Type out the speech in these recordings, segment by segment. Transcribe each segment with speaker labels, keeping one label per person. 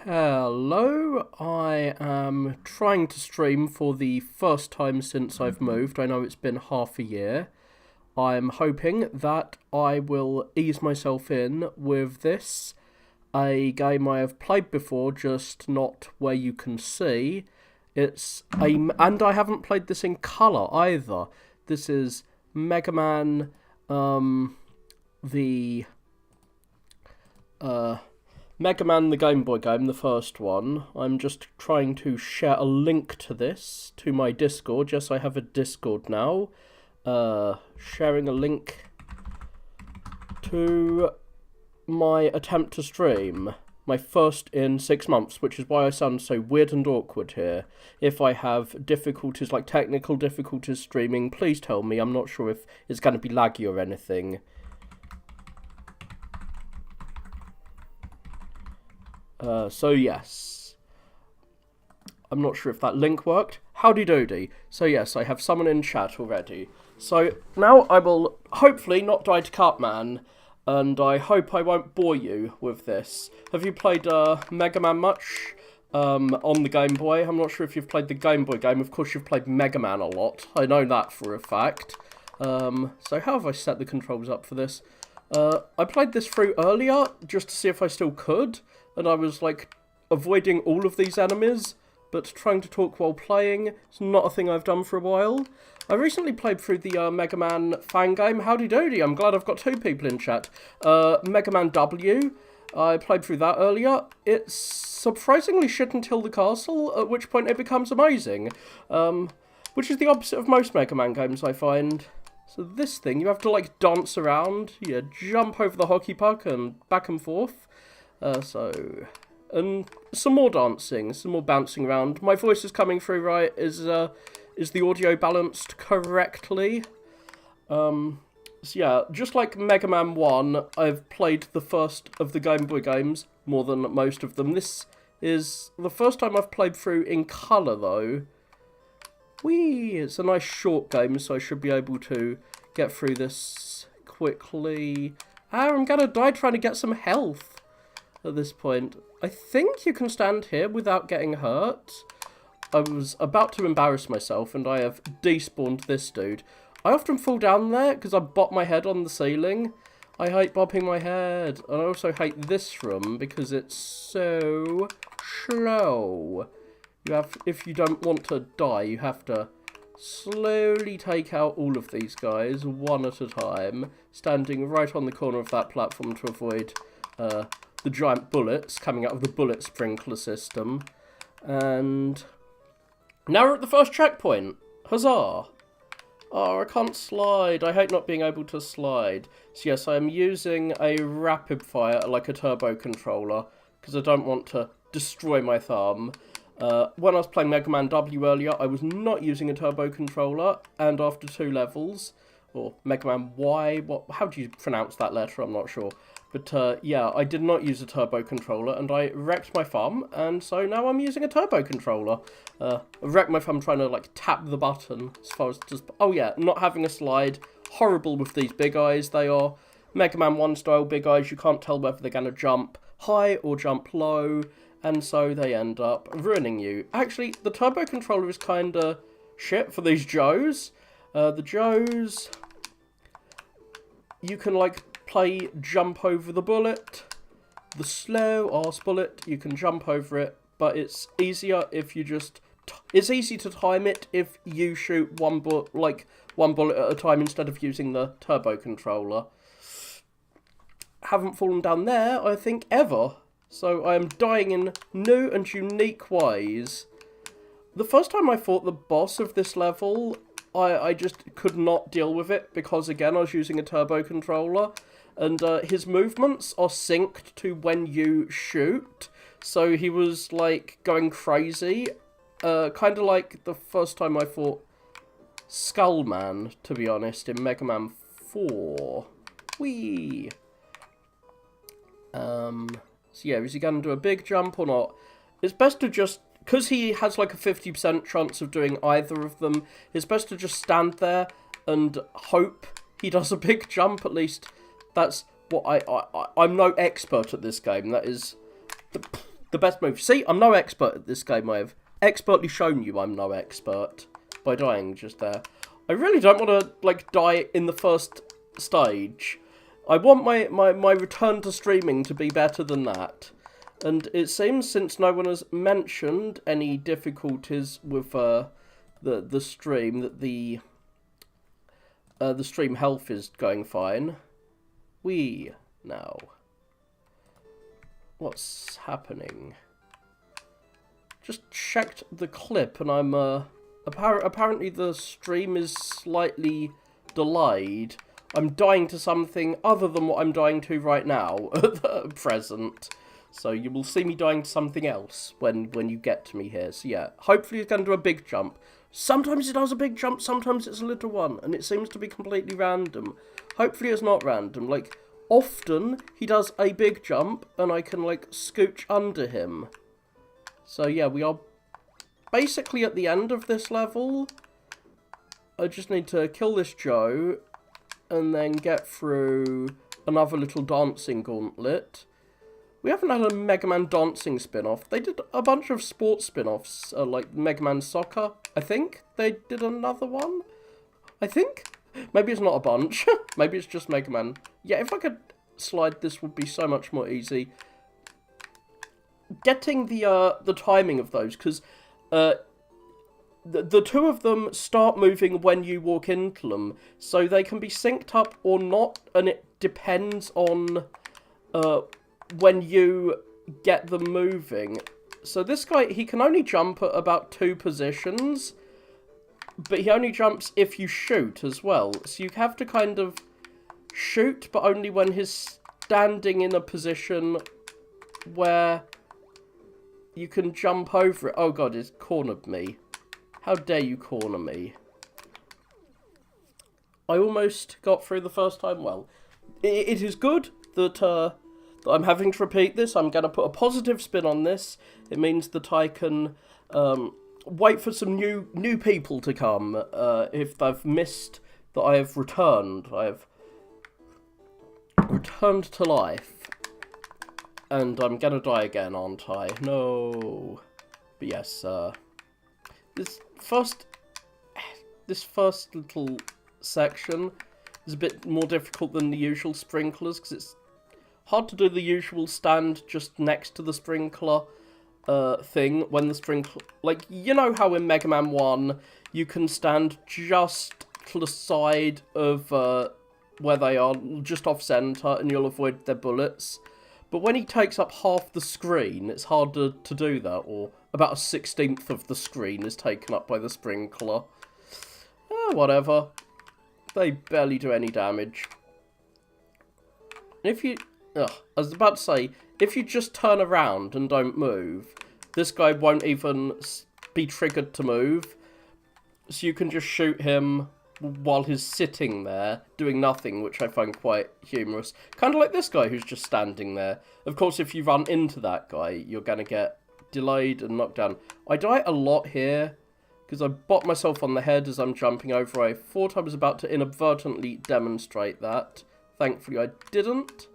Speaker 1: Hello, I am trying to stream for the first time since I've moved. I know it's been half a year. I'm hoping that I will ease myself in with this. A game I have played before, just not where you can see. And I haven't played this in colour either. This is Mega Man, the, uh, Mega Man the Game Boy game, the first one. I'm just trying to share a link to this to my Discord. Yes, I have a Discord now. Sharing a link to my attempt to stream. My first in 6 months, which is why I sound so weird and awkward here. If I have difficulties, like technical difficulties streaming, please tell me. I'm not sure if it's going to be laggy or anything. So yes, I'm not sure if that link worked. Howdy doody. So yes, I have someone in chat already. So now I will hopefully not die to Cartman, and I hope I won't bore you with this. Have you played Mega Man much on the Game Boy? I'm not sure if you've played the Game Boy game. Of course you've played Mega Man a lot. I know that for a fact. So how have I set the controls up for this? I played this through earlier just to see if I still could. And I was, like, avoiding all of these enemies, but trying to talk while playing is not a thing I've done for a while. I recently played through the Mega Man fan game. Howdy doody, I'm glad I've got two people in chat. Mega Man W, I played through that earlier. It's surprisingly shit until the castle, at which point it becomes amazing. Which is the opposite of most Mega Man games, I find. So this thing, you have to, like, dance around. You jump over the hockey puck and back and forth. And some more dancing, some more bouncing around. My voice is coming through right. Is the audio balanced correctly? So yeah, just like Mega Man 1, I've played the first of the Game Boy games more than most of them. This is the first time I've played through in colour, though. Whee! It's a nice short game, so I should be able to get through this quickly. I'm gonna die trying to get some health. At this point, I think you can stand here without getting hurt. I was about to embarrass myself and I have despawned this dude. I often fall down there because I bop my head on the ceiling. I hate bopping my head. And I also hate this room because it's so slow. If you don't want to die, you have to slowly take out all of these guys one at a time, standing right on the corner of that platform to avoid the giant bullets coming out of the bullet sprinkler system. And now we're at the first checkpoint. Huzzah! Oh, I can't slide. I hate not being able to slide. So yes, I am using a rapid fire, like a turbo controller, because I don't want to destroy my thumb. When I was playing Mega Man W earlier, I was not using a turbo controller, and after 2 levels, or Mega Man Y, how do you pronounce that letter? I'm not sure. But yeah, I did not use a turbo controller, and I wrecked my thumb, and so now I'm using a turbo controller. I wrecked my thumb trying to, like, tap the button, as far as just... Oh yeah, not having a slide. Horrible with these big eyes. They are Mega Man 1 style big eyes. You can't tell whether they're going to jump high or jump low, and so they end up ruining you. Actually, the turbo controller is kind of shit for these Joes. The Joes... You can, like, play jump over the bullet. The slow-ass bullet, you can jump over it, but it's easier if you just... It's easy to time it if you shoot one bullet at a time instead of using the turbo controller. Haven't fallen down there, I think, ever. So I am dying in new and unique ways. The first time I fought the boss of this level, I just could not deal with it because, again, I was using a turbo controller. And his movements are synced to when you shoot. So he was, like, going crazy. Kind of like the first time I fought Skullman, to be honest, in Mega Man 4. Whee! So yeah, is he going to do a big jump or not? It's best to just... Because he has, like, a 50% chance of doing either of them, it's best to just stand there and hope he does a big jump, at least... That's what I'm no expert at this game. That is the best move. See, I'm no expert at this game. I have expertly shown you I'm no expert by dying just there. I really don't want to, like, die in the first stage. I want my return to streaming to be better than that. And it seems, since no one has mentioned any difficulties with the stream, that the stream health is going fine. Now. What's happening? Just checked the clip, and I'm apparently the stream is slightly delayed. I'm dying to something other than what I'm dying to right now at the present. So you will see me dying to something else when you get to me here. So yeah, hopefully it's going to do a big jump. Sometimes it does a big jump, sometimes it's a little one, and it seems to be completely random. Hopefully it's not random. Like, often he does a big jump, and I can, like, scooch under him. So yeah, we are basically at the end of this level. I just need to kill this Joe, and then get through another little dancing gauntlet. We haven't had a Mega Man dancing spin-off. They did a bunch of sports spin-offs, like Mega Man Soccer, I think. They did another one, I think. Maybe it's not a bunch. Maybe it's just Mega Man. Yeah, if I could slide, this would be so much more easy. Getting the timing of those, because the two of them start moving when you walk into them, so they can be synced up or not, and it depends on when you get them moving. So this guy, he can only jump at about 2 positions, but he only jumps if you shoot as well. So you have to kind of shoot, but only when he's standing in a position where you can jump over it. Oh god, he's cornered me. How dare you corner me? I almost got through the first time. Well, it is good that I'm having to repeat this. I'm going to put a positive spin on this. It means that I can wait for some new people to come if they've missed that I have returned. I have returned to life. And I'm going to die again, aren't I? No. But yes, this first little section is a bit more difficult than the usual sprinklers, because it's hard to do the usual stand just next to the sprinkler thing when the sprinkler... Like, you know how in Mega Man 1 you can stand just to the side of where they are, just off-center, and you'll avoid their bullets? But when he takes up half the screen, it's harder to do that, or about 1/16 of the screen is taken up by the sprinkler. Whatever. They barely do any damage. If you... I was about to say, if you just turn around and don't move, this guy won't even be triggered to move. So you can just shoot him while he's sitting there, doing nothing, which I find quite humorous. Kind of like this guy who's just standing there. Of course, if you run into that guy, you're going to get delayed and knocked down. I die a lot here, because I bop myself on the head as I'm jumping over. I thought I was about to inadvertently demonstrate that. Thankfully, I didn't.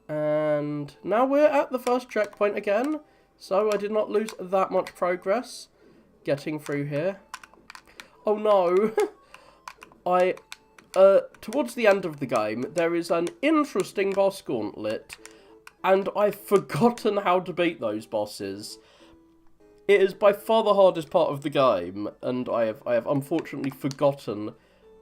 Speaker 1: And now we're at the first checkpoint again, so I did not lose that much progress getting through here. Oh no! Towards the end of the game, there is an interesting boss gauntlet, and I've forgotten how to beat those bosses. It is by far the hardest part of the game, and I have unfortunately forgotten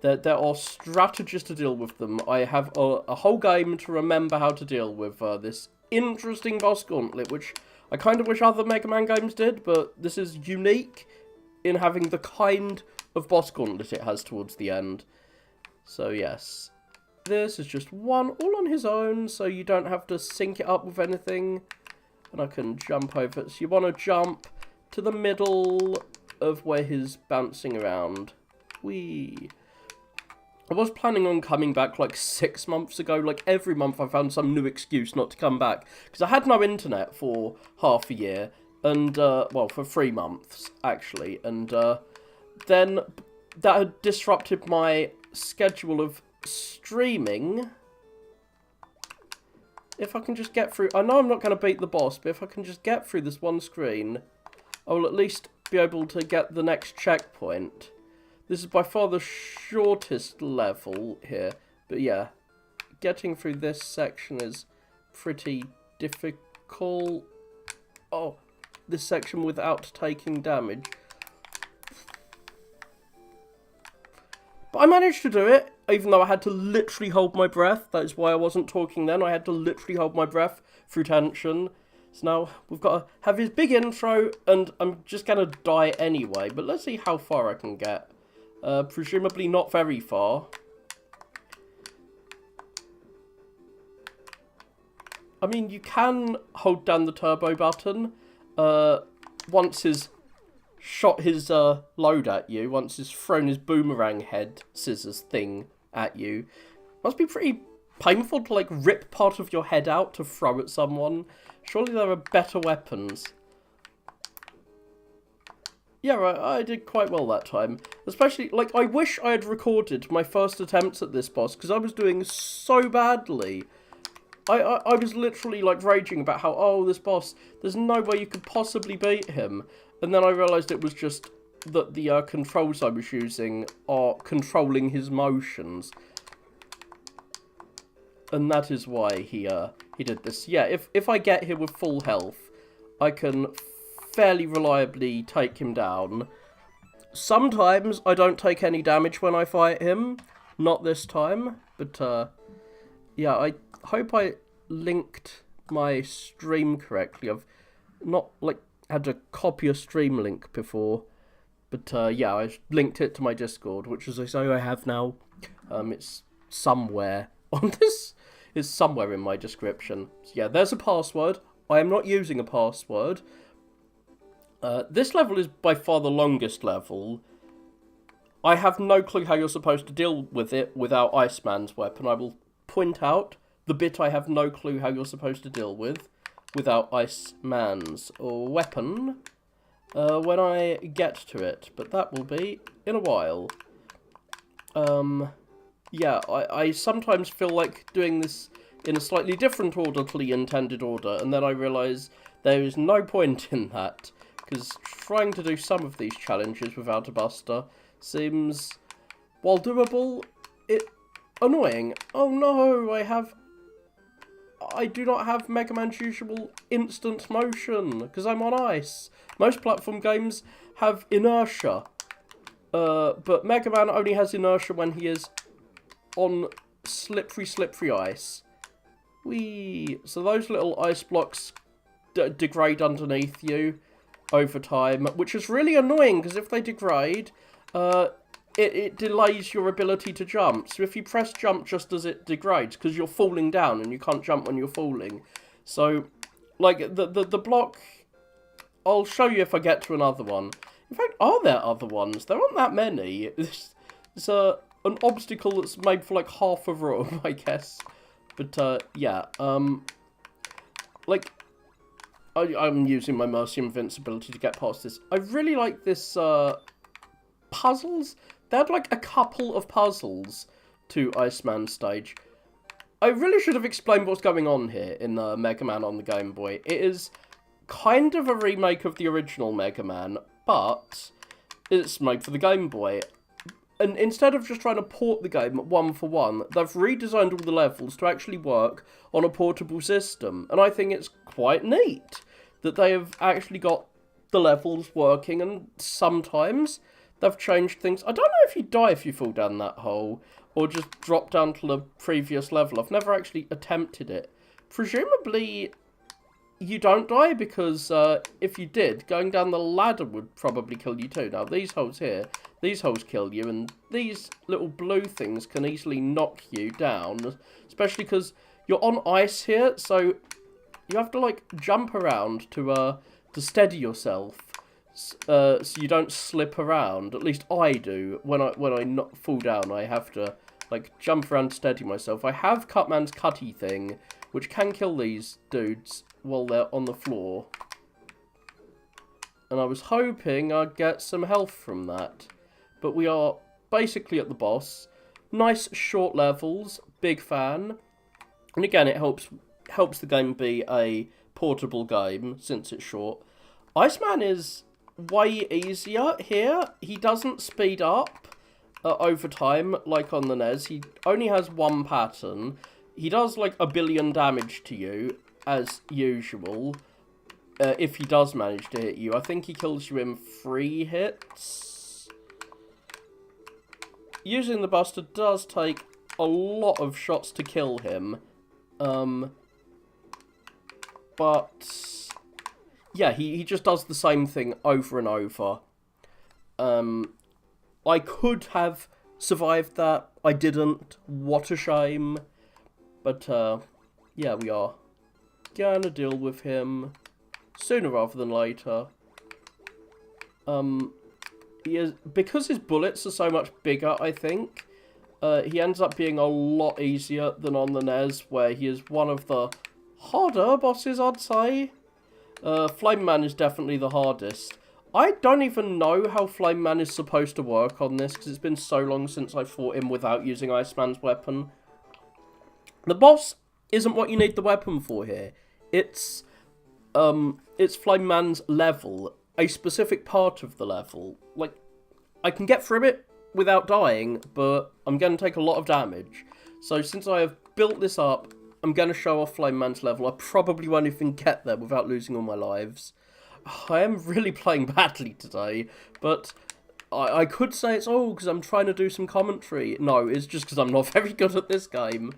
Speaker 1: that there are strategies to deal with them. I have a whole game to remember how to deal with this interesting boss gauntlet, which I kind of wish other Mega Man games did, but this is unique in having the kind of boss gauntlet it has towards the end. So yes, this is just one all on his own, so you don't have to sync it up with anything, and I can jump over it. So you want to jump to the middle of where he's bouncing around. Whee! I was planning on coming back like 6 months ago. Like every month I found some new excuse not to come back, because I had no internet for half a year, and well, for 3 months actually, and then that had disrupted my schedule of streaming, if I can just get through... I know I'm not going to beat the boss, but if I can just get through this one screen, I will at least be able to get the next checkpoint. This is by far the shortest level here. But yeah, getting through this section is pretty difficult. Oh, this section without taking damage. But I managed to do it, even though I had to literally hold my breath. That is why I wasn't talking then. I had to literally hold my breath through tension. So now we've got to have his big intro, and I'm just going to die anyway. But let's see how far I can get. Presumably not very far. I mean, you can hold down the turbo button once his... shot his load at you, once he's thrown his boomerang head scissors thing at you. Must be pretty painful to, like, rip part of your head out to throw at someone. Surely there are better weapons. Yeah, right, I did quite well that time. Especially, like, I wish I had recorded my first attempts at this boss, because I was doing so badly. I was literally, like, raging about how, oh, this boss, there's no way you could possibly beat him. And then I realised it was just that the controls I was using are controlling his motions. And that is why he did this. Yeah, if I get here with full health, I can fairly reliably take him down. Sometimes I don't take any damage when I fight him. Not this time. But, yeah, I hope I linked my stream correctly. I've not, like, had to copy a stream link before, but yeah, I linked it to my Discord, which, as I say, I have now. It's somewhere on this. It's somewhere in my description. So yeah, there's a password. I am not using a password. This level is by far the longest level. I have no clue how you're supposed to deal with it without Iceman's weapon. I will point out the bit I have no clue how you're supposed to deal with without Iceman's weapon when I get to it. But that will be in a while. Yeah, I sometimes feel like doing this in a slightly different order to the intended order, and then I realise there is no point in that, because trying to do some of these challenges without a buster seems, while doable, annoying. Oh no, I do not have Mega Man's usual instant motion, because I'm on ice. Most platform games have inertia, but Mega Man only has inertia when he is on slippery ice. Whee! So those little ice blocks degrade underneath you over time, which is really annoying, because if they degrade, it delays your ability to jump. So if you press jump just as it degrades, because you're falling down and you can't jump when you're falling. So, like, the block, I'll show you if I get to another one. In fact, are there other ones? There aren't that many. It's an obstacle that's made for, like, half a room, I guess. But, yeah, like, I'm using my Mercy Invincibility to get past this. I really like this, puzzles. They had, like, a couple of puzzles to Iceman stage. I really should have explained what's going on here in Mega Man on the Game Boy. It is kind of a remake of the original Mega Man, but it's made for the Game Boy. And instead of just trying to port the game one for one, they've redesigned all the levels to actually work on a portable system. And I think it's quite neat that they have actually got the levels working, and sometimes they've changed things. I don't know if you die if you fall down that hole, or just drop down to the previous level. I've never actually attempted it. Presumably, you don't die, because if you did, going down the ladder would probably kill you too. Now, these holes here, these holes kill you, and these little blue things can easily knock you down, especially because you're on ice here, so you have to, like, jump around to steady yourself, so you don't slip around. At least I do. When I not fall down, I have to, like, jump around to steady myself. I have Cutman's Cutty thing, which can kill these dudes while they're on the floor. And I was hoping I'd get some health from that. But we are basically at the boss. Nice short levels, big fan. And again, it helps helps the game be a portable game, since it's short. Iceman is way easier here. He doesn't speed up over time, like on the NES. He only has one pattern. He does, like, 1 billion damage to you, as usual, if he does manage to hit you. I think he kills you in 3 hits. Using the Buster does take a lot of shots to kill him. But yeah, he just does the same thing over and over. I could have survived that. I didn't. What a shame. But yeah, we are gonna deal with him sooner rather than later. Because his bullets are so much bigger, I think, he ends up being a lot easier than on the NES, where he is one of the harder bosses, I'd say. Flame Man is definitely the hardest. I don't even know how Flame Man is supposed to work on this, because it's been so long since I fought him without using Iceman's weapon. The boss isn't what you need the weapon for here. It's Flame Man's level, a specific part of the level. Like, I can get through it without dying, but I'm going to take a lot of damage. So since I have built this up, I'm going to show off Flame Man's level. I probably won't even get there without losing all my lives. I am really playing badly today, but I could say it's all because I'm trying to do some commentary. No, it's just because I'm not very good at this game.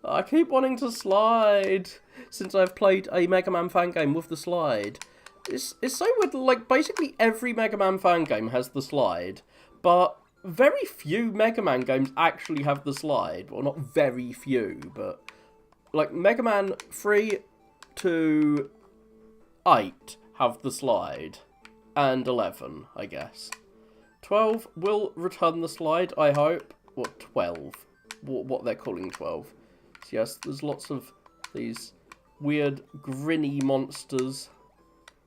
Speaker 1: I keep wanting to slide, since I've played a Mega Man fan game with the slide. It's so weird, like, basically every Mega Man fan game has the slide, but very few Mega Man games actually have the slide. Well, not very few, but, like, Mega Man 3 to 8 have the slide, and 11, I guess. 12 will return the slide, I hope. What, 12? What they're calling 12. So yes, there's lots of these weird, grinny monsters.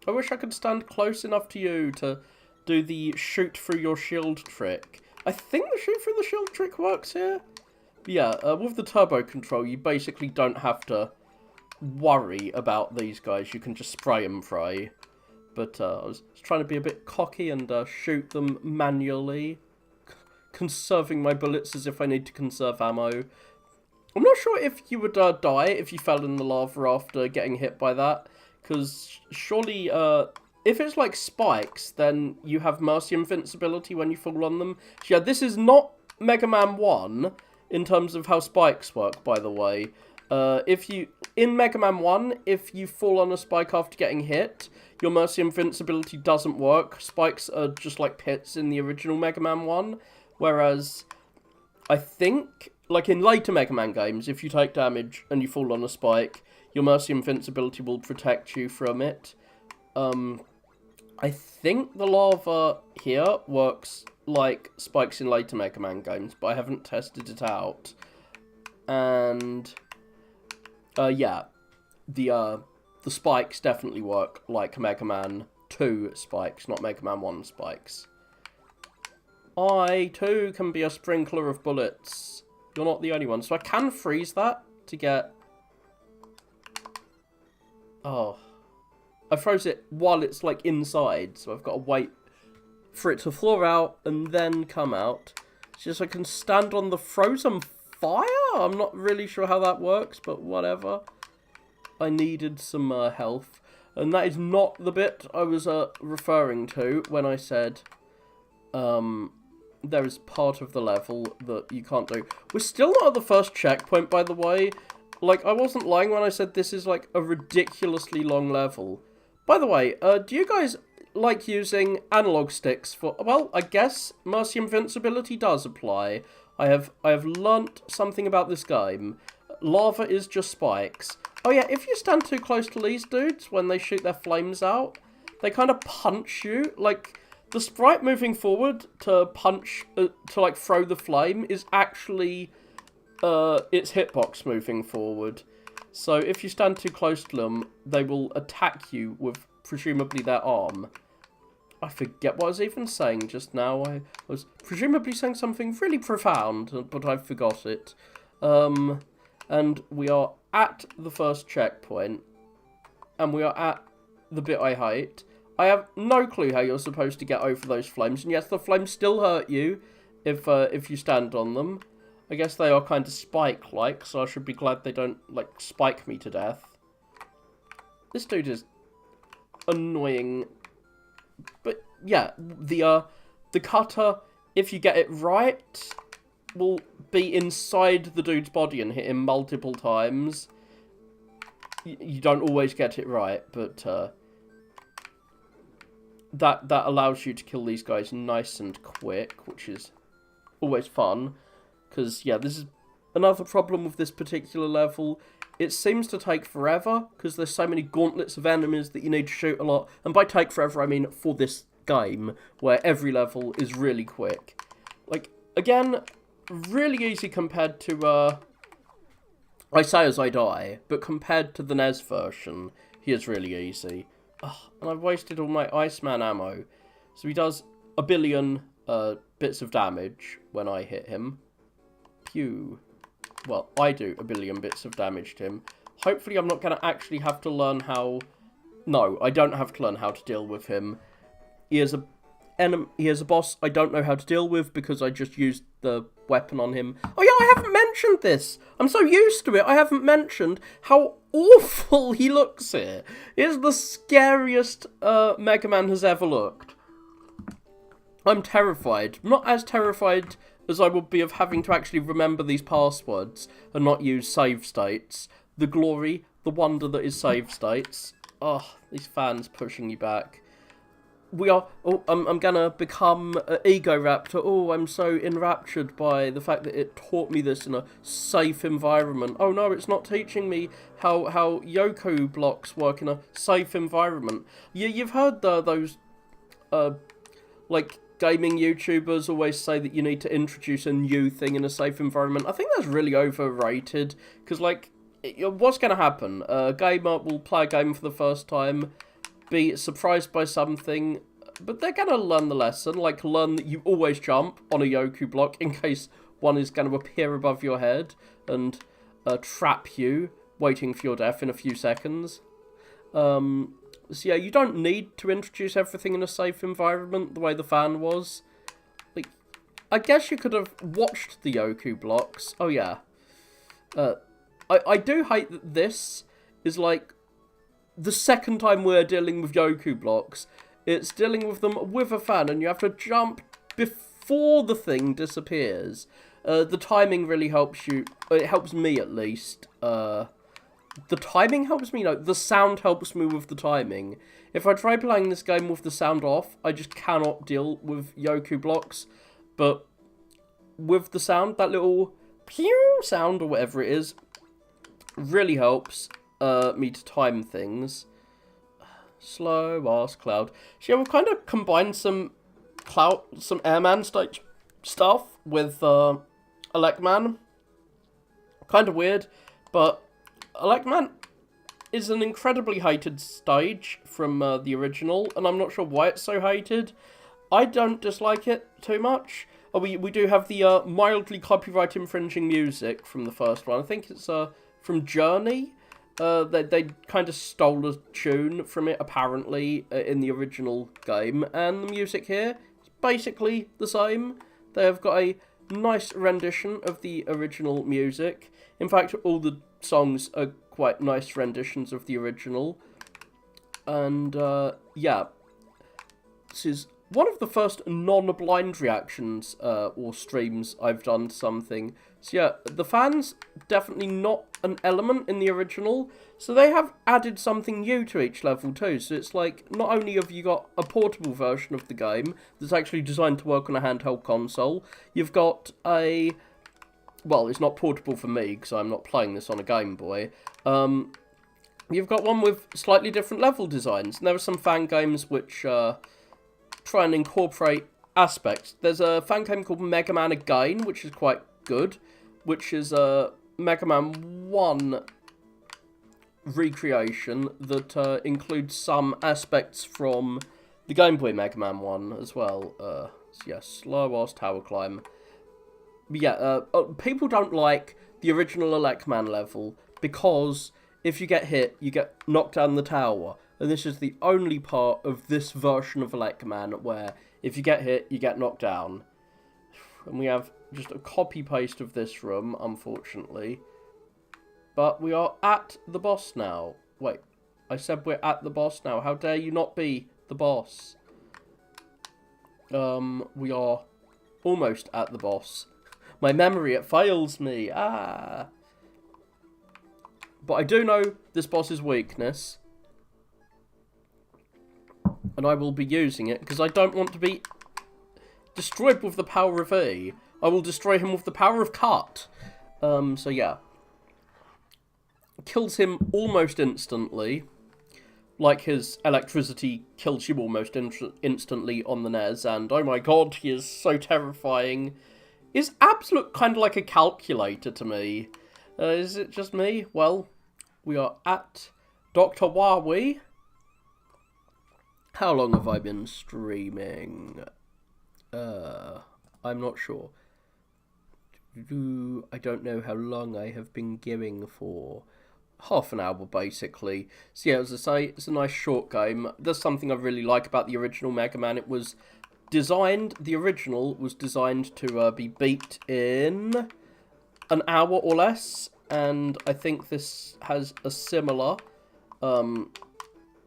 Speaker 1: I wish I could stand close enough to you to do the shoot through your shield trick. I think the shoot through the shield trick works here. But yeah, with the turbo control, you basically don't have to worry about these guys. You can just spray and pray. But I was trying to be a bit cocky and shoot them manually, conserving my bullets as if I need to conserve ammo. I'm not sure if you would die if you fell in the lava after getting hit by that, because surely if it's like spikes, then you have mercy invincibility when you fall on them. So yeah, this is not Mega Man 1 in terms of how spikes work, by the way. In Mega Man 1, if you fall on a spike after getting hit, your mercy invincibility doesn't work. Spikes are just like pits in the original Mega Man 1, whereas I think, like in later Mega Man games, if you take damage and you fall on a spike, your mercy invincibility will protect you from it. I think the lava here works like spikes in later Mega Man games, but I haven't tested it out. And yeah, the spikes definitely work like Mega Man 2 spikes, not Mega Man 1 spikes. I, too, can be a sprinkler of bullets. You're not the only one. So I can freeze that to get... Oh. I froze it while it's, like, inside. So I've got to wait for it to thaw out and then come out. It's just I can stand on the frozen fire? I'm not really sure how that works, but whatever. I needed some health. And that is not the bit I was referring to when I said there is part of the level that you can't do. We're still not at the first checkpoint, by the way. Like, I wasn't lying when I said this is, like, a ridiculously long level. By the way, do you guys like using analog sticks for... Well, I guess Mercy Invincibility does apply. I have learnt something about this game. Lava is just spikes. Oh yeah, if you stand too close to these dudes when they shoot their flames out, they kind of punch you. Like, the sprite moving forward to punch, to like throw the flame is actually its hitbox moving forward. So if you stand too close to them, they will attack you with presumably their arm. I forget what I was even saying just now. I was presumably saying something really profound, but I forgot it. And And we are at the first checkpoint. And we are at the bit I hate. I have no clue how you're supposed to get over those flames. And yes, the flames still hurt you if you stand on them. I guess they are kind of spike-like, so I should be glad they don't, like, spike me to death. This dude is annoying. But, yeah, the cutter, if you get it right, will be inside the dude's body and hit him multiple times. You don't always get it right, but that allows you to kill these guys nice and quick, which is always fun. Because, yeah, this is another problem with this particular level. It seems to take forever, because there's so many gauntlets of enemies that you need to shoot a lot. And by take forever, I mean for this game, where every level is really quick. Like, again, really easy compared to, I say as I die, but compared to the NES version, he is really easy. Ugh, and I've wasted all my Iceman ammo. So he does a billion bits of damage when I hit him. Pew. Well, I do a billion bits of damage to him. Hopefully I'm not going to actually have to learn how... No, I don't have to learn how to deal with him. He is a boss I don't know how to deal with because I just used the weapon on him. Oh yeah, I haven't mentioned this. I'm so used to it. I haven't mentioned how awful he looks here. He is the scariest Mega Man has ever looked. I'm terrified. Not as terrified as I would be of having to actually remember these passwords and not use save states. The glory, the wonder that is save states. Oh, these fans pushing you back. We are... Oh, I'm gonna become an Ego Raptor. Oh, I'm so enraptured by the fact that it taught me this in a safe environment. Oh no, it's not teaching me how Yoku blocks work in a safe environment. You've heard those, like, gaming YouTubers always say that you need to introduce a new thing in a safe environment. I think that's really overrated, because, like, what's going to happen? A gamer will play a game for the first time, be surprised by something, but they're going to learn the lesson, like learn that you always jump on a Yoku block in case one is going to appear above your head and trap you, waiting for your death in a few seconds. So yeah, you don't need to introduce everything in a safe environment the way the fan was. Like, I guess you could have watched the Yoku blocks. Oh yeah. I do hate that this is like the second time we're dealing with Yoku blocks. It's dealing with them with a fan and you have to jump before the thing disappears. The timing really helps you. It helps me at least. The timing helps me? No, the sound helps me with the timing. If I try playing this game with the sound off, I just cannot deal with Yoku blocks. But with the sound, that little pew sound or whatever it is, really helps me to time things. Slow ass Cloud. So yeah, we've kind of combined some Airman stage stuff with Elecman. Kind of weird, but Elecman is an incredibly hated stage from the original, and I'm not sure why it's so hated. I don't dislike it too much. We do have the mildly copyright infringing music from the first one. I think it's from Journey. They kind of stole a tune from it, apparently, in the original game. And the music here is basically the same. They have got a nice rendition of the original music. In fact, all the songs are quite nice renditions of the original. And, yeah. This is one of the first non-blind reactions or streams I've done to something. So yeah, the fans, definitely not an element in the original. So they have added something new to each level too. So it's like, not only have you got a portable version of the game that's actually designed to work on a handheld console, you've got a... Well, it's not portable for me, because I'm not playing this on a Game Boy. You've got one with slightly different level designs. And there are some fan games which try and incorporate aspects. There's a fan game called Mega Man Again, which is quite good, which is a Mega Man 1 recreation that includes some aspects from the Game Boy Mega Man 1 as well. So yeah, slow-ass tower climb. But yeah, people don't like the original Elecman level, because if you get hit, you get knocked down the tower. And this is the only part of this version of Elecman where if you get hit, you get knocked down. And we have just a copy-paste of this room, unfortunately. But we are at the boss now. Wait, I said we're at the boss now. How dare you not be the boss? We are almost at the boss. My memory, it fails me. Ah. But I do know this boss's weakness. And I will be using it, because I don't want to be destroyed with the power of E. I will destroy him with the power of cut. So yeah. Kills him almost instantly. Like his electricity kills you almost instantly on the NES. And oh my god, he is so terrifying. His abs look kind of like a calculator to me. Is it just me? Well, we are at Dr. Wawi. How long have I been streaming? I'm not sure. I don't know how long I have been giving for. Half an hour, basically. So yeah, as I say, it's a nice short game. There's something I really like about the original Mega Man. It was designed, the original was designed to be beat in an hour or less. And I think this has a similar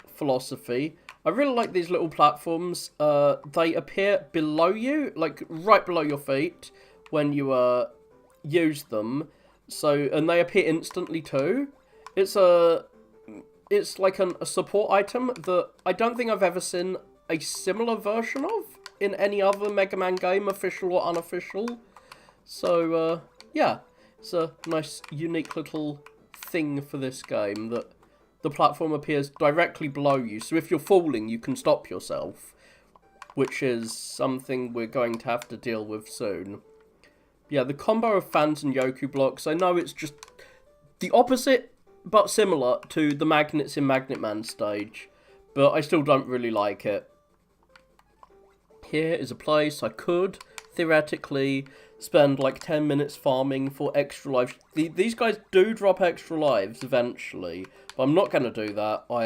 Speaker 1: philosophy. I really like these little platforms. They appear below you, like right below your feet, when you use them. So, and they appear instantly too. It's like a support item that I don't think I've ever seen a similar version of in any other Mega Man game, official or unofficial. So, yeah, it's a nice, unique little thing for this game that the platform appears directly below you. So if you're falling, you can stop yourself, which is something we're going to have to deal with soon. Yeah, the combo of fans and Yoku blocks, I know it's just the opposite, but similar to the magnets in Magnet Man stage, but I still don't really like it. Here is a place I could, theoretically, spend like 10 minutes farming for extra lives. These guys do drop extra lives eventually, but I'm not going to do that. I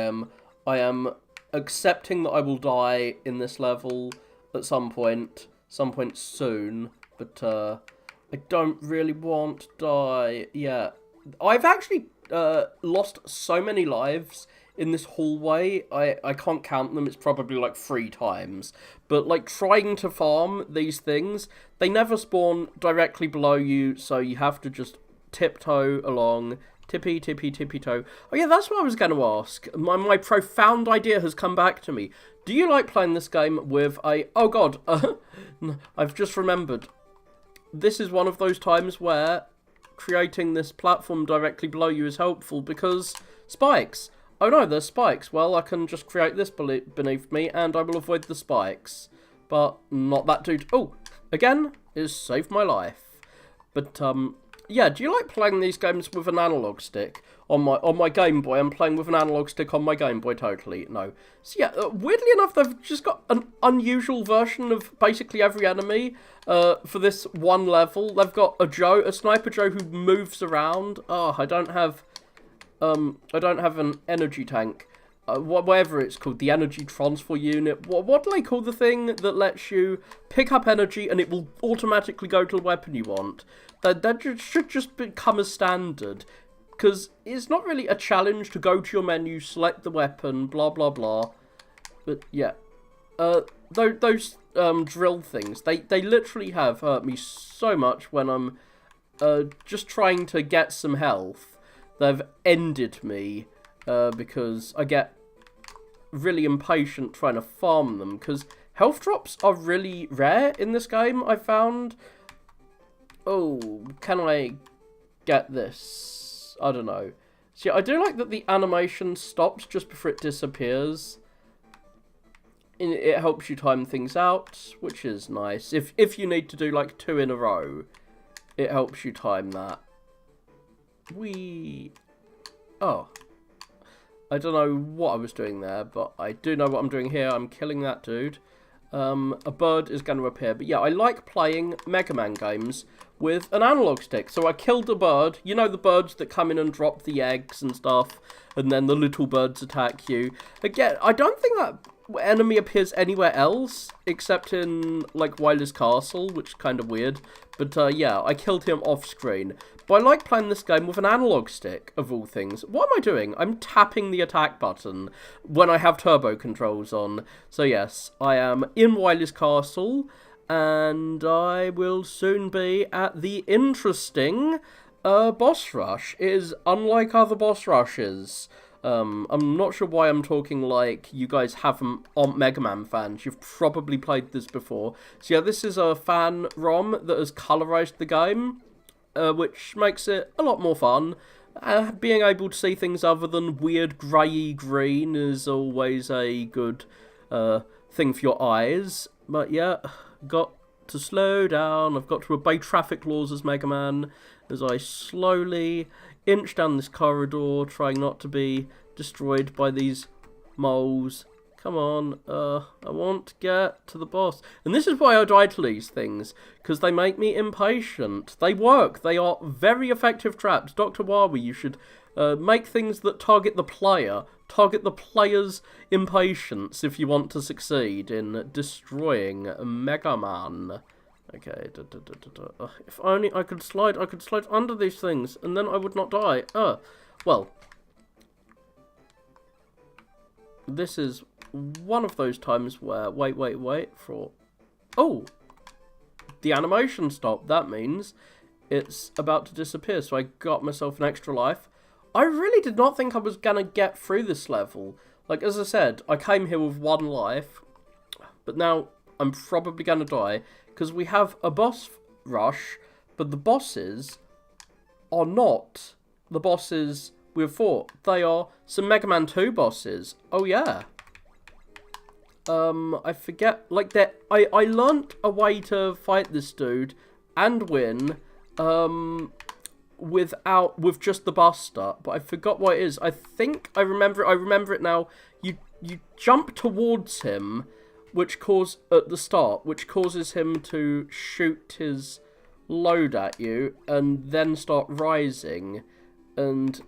Speaker 1: am accepting that I will die in this level at some point soon, but I don't really want to die yet. I've actually lost so many lives in this hallway. I can't count them. It's probably like 3 times. But like trying to farm these things, they never spawn directly below you, so you have to just tiptoe along. Tippy, tippy, tippy toe. Oh yeah, that's what I was going to ask. My profound idea has come back to me. Do you like playing this game with a... Oh god, I've just remembered. This is one of those times where creating this platform directly below you is helpful, because spikes. Oh no, there's spikes. Well, I can just create this beneath me and I will avoid the spikes. But not that dude. Oh, again, it saved my life. But yeah, do you like playing these games with an analog stick? On my Game Boy, I'm playing with an analog stick on my Game Boy, totally. No. So yeah, weirdly enough, they've just got an unusual version of basically every enemy for this one level. They've got a Sniper Joe who moves around. Oh, I don't have an energy tank. Whatever it's called, the energy transfer unit. What do they call the thing that lets you pick up energy and it will automatically go to the weapon you want? That should just become a standard, because it's not really a challenge to go to your menu, select the weapon, blah blah blah. But yeah, those drill things, they literally have hurt me so much when I'm just trying to get some health. They've ended me because I get really impatient trying to farm them, because health drops are really rare in this game, I found. Oh, can I get this? I don't know. See, I do like that the animation stops just before it disappears. It helps you time things out, which is nice. If you need to do like 2 in a row, it helps you time that. Oh. I don't know what I was doing there, but I do know what I'm doing here. I'm killing that dude. A bird is going to appear. But yeah, I like playing Mega Man games with an analog stick. So I killed a bird. You know the birds that come in and drop the eggs and stuff, and then the little birds attack you. Again, I don't think that enemy appears anywhere else, except in, like, Wiler's Castle, which is kind of weird. But, yeah, I killed him off-screen. But I like playing this game with an analog stick, of all things. What am I doing? I'm tapping the attack button when I have turbo controls on. So, yes, I am in Wiler's Castle, and I will soon be at the interesting boss rush. It is unlike other boss rushes. I'm not sure why I'm talking like you guys aren't Mega Man fans. You've probably played this before. So yeah, this is a fan ROM that has colorized the game, which makes it a lot more fun. Being able to see things other than weird grey green is always a good thing for your eyes. But yeah, got to slow down. I've got to obey traffic laws as Mega Man as I slowly inch down this corridor, trying not to be destroyed by these moles. Come on, I want to get to the boss. And this is why I die to these things, because they make me impatient. They work. They are very effective traps. Dr. Wawi, you should make things that target the player. Target the player's impatience if you want to succeed in destroying Mega Man. Okay, if only I could slide under these things, and then I would not die. Well, this is one of those times where, wait, for, oh, the animation stopped. That means it's about to disappear, so I got myself an extra life. I really did not think I was gonna get through this level. Like, as I said, I came here with 1 life, but now I'm probably gonna die, because we have a boss rush, but the bosses are not the bosses we've fought. They are some Mega Man 2 bosses. Oh, yeah. I forget, like, I learnt a way to fight this dude and win, with just the Buster, but I forgot what it is. I think I remember it now. You jump towards him, which at the start, which causes him to shoot his load at you, and then start rising. And,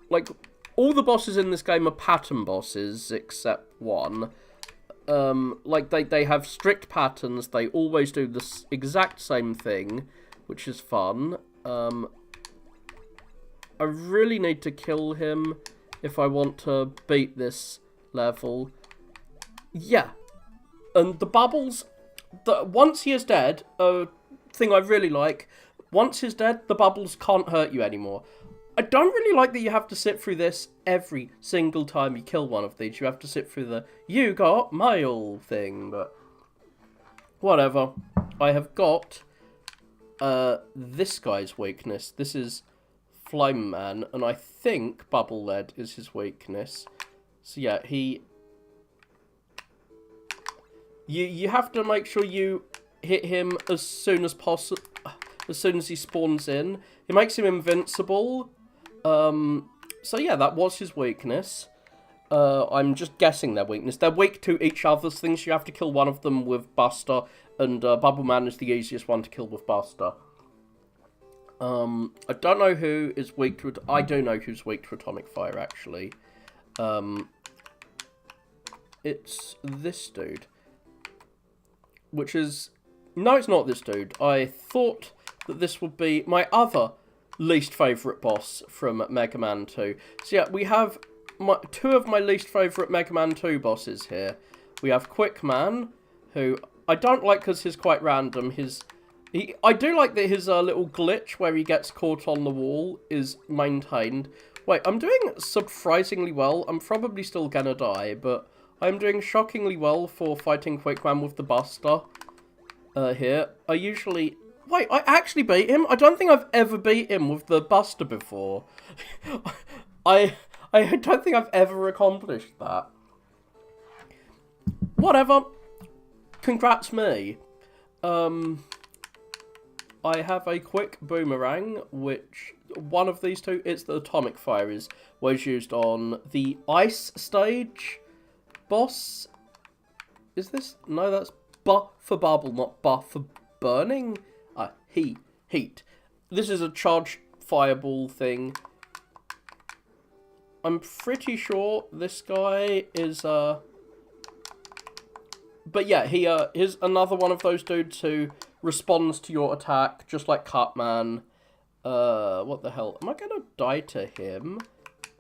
Speaker 1: like, all the bosses in this game are pattern bosses, except one. Like, they have strict patterns, they always do the exact same thing, which is fun. I really need to kill him if I want to beat this level. Yeah. And the bubbles, once he is dead, a thing I really like, once he's dead, the bubbles can't hurt you anymore. I don't really like that you have to sit through this every single time you kill one of these. You have to sit through the, you got mail thing, but whatever. I have got this guy's weakness. This is Flame Man, and I think Bubble Lead is his weakness. So yeah, You have to make sure you hit him as soon as possible, as soon as he spawns in. It makes him invincible. So yeah, that was his weakness. I'm just guessing their weakness. They're weak to each other's things. You have to kill one of them with Buster, and Bubble Man is the easiest one to kill with Buster. I don't know who is weak to it. I do know who's weak to Atomic Fire, actually. It's this dude. Which is... No, it's not this dude. I thought that this would be my other least favourite boss from Mega Man 2. So yeah, we have two of my least favourite Mega Man 2 bosses here. We have Quick Man, who I don't like because he's quite random. I do like that his little glitch where he gets caught on the wall is maintained. Wait, I'm doing surprisingly well. I'm probably still gonna die, but I'm doing shockingly well for fighting Quick Man with the Buster here. I usually... Wait, I actually beat him? I don't think I've ever beat him with the Buster before. I don't think I've ever accomplished that. Whatever. Congrats me. I have a quick boomerang, which one of these two, it's the Atomic Fire, was used on the Ice stage boss. Is this? No, that's Bu for Bubble, not Bu for Burning. He heat. This is a charged fireball thing. I'm pretty sure this guy is, but yeah, he's another one of those dudes who responds to your attack, just like Cutman. What the hell? Am I gonna die to him?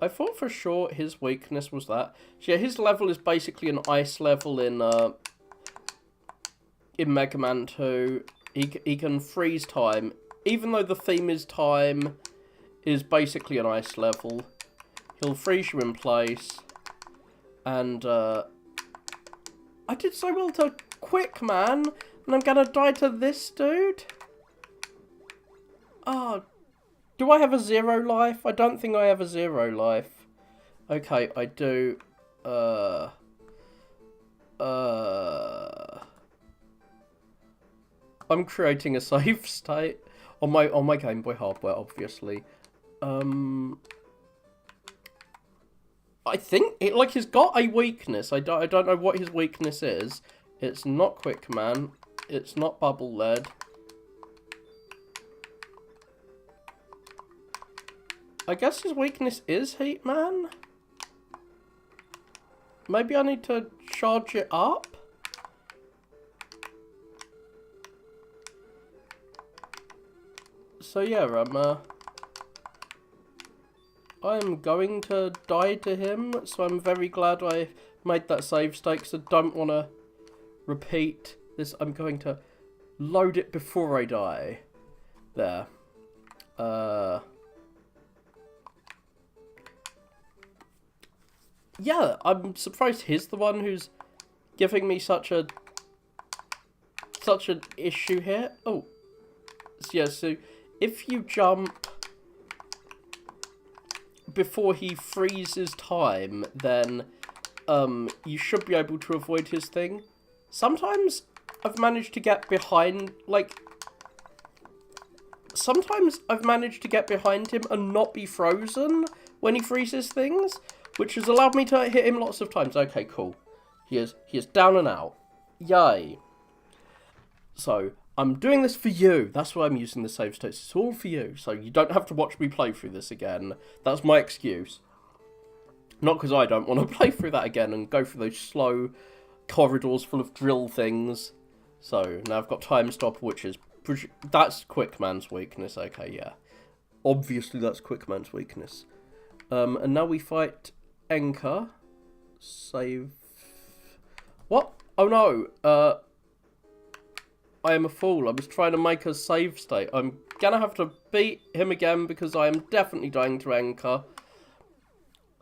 Speaker 1: I thought for sure his weakness was that. So yeah, his level is basically an ice level in Mega Man 2. He can freeze time. Even though the theme is time, is basically an ice level. He'll freeze you in place. And, I did so well to Quick Man, and I'm gonna die to this dude? Oh, do I have a 0 life? I don't think I have a 0 life. Okay, I do. I'm creating a save state on my Game Boy hardware, obviously. I think he's got a weakness. I don't know what his weakness is. It's not Quick Man. It's not Bubble Lead. I guess his weakness is Heat Man. Maybe I need to charge it up. So yeah, I'm going to die to him, so I'm very glad I made that save state, because I don't want to repeat this. I'm going to load it before I die. There. Yeah, I'm surprised he's the one who's giving me such an issue here. Oh. Yeah, so if you jump before he freezes time, then you should be able to avoid his thing. Sometimes I've managed to get behind, sometimes I've managed to get behind him and not be frozen when he freezes things, which has allowed me to hit him lots of times. Okay, cool. He is down and out. Yay. So, I'm doing this for you. That's why I'm using the save states. It's all for you. So you don't have to watch me play through this again. That's my excuse. Not because I don't want to play through that again and go through those slow corridors full of drill things. So now I've got Time Stop, which is... That's Quick Man's weakness. Okay, yeah. Obviously that's Quick Man's weakness. And now we fight Enka. Save... What? Oh no. I am a fool. I was trying to make a save state. I'm gonna have to beat him again because I am definitely dying to Enka.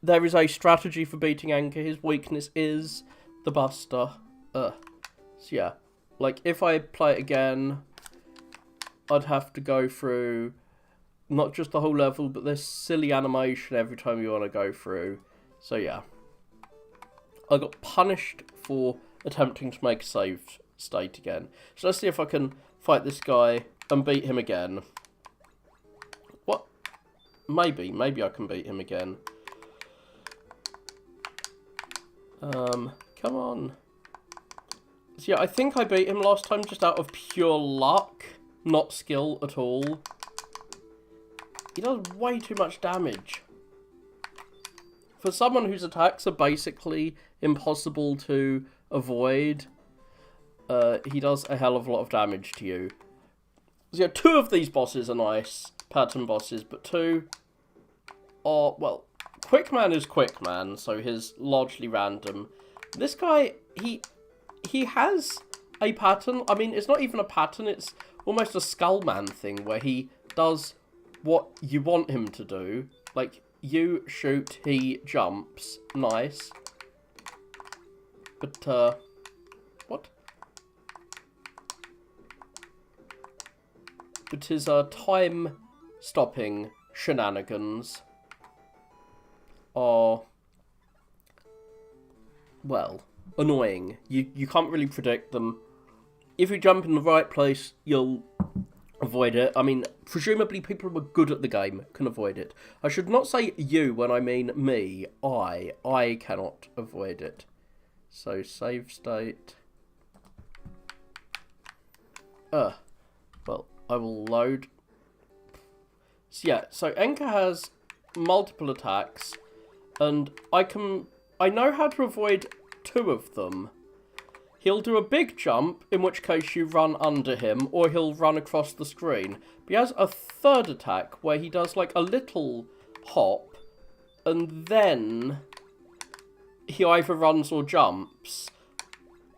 Speaker 1: There is a strategy for beating Enka. His weakness is the Buster. So yeah. If I play it again, I'd have to go through not just the whole level, but this silly animation every time you want to go through. So yeah. I got punished for attempting to make a save state again. So let's see if I can fight this guy and beat him again. What? Maybe I can beat him again. Come on. So yeah, I think I beat him last time just out of pure luck, not skill at all. He does way too much damage. For someone whose attacks are basically impossible to avoid, he does a hell of a lot of damage to you. So yeah, 2 of these bosses are nice pattern bosses, but 2 are, well, Quick Man is Quick Man, so he's largely random. This guy, he has a pattern. I mean, it's not even a pattern, it's almost a Skullman thing, where he does what you want him to do. You shoot, he jumps. Nice. But, what? But his, time-stopping shenanigans are, well, annoying. You can't really predict them. If you jump in the right place, you'll avoid it. I mean, presumably people who are good at the game can avoid it. I should not say you when I mean me. I cannot avoid it. So, save state. Well, I will load So yeah, so Enka has multiple attacks, and I know how to avoid 2 of them. He'll do a big jump, in which case you run under him, or he'll run across the screen. But he has a 3rd attack, where he does like a little hop, and then he either runs or jumps.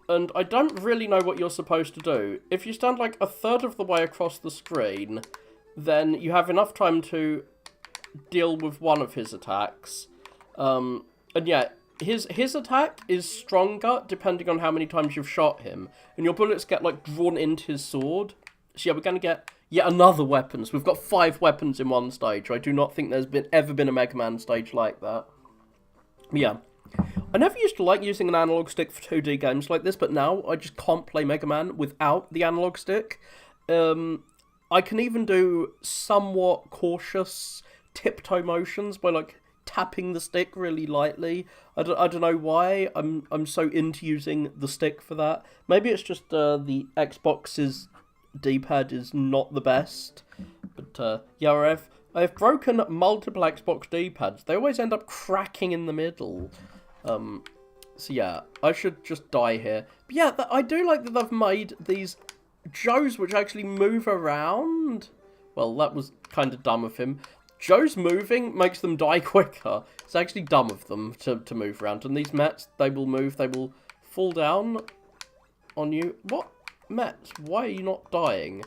Speaker 1: And I don't really know what you're supposed to do. If you stand like a 3rd of the way across the screen, then you have enough time to deal with one of his attacks. And yeah, his attack is stronger depending on how many times you've shot him. And your bullets get like drawn into his sword. So yeah, we're going to get yet another weapons. We've got 5 weapons in one stage. I do not think there's ever been a Mega Man stage like that. Yeah. I never used to like using an analog stick for 2D games like this, but now I just can't play Mega Man without the analog stick. I can even do somewhat cautious tiptoe motions by like tapping the stick really lightly. I don't know why I'm so into using the stick for that. Maybe it's just the Xbox's D-pad is not the best. But yeah, I've broken multiple Xbox D-pads. They always end up cracking in the middle. So yeah, I should just die here. But yeah, I do like that they've made these Joes which actually move around. Well, that was kind of dumb of him. Joes moving makes them die quicker. It's actually dumb of them to move around. And these Mets, they will move, they will fall down on you. What? Mets, why are you not dying?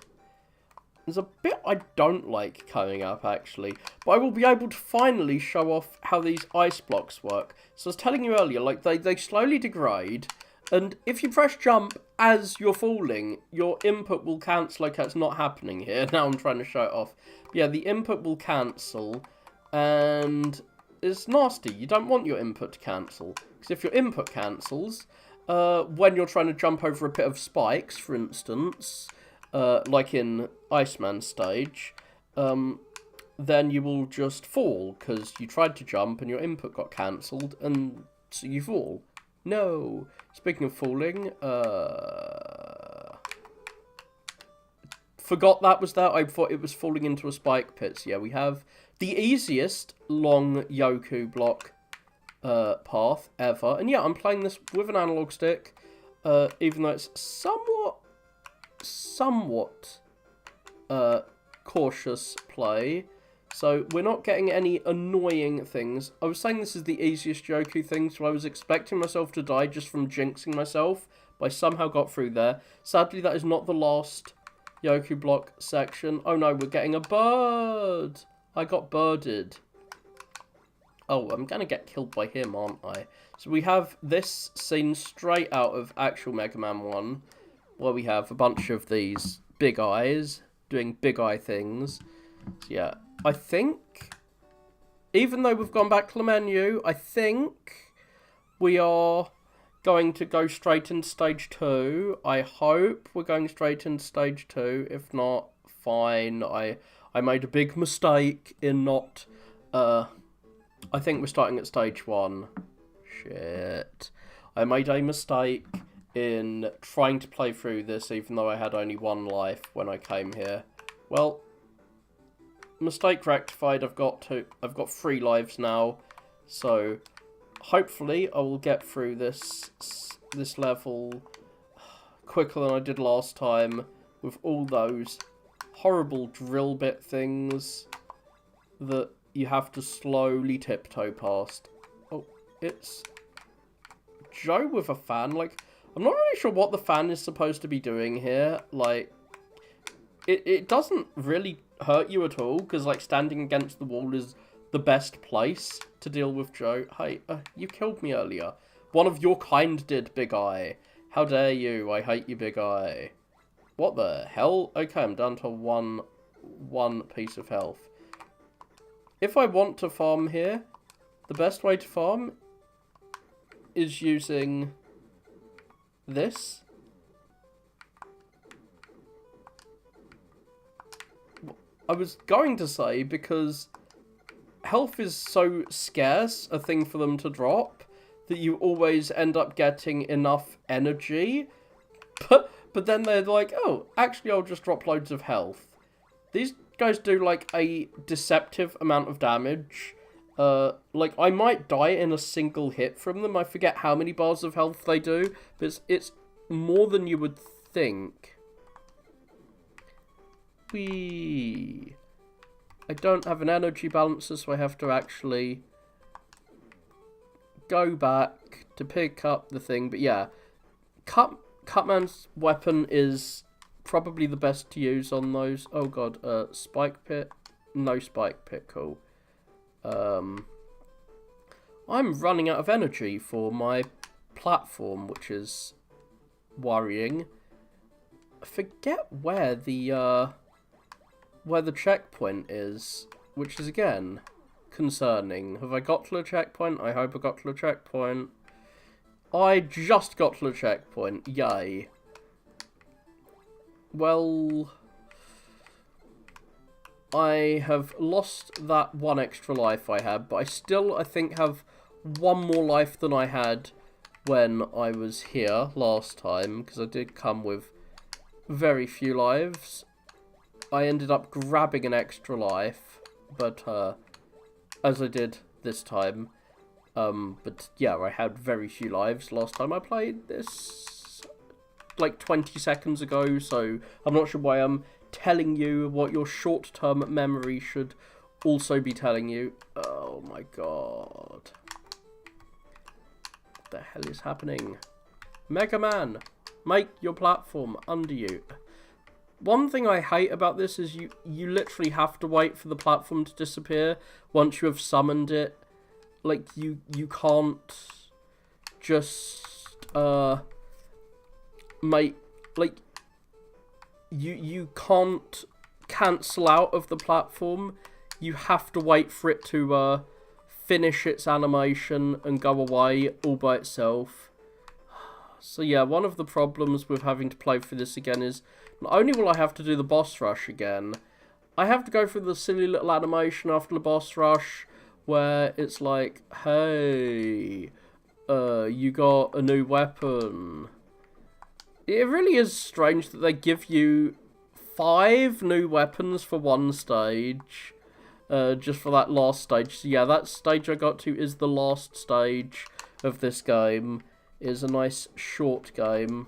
Speaker 1: There's a bit I don't like coming up, actually. But I will be able to finally show off how these ice blocks work. So I was telling you earlier, like, they slowly degrade. And if you press jump as you're falling, your input will cancel. Okay, it's not happening here. Now I'm trying to show it off. But yeah, the input will cancel. And it's nasty. You don't want your input to cancel. Because if your input cancels, when you're trying to jump over a pit of spikes, for instance, like in Iceman stage, then you will just fall. Because you tried to jump and your input got cancelled. And so you fall. No. Speaking of falling, forgot that was that. I thought it was falling into a spike pit. So yeah, we have the easiest long Yoku block path ever. And yeah, I'm playing this with an analog stick, even though it's somewhat cautious play. So we're not getting any annoying things. I was saying this is the easiest Yoku thing, so I was expecting myself to die just from jinxing myself, but I somehow got through there. Sadly, that is not the last Yoku block section. Oh no, we're getting a bird! I got birded. Oh, I'm gonna get killed by him, aren't I? So we have this scene straight out of actual Mega Man 1, where we have a bunch of these big eyes doing big eye things. So yeah. I think, even though we've gone back to the menu, I think we are going to go straight into stage 2. I hope we're going straight into stage 2. If not, fine. I made a big mistake in not, I think we're starting at stage 1. Shit. I made a mistake in trying to play through this, even though I had only 1 life when I came here. Well, mistake rectified. I've got 3 lives now, so hopefully I will get through this level quicker than I did last time with all those horrible drill bit things that you have to slowly tiptoe past. Oh, it's Joe with a fan. Like, I'm not really sure what the fan is supposed to be doing here. Like, it doesn't really hurt you at all, because like standing against the wall is the best place to deal with Joe. Hey, you killed me earlier. One of your kind did, Big Eye. How dare you? I hate you, Big Eye. What the hell? Okay, I'm down to one piece of health. If I want to farm here, the best way to farm is using this. I was going to say, because health is so scarce, a thing for them to drop, that you always end up getting enough energy. But then they're like, oh, actually I'll just drop loads of health. These guys do, like, a deceptive amount of damage. Like, I might die in a single hit from them. I forget how many bars of health they do, but it's more than you would think. Whee! I don't have an energy balancer, so I have to actually go back to pick up the thing. But yeah, Cutman's weapon is probably the best to use on those. Oh god, spike pit? No spike pit, cool. I'm running out of energy for my platform, which is worrying. I forget where the checkpoint is, which is again concerning. Have I got to the checkpoint? I hope I got to the checkpoint. I just got to the checkpoint. Yay. Well, I have lost that one extra life I had, but I still, I think, have one more life than I had when I was here last time, because I did come with very few lives. I ended up grabbing an extra life, but as I did this time. But yeah, I had very few lives last time I played this, like 20 seconds ago, so I'm not sure why I'm telling you what your short-term memory should also be telling you. Oh my god. What the hell is happening? Mega Man, make your platform under you. One thing I hate about this is you literally have to wait for the platform to disappear once you have summoned it. Like, you can't just, make, like, you can't cancel out of the platform. You have to wait for it to, finish its animation and go away all by itself. So yeah, one of the problems with having to play through this again is, not only will I have to do the boss rush again, I have to go through the silly little animation after the boss rush, where it's like, hey, you got a new weapon. It really is strange that they give you 5 new weapons for one stage, just for that last stage. So yeah, that stage I got to is the last stage of this game. It is a nice short game,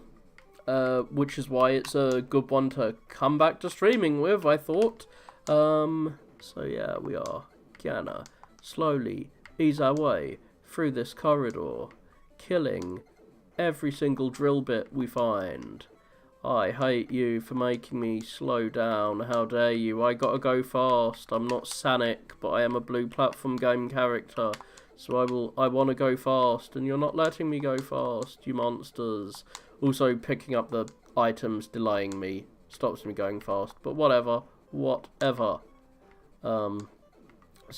Speaker 1: which is why it's a good one to come back to streaming with, I thought. So yeah, we are gonna slowly ease our way through this corridor, killing every single drill bit we find. I hate you for making me slow down. How dare you? I gotta go fast. I'm not Sonic, but I am a blue platform game character. So I want to go fast, and you're not letting me go fast, you monsters. Also, picking up the items, delaying me, stops me going fast. But whatever. Whatever. So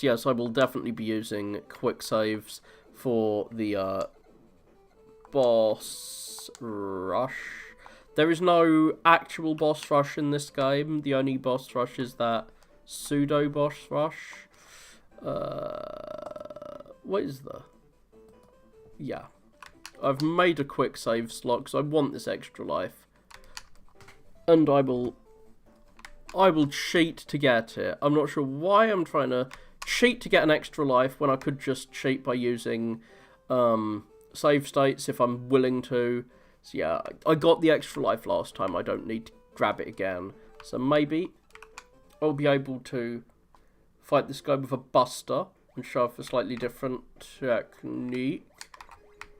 Speaker 1: yes, I will definitely be using quick saves for the boss rush. There is no actual boss rush in this game. The only boss rush is that pseudo boss rush. What is the... Yeah. I've made a quick save slot because I want this extra life. And I will cheat to get it. I'm not sure why I'm trying to cheat to get an extra life when I could just cheat by using save states if I'm willing to. So yeah, I got the extra life last time. I don't need to grab it again. So maybe I'll be able to fight this guy with a buster and show off a slightly different technique.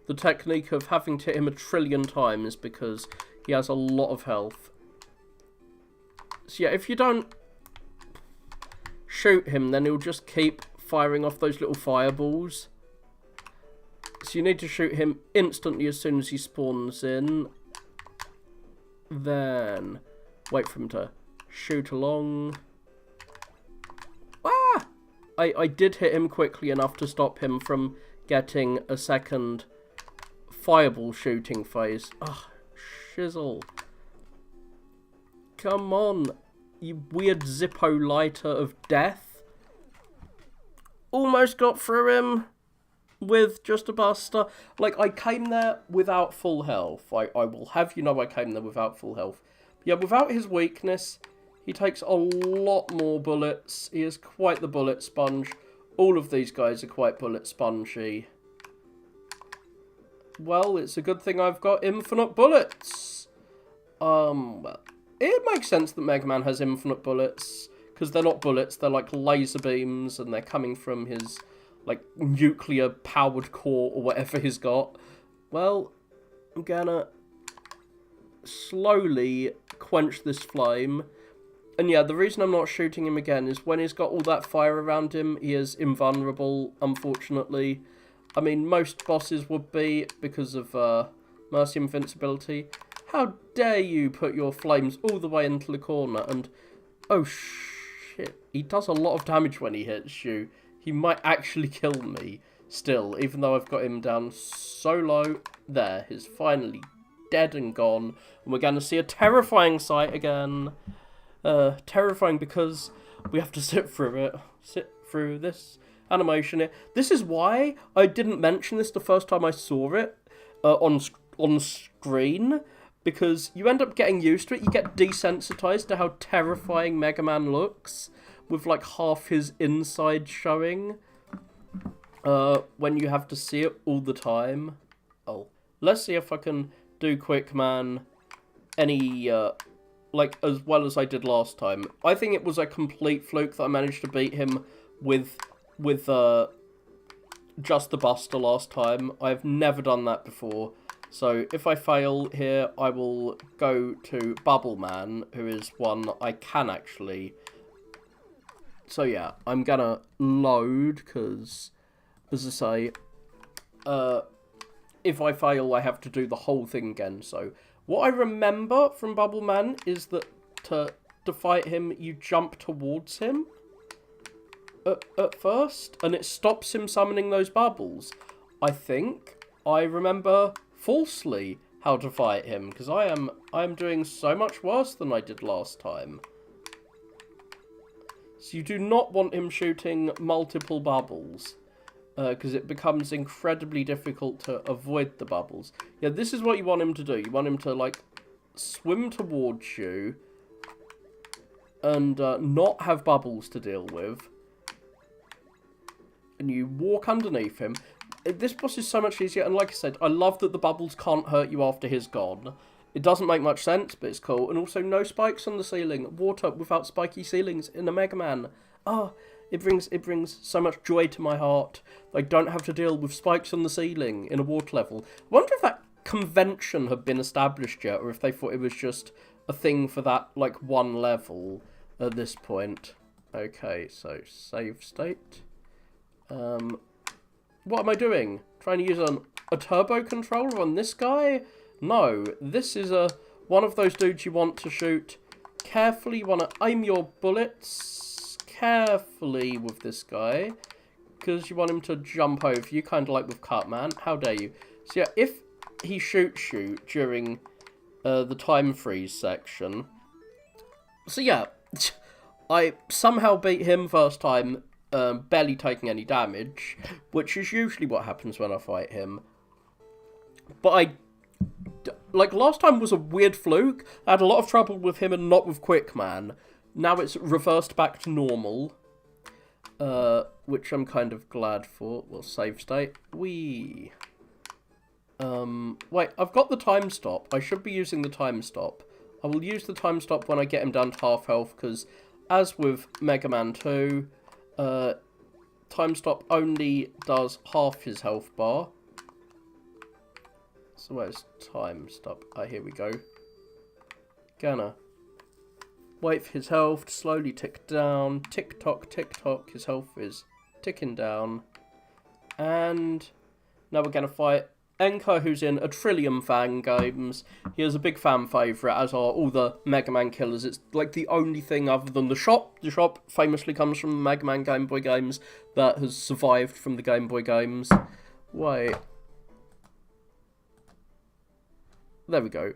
Speaker 1: The technique of having to hit him a trillion times because he has a lot of health. So yeah, if you don't shoot him, then he'll just keep firing off those little fireballs. So you need to shoot him instantly as soon as he spawns in. Then wait for him to shoot along. Ah! I did hit him quickly enough to stop him from getting a second fireball shooting phase. Ugh, shizzle. Come on, you weird Zippo lighter of death. Almost got through him with just a buster. Like, I came there without full health. I will have you know I came there without full health. Yeah, without his weakness, He takes a lot more bullets. He is quite the bullet sponge. All of these guys are quite bullet spongy. Well, it's a good thing I've got infinite bullets. Well, it makes sense that Mega Man has infinite bullets, because they're not bullets, they're like laser beams, and they're coming from his, like, nuclear-powered core, or whatever he's got. Well, I'm gonna slowly quench this flame. And yeah, the reason I'm not shooting him again is when he's got all that fire around him, he is invulnerable, unfortunately. I mean, most bosses would be, because of Mercy Invincibility. How dare you put your flames all the way into the corner, and... oh shit, he does a lot of damage when he hits you. He might actually kill me, still, even though I've got him down so low. There, he's finally dead and gone, and we're going to see a terrifying sight again. Terrifying because we have to sit through this animation here. This is why I didn't mention this the first time I saw it on screen, because you end up getting used to it. You get desensitized to how terrifying Mega Man looks, with like half his inside showing, when you have to see it all the time. Oh, let's see if I can do Quick Man any like as well as I did last time. I think it was a complete fluke that I managed to beat him with just the Buster last time. I've never done that before. So if I fail here, I will go to Bubble Man, who is one I can actually. So yeah, I'm gonna load, because, as I say, if I fail, I have to do the whole thing again. So what I remember from Bubble Man is that to fight him, you jump towards him at first, and it stops him summoning those bubbles. I think I remember falsely how to fight him, because I am doing so much worse than I did last time. So you do not want him shooting multiple bubbles, because it becomes incredibly difficult to avoid the bubbles. Yeah, this is what you want him to do. You want him to, like, swim towards you and not have bubbles to deal with. And you walk underneath him. This boss is so much easier, and like I said, I love that the bubbles can't hurt you after he's gone. It doesn't make much sense, but it's cool. And also, no spikes on the ceiling. Water without spiky ceilings in a Mega Man. Ah, it brings so much joy to my heart. I don't have to deal with spikes on the ceiling in a water level. I wonder if that convention had been established yet, or if they thought it was just a thing for that, like, one level at this point. Okay, so save state. What am I doing? Trying to use a turbo controller on this guy? No, this is one of those dudes you want to shoot carefully. You want to aim your bullets carefully with this guy, because you want him to jump over you, kind of like with Cutman. How dare you? So yeah, if he shoots you during the time freeze section. So yeah, I somehow beat him first time, barely taking any damage, which is usually what happens when I fight him. But like, last time was a weird fluke. I had a lot of trouble with him and not with Quick Man. Now it's reversed back to normal, which I'm kind of glad for. Well, save state. Wait, I've got the time stop. I should be using the time stop. I will use the time stop when I get him down to half health, because as with Mega Man 2, time stop only does half his health bar. So where's time stop? Ah, here we go. Gonna wait for his health to slowly tick down. Tick tock, his health is ticking down. And now we're gonna fight Enka, who's in a trillion fan games. He is a big fan favourite, as are all the Mega Man killers. It's like the only thing other than the shop. The shop famously comes from the Mega Man Game Boy games that has survived from the Game Boy games. Wait. There we go.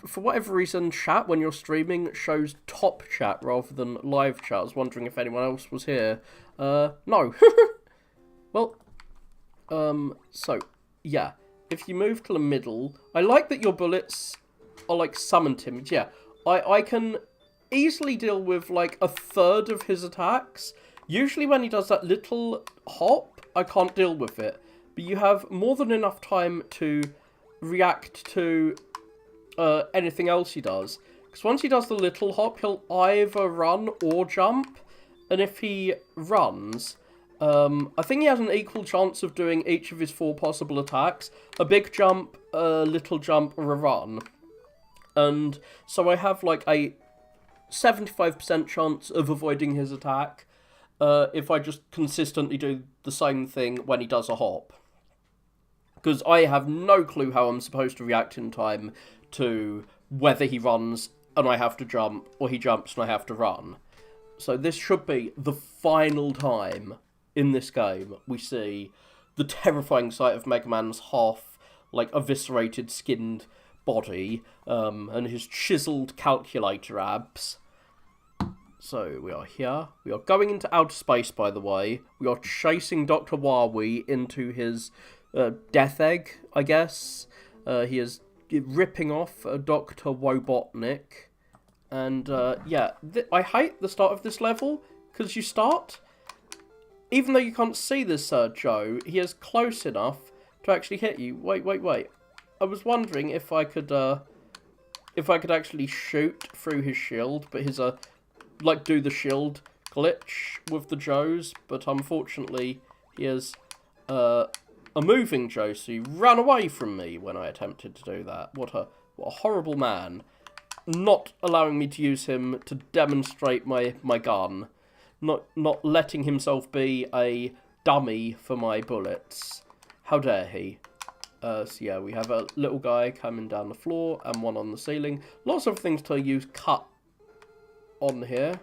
Speaker 1: For whatever reason, chat, when you're streaming, shows top chat rather than live chat. I was wondering if anyone else was here. No. Well, so, yeah. If you move to the middle, I like that your bullets are, like, summoned him. Yeah, I can easily deal with, like, a third of his attacks. Usually when he does that little hop, I can't deal with it. But you have more than enough time to react to anything else he does. Because once he does the little hop, he'll either run or jump. And if he runs, I think he has an equal chance of doing each of his 4 possible attacks. A big jump, a little jump, or a run. And so I have like a 75% chance of avoiding his attack if I just consistently do the same thing when he does a hop. Because I have no clue how I'm supposed to react in time to whether he runs and I have to jump, or he jumps and I have to run. So this should be the final time in this game we see the terrifying sight of Mega Man's half, like, eviscerated, skinned body, and his chiseled calculator abs. So, we are here. We are going into outer space, by the way. We are chasing Dr. Wawi into his death egg, I guess. He is ripping off Dr. Wobotnik. And, yeah, I hate the start of this level, because you start, even though you can't see this Joe, he is close enough to actually hit you. Wait. I was wondering if I could actually shoot through his shield, but his, like, do the shield glitch with the Joes, but unfortunately, he is, a moving Joe, so he ran away from me when I attempted to do that. What a horrible man. Not allowing me to use him to demonstrate my gun. Not letting himself be a dummy for my bullets. How dare he? So yeah, we have a little guy coming down the floor and one on the ceiling. Lots of things to use cut on here.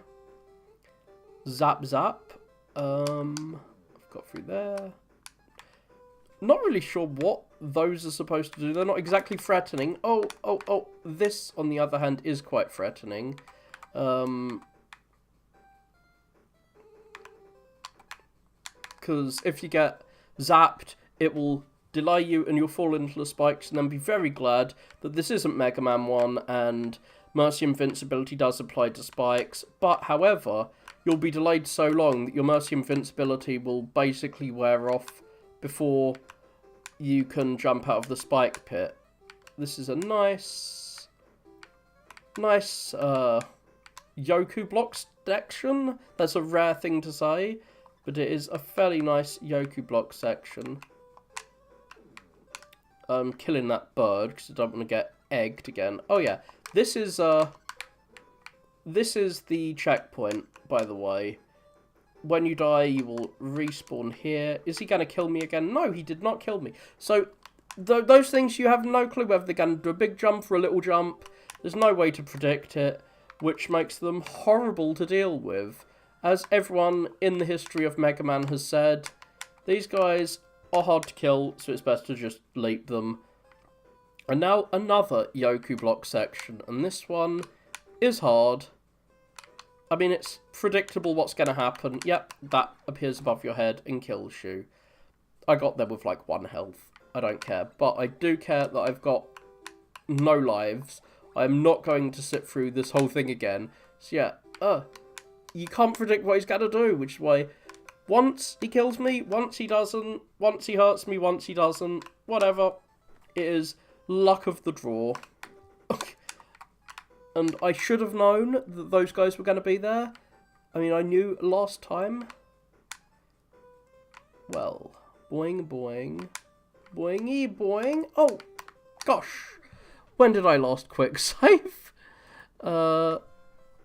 Speaker 1: Zap. I've got through there. Not really sure what those are supposed to do. They're not exactly threatening. Oh. This, on the other hand, is quite threatening. Because if you get zapped, it will delay you and you'll fall into the spikes, and then be very glad that this isn't Mega Man 1 and Mercy Invincibility does apply to spikes. But, however, you'll be delayed so long that your Mercy Invincibility will basically wear off before you can jump out of the spike pit. This is a nice Yoku block section. That's a rare thing to say, but it is a fairly nice Yoku block section. I'm killing that bird because I don't want to get egged again. Oh yeah, this is the checkpoint, by the way. When you die, you will respawn here. Is he going to kill me again? No, he did not kill me. So, those things, you have no clue whether they're going to do a big jump or a little jump. There's no way to predict it, which makes them horrible to deal with. As everyone in the history of Mega Man has said, these guys are hard to kill, so it's best to just leap them. And now another Yoku block section, and this one is hard. I mean, it's predictable what's going to happen. Yep, that appears above your head and kills you. I got there with like 1 health. I don't care. But I do care that I've got no lives. I'm not going to sit through this whole thing again. So yeah, you can't predict what he's going to do, which is why once he kills me, once he doesn't, once he hurts me, once he doesn't, whatever. It is luck of the draw. And I should have known that those guys were going to be there. I mean, I knew last time. Well, boing, boing. Boingy, boing. Oh, gosh. When did I last quick save? At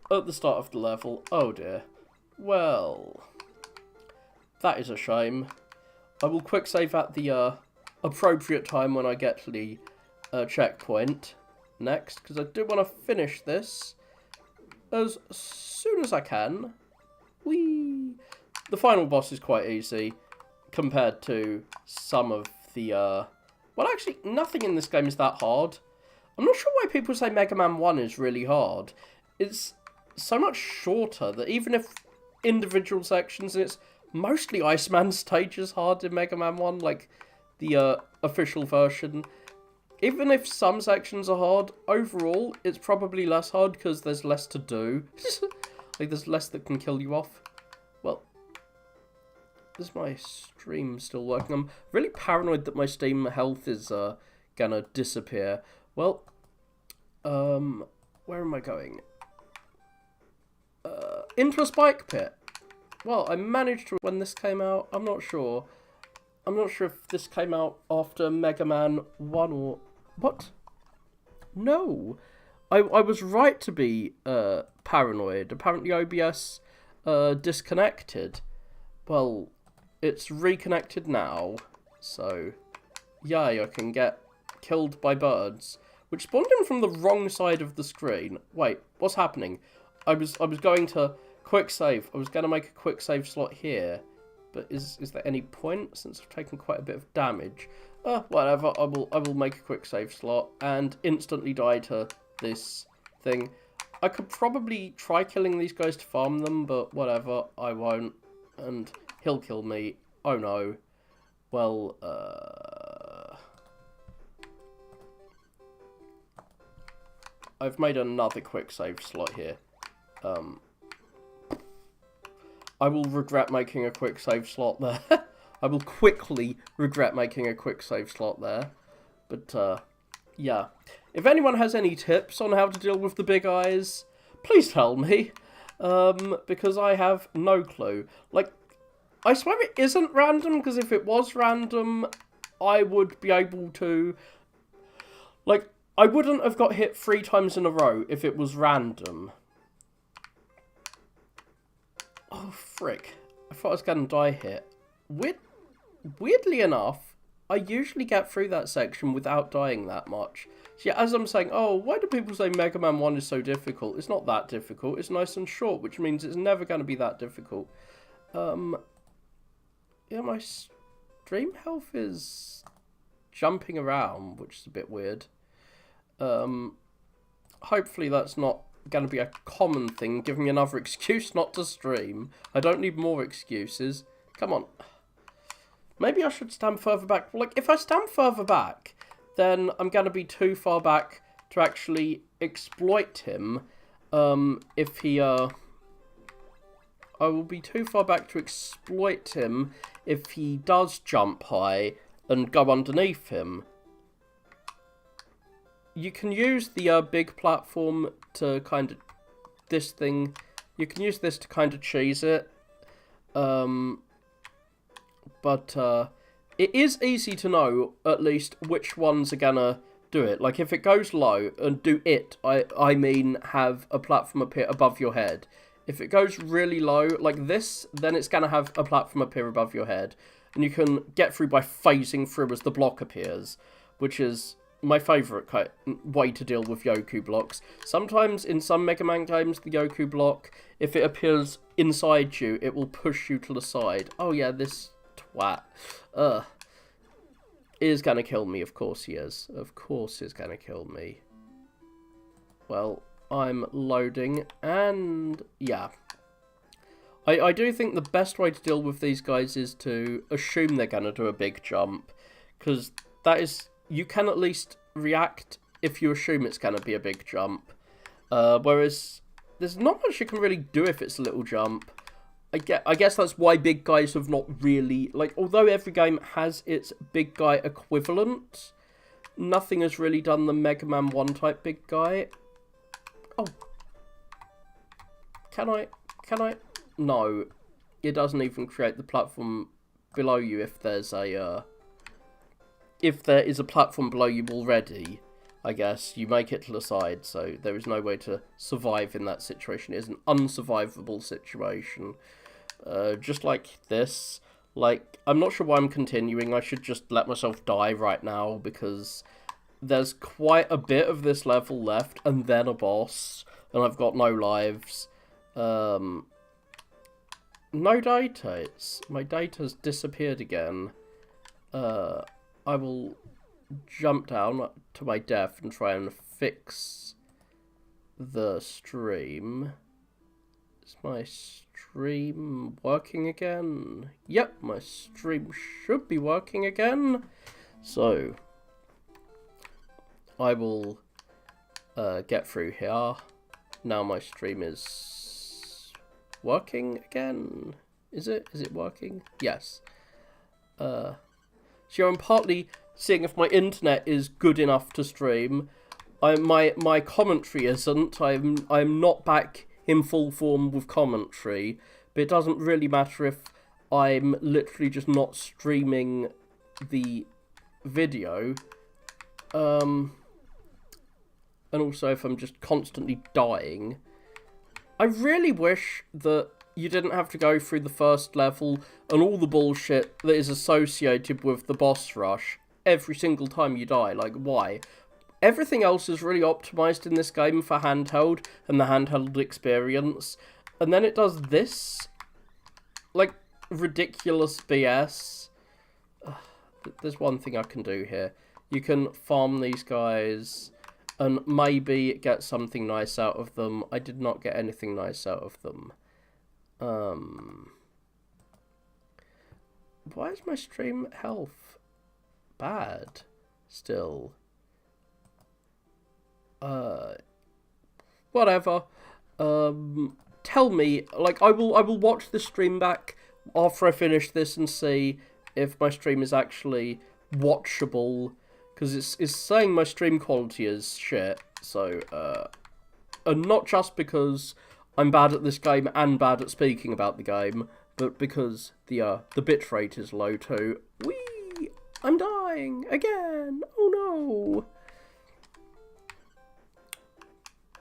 Speaker 1: the start of the level. Oh, dear. Well, that is a shame. I will quick save at the appropriate time when I get to the checkpoint next, because I do want to finish this as soon as I can. Whee! The final boss is quite easy compared to some of the, well, actually, nothing in this game is that hard. I'm not sure why people say Mega Man 1 is really hard. It's so much shorter that even if individual sections, and it's mostly Iceman stage is hard in Mega Man 1, like the official version. even if some sections are hard, overall, it's probably less hard because there's less to do. Like, there's less that can kill you off. Well, is my stream still working? I'm really paranoid that my Steam health is gonna disappear. Well, where am I going? Into a spike pit. Well, I managed to when this came out. I'm not sure. I'm not sure if this came out after Mega Man 1 or... What? No. I was right to be paranoid. Apparently OBS disconnected. Well, it's reconnected now. So, yay, I can get killed by birds. Which spawned in from the wrong side of the screen. Wait, what's happening? I was going to quick save. I was going to make a quick save slot here. But is there any point since I've taken quite a bit of damage? Whatever. I will make a quick save slot and instantly die to this thing. I could probably try killing these guys to farm them, but whatever. I won't. And he'll kill me. Oh no. Well, I've made another quick save slot here. I will regret making a quick save slot there. I will quickly regret making a quick save slot there. But, yeah. If anyone has any tips on how to deal with the big eyes, please tell me. Because I have no clue. Like, I swear it isn't random, because if it was random, I would be able to... Like, I wouldn't have got hit 3 times in a row if it was random. Oh, frick. I thought I was going to die here. Weirdly enough, I usually get through that section without dying that much. So yeah, as I'm saying, oh, why do people say Mega Man 1 is so difficult? It's not that difficult. It's nice and short, which means it's never going to be that difficult. Yeah, my stream health is jumping around, which is a bit weird. Hopefully that's not going to be a common thing, give me another excuse not to stream. I don't need more excuses. Come on. Maybe I should stand further back. Like, if I stand further back, then I'm going to be too far back to actually exploit him. If he, I will be too far back to exploit him if he does jump high and go underneath him. You can use the big platform to kind of... This thing... You can use this to kind of cheese it. But it is easy to know, at least, which ones are gonna do it. Like, if it goes low, and do it, I mean have a platform appear above your head. If it goes really low, like this, then it's gonna have a platform appear above your head. And you can get through by phasing through as the block appears, which is... my favourite way to deal with Yoku blocks. Sometimes in some Mega Man games, the Yoku block, if it appears inside you, it will push you to the side. Oh yeah, this twat. Is gonna kill me, of course he is. Of course he's gonna kill me. Well, I'm loading, and yeah. I do think the best way to deal with these guys is to assume they're gonna do a big jump, because that is... You can at least react if you assume it's going to be a big jump. Whereas, there's not much you can really do if it's a little jump. I guess that's why big guys have not really... Like, although every game has its big guy equivalent, nothing has really done the Mega Man 1 type big guy. Oh. Can I? No. It doesn't even create the platform below you if there's a... If there is a platform below you already, I guess, you make it to the side, so there is no way to survive in that situation. It is an unsurvivable situation. Just like this. Like, I'm not sure why I'm continuing. I should just let myself die right now, because there's quite a bit of this level left, and then a boss, and I've got no lives. No data. My data's disappeared again. I will jump down to my death and try and fix the stream. Is my stream working again? Yep, my stream should be working again. So,
Speaker 2: I will get through here. Now my stream is working again. Is it? Is it working? Yes. So I'm partly seeing if my internet is good enough to stream. My commentary isn't. I'm not back in full form with commentary, but it doesn't really matter if I'm literally just not streaming the video. And also if I'm just constantly dying. I really wish that you didn't have to go through the first level and all the bullshit that is associated with the boss rush every single time you die. Like, why? Everything else is really optimized in this game for handheld and the handheld experience. And then it does this, like, ridiculous BS. There's one thing I can do here. You can farm these guys and maybe get something nice out of them. I did not get anything nice out of them. Why is my stream health bad still? Whatever. Tell me, like, I will watch the stream back after I finish this and see if my stream is actually watchable, because it's saying my stream quality is shit. So, and not just because I'm bad at this game and bad at speaking about the game, but because the bitrate is low too. Whee! I'm dying again. Oh no.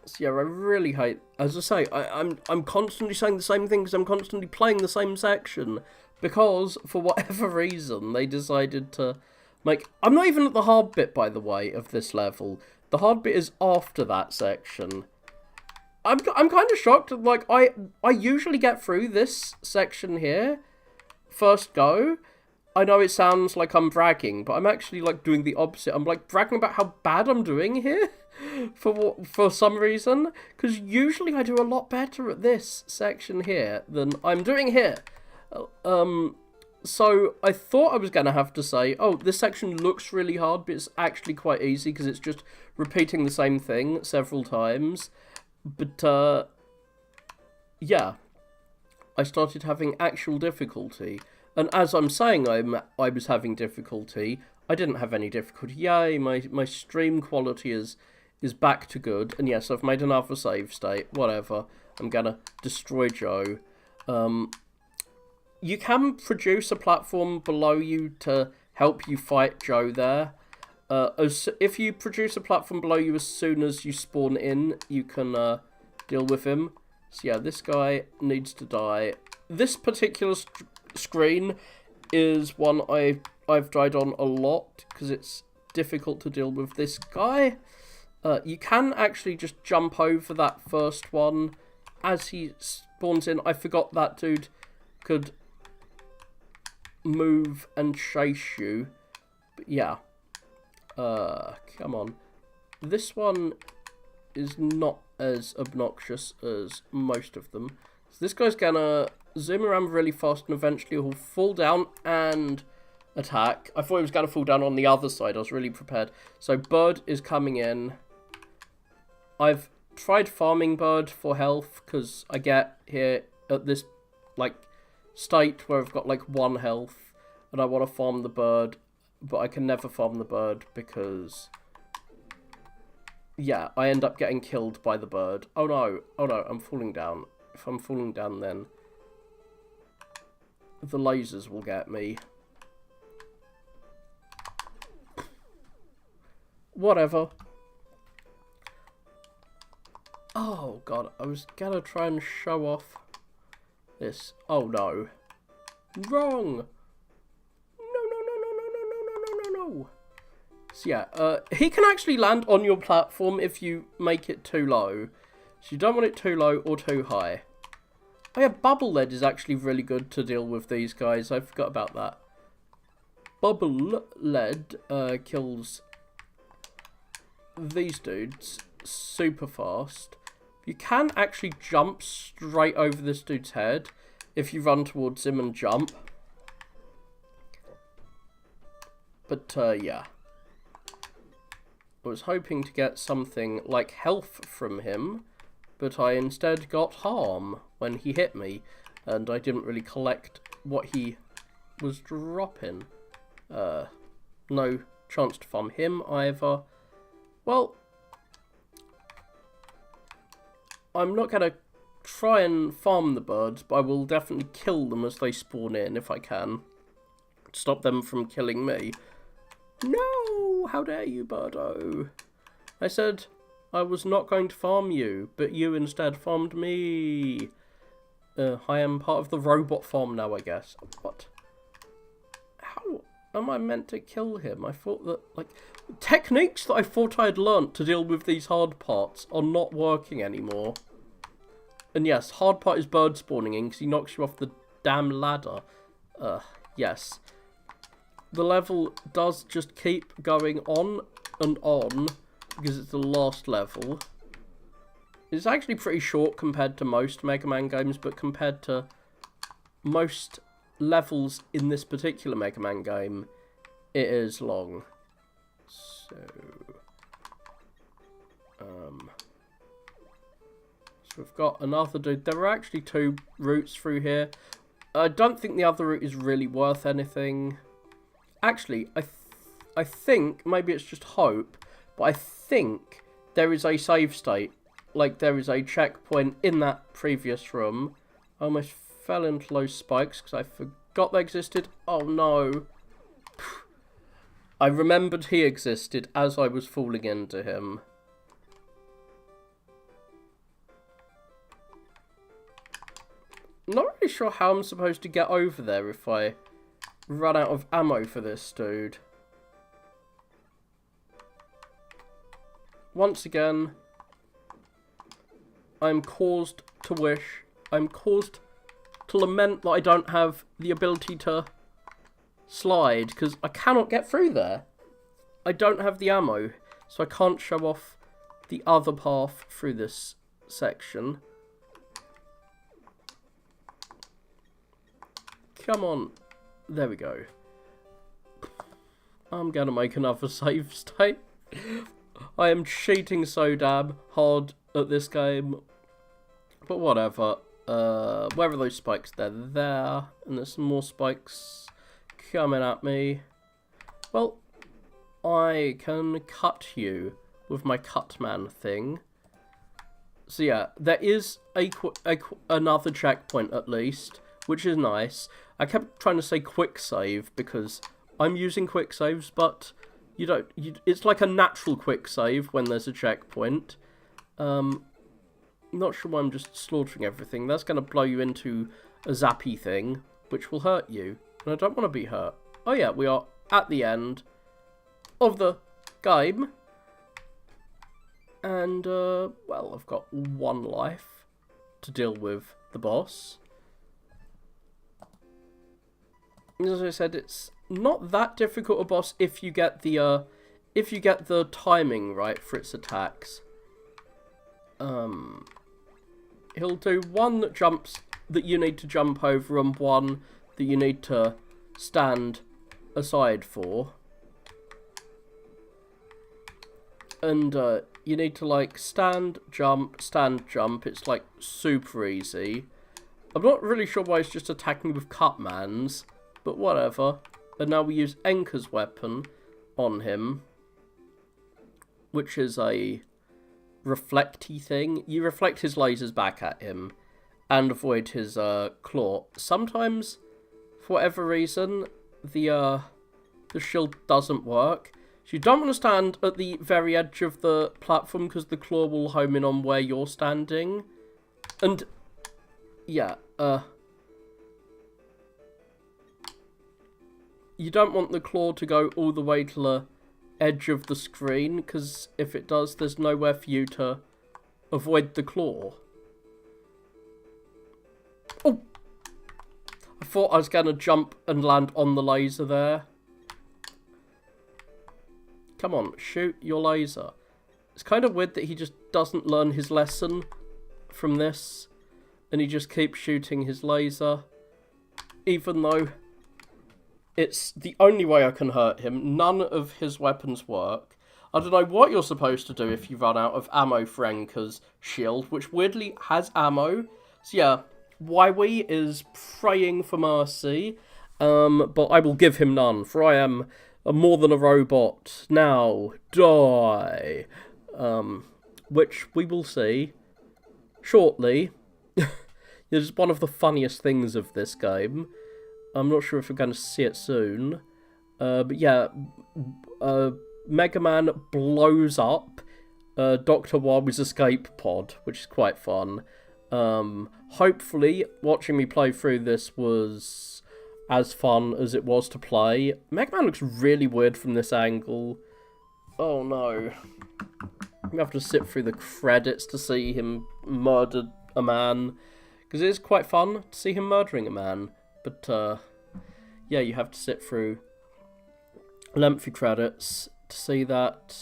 Speaker 2: So yeah, I really hate. As I say, I'm constantly saying the same thing because I'm constantly playing the same section. Because for whatever reason they decided to make. I'm not even at the hard bit, by the way, of this level. The hard bit is after that section. I'm kind of shocked. Like I usually get through this section here first go. I know it sounds like I'm bragging, but I'm actually like doing the opposite. I'm like bragging about how bad I'm doing here for some reason, because usually I do a lot better at this section here than I'm doing here. So I thought I was going to have to say, oh, this section looks really hard, but it's actually quite easy because it's just repeating the same thing several times. But, yeah, I started having actual difficulty. And as I'm saying I was having difficulty, I didn't have any difficulty. Yay, my stream quality is back to good. And yes, I've made another save state. Whatever. I'm going to destroy Joe. You can produce a platform below you to help you fight Joe there. If you produce a platform below you as soon as you spawn in, you can deal with him. So yeah, this guy needs to die. This particular screen is one I've died on a lot because it's difficult to deal with this guy. You can actually just jump over that first one as he spawns in. I forgot that dude could move and chase you. But yeah. Come on. This one is not as obnoxious as most of them. So this guy's gonna zoom around really fast and eventually he'll fall down and attack. I thought he was gonna fall down on the other side. I was really prepared. So Bird is coming in. I've tried farming Bird for health because I get here at this like state where I've got like 1 health and I want to farm the Bird, but I can never farm the Bird because, yeah, I end up getting killed by the Bird. Oh no, I'm falling down. If I'm falling down, then the lasers will get me. Whatever. Oh god, I was gonna try and show off this. Oh no. Wrong! No. So yeah, he can actually land on your platform if you make it too low. So you don't want it too low or too high. Oh yeah, Bubble Lead is actually really good to deal with these guys. I forgot about that. Bubble Lead kills these dudes super fast. You can actually jump straight over this dude's head if you run towards him and jump. But, yeah.
Speaker 1: I was hoping to get something like health from him, but I instead got harm when he hit me, and I didn't really collect what he was dropping. No chance to farm him either. Well, I'm not going to try and farm the birds, but I will definitely kill them as they spawn in if I can. Stop them from killing me. No! How dare you, Birdo? I said I was not going to farm you, but you instead farmed me. I am part of the robot farm now, I guess. What? How am I meant to kill him? I thought that, like, techniques that I thought I had learnt to deal with these hard parts are not working anymore. And yes, hard part is bird spawning in because he knocks you off the damn ladder. Yes. The level does just keep going on and on because it's the last level. It's actually pretty short compared to most Mega Man games, but compared to most levels in this particular Mega Man game, it is long. So we've got another dude. There are actually 2 routes through here. I don't think the other route is really worth anything. Actually, I think, maybe it's just hope, but I think there is a save state. Like, there is a checkpoint in that previous room. I almost fell into those spikes because I forgot they existed. Oh no. I remembered he existed as I was falling into him. Not really sure how I'm supposed to get over there if I run out of ammo for this dude. Once again, I'm caused to lament that I don't have the ability to slide, because I cannot get through there. I don't have the ammo, so I can't show off the other path through this section. Come on. There we go. I'm gonna make another save state. I am cheating so damn hard at this game. But whatever. Where are those spikes? They're there. And there's some more spikes coming at me. Well, I can cut you with my Cutman thing. So yeah, there is another checkpoint at least, which is nice. I kept trying to say quick save because I'm using quick saves, but it's like a natural quick save when there's a checkpoint. Not sure why I'm just slaughtering everything. That's going to blow you into a zappy thing, which will hurt you. And I don't want to be hurt. Oh yeah, we are at the end of the game. And, well, I've got 1 life to deal with the boss. As I said, it's not that difficult a boss if you get the timing right for its attacks. He'll do 1 jumps that you need to jump over and 1 that you need to stand aside for. And you need to like stand, jump. It's like super easy. I'm not really sure why it's just attacking with Cutmans, but whatever. And now we use Enka's weapon on him, which is a reflecty thing. You reflect his lasers back at him and avoid his claw. Sometimes, for whatever reason, the shield doesn't work. So you don't want to stand at the very edge of the platform because the claw will home in on where you're standing. And yeah, you don't want the claw to go all the way to the edge of the screen, because if it does, there's nowhere for you to avoid the claw. Oh! I thought I was going to jump and land on the laser there. Come on, shoot your laser. It's kind of weird that he just doesn't learn his lesson from this, and he just keeps shooting his laser, even though it's the only way I can hurt him. None of his weapons work. I don't know what you're supposed to do if you run out of ammo for Enka's shield, which weirdly has ammo. So yeah, Wywee is praying for mercy, but I will give him none, for I am more than a robot. Now, die. Which we will see shortly. It's one of the funniest things of this game. I'm not sure if we're going to see it soon. But yeah, Mega Man blows up Dr. Wawi's escape pod, which is quite fun. Hopefully, watching me play through this was as fun as it was to play. Mega Man looks really weird from this angle. Oh no. We have to sit through the credits to see him murder a man. Because it is quite fun to see him murdering a man. But, yeah, you have to sit through lengthy credits to see that.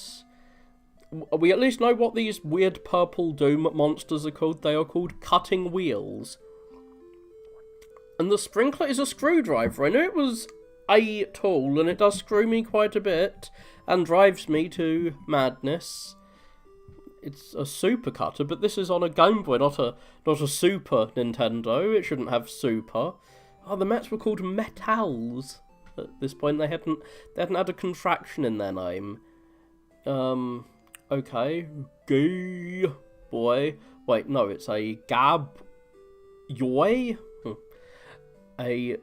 Speaker 1: We at least know what these weird purple doom monsters are called. They are called cutting wheels. And the sprinkler is a screwdriver. I knew it was a tool, and it does screw me quite a bit, and drives me to madness. It's a super cutter, but this is on a Game Boy, not a Super Nintendo. It shouldn't have Super. Oh, the Mets were called Metals. At this point, they hadn't had a contraction in their name. Okay, gay boy. Wait, no, it's a gab yoy. A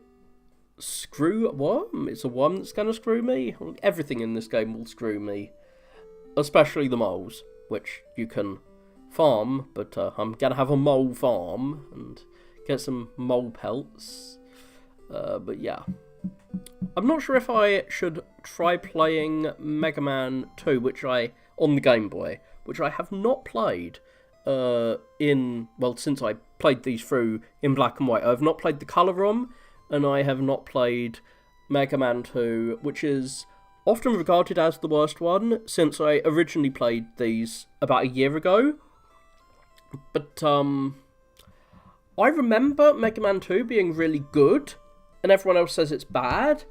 Speaker 1: screw worm. It's a worm that's gonna screw me. Everything in this game will screw me, especially the moles, which you can farm, but I'm gonna have a mole farm and get some mole pelts. But yeah. I'm not sure if I should try playing Mega Man 2, on the Game Boy, which I have not played since I played these through in black and white. I have not played the colour ROM, and I have not played Mega Man 2, which is often regarded as the worst one, since I originally played these about a year ago. But, I remember Mega Man 2 being really good, and everyone else says it's bad.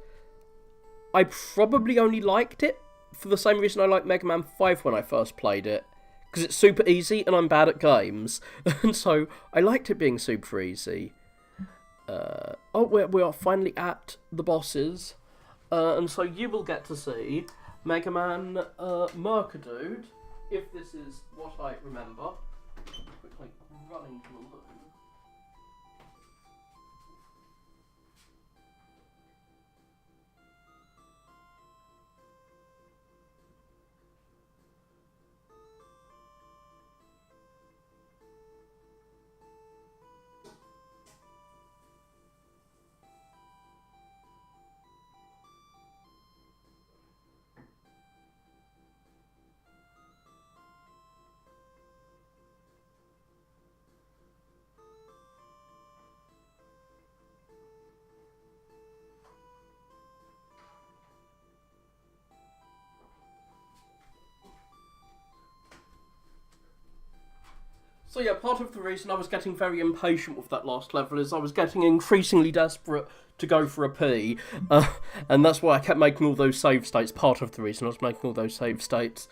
Speaker 1: I probably only liked it for the same reason I liked Mega Man 5 when I first played it. Because it's super easy, and I'm bad at games. And so, I liked it being super easy. We are finally at the bosses. And so you will get to see Mega Man Mercadude, if this is what I remember. Quickly running to the room. So yeah, part of the reason I was getting very impatient with that last level is I was getting increasingly desperate to go for a pee, and that's why I kept making all those save states. Part of the reason I was making all those save states.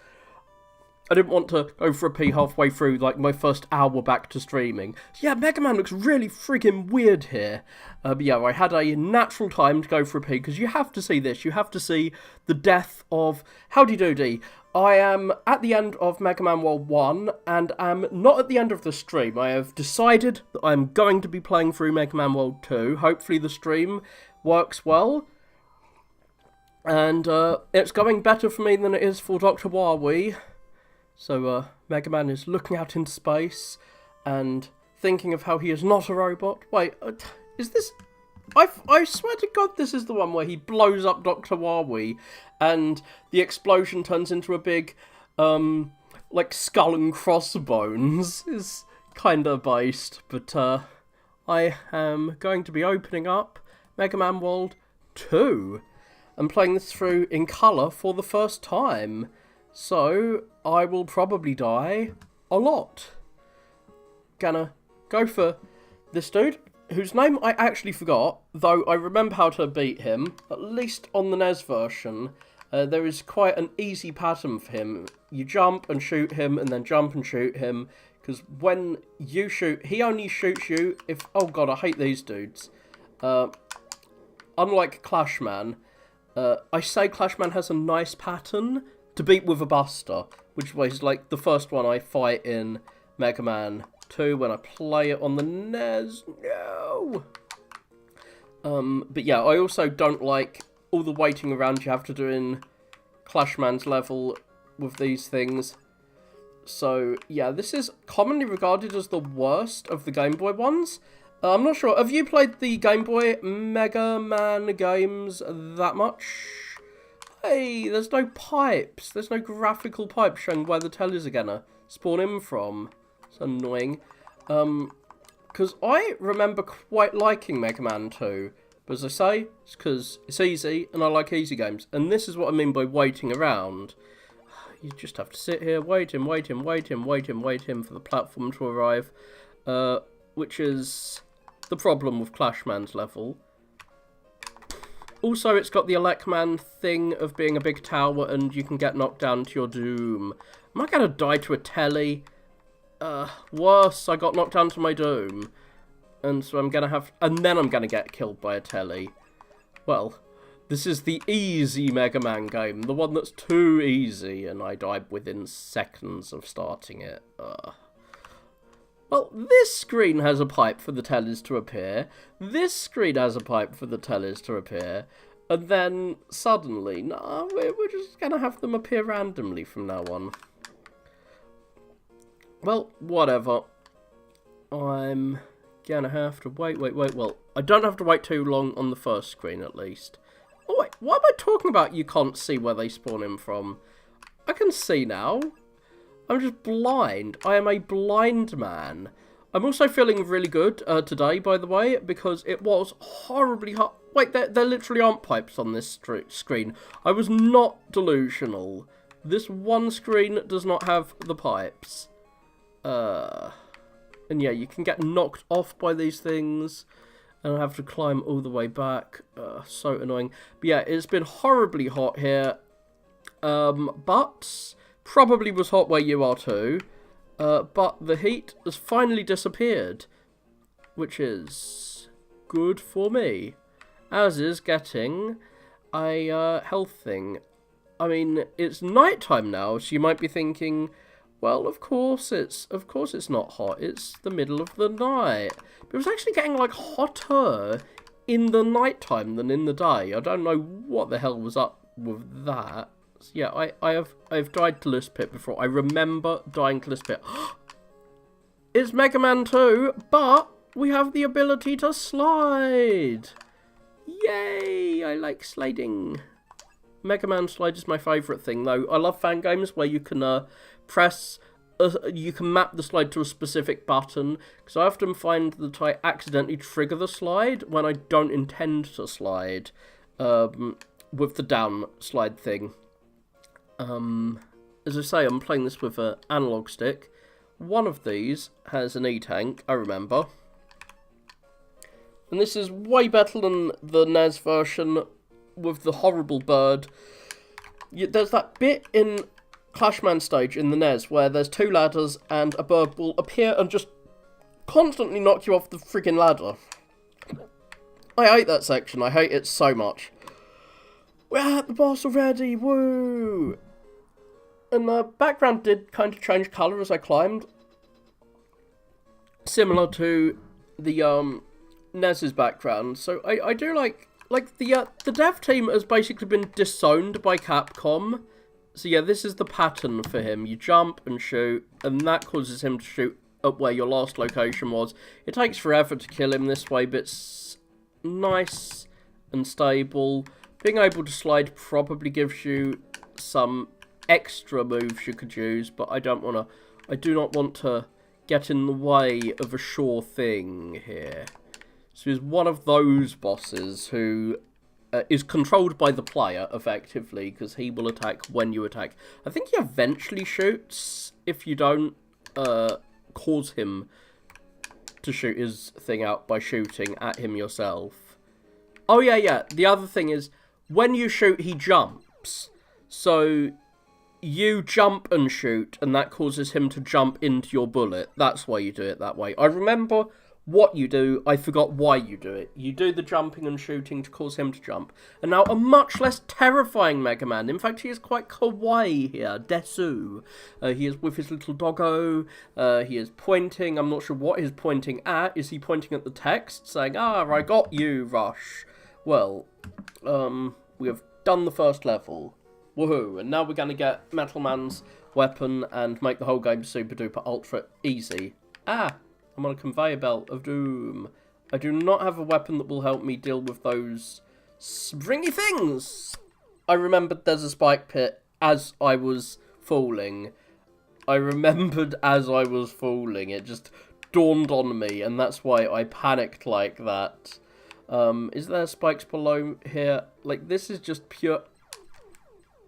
Speaker 1: I didn't want to go for a pee halfway through, like, my first hour back to streaming. So yeah, Mega Man looks really friggin' weird here. But yeah, I had a natural time to go for a pee, because you have to see this. You have to see the death of Howdy Doody. I am at the end of Mega Man World 1, and am not at the end of the stream. I have decided that I'm going to be playing through Mega Man World 2. Hopefully the stream works well. And it's going better for me than it is for Dr. Wawi. So Mega Man is looking out into space and thinking of how he is not a robot. Wait, is this... I swear to God this is the one where he blows up Dr. Wawi and the explosion turns into a big, like, skull and crossbones. Is kinda based, but I am going to be opening up Mega Man World 2 and playing this through in colour for the first time. So, I will probably die a lot. Gonna go for this dude, whose name I actually forgot, though I remember how to beat him, at least on the NES version. there is quite an easy pattern for him. You jump and shoot him, and then jump and shoot him. Because when you shoot, he only shoots you if... Oh god, I hate these dudes. Unlike Clashman, I say Clashman has a nice pattern to beat with a Buster, which was like the first one I fight in Mega Man 2 when I play it on the NES. No! But yeah, I also don't like all the waiting around you have to do in Clashman's level with these things. So, yeah, this is commonly regarded as the worst of the Game Boy ones. I'm not sure. Have you played the Game Boy Mega Man games that much? Hey, there's no pipes. There's no graphical pipes showing where the tellies are gonna spawn in from. It's annoying. Because I remember quite liking Mega Man 2. But as I say, it's because it's easy, and I like easy games. And this is what I mean by waiting around. You just have to sit here, waiting for the platform to arrive. Which is the problem with Clashman's level. Also, it's got the Elecman thing of being a big tower, and you can get knocked down to your doom. Am I going to die to a telly? Worse, I got knocked down to my doom. And so I'm going to have... And then I'm going to get killed by a telly. Well... This is the easy Mega Man game, the one that's too easy, and I died within seconds of starting it. Well, this screen has a pipe for the tellies to appear, this screen has a pipe for the tellies to appear, and then suddenly, nah, we're just going to have them appear randomly from now on. Well, whatever. I'm going to have to wait. Well, I don't have to wait too long on the first screen, at least. Oh wait, what am I talking about? You can't see where they spawn in from. I can see now. I'm just blind. I am a blind man. I'm also feeling really good today, by the way, because it was horribly hot. Wait, there literally aren't pipes on this screen. I was not delusional. This one screen does not have the pipes. And yeah, you can get knocked off by these things. And I have to climb all the way back. So annoying. But yeah, it's been horribly hot here. But probably was hot where you are too. But the heat has finally disappeared. Which is good for me. As is getting a health thing. I mean, it's nighttime now, so you might be thinking... Well, of course it's not hot. It's the middle of the night. But it was actually getting like hotter in the nighttime than in the day. I don't know what the hell was up with that. So yeah, I've died to Lisp Pit before. I remember dying to Lisp Pit. It's Mega Man 2, but we have the ability to slide. Yay! I like sliding. Mega Man Slide is my favourite thing, though. I love fan games where you can you can map the slide to a specific button, because I often find that I accidentally trigger the slide when I don't intend to slide, with the down slide thing. As I say, I'm playing this with an analog stick. One of these has an E-Tank, I remember. And this is way better than the NES version with the horrible bird. There's that bit in Clashman stage in the NES where there's two ladders and a bird will appear and just constantly knock you off the friggin' ladder. I hate that section. I hate it so much. We're at the boss already. Woo! And the background did kind of change colour as I climbed. Similar to the NES's background. So I do like the dev team has basically been disowned by Capcom. So yeah, this is the pattern for him. You jump and shoot, and that causes him to shoot up where your last location was. It takes forever to kill him this way, but it's nice and stable. Being able to slide probably gives you some extra moves you could use, but I do not want to get in the way of a sure thing here. So he's one of those bosses who is controlled by the player, effectively, because he will attack when you attack. I think he eventually shoots if you don't cause him to shoot his thing out by shooting at him yourself. Oh, yeah. The other thing is, when you shoot, he jumps. So you jump and shoot, and that causes him to jump into your bullet. That's why you do it that way. I remember what you do, I forgot why you do it. You do the jumping and shooting to cause him to jump. And now a much less terrifying Mega Man. In fact, he is quite kawaii here, Desu. He is with his little doggo, he is pointing, I'm not sure what he's pointing at. Is he pointing at the text, saying, I got you, Rush. Well, we have done the first level. Woohoo, and now we're going to get Metal Man's weapon and make the whole game super duper ultra easy. I'm on a conveyor belt of doom. I do not have a weapon that will help me deal with those springy things. I remembered there's a spike pit as I was falling. It just dawned on me, and that's why I panicked like that. Is there spikes below here? Like, this is just pure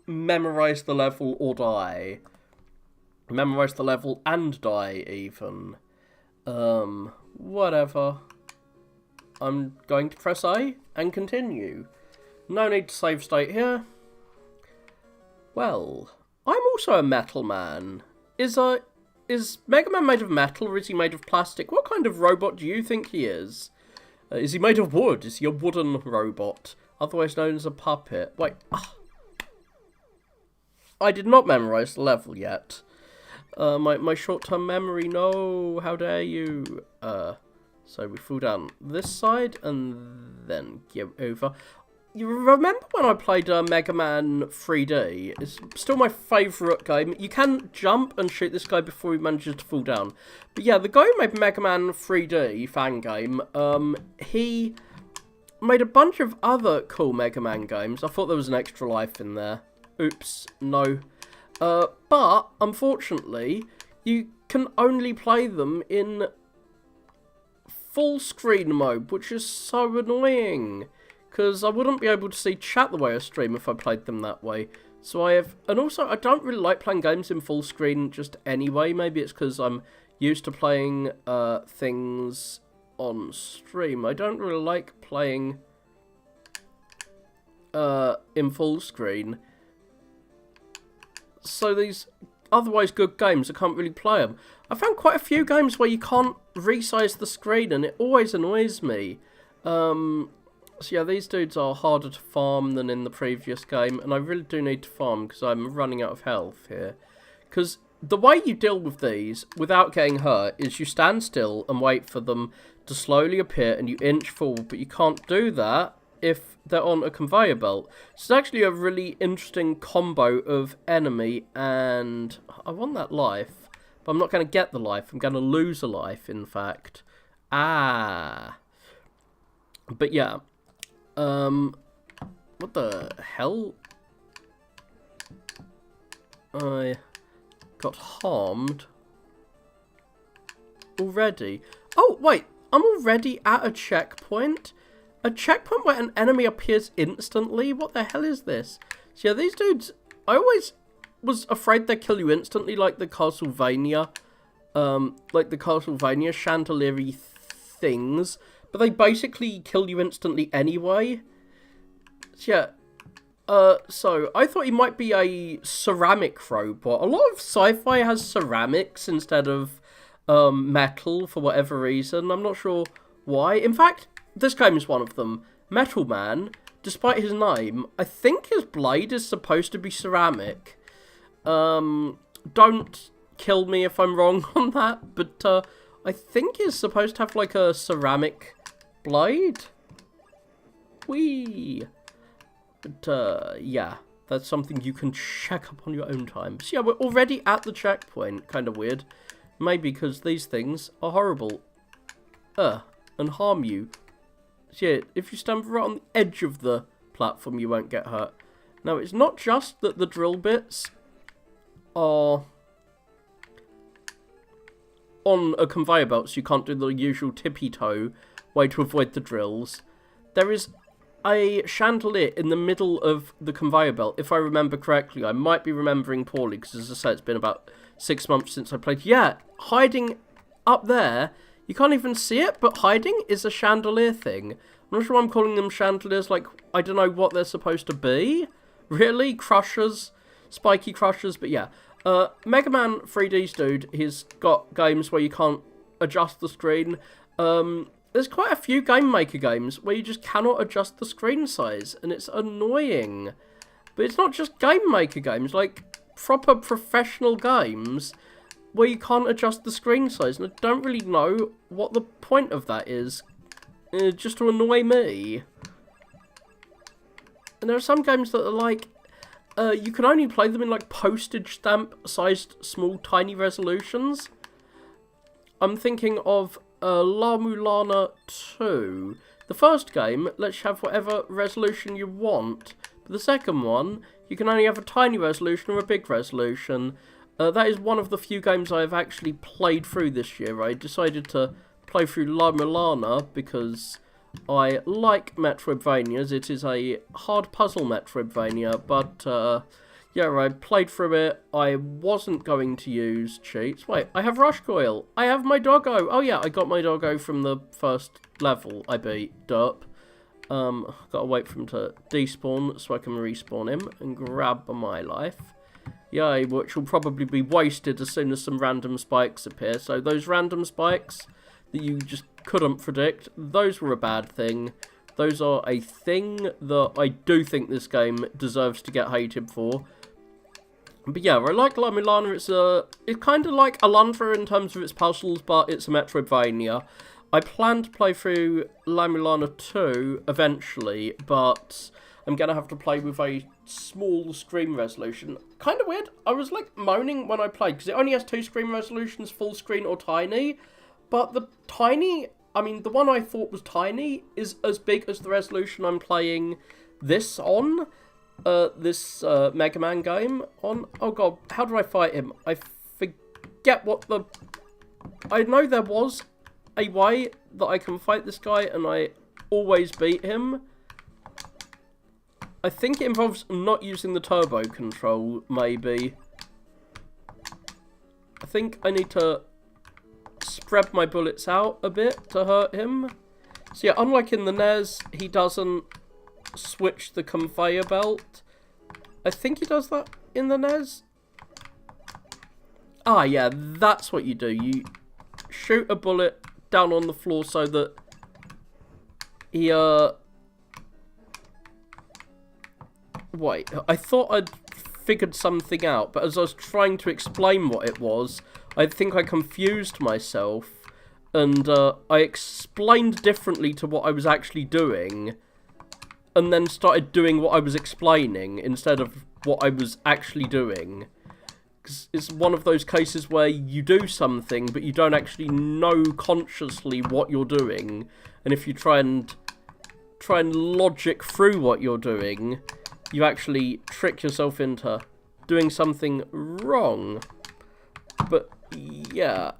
Speaker 1: memorize the level or die. Memorize the level and die, even. Whatever. I'm going to press A and continue. No need to save state here. Well, I'm also a metal man. Is Mega Man made of metal or is he made of plastic? What kind of robot do you think he is? Is he made of wood? Is he a wooden robot? Otherwise known as a puppet. Wait. I did not memorize the level yet. My short-term memory, no, how dare you. So we fall down this side and then get over. You remember when I played Mega Man 3D? It's still my favourite game. You can jump and shoot this guy before he manages to fall down. But yeah, the guy who made Mega Man 3D, fan game, he made a bunch of other cool Mega Man games. I thought there was an extra life in there. Oops, no. But, unfortunately, you can only play them in full screen mode, which is so annoying. Because I wouldn't be able to see chat the way I stream if I played them that way. So and also, I don't really like playing games in full screen just anyway. Maybe it's because I'm used to playing things on stream. I don't really like playing in full screen. So these otherwise good games, I can't really play them. I found quite a few games where you can't resize the screen, and it always annoys me. So yeah, these dudes are harder to farm than in the previous game, and I really do need to farm because I'm running out of health here. Because the way you deal with these without getting hurt is you stand still and wait for them to slowly appear, and you inch forward, but you can't do that if they're on a conveyor belt. So it's actually a really interesting combo of enemy, and I want that life, but I'm not going to get the life. I'm going to lose a life, in fact. But yeah. What the hell? I got harmed already. Oh, wait. I'm already at a checkpoint? A checkpoint where an enemy appears instantly? What the hell is this? So yeah, these dudes, I always was afraid they'd kill you instantly, like the Castlevania chandelier-y things, but they basically kill you instantly anyway. So yeah, so I thought he might be a ceramic robot. A lot of sci-fi has ceramics instead of metal for whatever reason. I'm not sure why. In fact, this game is one of them. Metal Man, despite his name, I think his blade is supposed to be ceramic. Don't kill me if I'm wrong on that, but I think he's supposed to have like a ceramic blade. Whee! But yeah, that's something you can check up on your own time. So yeah, we're already at the checkpoint. Kind of weird. Maybe because these things are horrible. And harm you. So yeah, if you stand right on the edge of the platform, you won't get hurt. Now, it's not just that the drill bits are on a conveyor belt, so you can't do the usual tippy-toe way to avoid the drills. There is a chandelier in the middle of the conveyor belt, if I remember correctly. I might be remembering poorly, because as I said, it's been about 6 months since I played. Yeah, hiding up there. You can't even see it, but hiding is a chandelier thing. I'm not sure why I'm calling them chandeliers, like, I don't know what they're supposed to be. Really? Crushers? Spiky Crushers? But yeah. Mega Man 3D's dude, he's got games where you can't adjust the screen. There's quite a few Game Maker games where you just cannot adjust the screen size, and it's annoying. But it's not just Game Maker games, like proper professional games where you can't adjust the screen size, and I don't really know what the point of that is. Just to annoy me. And there are some games that are like, you can only play them in like postage stamp sized small tiny resolutions. I'm thinking of La Mulana 2. The first game lets you have whatever resolution you want, but the second one, you can only have a tiny resolution or a big resolution. That is one of the few games I have actually played through this year. I decided to play through La Mulana because I like Metroidvanias. It is a hard puzzle Metroidvania, but yeah, I played through it. I wasn't going to use cheats. Wait, I have Rush Coil. I have my doggo. Oh yeah, I got my doggo from the first level I beat. Derp. Gotta wait for him to despawn so I can respawn him and grab my life. Yay, which will probably be wasted as soon as some random spikes appear. So those random spikes that you just couldn't predict, those were a bad thing. Those are a thing that I do think this game deserves to get hated for. But yeah, I like La Mulana. It's kind of like Alundra in terms of its puzzles, but it's a Metroidvania. I plan to play through La Mulana 2 eventually, but I'm going to have to play with a small screen resolution. Kind of weird. I was like moaning when I played, because it only has 2 screen resolutions, full screen or tiny. But the tiny, I mean, the one I thought was tiny is as big as the resolution I'm playing this on. This Mega Man game on. Oh god, how do I fight him? I forget what the... I know there was a way that I can fight this guy, and I always beat him. I think it involves not using the turbo control, maybe. I think I need to spread my bullets out a bit to hurt him. So yeah, unlike in the NES, he doesn't switch the conveyor belt. I think he does that in the NES. Ah, yeah, that's what you do. You shoot a bullet down on the floor so that he, Wait, I thought I'd figured something out, but as I was trying to explain what it was, I think I confused myself, and I explained differently to what I was actually doing, and then started doing what I was explaining instead of what I was actually doing. 'Cause it's one of those cases where you do something, but you don't actually know consciously what you're doing, and if you try and logic through what you're doing, you actually trick yourself into doing something wrong. But yeah,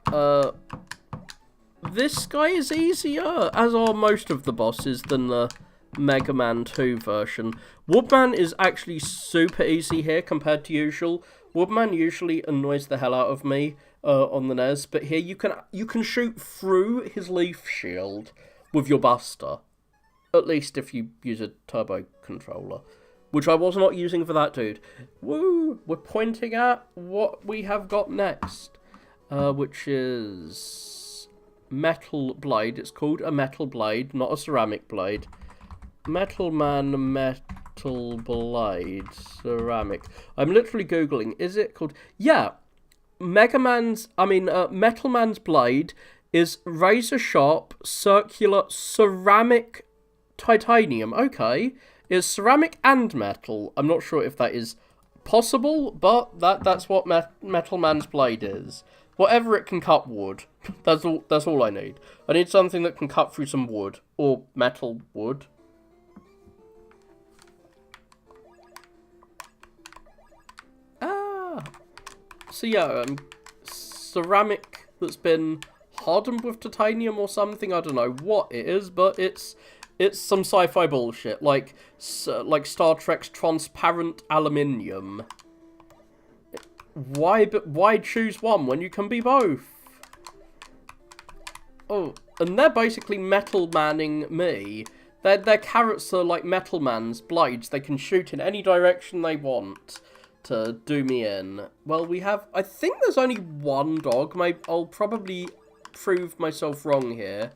Speaker 1: this guy is easier, as are most of the bosses, than the Mega Man 2 version. Woodman is actually super easy here compared to usual. Woodman usually annoys the hell out of me on the NES, but here you can shoot through his leaf shield with your Buster. At least if you use a turbo controller, which I was not using for that dude. Woo! We're pointing at what we have got next, which is Metal Blade. It's called a Metal Blade, not a ceramic blade. Metal Man Metal Blade ceramic. I'm literally googling. Is it called? Yeah, Metal Man's blade is razor sharp, circular, ceramic, titanium. Okay, it's ceramic and metal. I'm not sure if that is possible, but that's what Metal Man's blade is. Whatever it can cut wood. That's all I need. I need something that can cut through some wood or metal wood. So yeah, ceramic that's been hardened with titanium or something. I don't know what it is, but it's some sci-fi bullshit, like Star Trek's transparent aluminium. Why choose one when you can be both? Oh, and they're basically metal manning me. Their carrots are like Metal Man's blades. They can shoot in any direction they want to do me in. Well, we have... I think there's only one dog. I'll probably prove myself wrong here.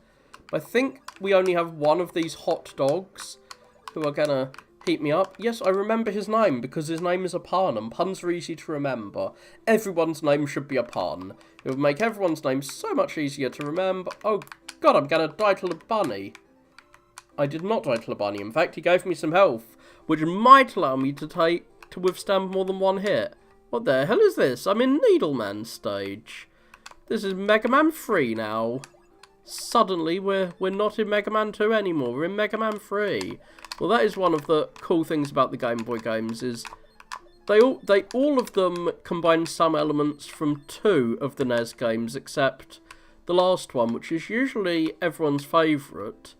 Speaker 1: I think we only have one of these hot dogs who are gonna heat me up. Yes, I remember his name because his name is a pun, and puns are easy to remember. Everyone's name should be a pun. It would make everyone's name so much easier to remember. Oh god, I'm gonna die to a bunny. I did not die to a bunny. In fact, he gave me some health, which might allow me to withstand more than one hit. What the hell is this? I'm in Needleman stage. This is Mega Man 3 now. Suddenly, we're not in Mega Man 2 anymore. We're in Mega Man 3. Well, that is one of the cool things about the Game Boy games, is all of them combine some elements from 2 of the NES games, except the last one, which is usually everyone's favourite,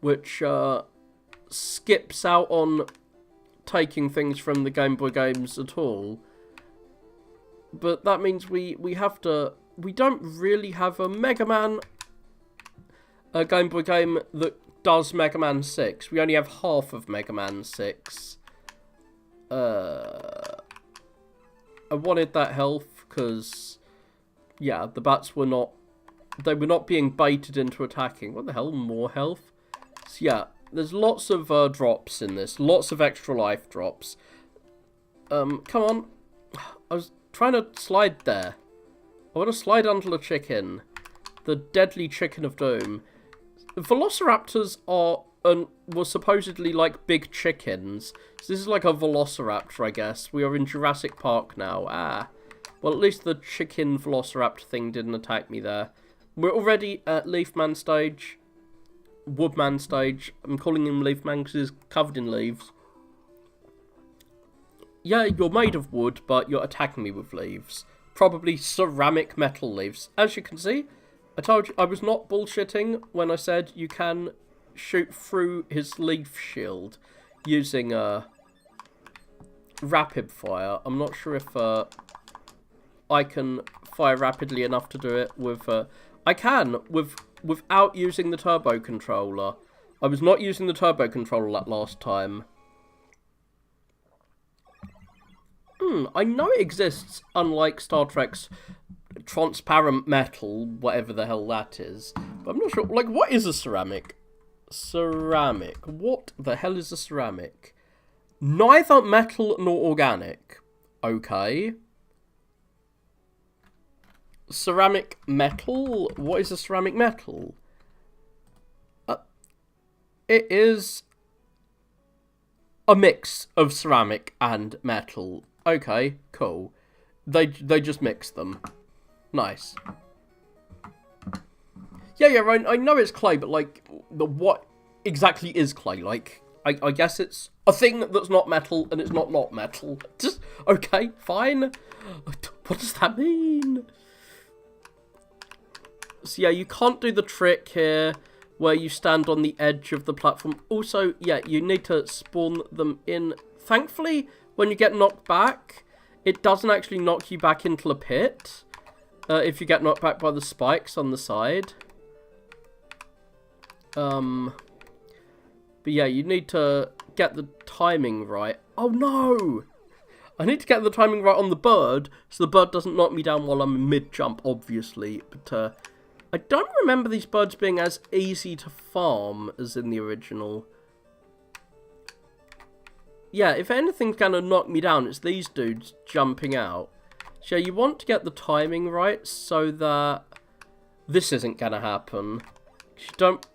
Speaker 1: which skips out on taking things from the Game Boy games at all. But that means we don't really have a Mega Man Game Boy game that does Mega Man 6. We only have half of Mega Man 6. I wanted that health because, yeah, the bats were not... They were not being baited into attacking. What the hell? More health? So, yeah, there's lots of drops in this. Lots of extra life drops. Come on. I was trying to slide there. I want to slide onto the chicken. The deadly chicken of doom. Velociraptors were supposedly like big chickens. So this is like a velociraptor, I guess. We are in Jurassic Park now. Well, at least the chicken velociraptor thing didn't attack me there. We're already at Leafman stage. Woodman stage. I'm calling him Leafman because he's covered in leaves. Yeah, you're made of wood, but you're attacking me with leaves. Probably ceramic metal leaves. As you can see, I told you I was not bullshitting when I said you can shoot through his leaf shield using rapid fire. I'm not sure if I can fire rapidly enough to do it with... I can, without using the turbo controller. I was not using the turbo controller that last time. I know it exists, unlike Star Trek's transparent metal, whatever the hell that is. But I'm not sure. Like, what is a ceramic? Ceramic. What the hell is a ceramic? Neither metal nor organic. Okay. Ceramic metal? What is a ceramic metal? It is a mix of ceramic and metal. Okay, cool. They just mix them. Nice. Yeah, I know it's clay, but like, what exactly is clay? Like, I guess it's a thing that's not metal, and it's not metal. Just, okay, fine. What does that mean? So yeah, you can't do the trick here where you stand on the edge of the platform. Also, yeah, you need to spawn them in. Thankfully, when you get knocked back, it doesn't actually knock you back into the pit. If you get knocked back by the spikes on the side. But yeah, you need to get the timing right. Oh no! I need to get the timing right on the bird, so the bird doesn't knock me down while I'm mid-jump, obviously. But I don't remember these birds being as easy to farm as in the original. Yeah, if anything's going to knock me down, it's these dudes jumping out. So you want to get the timing right so that this isn't going to happen. You don't...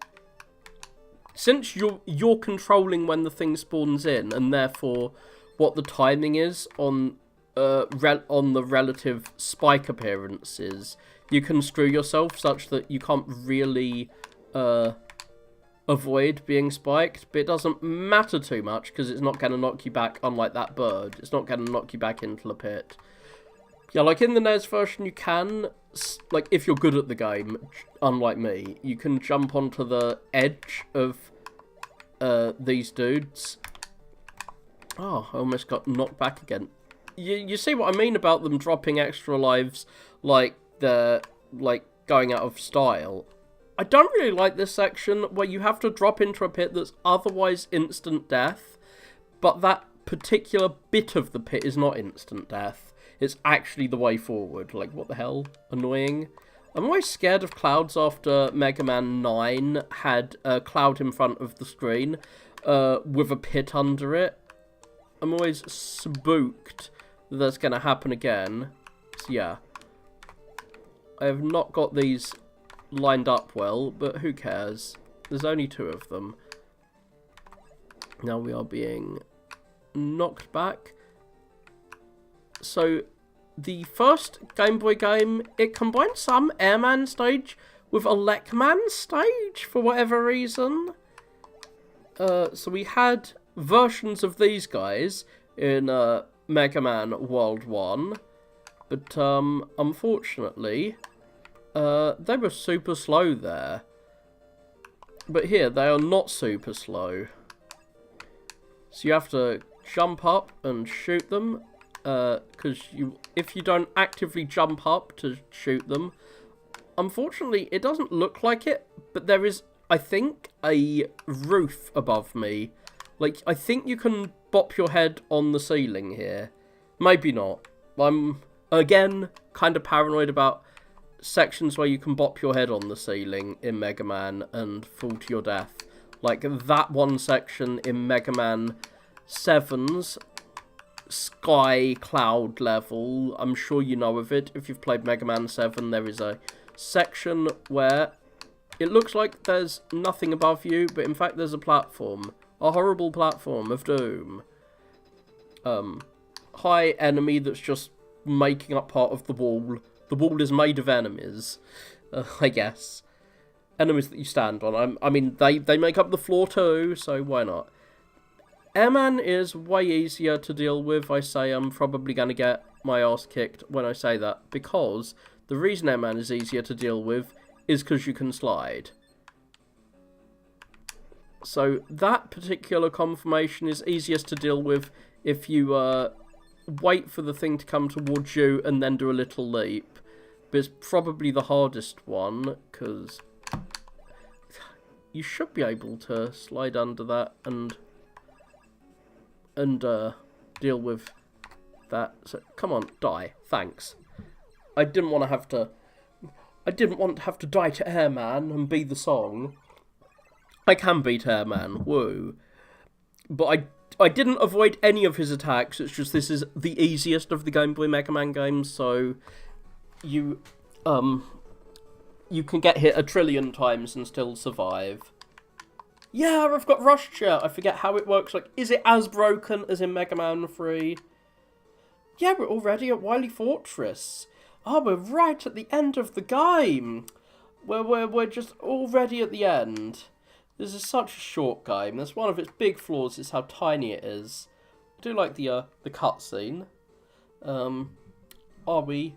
Speaker 1: Since you're controlling when the thing spawns in, and therefore what the timing is on the relative spike appearances, you can screw yourself such that you can't really avoid being spiked, but it doesn't matter too much because it's not going to knock you back, unlike that bird. It's not going to knock you back into the pit. Yeah, like in the NES version, you can, like, if you're good at the game, unlike me, you can jump onto the edge of these dudes. Oh, I almost got knocked back again. You see what I mean about them dropping extra lives, like they're, like, going out of style? I don't really like this section where you have to drop into a pit that's otherwise instant death, but that particular bit of the pit is not instant death. It's actually the way forward. Like, what the hell? Annoying. I'm always scared of clouds after Mega Man 9 had a cloud in front of the screen with a pit under it. I'm always spooked that that's going to happen again. So, yeah. I have not got these lined up well, but who cares? There's only 2 of them. Now we are being knocked back. So, the first Game Boy game, it combined some Airman stage with a Lekman stage for whatever reason. So we had versions of these guys in Mega Man World 1, but unfortunately, they were super slow there. But here, they are not super slow. So you have to jump up and shoot them, because if you don't actively jump up to shoot them, unfortunately, it doesn't look like it, but there is, I think, a roof above me. Like, I think you can bop your head on the ceiling here. Maybe not. I'm, again, kind of paranoid about sections where you can bop your head on the ceiling in Mega Man and fall to your death. Like that one section in Mega Man 7's Sky Cloud level. I'm sure you know of it. If you've played Mega Man 7, there is a section where it looks like there's nothing above you, but in fact there's a platform. A horrible platform of doom. High enemy that's just making up part of the wall. The wall is made of enemies, I guess. Enemies that you stand on. I mean, they make up the floor too, so why not? Airman is way easier to deal with. I say I'm probably going to get my ass kicked when I say that, because the reason Airman is easier to deal with is because you can slide. So that particular conformation is easiest to deal with if you wait for the thing to come towards you and then do a little leap. But it's probably the hardest one, because you should be able to slide under that and deal with that. So come on, die. Thanks. I didn't want to have to die to Airman and be the song. I can beat Airman, woo. But I didn't avoid any of his attacks. It's just this is the easiest of the Game Boy Mega Man games, so you can get hit 1 trillion times and still survive. Yeah, I've got Rush Chair. I forget how it works. Like, is it as broken as in Mega Man 3? Yeah, we're already at Wily Fortress. Oh, we're right at the end of the game. We're just already at the end. This is such a short game. That's one of its big flaws, is how tiny it is. I do like the cutscene. Are we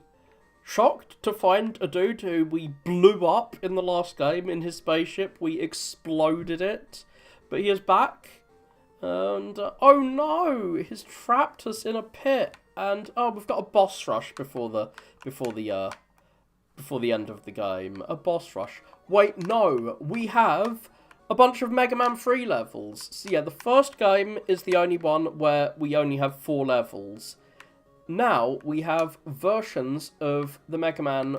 Speaker 1: shocked to find a dude who we blew up in the last game in his spaceship? We exploded it. But he is back. And, oh no! He's trapped us in a pit. And, oh, we've got a boss rush before the end of the game. A boss rush. Wait, no! We have a bunch of Mega Man 3 levels. So yeah, the first game is the only one where we only have 4 levels. Now we have versions of the Mega Man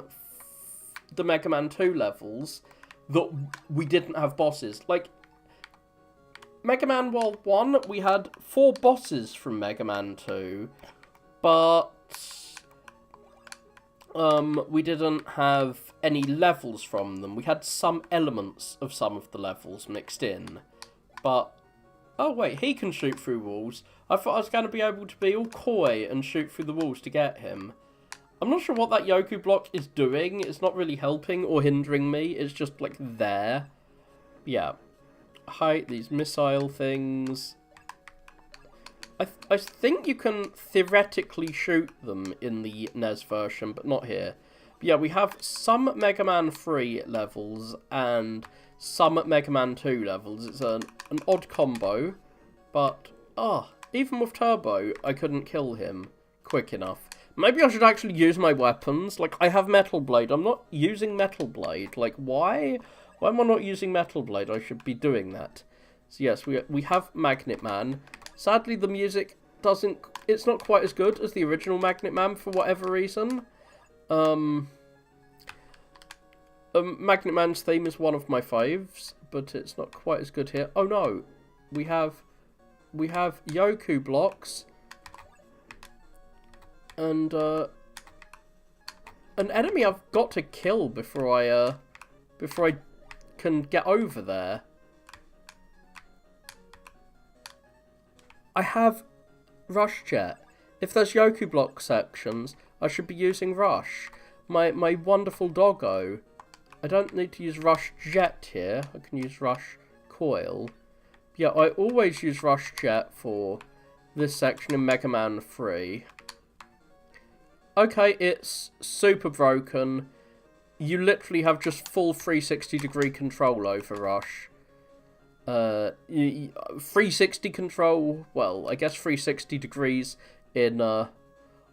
Speaker 1: 2 levels that we didn't have bosses. Like, Mega Man World 1, we had 4 bosses from Mega Man 2, but we didn't have any levels from them. We had some elements of some of the levels mixed in. But, oh wait, he can shoot through walls. I thought I was going to be able to be all coy and shoot through the walls to get him. I'm not sure what that Yoku block is doing. It's not really helping or hindering me. It's just, like, there. Yeah. Height, these missile things. I think you can theoretically shoot them in the NES version, but not here. But yeah, we have some Mega Man 3 levels and some Mega Man 2 levels. It's an odd combo, but even with Turbo, I couldn't kill him quick enough. Maybe I should actually use my weapons. Like, I have Metal Blade. I'm not using Metal Blade. Like, why? Why am I not using Metal Blade? I should be doing that. So yes, we have Magnet Man. Sadly, the music doesn't... It's not quite as good as the original Magnet Man for whatever reason. Magnet Man's theme is one of my faves, but it's not quite as good here. Oh no, we have Yoku blocks and an enemy I've got to kill before I can get over there. I have Rush Jet. If there's Yoku block sections, I should be using Rush. My wonderful doggo. I don't need to use Rush Jet here. I can use Rush Coil. Yeah, I always use Rush Jet for this section in Mega Man 3. Okay, it's super broken. You literally have just full 360-degree control over Rush. 360 control, well, I guess 360 degrees in on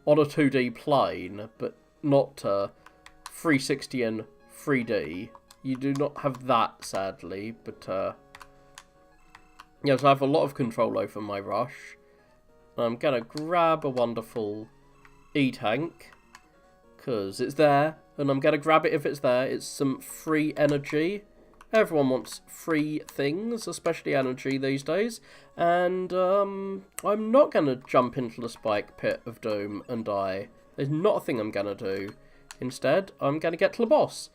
Speaker 1: a 2D plane, but not 360 in 3D. You do not have that, sadly, but yes, I have a lot of control over my Rush. I'm gonna grab a wonderful E-Tank, because it's there, and I'm gonna grab it if it's there. It's some free energy. Everyone wants free things, especially energy these days. And I'm not going to jump into the Spike Pit of Doom and die. There's not a thing I'm going to do. Instead, I'm going to get to the boss.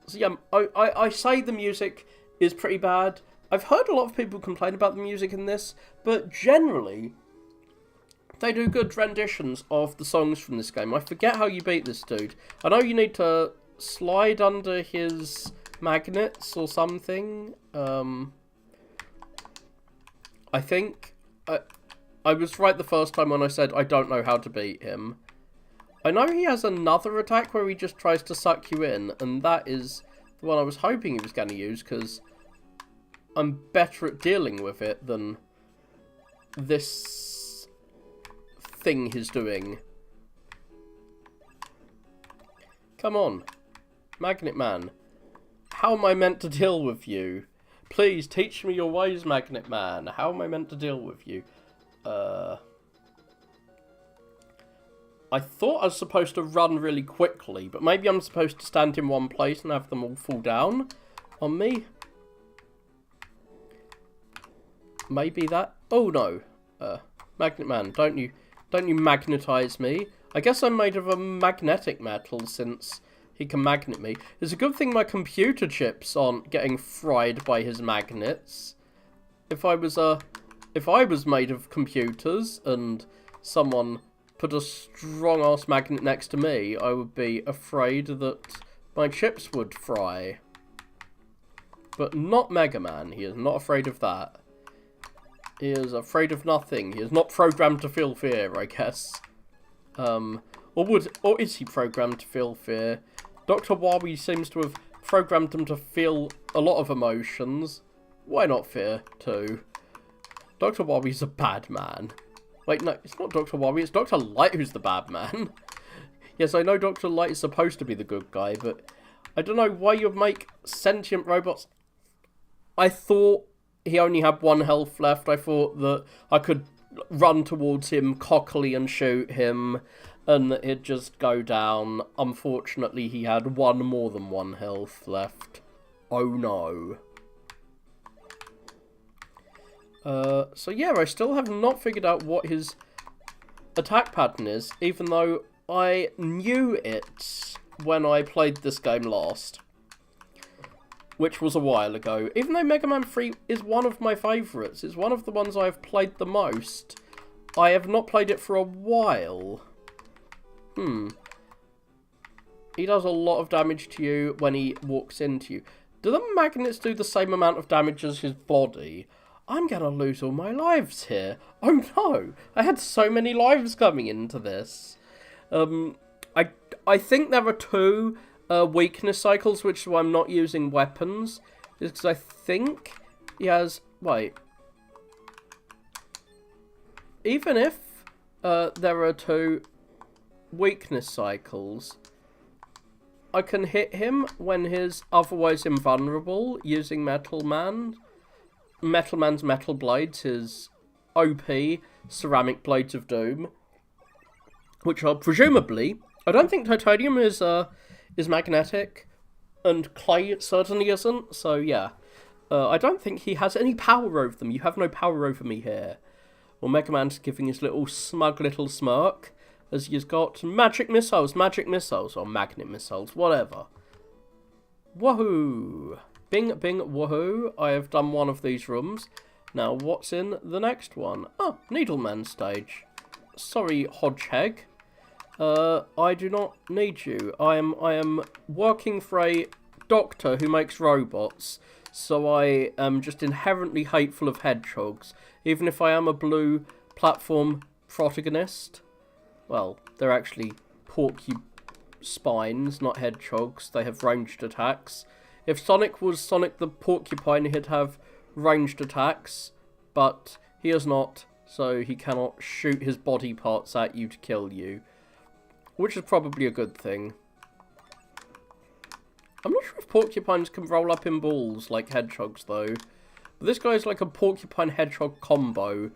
Speaker 1: So yeah, I say the music is pretty bad. I've heard a lot of people complain about the music in this, but generally, they do good renditions of the songs from this game. I forget how you beat this dude. I know you need to slide under his magnets or something. I think I was right the first time when I said I don't know how to beat him. I know he has another attack where he just tries to suck you in, and that is the one I was hoping he was going to use, because I'm better at dealing with it than this thing he's doing. Come on, Magnet Man. How am I meant to deal with you? Please, teach me your ways, Magnet Man. How am I meant to deal with you? I thought I was supposed to run really quickly, but maybe I'm supposed to stand in one place and have them all fall down on me. Maybe that... Oh, no. Magnet Man, don't you magnetize me. I guess I'm made of a magnetic metal, since he can magnet me. It's a good thing my computer chips aren't getting fried by his magnets. If I was made of computers and someone put a strong-ass magnet next to me, I would be afraid that my chips would fry. But not Mega Man. He is not afraid of that. He is afraid of nothing. He is not programmed to feel fear, I guess. Or is he programmed to feel fear? Dr. Wabi seems to have programmed him to feel a lot of emotions. Why not fear, too? Dr. Wabi's a bad man. Wait, no, it's not Dr. Wabi, it's Dr. Light who's the bad man. Yes, I know Dr. Light is supposed to be the good guy, but I don't know why you'd make sentient robots... I thought he only had 1 health left. I thought that I could run towards him cockily and shoot him, and it'd just go down. Unfortunately, he had more than 1 health left. Oh no. So yeah, I still have not figured out what his attack pattern is, even though I knew it when I played this game last, which was a while ago. Even though Mega Man 3 is one of my favourites, it's one of the ones I've played the most, I have not played it for a while. He does a lot of damage to you when he walks into you. Do the magnets do the same amount of damage as his body? I'm gonna lose all my lives here. Oh no! I had so many lives coming into this. I think there are 2 weakness cycles, which is why I'm not using weapons. Is because I think he has... Wait. Even if there are 2 weakness cycles, I can hit him when he's otherwise invulnerable using Metal Man's Metal Blades, his OP Ceramic Blades of Doom, which are presumably... I don't think titanium is magnetic, and clay certainly isn't, so yeah. I don't think he has any power over them. You have no power over me here. Well, Mega Man's giving his little smug little smirk, as he's got magic missiles, or magnet missiles, whatever. Woohoo! Bing, bing, woohoo. I have done one of these rooms. Now, what's in the next one? Oh, Needleman stage. Sorry, Hodgehog. I do not need you. I am working for a doctor who makes robots, so I am just inherently hateful of hedgehogs, even if I am a blue platform protagonist. Well, they're actually porcupines, not hedgehogs. They have ranged attacks. If Sonic was Sonic the Porcupine, he'd have ranged attacks, but he is not, so he cannot shoot his body parts at you to kill you, which is probably a good thing. I'm not sure if porcupines can roll up in balls like hedgehogs, though. But this guy's like a porcupine-hedgehog combo.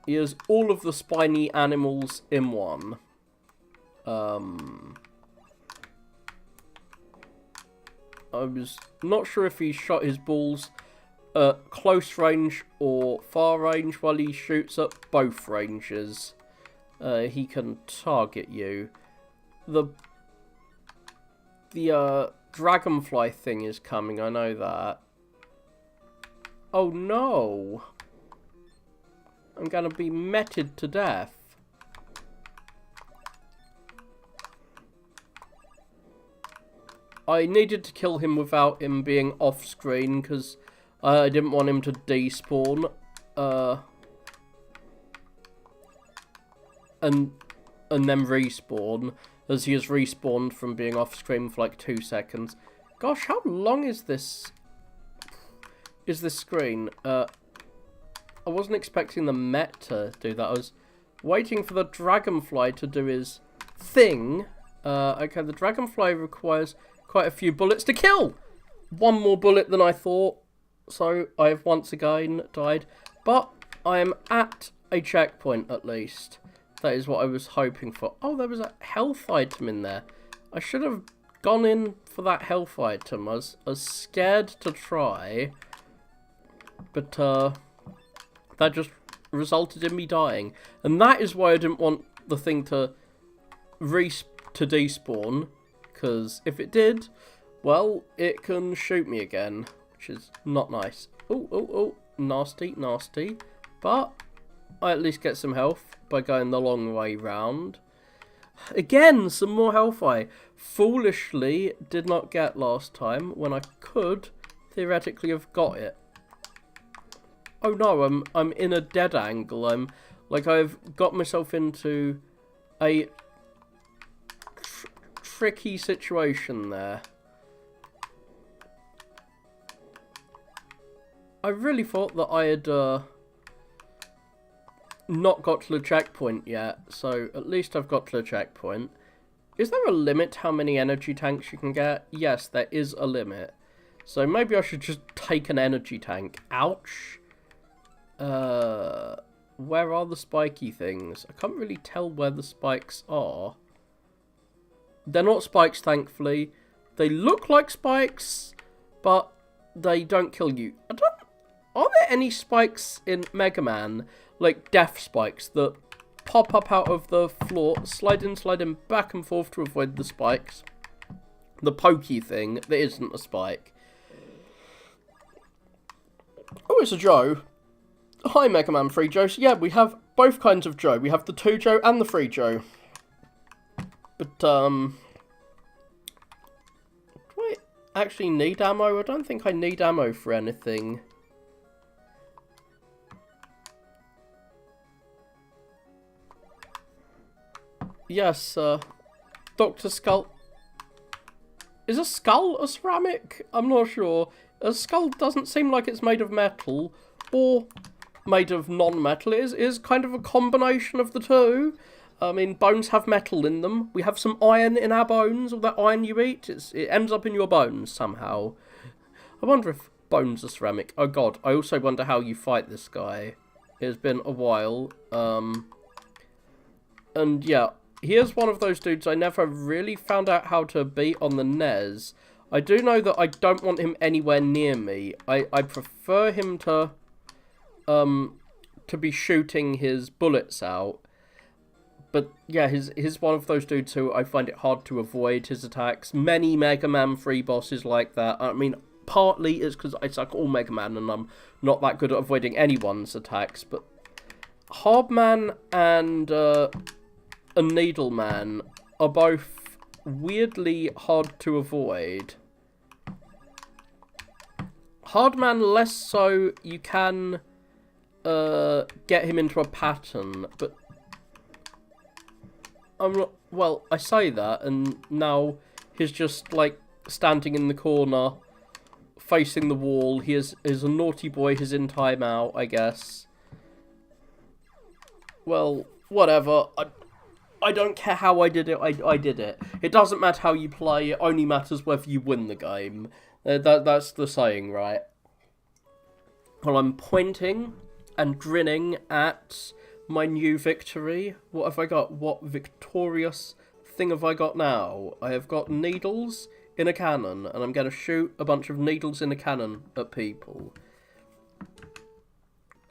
Speaker 1: He has all of the spiny animals in one. I was not sure if he shot his balls at close range or far range while he shoots at both ranges. He can target you. The dragonfly thing is coming, I know that. Oh no! I'm gonna be meted to death. I needed to kill him without him being off screen because I didn't want him to despawn. And then respawn, as he has respawned from being off screen for like 2 seconds. Gosh, how long is this screen? I wasn't expecting the Met to do that. I was waiting for the Dragonfly to do his thing. Okay, the Dragonfly requires quite a few bullets to kill. One more bullet than I thought, so I have once again died. But I am at a checkpoint at least. That is what I was hoping for. Oh, there was a health item in there. I should have gone in for that health item. I was scared to try. But that just resulted in me dying. And that is why I didn't want the thing to despawn. Because if it did, well, it can shoot me again. Which is not nice. Oh, nasty, nasty. But I at least get some health by going the long way round. Again, some more health I foolishly did not get last time when I could theoretically have got it. Oh no, I'm in a dead angle. I've got myself into a tricky situation there. I really thought that I had not got to the checkpoint yet, so at least I've got to the checkpoint. Is there a limit how many energy tanks you can get? Yes, there is a limit. So maybe I should just take an energy tank. Ouch. Where are the spiky things? I can't really tell where the spikes are. They're not spikes, thankfully. They look like spikes, but they don't kill you. Are there any spikes in Mega Man, like death spikes, that pop up out of the floor, slide in back and forth to avoid the spikes? The pokey thing that isn't a spike. Oh, it's a Joe. Hi, Mega Man 3 Joe. So yeah, we have both kinds of Joe. We have the 2 Joe and the 3 Joe. But, do I actually need ammo? I don't think I need ammo for anything. Yes, Dr. Skull. Is a skull a ceramic? I'm not sure. A skull doesn't seem like it's made of metal or made of non-metal. It is kind of a combination of the two.
Speaker 2: I mean, bones have metal in them. We have some iron in our bones. All that iron you eat, it ends up in your bones somehow. I wonder if bones are ceramic. Oh god, I also wonder how you fight this guy. It's been a while. And yeah, here's one of those dudes I never really found out how to beat on the NES. I do know that I don't want him anywhere near me. I prefer him to be shooting his bullets out. But yeah, he's one of those dudes who I find it hard to avoid his attacks. Many Mega Man 3 bosses like that. I mean, partly it's because I suck all Mega Man and I'm not that good at avoiding anyone's attacks. But Hardman and Needleman are both weirdly hard to avoid. Hardman less so. You can get him into a pattern, but I'm not, well, I say that, and now he's just, like, standing in the corner, facing the wall. He is a naughty boy, he's in timeout, I guess. Well, whatever. I don't care how I did it, I did it. It doesn't matter how you play, it only matters whether you win the game. That's the saying, right? Well, I'm pointing and grinning at my new victory. What have I got? What victorious thing have I got now? I have got needles in a cannon, and I'm going to shoot a bunch of needles in a cannon at people.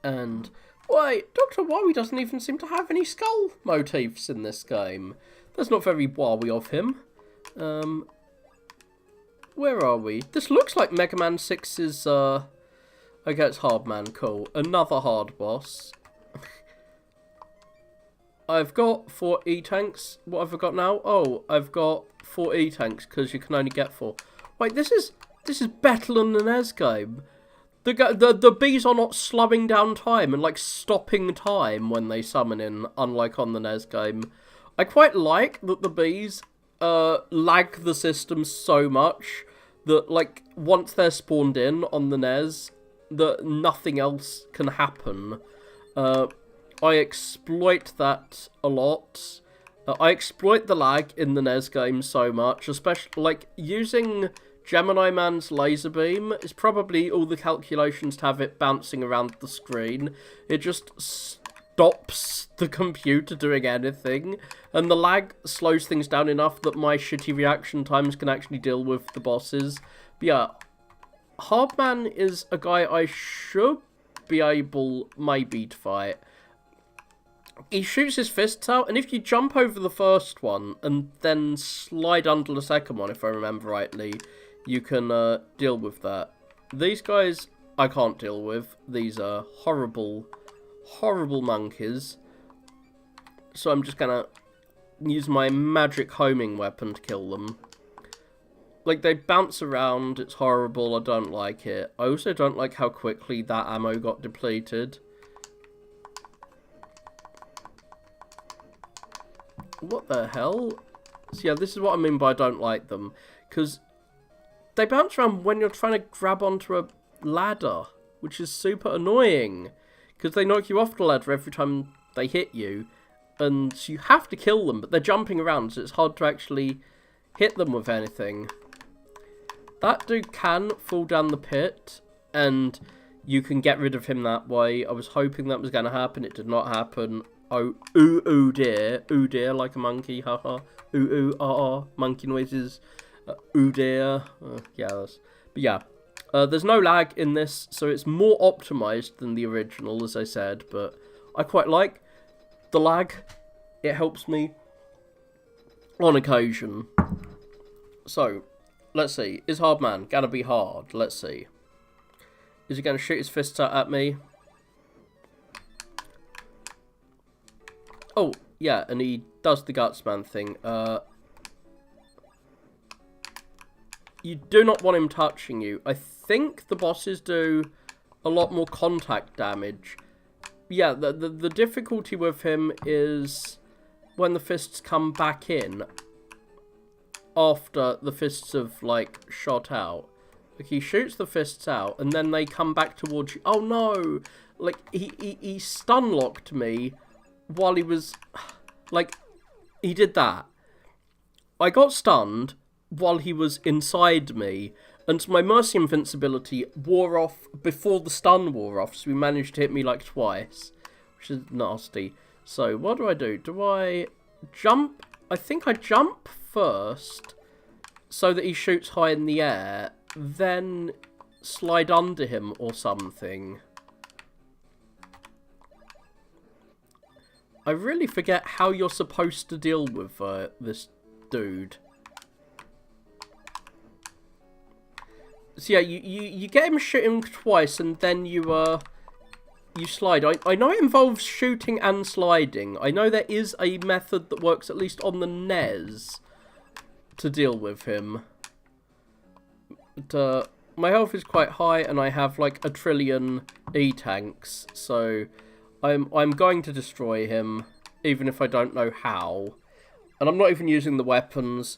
Speaker 2: And wait, Dr. Wowie doesn't even seem to have any skull motifs in this game. That's not very Wowie of him. Where are we? This looks like Mega Man 6's, okay, it's Hardman, cool. Another hard boss. I've got 4 E-tanks. What have I got now? Oh, I've got 4 E-tanks, because you can only get 4. Wait, this is better than the NES game. The bees are not slowing down time and, like, stopping time when they summon in, unlike on the NES game. I quite like that the bees lag the system so much that, like, once they're spawned in on the NES, that nothing else can happen. I exploit that a lot. I exploit the lag in the NES game so much, especially, like, using Gemini Man's laser beam is probably all the calculations to have it bouncing around the screen. It just stops the computer doing anything, and the lag slows things down enough that my shitty reaction times can actually deal with the bosses. But yeah, Hardman is a guy I should be able maybe to fight. He shoots his fists out, and if you jump over the first one and then slide under the second one, if I remember rightly, you can deal with that. These guys I can't deal with. These are horrible, horrible monkeys. So I'm just gonna use my magic homing weapon to kill them. Like, they bounce around, it's horrible, I don't like it. I also don't like how quickly that ammo got depleted. What the hell? So yeah, this is what I mean by I don't like them. Because they bounce around when you're trying to grab onto a ladder, which is super annoying. Because they knock you off the ladder every time they hit you. And so you have to kill them, but they're jumping around, so it's hard to actually hit them with anything. That dude can fall down the pit, and you can get rid of him that way. I was hoping that was going to happen. It did not happen. Oh, ooh dear, like a monkey, haha. Monkey noises. Ooh dear. Yeah, but yeah. There's no lag in this, so it's more optimized than the original, as I said, but I quite like the lag. It helps me on occasion. So, let's see. Is Hardman gonna be hard? Let's see. Is he gonna shoot his fists out at me? Oh, yeah, and he does the Gutsman thing. You do not want him touching you. I think the bosses do a lot more contact damage. Yeah, the difficulty with him is when the fists come back in after the fists have, like, shot out. Like, he shoots the fists out, and then they come back towards you. Oh, no! Like, he stun-locked me while he was, like,
Speaker 1: he did that. I got stunned while he was inside me, and my Mercy invincibility wore off before the stun wore off, so he managed to hit me like twice, which is nasty. So, what do? Do I jump? I think I jump first, so that he shoots high in the air, then slide under him or something. I really forget how you're supposed to deal with this dude. So yeah, you get him shooting twice, and then you slide. I know it involves shooting and sliding. I know there is a method that works at least on the NES to deal with him. But my health is quite high, and I have like 1 trillion E-tanks, so I'm going to destroy him, even if I don't know how. And I'm not even using the weapons.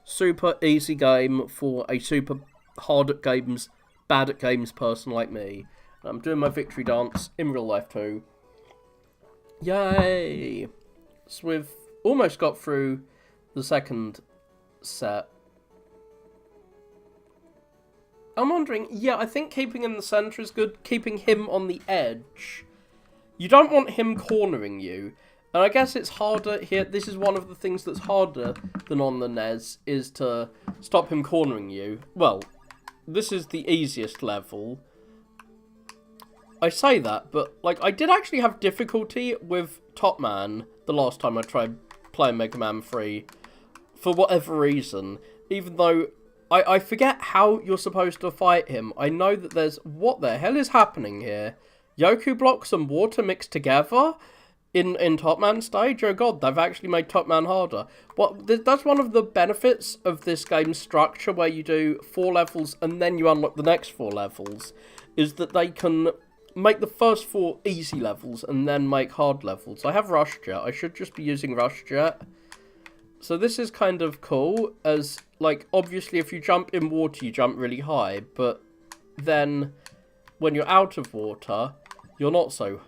Speaker 1: Super easy game for a super hard at games, bad at games person like me. I'm doing my victory dance in real life too. Yay! So we've almost got through the second set. I'm wondering, yeah, I think keeping in the centre is good. Keeping him on the edge. You don't want him cornering you. And I guess it's harder here. This is one of the things that's harder than on the NES, is to stop him cornering you. Well, this is the easiest level. I say that, but like I did actually have difficulty with Top Man the last time I tried playing Mega Man 3. For whatever reason. Even though I forget how you're supposed to fight him. I know that there's... What the hell is happening here? Yoku blocks and water mixed together? In Top Man stage? Oh god, they've actually made Top Man harder. That's one of the benefits of this game's structure, where you do 4 levels and then you unlock the next 4 levels, is that they can make the first 4 easy levels and then make hard levels. I have Rush Jet. I should just be using Rush Jet. So this is kind of cool, as, like, obviously if you jump in water, you jump really high, but then when you're out of water, you're not so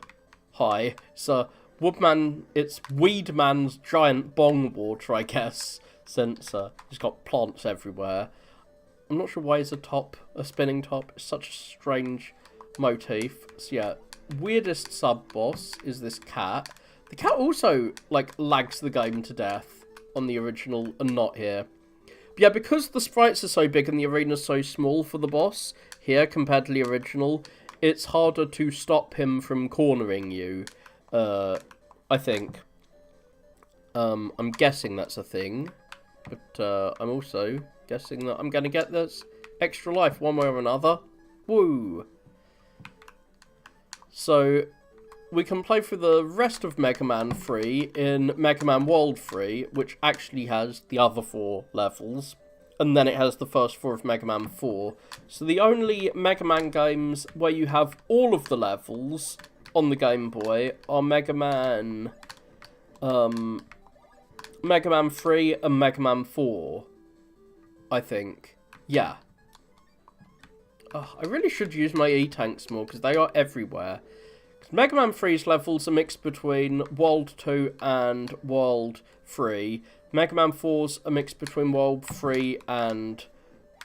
Speaker 1: high. So Woodman, it's Weedman's giant bong water, I guess, since he's got plants everywhere. I'm not sure why it's a spinning top. It's such a strange motif. So yeah, weirdest sub-boss is this cat. The cat also, like, lags the game to death on the original and not here. But yeah, because the sprites are so big and the arena's so small for the boss here compared to the original, it's harder to stop him from cornering you, I think. I'm guessing that's a thing, but I'm also guessing that I'm going to get this extra life one way or another. Woo! So we can play through the rest of Mega Man 3 in Mega Man World 3, which actually has the other 4 levels, and then it has the first 4 of Mega Man 4. So the only Mega Man games where you have all of the levels on the Game Boy are Mega Man 3 and Mega Man 4, I think. Yeah. I really should use my E-tanks more, because they are everywhere. Mega Man 3's levels are mixed between World 2 and World 3. Mega Man 4's are mixed between World 3 and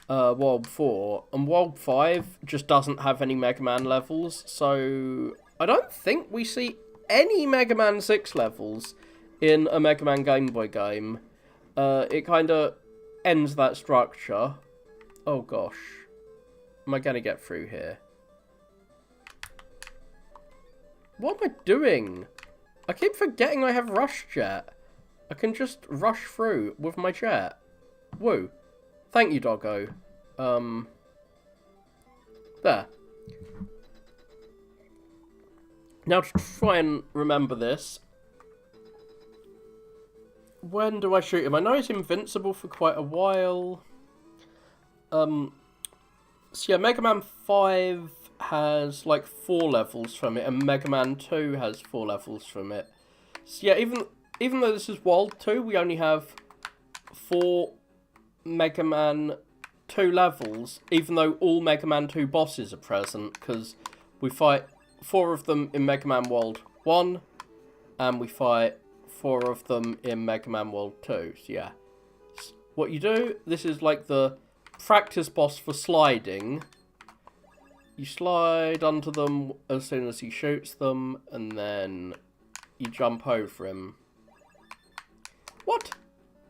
Speaker 1: World 4. And World 5 just doesn't have any Mega Man levels. So I don't think we see any Mega Man 6 levels in a Mega Man Game Boy game. It kind of ends that structure. Oh gosh. Am I going to get through here? What am I doing? I keep forgetting I have Rush Jet. I can just rush through with my jet. Woo. Thank you, doggo. There. Now to try and remember this. When do I shoot him? I know he's invincible for quite a while. So yeah, Mega Man 5 has like 4 levels from it, and Mega Man 2 has 4 levels from it. So yeah, even though this is World 2, we only have 4 Mega Man 2 levels, even though all Mega Man 2 bosses are present, because we fight 4 of them in Mega Man World 1, and we fight 4 of them in Mega Man World 2. So yeah. What you do, this is like the practice boss for sliding. You slide onto them as soon as he shoots them, and then you jump over him. What?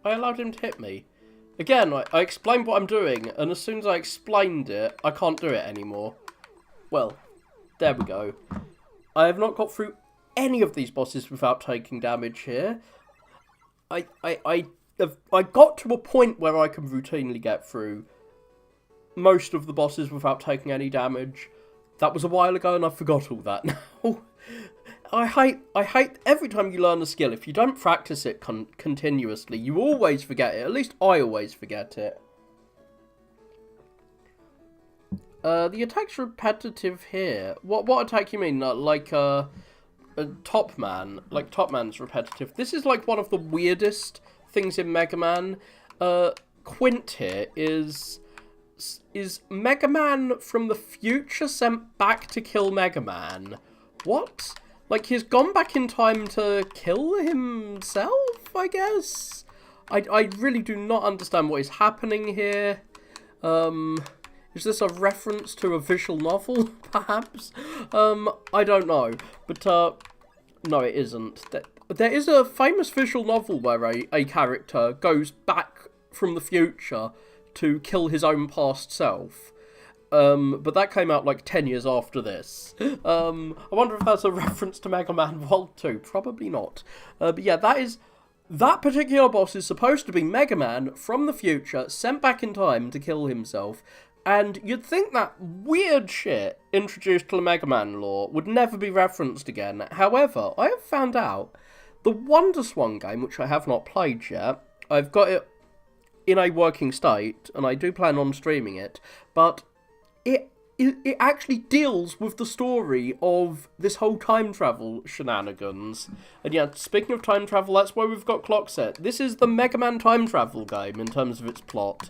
Speaker 1: I allowed him to hit me. Again, I explained what I'm doing, and as soon as I explained it, I can't do it anymore. Well, there we go. I have not got through any of these bosses without taking damage here. I got to a point where I can routinely get through most of the bosses without taking any damage. That was a while ago, and I forgot all that now. I hate every time you learn a skill, if you don't practice it continuously, you always forget it. At least I always forget it. The attack's repetitive here. What attack you mean? Like a Top Man? Like Top Man's repetitive. This is like one of the weirdest things in Mega Man. Quint here is Mega Man from the future sent back to kill Mega Man. What? Like, he's gone back in time to kill himself, I guess? I really do not understand what is happening here. Is this a reference to a visual novel, perhaps? I don't know. But, no, it isn't. There is a famous visual novel where a character goes back from the future to kill his own past self. But that came out like 10 years after this. I wonder if that's a reference to Mega Man World 2. Probably not. But yeah, that particular boss is supposed to be Mega Man from the future, sent back in time to kill himself. And you'd think that weird shit introduced to the Mega Man lore would never be referenced again. However, I have found out the WonderSwan game, which I have not played yet, I've got it in a working state, and I do plan on streaming it, but it actually deals with the story of this whole time travel shenanigans. And yeah, speaking of time travel, that's why we've got Clock Set. This is the Mega Man time travel game in terms of its plot.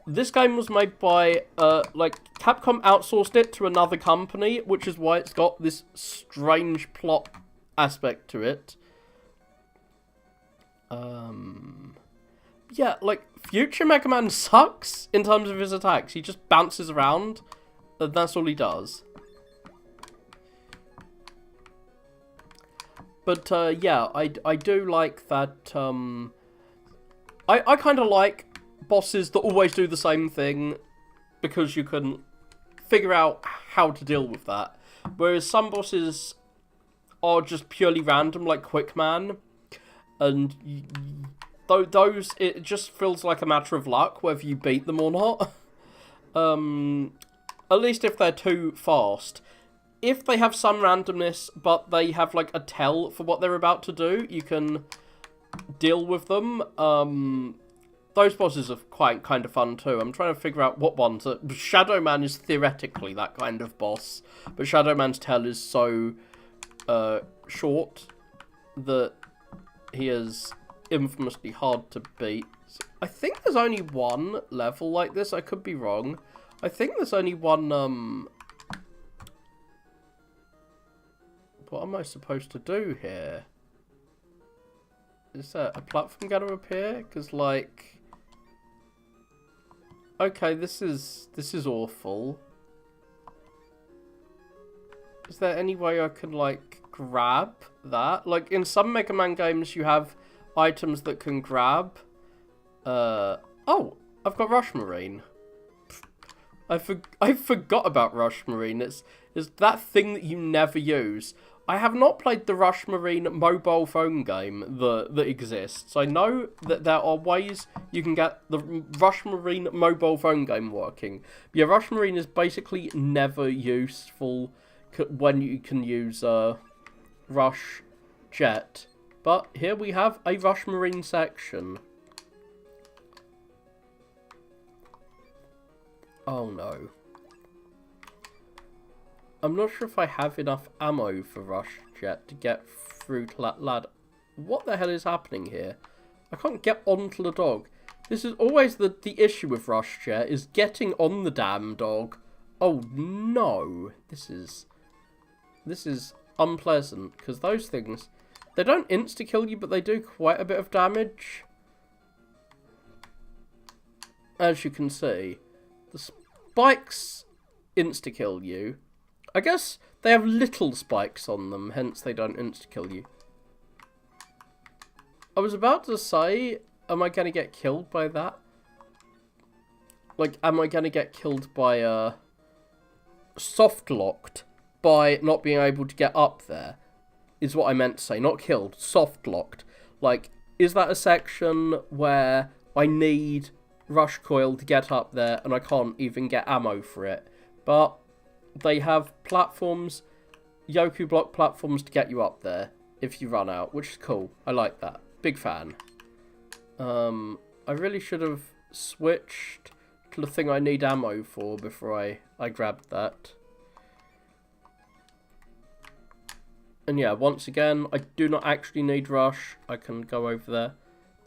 Speaker 1: This game was made by, Capcom outsourced it to another company, which is why it's got this strange plot aspect to it. Yeah, like, future Mega Man sucks in terms of his attacks. He just bounces around, and that's all he does. But, yeah, I do like that, I kind of like bosses that always do the same thing, because you can figure out how to deal with that. Whereas some bosses are just purely random, like Quickman, and those, it just feels like a matter of luck whether you beat them or not. At least if they're too fast. If they have some randomness, but they have like a tell for what they're about to do, you can deal with them. Those bosses are quite kind of fun too. I'm trying to figure out what ones. Shadow Man is theoretically that kind of boss, but Shadow Man's tell is so short that he is infamously hard to beat. I think there's only one level like this. I could be wrong. I think there's only one, what am I supposed to do here? Is there a platform going to appear? Because, like, okay, this is awful. Is there any way I can, like, grab that? Like, in some Mega Man games, you have items that can grab. Oh, I've got Rush Marine. I forgot about Rush Marine. It's that thing that you never use. I have not played the Rush Marine mobile phone game that exists. I know that there are ways you can get the Rush Marine mobile phone game working. Yeah, Rush Marine is basically never useful when you can use Rush Jet. But here we have a Rush Marine section. Oh no. I'm not sure if I have enough ammo for Rush Jet to get through to that lad. What the hell is happening here? I can't get onto the dog. This is always the issue with Rush Jet, is getting on the damn dog. Oh no. This is unpleasant, because those things They don't insta-kill you, but they do quite a bit of damage. As you can see. The spikes insta-kill you. I guess they have little spikes on them, hence they don't insta-kill you. I was about to say, am I going to get killed by that? Like, am I going to get killed by, soft-locked by not being able to get up there? Is what I meant to say. Not killed, soft-locked. Like, is that a section where I need rush coil to get up there and I can't even get ammo for it? But they have platforms, Yoku block platforms to get you up there if you run out, which is cool. I like that. Big fan. I really should have switched to the thing I need ammo for before I grabbed that. And yeah, once again, I do not actually need rush. I can go over there.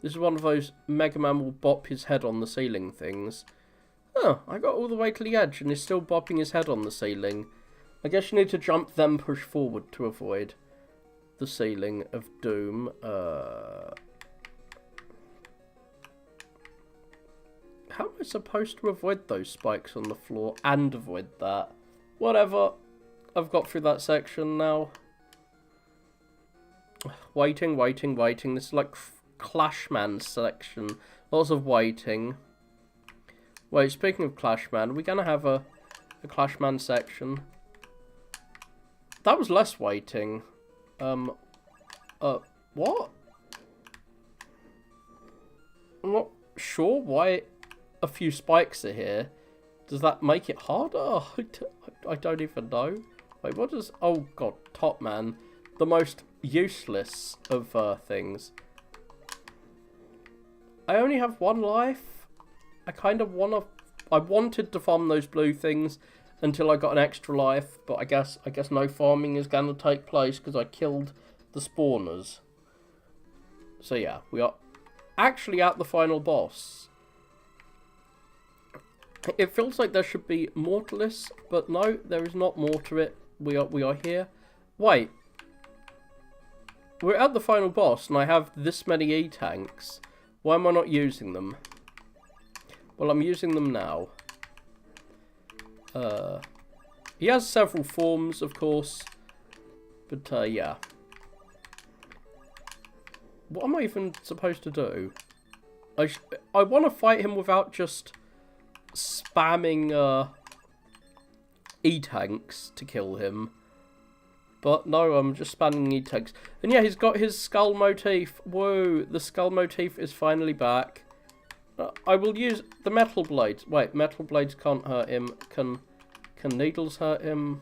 Speaker 1: This is one of those Mega Man will bop his head on the ceiling things. Oh, I got all the way to the edge and he's still bopping his head on the ceiling. I guess you need to jump then push forward to avoid the ceiling of doom. How am I supposed to avoid those spikes on the floor and avoid that? Whatever. I've got through that section now. Waiting. This is like Clashman section. Lots of waiting. Wait, speaking of Clashman, we're going to have a Clashman section. That was less waiting. What? I'm not sure why a few spikes are here. Does that make it harder? I don't even know. Wait, what does... Oh, God. Top Man. The most useless of things. I only have one life. I kind of want to... I wanted to farm those blue things until I got an extra life. But I guess no farming is going to take place because I killed the spawners. So yeah, we are actually at the final boss. It feels like there should be more to this, but no, there is not more to it. We are here. Wait. We're at the final boss, and I have this many E-tanks. Why am I not using them? Well, I'm using them now. He has several forms, of course. But, yeah. What am I even supposed to do? I want to fight him without just spamming E-tanks to kill him. But no, I'm just spamming E-tanks. And yeah, he's got his skull motif. Whoa, the skull motif is finally back. I will use the metal blades. Wait, metal blades can't hurt him. Can needles hurt him?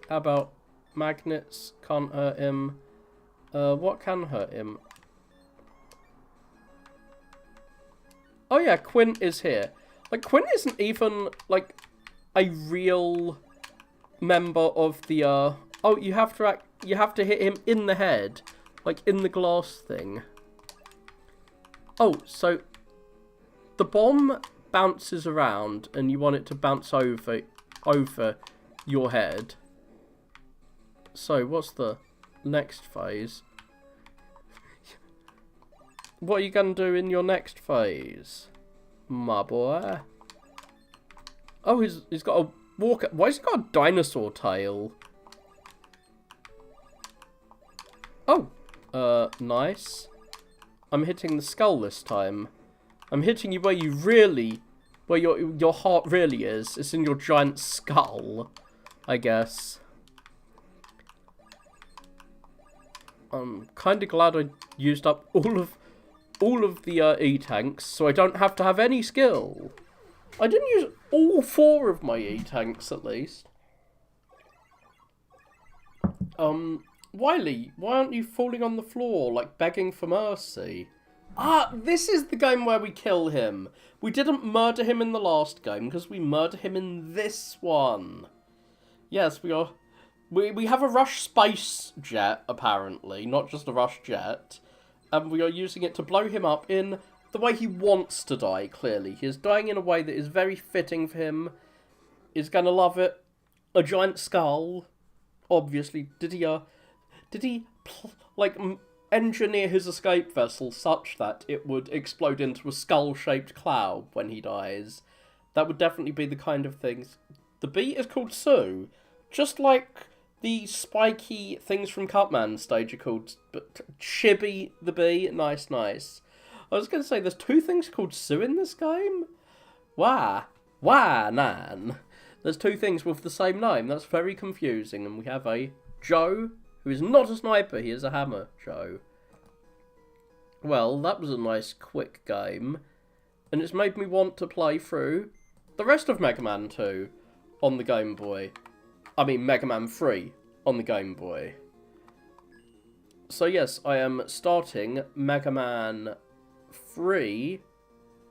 Speaker 1: How about magnets can't hurt him? What can hurt him? Oh yeah, Quinn is here. Like, Quinn isn't even, like, a real member of the, Oh, you have to hit him in the head. Like, in the glass thing. Oh, so... The bomb bounces around, and you want it to bounce over your head. So, what's the next phase? What are you going to do in your next phase, my boy? Oh, he's got a walker. Why has he got a dinosaur tail? Oh, nice. I'm hitting the skull this time. I'm hitting you where you really, where your heart really is. It's in your giant skull, I guess. I'm kind of glad I used up all of the E-tanks, so I don't have to have any skill. I didn't use all 4 of my E-tanks, at least. Wily, why aren't you falling on the floor, like begging for mercy? Ah, this is the game where we kill him. We didn't murder him in the last game, because we murder him in this one. Yes, we are... We have a rush space jet, apparently, not just a rush jet. And we are using it to blow him up in the way he wants to die, clearly. He is dying in a way that is very fitting for him. He's gonna love it. A giant skull. Obviously. Did he like, engineer his escape vessel such that it would explode into a skull-shaped cloud when he dies. That would definitely be the kind of things. The bee is called Sue, just like the spiky things from Cutman stage are called Chibi the bee. Nice, nice. I was going to say, there's 2 things called Sue in this game? Why, nan? There's 2 things with the same name. That's very confusing. And we have a Joe, who is not a sniper. He is a hammer Joe. Well, that was a nice, quick game. And it's made me want to play through the rest of Mega Man 2 on the Game Boy. I mean, Mega Man 3 on the Game Boy. So yes, I am starting Mega Man 3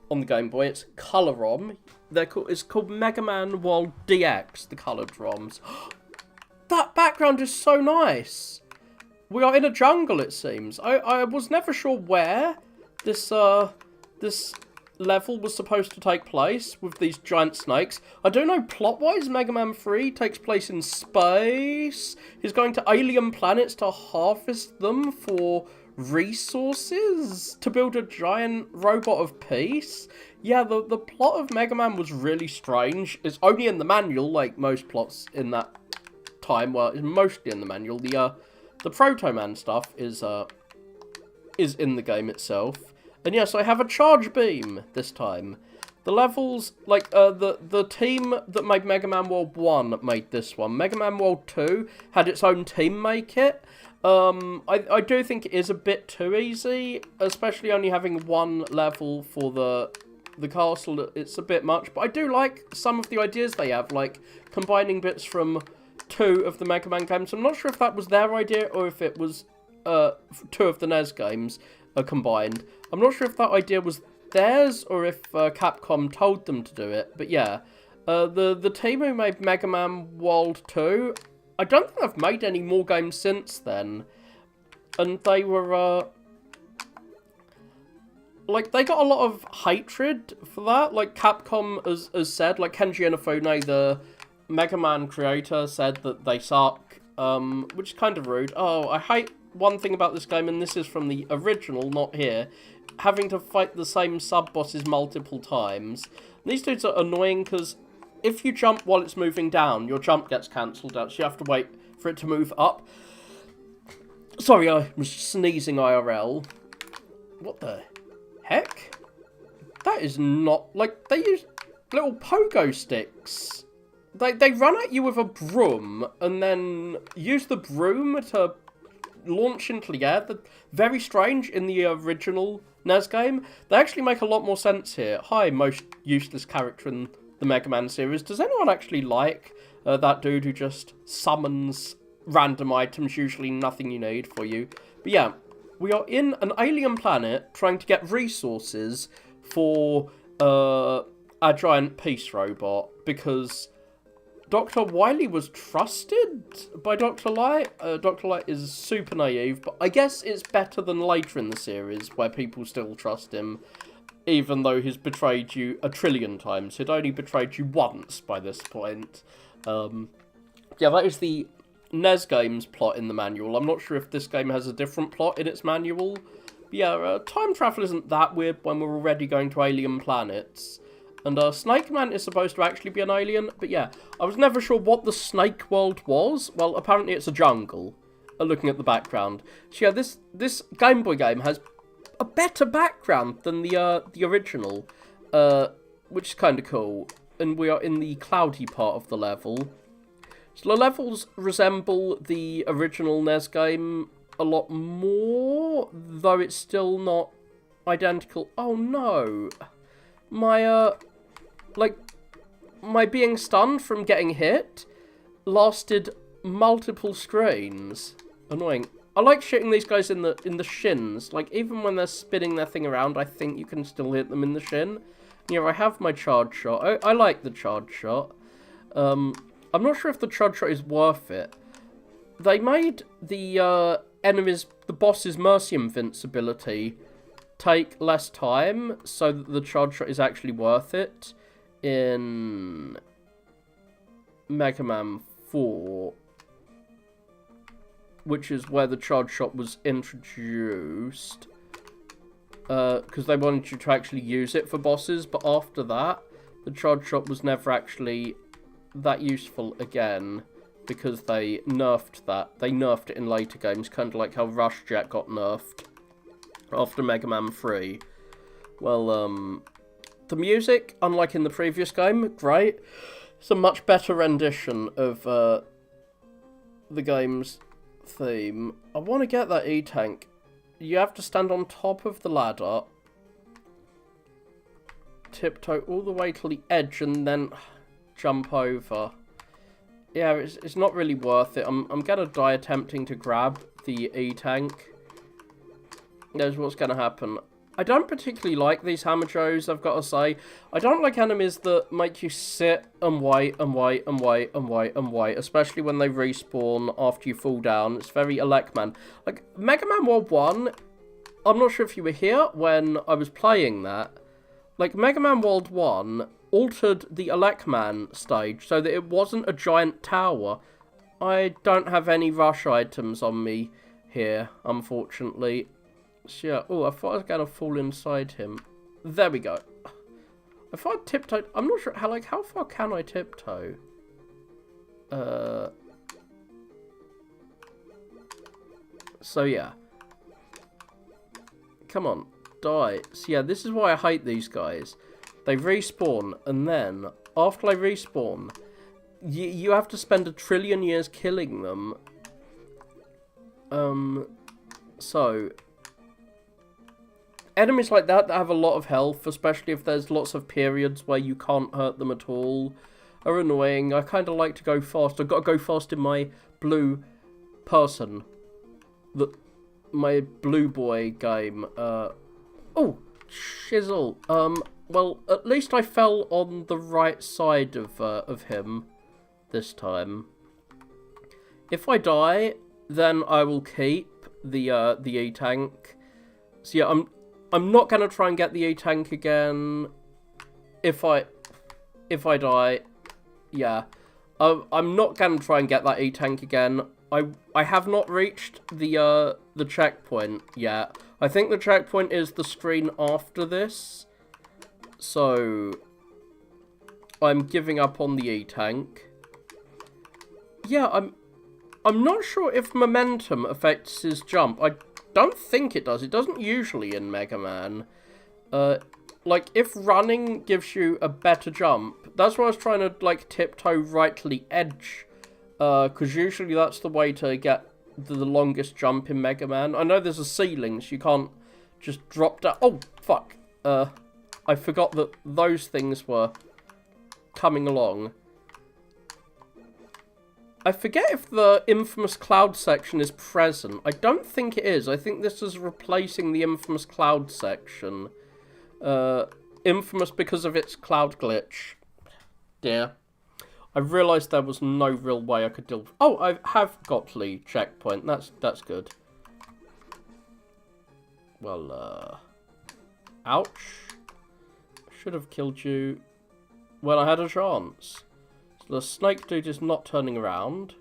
Speaker 1: on the Game Boy. It's Color ROM. It's called Mega Man World DX, the coloured ROMs. That background is so nice. We are in a jungle, it seems. I was never sure where this level was supposed to take place with these giant snakes. I don't know, plot-wise, Mega Man 3 takes place in space. He's going to alien planets to harvest them for resources to build a giant robot of peace. Yeah, the plot of Mega Man was really strange. It's only in the manual, like most plots in that time. Well, it's mostly in the manual. The Proto Man stuff is in the game itself. And yes, I have a charge beam this time. The levels, like, the team that made Mega Man World 1 made this one. Mega Man World 2 had its own team make it. I do think it is a bit too easy, especially only having 1 level for the castle. It's a bit much, but I do like some of the ideas they have, like combining bits from 2 of the Mega Man games. I'm not sure if that was their idea or if it was 2 of the NES games combined. I'm not sure if that idea was theirs or if Capcom told them to do it, but yeah. The team who made Mega Man World 2, I don't think they've made any more games since then. And they were, like, they got a lot of hatred for that. Like, Capcom has said, like, Kenji Inafune, the Mega Man creator, said that they suck, which is kind of rude. Oh, I hate one thing about this game, and this is from the original, not here, having to fight the same sub-bosses multiple times. These dudes are annoying because if you jump while it's moving down, your jump gets cancelled out, so you have to wait for it to move up. Sorry, I was sneezing IRL. What the heck? That is not... Like, they use little pogo sticks. They run at you with a broom and then use the broom to launch into the air. They're very strange in the original NES game. They actually make a lot more sense here. Hi, most useless character in the Mega Man series. Does anyone actually like that dude who just summons random items, usually nothing you need for you? But yeah, we are in an alien planet trying to get resources for a giant peace robot because Dr. Wily was trusted by Dr. Light. Dr. Light is super naive, but I guess it's better than later in the series where people still trust him, even though he's betrayed you a trillion times. He'd only betrayed you once by this point. Yeah, that is the NES game's plot in the manual. I'm not sure if this game has a different plot in its manual. But yeah, time travel isn't that weird when we're already going to alien planets. And Snake Man is supposed to actually be an alien, but yeah, I was never sure what the Snake World was. Well, apparently it's a jungle, looking at the background. So yeah, this Game Boy game has a better background than the original, which is kind of cool. And we are in the cloudy part of the level. So the levels resemble the original NES game a lot more, though it's still not identical. Oh no! My being stunned from getting hit lasted multiple screens. Annoying. I like shooting these guys in the shins. Like, even when they're spinning their thing around, I think you can still hit them in the shin. Yeah, I have my charge shot. I like the charge shot. I'm not sure if the charge shot is worth it. They made the the boss's mercy invincibility take less time, so that the charge shot is actually worth it in Mega Man 4. which is where the charge shot was introduced. Because they wanted you to actually use it for bosses, but after that, the charge shot was never actually that useful again, because they nerfed that. They nerfed it in later games, kind of like how Rush Jet got nerfed after Mega Man 3. Well, the music, unlike in the previous game, great. It's a much better rendition of the game's theme. I want to get that E-Tank. You have to stand on top of the ladder, tiptoe all the way to the edge, and then jump over. Yeah, it's not really worth it. I'm gonna die attempting to grab the E-Tank. There's what's gonna happen. I don't particularly like these hammer joes, I've got to say. I don't like enemies that make you sit and wait and wait and wait and wait and wait, especially when they respawn after you fall down. It's very Elecman. Like, Mega Man World 1, I'm not sure if you were here when I was playing that. Like, Mega Man World 1 altered the Elecman stage so that it wasn't a giant tower. I don't have any rush items on me here, unfortunately. So, yeah. Oh, I thought I was going to fall inside him. There we go. I thought I tiptoed. I'm not sure how far can I tiptoe? So, yeah. Come on. Die. So, yeah, this is why I hate these guys. They respawn, and then, after they respawn, you have to spend 1 trillion years killing them. So... enemies like that have a lot of health, especially if there's lots of periods where you can't hurt them at all, are annoying. I kind of like to go fast. I've got to go fast in my blue person. My blue boy game. Oh, shizzle. Well, at least I fell on the right side of him this time. If I die, then I will keep the E-Tank. So yeah, I'm not gonna try and get the E-Tank again. If I die, yeah, I'm not gonna try and get that E-Tank again. I have not reached the checkpoint yet. I think the checkpoint is the screen after this, so I'm giving up on the E-Tank. Yeah, I'm not sure if momentum affects his jump. I don't think it does. It doesn't usually in Mega Man. Like, if running gives you a better jump, that's why I was trying to, like, tiptoe right to the edge. Because usually that's the way to get the longest jump in Mega Man. I know there's a ceiling, so you can't just drop down. Oh, fuck. I forgot that those things were coming along. I forget if the infamous cloud section is present. I don't think it is. I think this is replacing the infamous cloud section. Infamous because of its cloud glitch. Dear. I realised there was no real way I could deal with... Oh, I have got the checkpoint. That's good. Well, ouch. Should have killed you when I had a chance. So the snake dude is not turning around.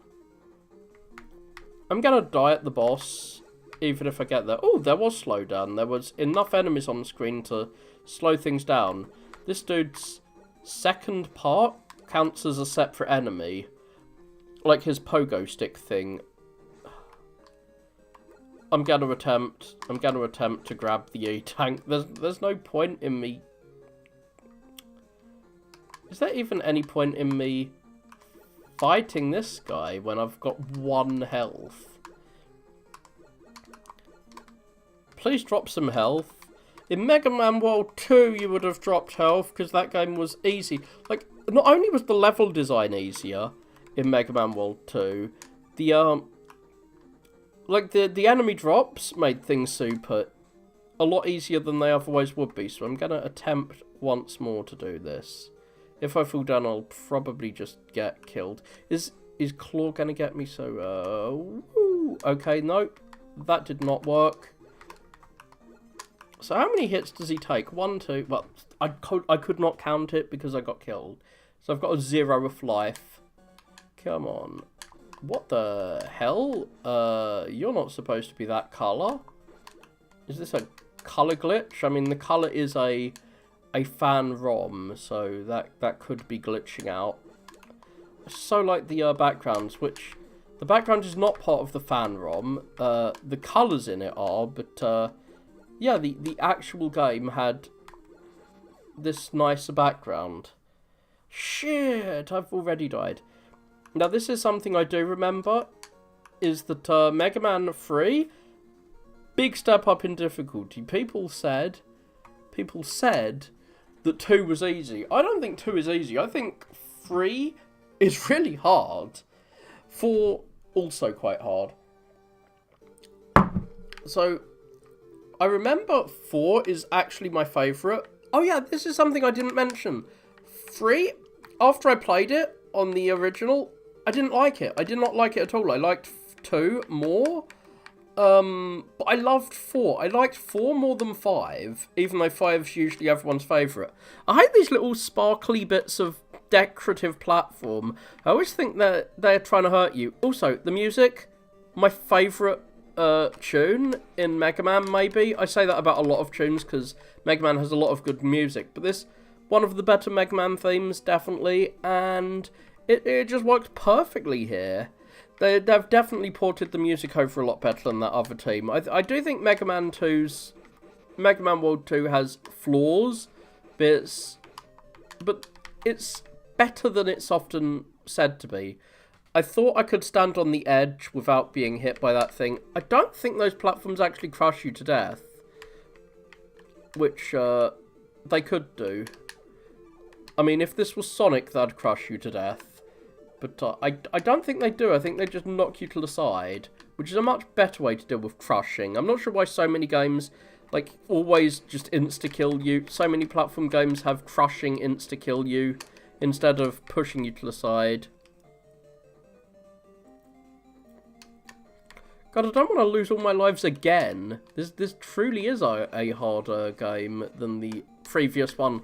Speaker 1: I'm gonna die at the boss, even if I get there. Oh, there was slowdown. There was enough enemies on the screen to slow things down. This dude's second part counts as a separate enemy. Like his pogo stick thing. I'm gonna attempt to grab the E-Tank. There's no point in me... Is there even any point in me fighting this guy when I've got 1 health? Please drop some health. In Mega Man World 2, you would have dropped health, because that game was easy. Like, not only was the level design easier in Mega Man World 2, the enemy drops made things super a lot easier than they otherwise would be, so I'm gonna attempt once more to do this. If I fall down, I'll probably just get killed. Is Claw gonna get me? So, woo. Okay, nope. That did not work. So how many hits does he take? 1, 2... Well, I could not count it because I got killed. So I've got a 0 of life. Come on. What the hell? You're not supposed to be that colour. Is this a colour glitch? I mean, the colour is a fan ROM, so that could be glitching out. I so like the backgrounds, which the background is not part of the fan ROM. The colours in it are, but yeah, the actual game had this nicer background. Shit, I've already died. Now, this is something I do remember, is that Mega Man 3, big step up in difficulty. People said that 2 was easy. I don't think 2 is easy. I think 3 is really hard. 4, also quite hard. So, I remember 4 is actually my favourite. Oh yeah, this is something I didn't mention. 3, after I played it on the original, I didn't like it. I did not like it at all. I liked 2 more. But I loved 4. I liked 4 more than 5, even though 5's usually everyone's favourite. I hate these little sparkly bits of decorative platform. I always think that they're trying to hurt you. Also, the music, my favourite tune in Mega Man, maybe. I say that about a lot of tunes because Mega Man has a lot of good music, but this, one of the better Mega Man themes, definitely, and it just works perfectly here. They've definitely ported the music over a lot better than that other team. I do think Mega Man World 2 has flaws, but it's better than it's often said to be. I thought I could stand on the edge without being hit by that thing. I don't think those platforms actually crush you to death, which they could do. I mean, if this was Sonic, they'd crush you to death. But I don't think they do. I think they just knock you to the side, which is a much better way to deal with crushing. I'm not sure why so many games, like, always just insta-kill you. So many platform games have crushing insta-kill you instead of pushing you to the side. God, I don't want to lose all my lives again. This truly is a harder game than the previous one.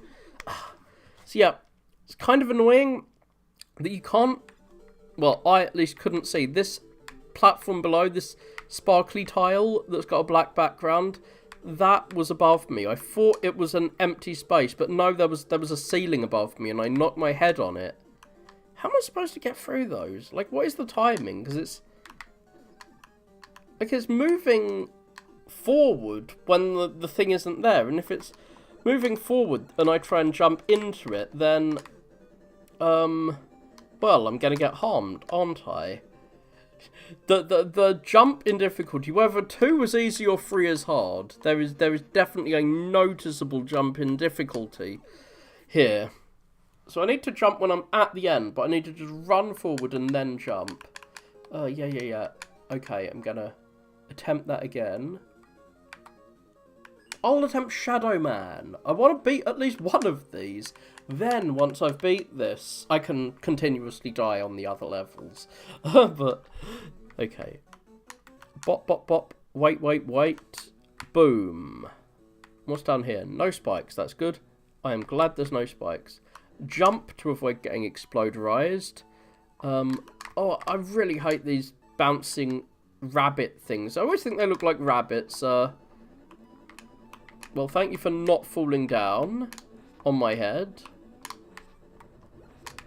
Speaker 1: So yeah, it's kind of annoying that you can't, well, I at least couldn't see this platform below, this sparkly tile that's got a black background. That was above me. I thought it was an empty space, but no, there was a ceiling above me, and I knocked my head on it. How am I supposed to get through those? Like, what is the timing? Because it's like, it's moving forward when the thing isn't there, and if it's moving forward and I try and jump into it, then well, I'm gonna get harmed, aren't I? The jump in difficulty, whether 2 is easy or 3 is hard, there is definitely a noticeable jump in difficulty here. So I need to jump when I'm at the end, but I need to just run forward and then jump. Yeah. Okay, I'm gonna attempt that again. I'll attempt Shadow Man. I want to beat at least one of these. Then, once I've beat this, I can continuously die on the other levels. But, okay. Bop, bop, bop. Wait. Boom. What's down here? No spikes, that's good. I am glad there's no spikes. Jump to avoid getting exploderized. Oh, I really hate these bouncing rabbit things. I always think they look like rabbits. Well, thank you for not falling down on my head.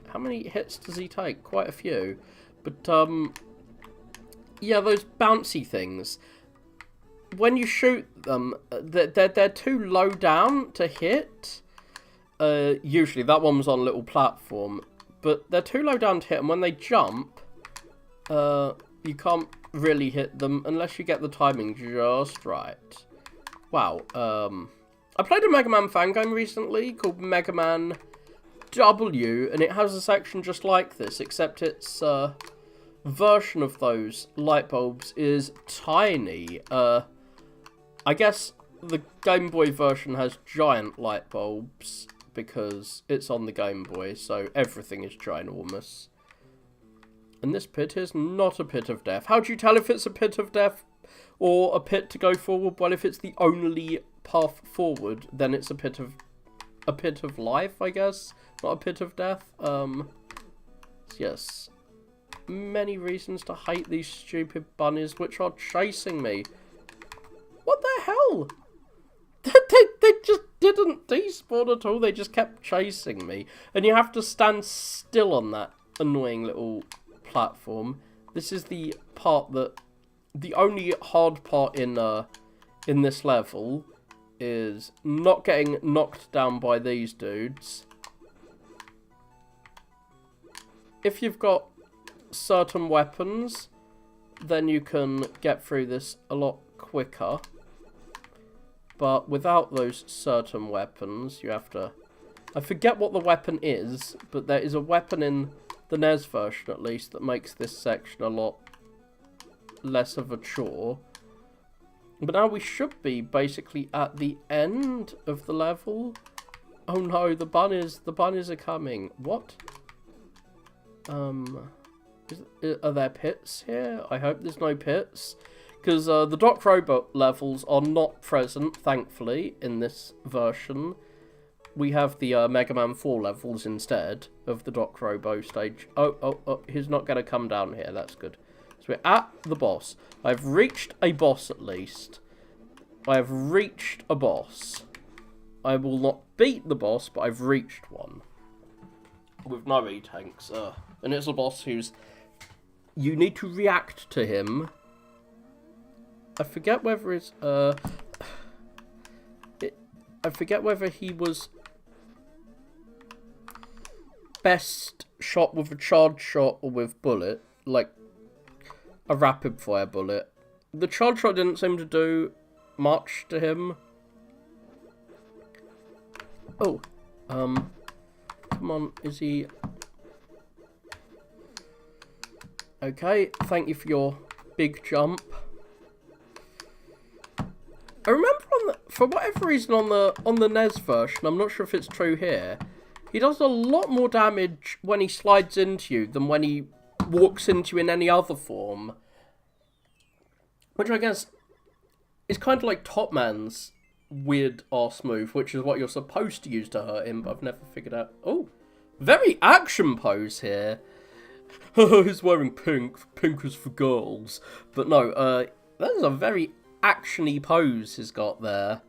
Speaker 1: How many hits does he take? Quite a few. But, yeah, those bouncy things. When you shoot them, they're too low down to hit. Usually, that one was on a little platform. But they're too low down to hit, and when they jump, you can't really hit them unless you get the timing just right. Wow, I played a Mega Man fan game recently called Mega Man W, and it has a section just like this, except its version of those light bulbs is tiny. I guess the Game Boy version has giant light bulbs because it's on the Game Boy, so everything is ginormous. And this pit is not a pit of death. How do you tell if it's a pit of death? Or a pit to go forward? Well, if it's the only path forward, then it's a pit of life, I guess. Not a pit of death. Yes. many reasons to hate these stupid bunnies which are chasing me. What the hell? They just didn't despawn at all. They just kept chasing me. And you have to stand still on that annoying little platform. This is the part that... The only hard part in this level is not getting knocked down by these dudes. If you've got certain weapons, then you can get through this a lot quicker. But without those certain weapons, you have to... I forget what the weapon is, but there is a weapon in the NES version, at least, that makes this section a lot less of a chore. But now we should be basically at the end of the level. Oh no, the bunnies are coming. What? Are there pits here? I hope there's no pits. Because the Doc Robot levels are not present, thankfully, in this version. We have the Mega Man 4 levels instead of the Doc Robo stage. Oh, he's not going to come down here. That's good. So we're at the boss. I've reached a boss at least. I have reached a boss. I will not beat the boss, but I've reached one. With no E-tanks. And it's a boss who's... You need to react to him. I forget whether it's... I forget whether he was... best shot with a charge shot or with bullet. Like... a rapid fire bullet. The charge shot didn't seem to do much to him. Oh, come on, is he... Okay, thank you for your big jump. I remember for whatever reason on the NES version, I'm not sure if it's true here, he does a lot more damage when he slides into you than when he walks into you in any other form. Which I guess is kind of like Top Man's weird arse move, which is what you're supposed to use to hurt him, but I've never figured out. Oh, very action pose here. He's wearing pink. Pink is for girls. But no, that is a very action-y pose he's got there.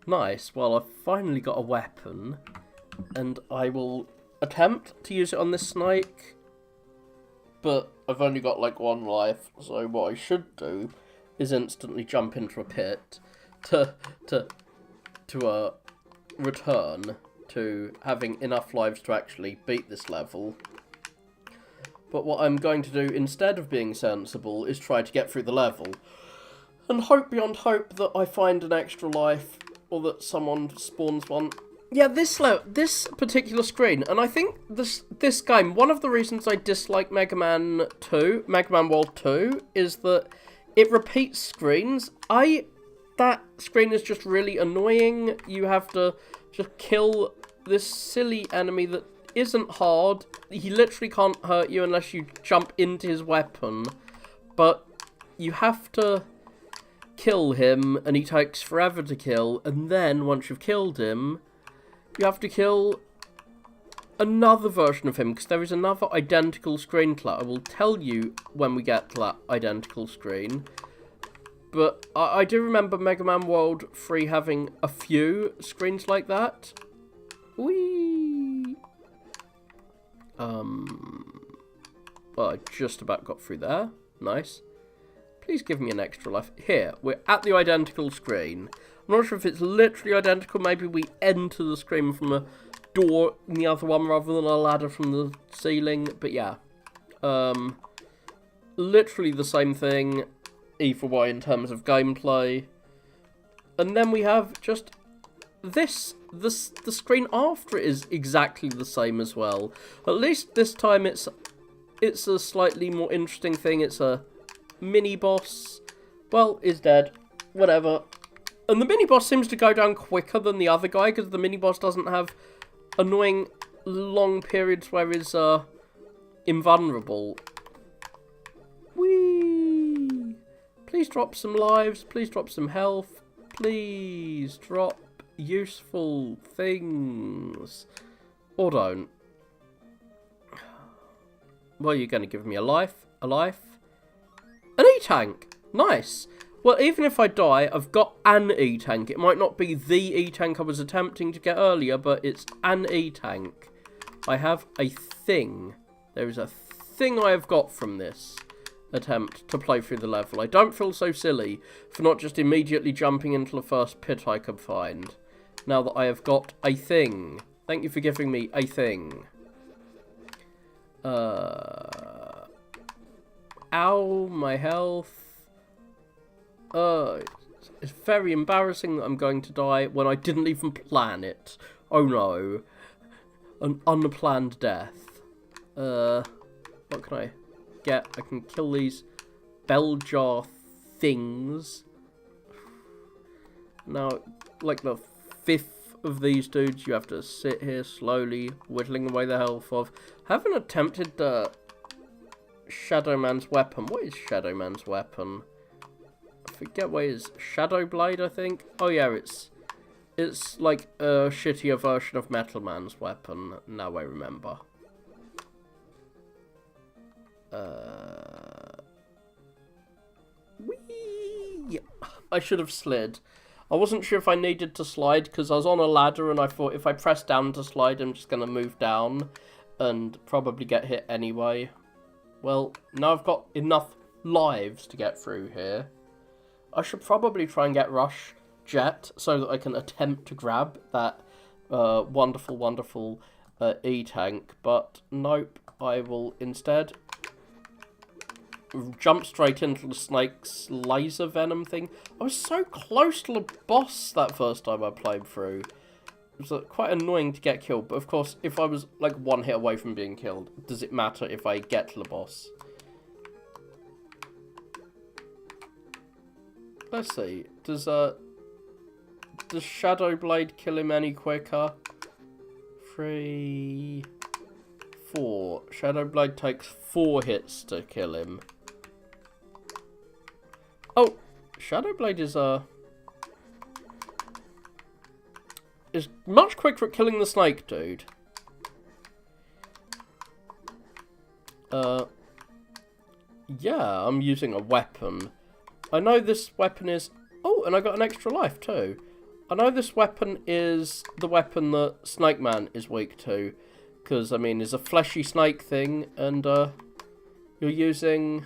Speaker 1: Nice. Well, I've finally got a weapon, and I will attempt to use it on this snake. But I've only got like one life, so what I should do is instantly jump into a pit to return to having enough lives to actually beat this level. But what I'm going to do instead of being sensible is try to get through the level and hope beyond hope that I find an extra life or that someone spawns one. Yeah, this particular screen, and I think this game, one of the reasons I dislike Mega Man World 2, is that it repeats screens. That screen is just really annoying. You have to just kill this silly enemy that isn't hard. He literally can't hurt you unless you jump into his weapon. But you have to kill him, and he takes forever to kill. And then, once you've killed him, you have to kill another version of him, because there is another identical screen to that. I will tell you when we get to that identical screen. But I do remember Mega Man World 3 having a few screens like that. Whee! Well, I just about got through there. Nice. Please give me an extra life. Here, we're at the identical screen. I'm not sure if it's literally identical. Maybe we enter the screen from a door in the other one rather than a ladder from the ceiling. But yeah. Literally the same thing, either way in terms of gameplay. And then we have just this. The screen after it is exactly the same as well. At least this time it's a slightly more interesting thing. It's a mini-boss. Well, is dead. Whatever. And the mini-boss seems to go down quicker than the other guy, because the mini-boss doesn't have annoying long periods where he's invulnerable. Whee! Please drop some lives. Please drop some health. Please drop useful things. Or don't. Well, you're going to give me a life. A life. An E-tank. Nice. Well, even if I die, I've got an E-tank. It might not be the E-tank I was attempting to get earlier, but it's an E-tank. I have a thing. There is a thing I have got from this attempt to play through the level. I don't feel so silly for not just immediately jumping into the first pit I could find. Now that I have got a thing. Thank you for giving me a thing. Ow, my health. It's very embarrassing that I'm going to die when I didn't even plan it. Oh no. An unplanned death. What can I get? I can kill these bell jar things. Now, like the 5th of these dudes, you have to sit here slowly, whittling away the health of. I haven't attempted the Shadow Man's weapon. What is Shadow Man's weapon? I forget what it is. Shadow Blade, I think. Oh yeah, it's like a shittier version of Metal Man's weapon. Now I remember. Whee! I should have slid. I wasn't sure if I needed to slide because I was on a ladder and I thought if I press down to slide, I'm just going to move down and probably get hit anyway. Well, now I've got enough lives to get through here. I should probably try and get Rush Jet so that I can attempt to grab that wonderful, wonderful E-tank. But nope, I will instead jump straight into the snake's laser venom thing. I was so close to the boss that first time I played through. It was quite annoying to get killed, but of course, if I was like one hit away from being killed, does it matter if I get to the boss? Let's see. Does Shadow Blade kill him any quicker? 3, 4. Shadow Blade takes 4 hits to kill him. Oh, Shadow Blade is much quicker at killing the snake dude. Yeah, I'm using a weapon. I know this weapon is... Oh, and I got an extra life too. I know this weapon is the weapon that Snake Man is weak to. Because, I mean, it's a fleshy snake thing, and you're using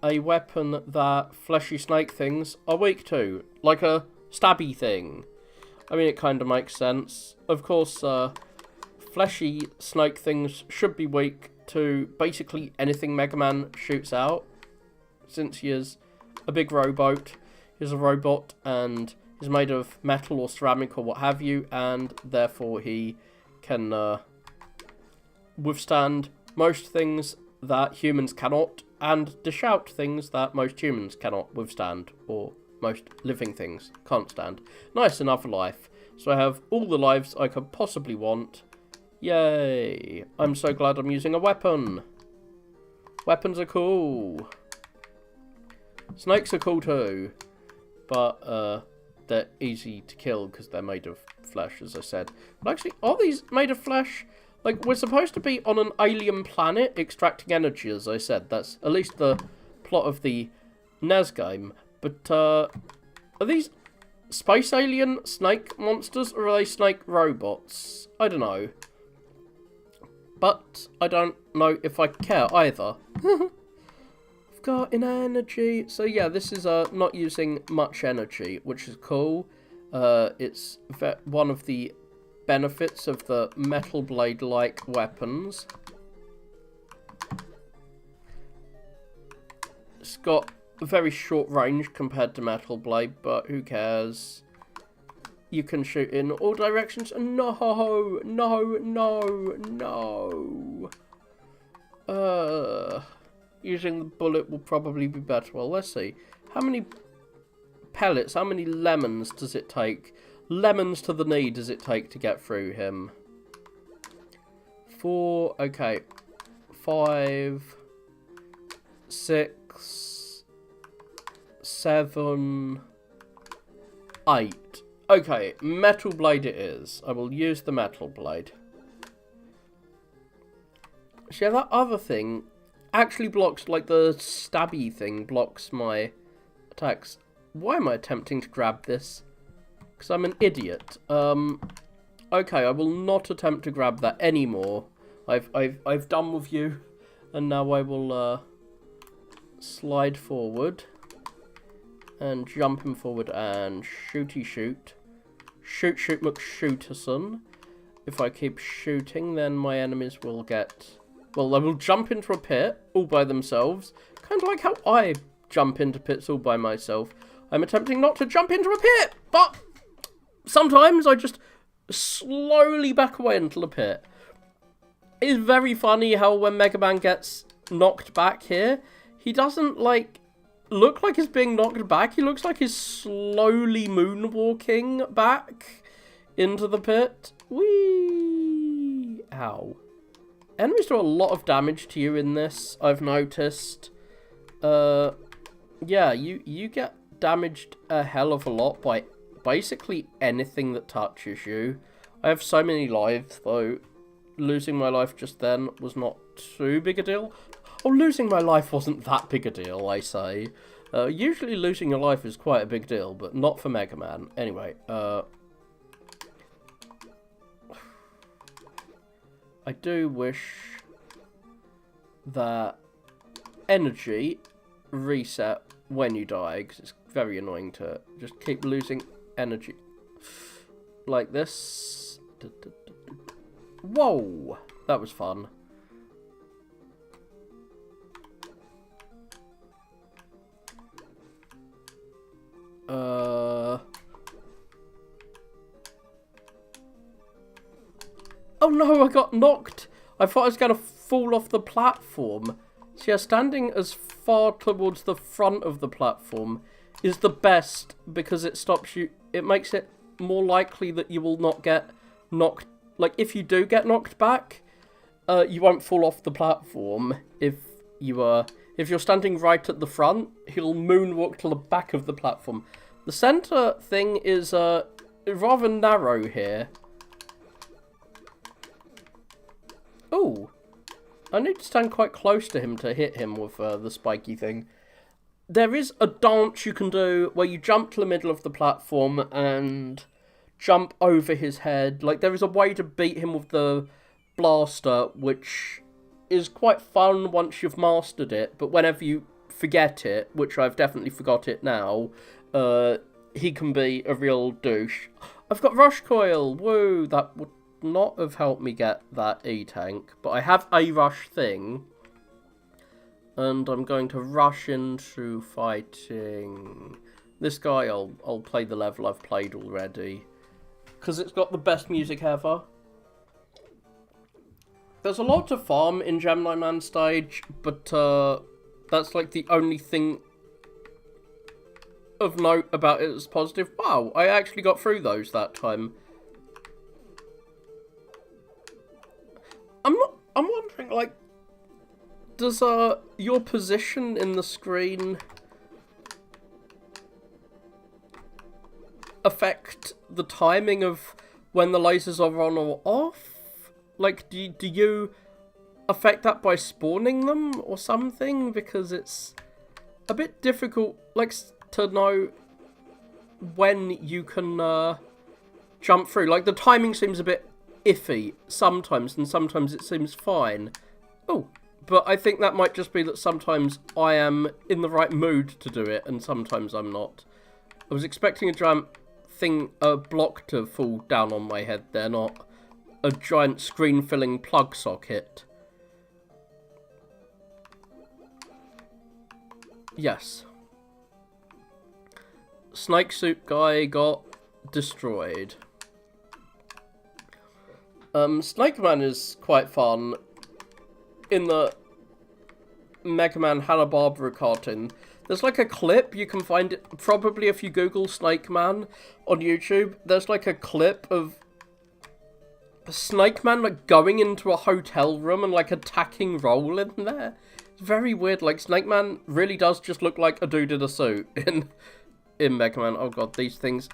Speaker 1: a weapon that fleshy snake things are weak to. Like a stabby thing. I mean, it kind of makes sense. Of course, fleshy snake things should be weak to basically anything Mega Man shoots out. Since he is a big rowboat, he's a robot, and he's made of metal or ceramic or what have you, and therefore he can withstand most things that humans cannot, and dish out things that most humans cannot withstand, or most living things can't stand. Nice, another life. So I have all the lives I could possibly want. Yay! I'm so glad I'm using a weapon. Weapons are cool. Snakes are cool too. But they're easy to kill because they're made of flesh, as I said. But actually, are these made of flesh? Like, we're supposed to be on an alien planet extracting energy, as I said. That's at least the plot of the NES game. But, are these space alien snake monsters, or are they snake robots? I don't know. But I don't know if I care either. I've got an energy. So yeah, this is not using much energy, which is cool. It's one of the benefits of the Metal Blade-like weapons. It's got a very short range compared to Metal Blade, but who cares? You can shoot in all directions. No, no, no, no. Using the bullet will probably be better. Well, let's see. How many pellets, how many lemons does it take? Lemons to the knee does it take to get through him? 4, okay. 5, 6, 7, 8. Okay, Metal Blade it is. I will use the Metal Blade. So yeah, that other thing actually blocks, like the stabby thing blocks my attacks. Why am I attempting to grab this? Because I'm an idiot. Okay, I will not attempt to grab that anymore. I've done with you, and now I will slide forward and jump him forward and shooty shoot. Shoot McShooterson. If I keep shooting, then my enemies will get... Well, they will jump into a pit all by themselves. Kind of like how I jump into pits all by myself. I'm attempting not to jump into a pit, but sometimes I just slowly back away into the pit. It's very funny how when Mega Man gets knocked back here, he doesn't, like, look like he's being knocked back. He looks like he's slowly moonwalking back into the pit. Whee! Ow. Enemies do a lot of damage to you in this, I've noticed. Yeah, you get damaged a hell of a lot by basically anything that touches you. I have so many lives, though. Losing my life just then was not too big a deal. Oh, losing my life wasn't that big a deal, I say. Usually losing your life is quite a big deal, but not for Mega Man. Anyway, I do wish that energy reset when you die, because it's very annoying to just keep losing energy like this. Whoa, that was fun. Oh no, I got knocked. I thought I was going to fall off the platform. So yeah, standing as far towards the front of the platform is the best because it stops you. It makes it more likely that you will not get knocked. Like, if you do get knocked back, you won't fall off the platform. If you're standing right at the front, he'll moonwalk to the back of the platform. The center thing is rather narrow here. Oh, I need to stand quite close to him to hit him with the spiky thing. There is a dance you can do where you jump to the middle of the platform and jump over his head. Like, there is a way to beat him with the blaster, which is quite fun once you've mastered it, but whenever you forget it, which I've definitely forgot it now, he can be a real douche. I've got Rush Coil! Woo! That would not have helped me get that E-Tank, but I have a rush thing, and I'm going to rush into fighting this guy. I'll play the level I've played already, because it's got the best music ever. There's a lot to farm in Gemini Man stage, but that's like the only thing of note about it that's positive. Wow, I actually got through those that time. I'm wondering, like, does your position in the screen affect the timing of when the lasers are on or off? Like, do you affect that by spawning them or something? Because it's a bit difficult, like, to know when you can jump through. Like, the timing seems a bit iffy sometimes, and sometimes it seems fine. Oh, but I think that might just be that sometimes I am in the right mood to do it, and sometimes I'm not. I was expecting a giant thing, a block to fall down on my head there, not a giant screen-filling plug socket. Yes. Snake Suit guy got destroyed. Snake Man is quite fun in the Mega Man Hanna-Barbera cartoon. There's like a clip, you can find it probably if you Google Snake Man on YouTube. There's like a clip of Snake Man like going into a hotel room and like attacking Roll in there. It's very weird. Like, Snake Man really does just look like a dude in a suit in Mega Man. Oh god, these things.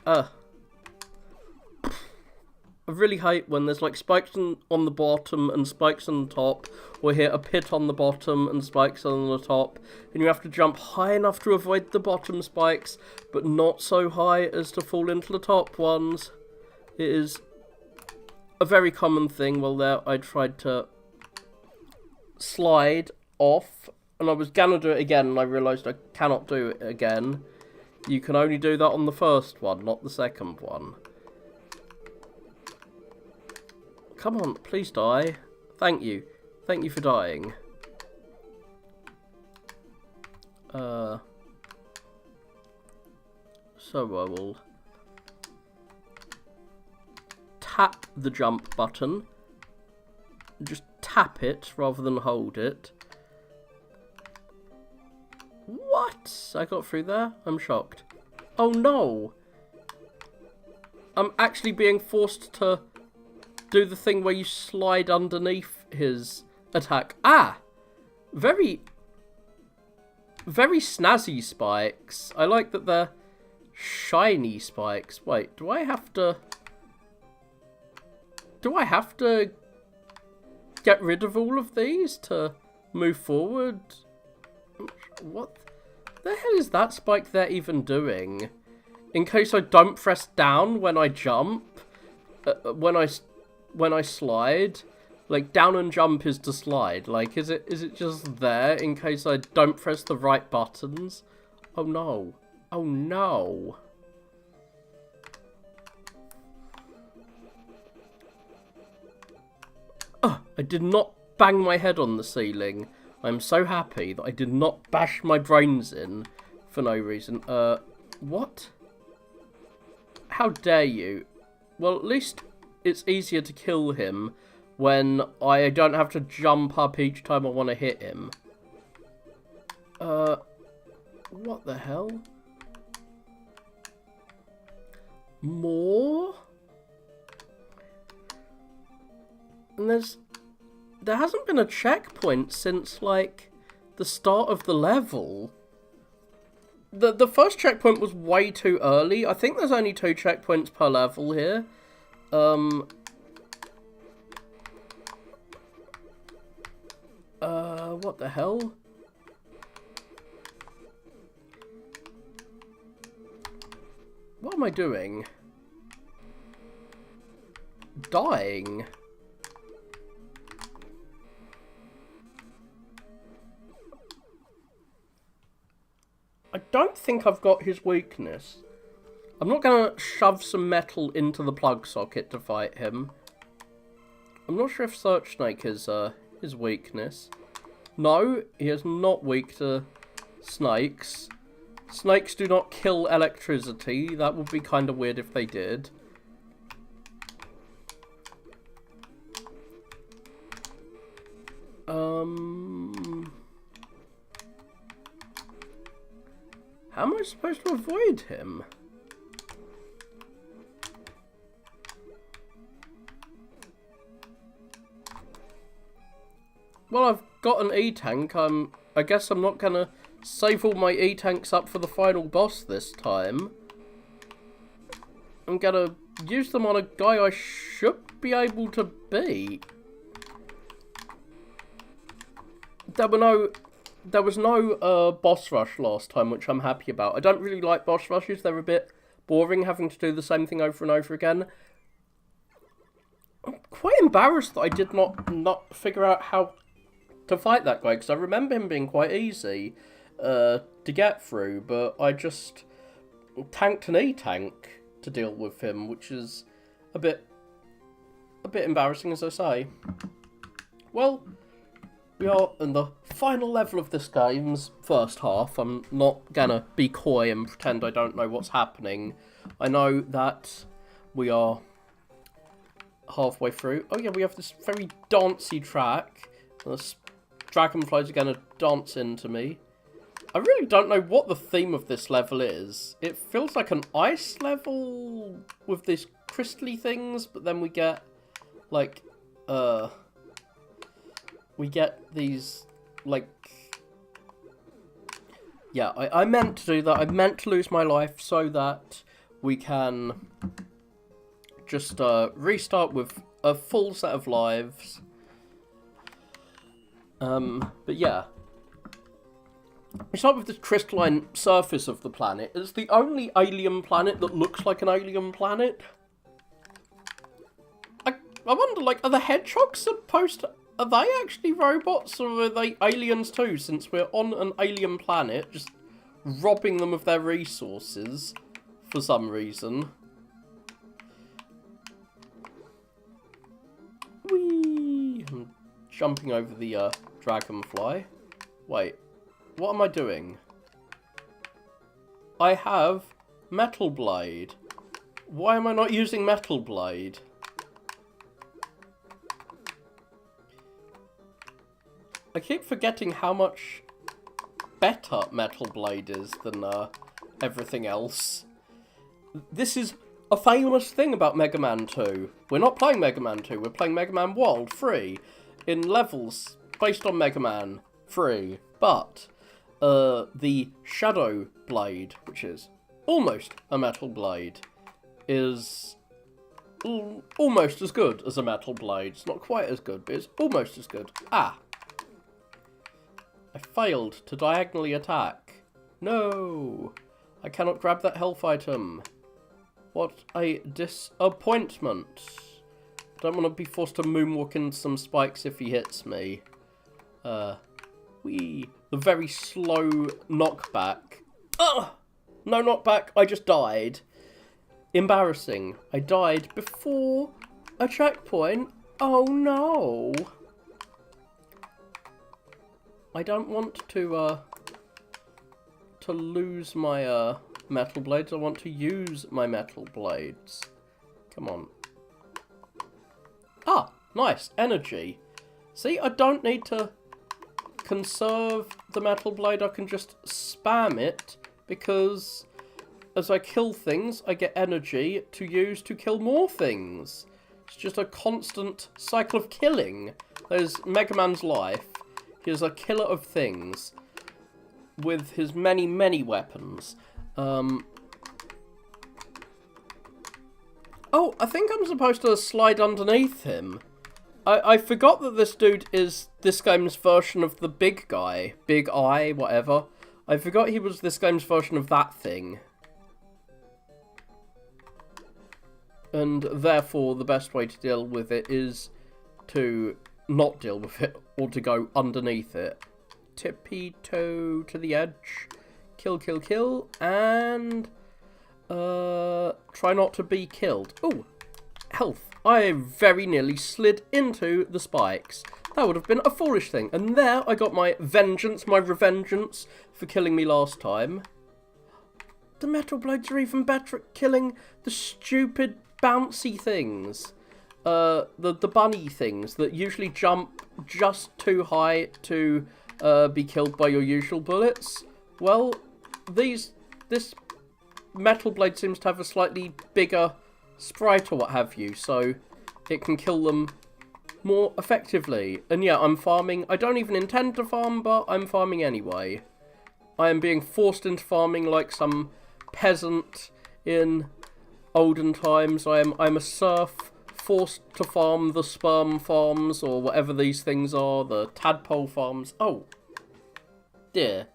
Speaker 1: I really hate when there's like spikes on the bottom and spikes on the top, or hit a pit on the bottom and spikes on the top, and you have to jump high enough to avoid the bottom spikes, but not so high as to fall into the top ones. It is a very common thing. Well, there I tried to slide off, and I was gonna do it again, and I realised I cannot do it again. You can only do that on the first one, not the second one. Come on, please die. Thank you. Thank you for dying. So I will tap the jump button. Just tap it rather than hold it. What? I got through there? I'm shocked. Oh no! I'm actually being forced to do the thing where you slide underneath his attack. Ah! Very snazzy spikes. I like that they're shiny spikes. Wait, do I have to get rid of all of these to move forward? What the hell is that spike there even doing? In case I don't press down when I jump, when I slide, like down and jump is to slide. Like, is it just there in case I don't press the right buttons? Oh no! Oh no! I did not bang my head on the ceiling. I'm so happy that I did not bash my brains in for no reason. What? How dare you? Well, at least it's easier to kill him when I don't have to jump up each time I want to hit him. What the hell? More? And there hasn't been a checkpoint since, like, the start of the level. The first checkpoint was way too early. I think there's only 2 checkpoints per level here. What the hell? What am I doing? Dying. I don't think I've got his weakness. I'm not going to shove some metal into the plug socket to fight him. I'm not sure if Search Snake is his weakness. No, he is not weak to snakes. Snakes do not kill electricity. That would be kind of weird if they did. How am I supposed to avoid him? Well, I've got an E-tank. I guess I'm not gonna save all my E-tanks up for the final boss this time. I'm gonna use them on a guy I should be able to beat. There was no boss rush last time, which I'm happy about. I don't really like boss rushes. They're a bit boring, having to do the same thing over and over again. I'm quite embarrassed that I did not figure out how to fight that guy, because I remember him being quite easy to get through, but I just tanked an E-tank to deal with him, which is a bit embarrassing, as I say. Well, we are in the final level of this game's first half. I'm not gonna be coy and pretend I don't know what's happening. I know that we are halfway through. Oh yeah, we have this very dancey track. The dragonflies are gonna dance into me. I really don't know what the theme of this level is. It feels like an ice level with these crystally things, but then we get, like, we get these, like... Yeah, I meant to do that. I meant to lose my life so that we can just restart with a full set of lives. But yeah. We start with the crystalline surface of the planet. It's the only alien planet that looks like an alien planet. I wonder, like, are the hedgehogs supposed to... Are they actually robots, or are they aliens too, since we're on an alien planet, just robbing them of their resources for some reason? Whee! I'm jumping over the dragonfly. Wait, what am I doing? I have Metal Blade. Why am I not using Metal Blade? I keep forgetting how much better Metal Blade is than everything else. This is a famous thing about Mega Man 2. We're not playing Mega Man 2, we're playing Mega Man World free in levels based on Mega Man free. But the Shadow Blade, which is almost a Metal Blade, is almost as good as a Metal Blade. It's not quite as good, but it's almost as good. Ah! I failed to diagonally attack. No! I cannot grab that health item. What a disappointment. I don't want to be forced to moonwalk into some spikes if he hits me. Whee! The very slow knockback. Ugh! No knockback, I just died. Embarrassing. I died before a checkpoint. Oh no! I don't want to lose my Metal Blades. I want to use my Metal Blades. Come on. Ah, nice. Energy. See, I don't need to conserve the Metal Blade. I can just spam it, because as I kill things, I get energy to use to kill more things. It's just a constant cycle of killing. There's Mega Man's life. He is a killer of things with his many, many weapons. Oh, I think I'm supposed to slide underneath him. I forgot that this dude is this game's version of the big guy. Big Eye, whatever. I forgot he was this game's version of that thing. And therefore, the best way to deal with it is to not deal with it, or to go underneath it. Tippy toe to the edge. Kill, kill, kill. And try not to be killed. Oh, health. I very nearly slid into the spikes. That would have been a foolish thing. And there I got my vengeance, my revengeance for killing me last time. The Metal Blades are even better at killing the stupid bouncy things. The bunny things that usually jump just too high to be killed by your usual bullets. Well, this Metal Blade seems to have a slightly bigger sprite or what have you, so it can kill them more effectively. And yeah, I'm farming. I don't even intend to farm, but I'm farming anyway. I am being forced into farming like some peasant in olden times. I'm a serf, forced to farm the sperm farms, or whatever these things are, the tadpole farms. Oh, dear.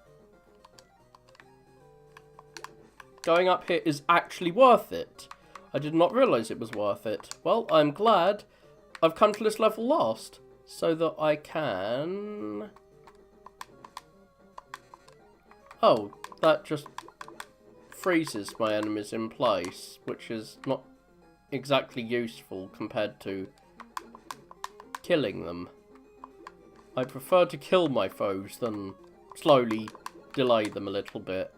Speaker 1: Going up here is actually worth it. I did not realise it was worth it. Well, I'm glad I've come to this level last, so that I can... Oh, that just freezes my enemies in place, which is not exactly useful compared to killing them. I prefer to kill my foes than slowly delay them a little bit.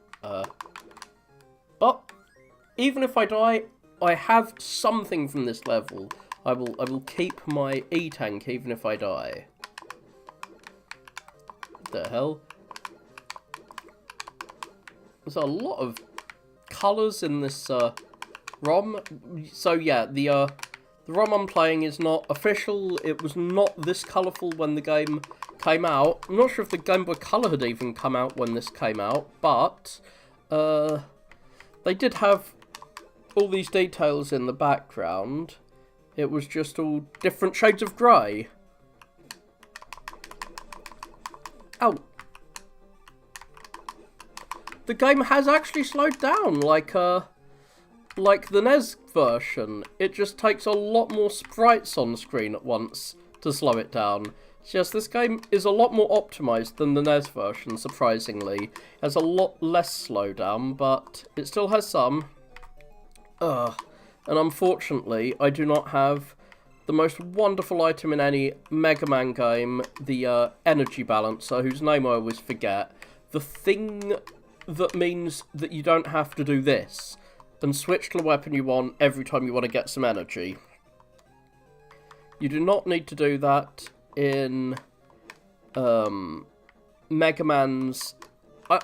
Speaker 1: But even if I die, I have something from this level. I will keep my E-tank even if I die. What the hell? There's a lot of colours in this ROM. So yeah, the ROM I'm playing is not official. It was not this colourful when the game came out. I'm not sure if the Game Boy Color had even come out when this came out, but they did have all these details in the background, it was just all different shades of grey. Ow. The game has actually slowed down, like the NES version. It just takes a lot more sprites on screen at once to slow it down. It's just this game is a lot more optimised than the NES version, surprisingly. It has a lot less slowdown, but it still has some. And unfortunately, I do not have the most wonderful item in any Mega Man game, the energy balancer, whose name I always forget. The thing that means that you don't have to do this and switch to the weapon you want every time you want to get some energy. You do not need to do that in Mega Man's...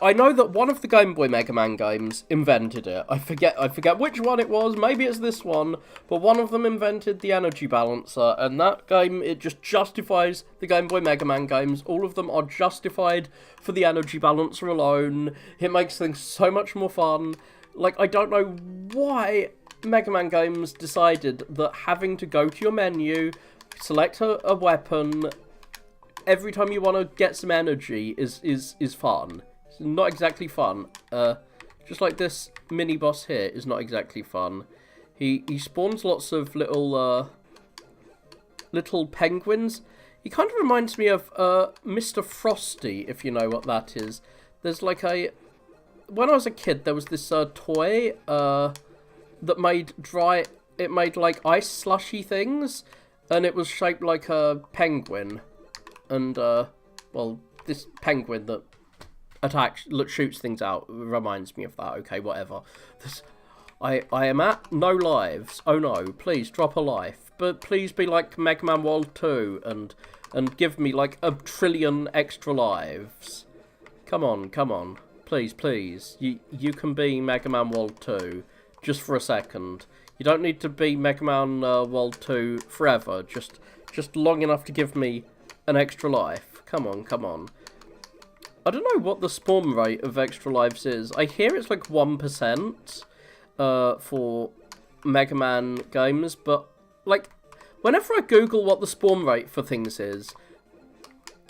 Speaker 1: I know that one of the Game Boy Mega Man games invented it. I forget which one it was. Maybe it's this one. But one of them invented the energy balancer. And that game, it just justifies the Game Boy Mega Man games. All of them are justified for the energy balancer alone. It makes things so much more fun. Like, I don't know why Mega Man games decided that having to go to your menu, select a weapon, every time you want to get some energy is fun. It's not exactly fun. Just like this mini boss here is not exactly fun. He spawns lots of little penguins. He kind of reminds me of Mr. Frosty, if you know what that is. There's like when I was a kid, there was this toy that made like ice slushy things, and it was shaped like a penguin. And well, this penguin that shoots things out reminds me of that. Okay, whatever. I am at no lives. Oh no, please drop a life. But please be like Mega Man World 2 and give me like 1 trillion extra lives. Come on. Please. You can be Mega Man World 2 just for a second. You don't need to be Mega Man World 2 forever. Just long enough to give me an extra life. Come on. I don't know what the spawn rate of extra lives is. I hear it's like 1% for Mega Man games, but like whenever I Google what the spawn rate for things is,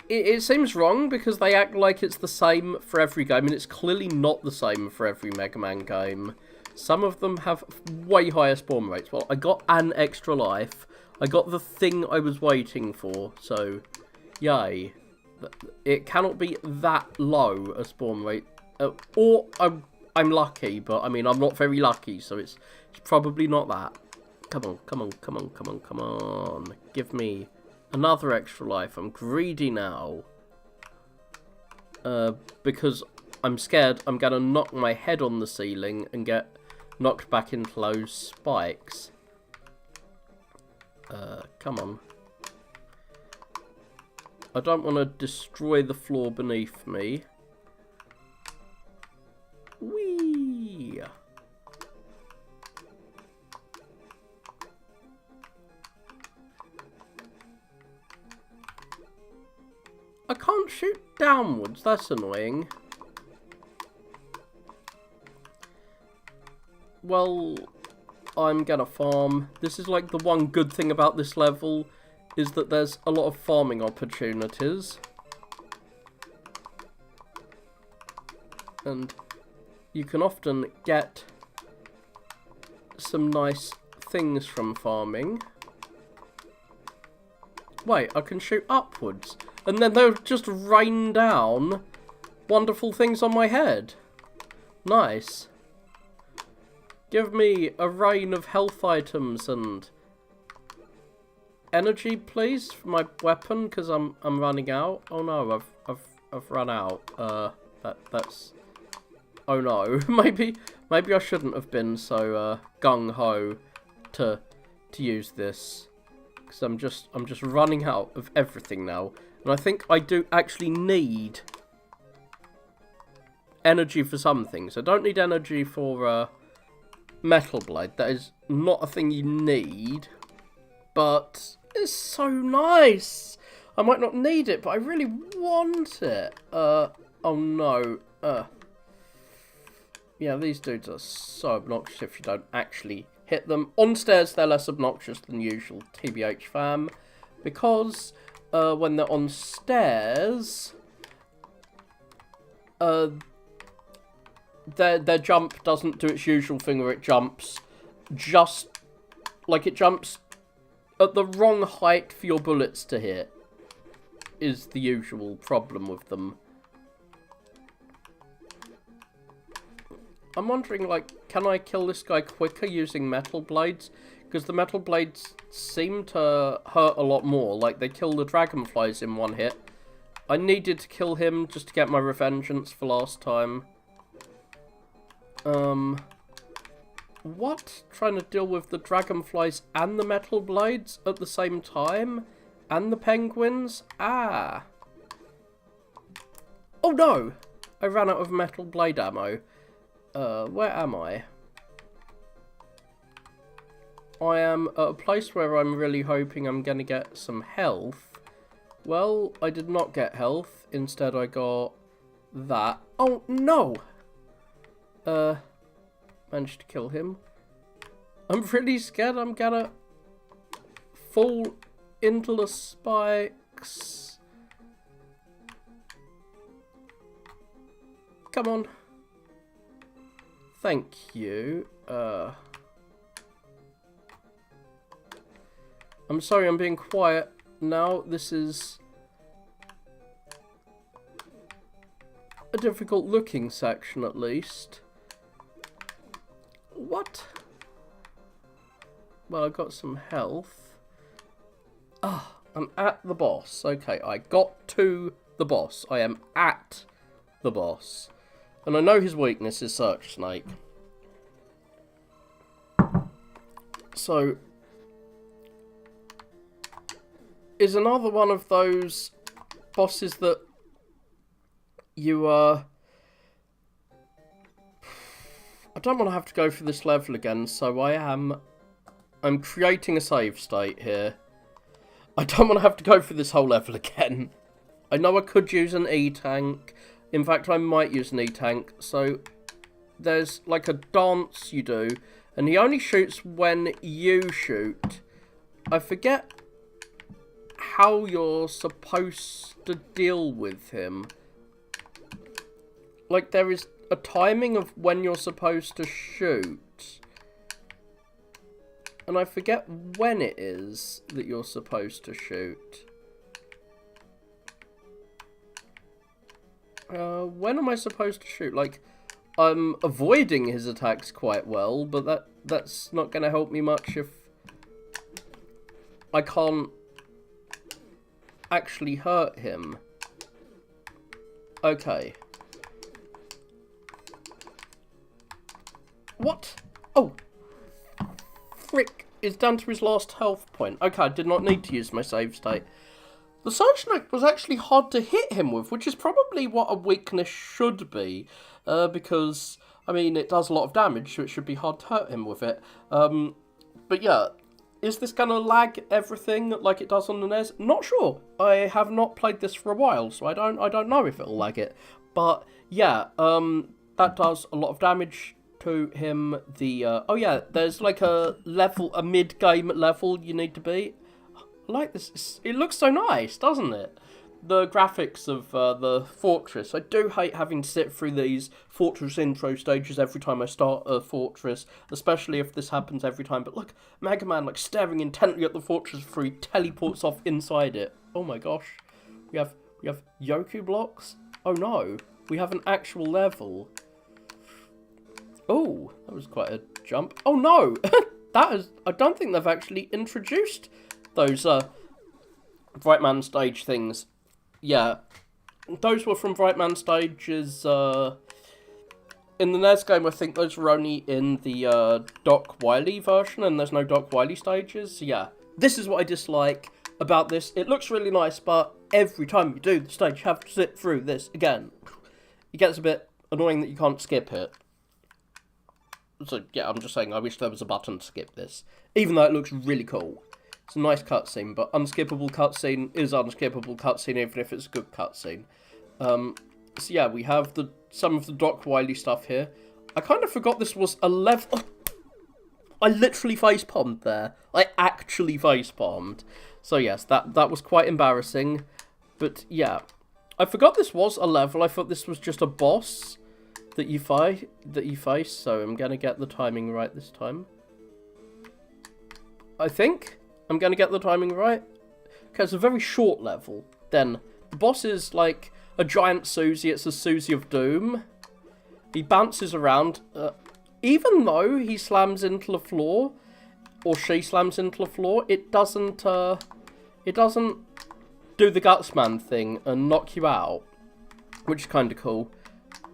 Speaker 1: it seems wrong because they act like it's the same for every game, and it's clearly not the same for every Mega Man game. Some of them have way higher spawn rates. Well, I got an extra life. I got the thing I was waiting for, so yay. It cannot be that low a spawn rate. Or I'm lucky, but I mean, I'm not very lucky, so it's probably not that. Come on. Give me another extra life. I'm greedy now. Because I'm scared I'm gonna knock my head on the ceiling and get knocked back into those spikes. Come on. I don't want to destroy the floor beneath me. Whee! I can't shoot downwards, that's annoying. Well, I'm gonna farm. This is like the one good thing about this level, is that there's a lot of farming opportunities. And you can often get some nice things from farming. Wait, I can shoot upwards. And then they'll just rain down wonderful things on my head. Nice. Give me a rain of health items and energy, please, for my weapon, because I'm running out. Oh no, I've run out. That's. Oh no, maybe I shouldn't have been so gung ho to use this, because I'm just running out of everything now, and I think I do actually need energy for some things. I don't need energy for Metal Blade. That is not a thing you need, but it's so nice. I might not need it, but I really want it. Oh no. Yeah, these dudes are so obnoxious if you don't actually hit them. On stairs, they're less obnoxious than usual, TBH fam. Because when they're on stairs, their jump doesn't do its usual thing where it jumps just... Like, it jumps at the wrong height for your bullets to hit. Is the usual problem with them. I'm wondering, like, can I kill this guy quicker using metal blades? Because the metal blades seem to hurt a lot more. Like, they kill the dragonflies in one hit. I needed to kill him just to get my revengeance for last time. What? Trying to deal with the dragonflies and the metal blades at the same time? And the penguins? Ah. Oh no! I ran out of metal blade ammo. Where am I? I am at a place where I'm really hoping I'm going to get some health. Well, I did not get health. Instead, I got that. Oh, no! Managed to kill him. I'm really scared I'm gonna fall into the spikes. Come on. Thank you. I'm sorry, I'm being quiet now. This is a difficult looking section, at least. What? Well, I got some health. Ah, I'm at the boss. Okay, I got to the boss. I am at the boss. And I know his weakness is Search Snake. So, is another one of those bosses that you, I don't want to have to go through this level again, so I'm creating a save state here. I don't want to have to go through this whole level again. I know I could use an E-tank. In fact, I might use an E-tank. So, there's like a dance you do, and he only shoots when you shoot. I forget how you're supposed to deal with him. Like, there is a timing of when you're supposed to shoot. And I forget when it is that you're supposed to shoot. When am I supposed to shoot? Like, I'm avoiding his attacks quite well, but that's not going to help me much if I can't actually hurt him. Okay. What? Oh! Frick! It's down to his last health point. Okay, I did not need to use my save state. The Search Snake was actually hard to hit him with, which is probably what a weakness should be. Because, I mean, it does a lot of damage, so it should be hard to hurt him with it. But yeah, is this going to lag everything like it does on the NES? Not sure. I have not played this for a while, so I don't know if it'll lag it. But yeah, that does a lot of damage to him. Oh yeah, there's like a mid-game level you need to beat. I like this. It looks so nice, doesn't it? The graphics of the fortress. I do hate having to sit through these fortress intro stages every time I start a fortress, especially if this happens every time. But look, Mega Man like staring intently at the fortress before he teleports off inside it. Oh my gosh. We have Yoku blocks? Oh no. We have an actual level. Oh, that was quite a jump. Oh no! I don't think they've actually introduced those Bright Man stage things. Yeah, those were from Bright Man stages. In the NES game, I think those were only in the Doc Wily version, and there's no Doc Wily stages. So yeah, this is what I dislike about this. It looks really nice, but every time you do the stage, you have to sit through this again. It gets a bit annoying that you can't skip it. So yeah, I'm just saying, I wish there was a button to skip this, even though it looks really cool. It's a nice cutscene, but unskippable cutscene is unskippable cutscene, even if it's a good cutscene. So yeah, we have some of the Doc Wily stuff here. I kind of forgot this was a level... Oh, I literally face-palmed there. I actually face-palmed. So yes, that was quite embarrassing. But yeah, I forgot this was a level. I thought this was just a boss that you face. So I'm going to get the timing right this time. I think I'm going to get the timing right. Okay, it's a very short level. Then the boss is like a giant Susie. It's a Susie of Doom. He bounces around. Even though he slams into the floor, or she slams into the floor, it doesn't do the Gutsman thing and knock you out, which is kind of cool.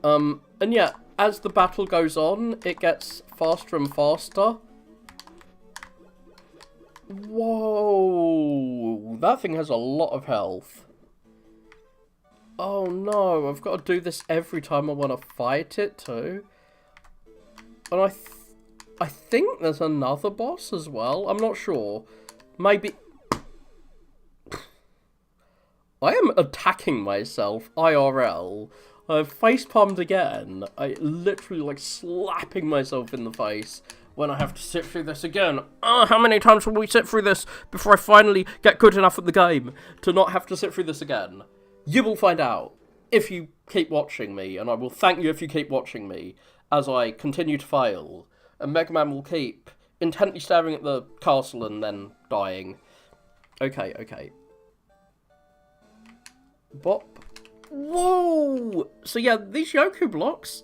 Speaker 1: And yeah, as the battle goes on, it gets faster and faster. Whoa, that thing has a lot of health. Oh no, I've got to do this every time I want to fight it too. And I think there's another boss as well. I'm not sure. Maybe... I am attacking myself, IRL. I've facepalmed again. I literally like slapping myself in the face when I have to sit through this again. How many times will we sit through this before I finally get good enough at the game to not have to sit through this again? You will find out if you keep watching me, and I will thank you if you keep watching me as I continue to fail. And Mega Man will keep intently staring at the castle and then dying. Okay. Bop. Whoa! So yeah, these Yoku blocks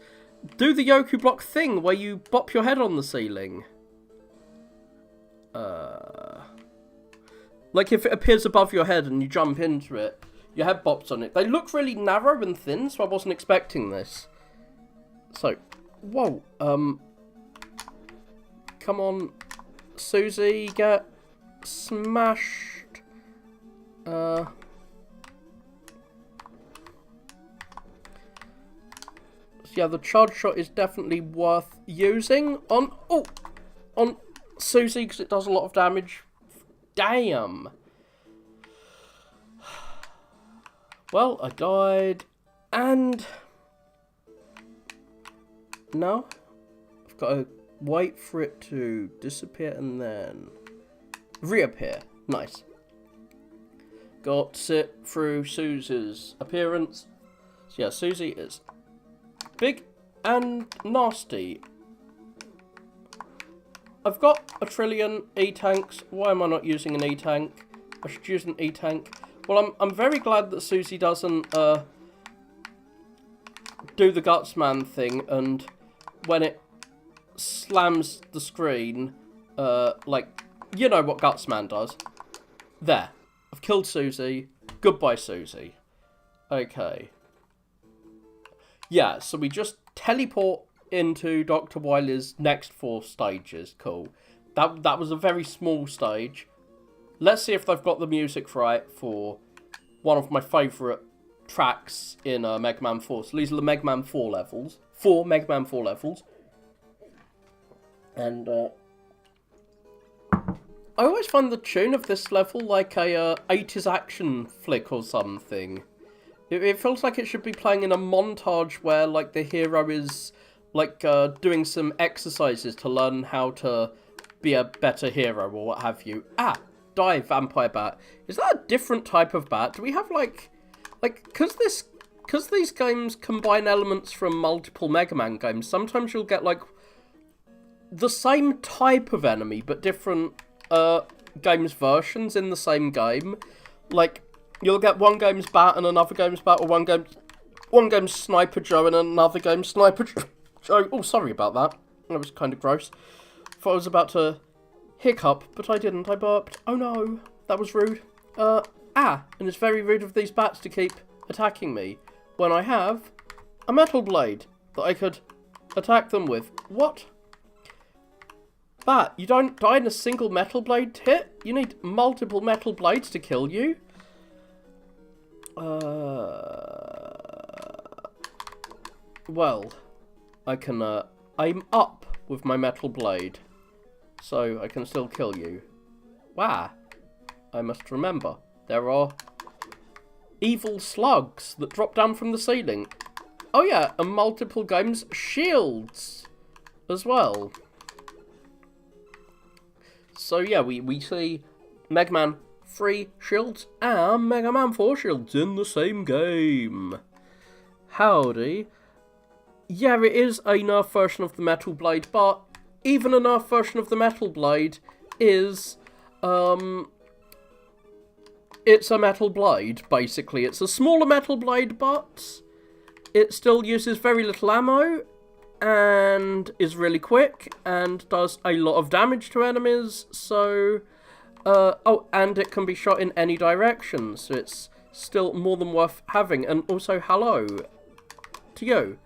Speaker 1: do the Yoku block thing where you bop your head on the ceiling. Like if it appears above your head and you jump into it, your head bops on it. They look really narrow and thin, so I wasn't expecting this. So, whoa, come on, Susie, get smashed. Yeah, the charge shot is definitely worth using on Susie because it does a lot of damage. Damn. Well, I died, and now I've got to wait for it to disappear and then reappear. Nice. Got to sit through Susie's appearance. So yeah, Susie is big and nasty. I've got a trillion E-tanks. Why am I not using an E-tank? I should use an E-tank. Well, I'm very glad that Susie doesn't do the Gutsman thing, and when it slams the screen, like, you know what Gutsman does. There. I've killed Susie. Goodbye, Susie. Okay. Yeah, so we just teleport into Dr. Wily's next 4 stages. Cool. That was a very small stage. Let's see if they've got the music right for one of my favourite tracks in Mega Man 4. So these are the Mega Man 4 levels. 4 Mega Man 4 levels. And I always find the tune of this level like a 80s action flick or something. It feels like it should be playing in a montage where, like, the hero is, like, doing some exercises to learn how to be a better hero or what have you. Ah, die, vampire bat. Is that a different type of bat? Do we have, like, because these games combine elements from multiple Mega Man games, sometimes you'll get, like, the same type of enemy, but different, games versions in the same game. Like, you'll get one game's bat and another game's bat, or one game's Sniper Joe and another game's Sniper Joe. Oh, sorry about that. That was kind of gross. Thought I was about to hiccup, but I didn't. I burped. Oh no, that was rude. And it's very rude of these bats to keep attacking me when I have a metal blade that I could attack them with. What? Bat, you don't die in a single metal blade hit? You need multiple metal blades to kill you? Well, I can aim up with my metal blade, so I can still kill you. Wow, I must remember, there are evil slugs that drop down from the ceiling. Oh yeah, and multiple games shields. as well. So yeah, we see Mega Man 3 shields and Mega Man 4 shields in the same game. Howdy. Yeah, it is a nerf version of the Metal Blade, but even a nerf version of the Metal Blade is, it's a Metal Blade, basically. It's a smaller Metal Blade, but it still uses very little ammo, and is really quick, and does a lot of damage to enemies, so... oh, and it can be shot in any direction, so it's still more than worth having. And also, hello to you.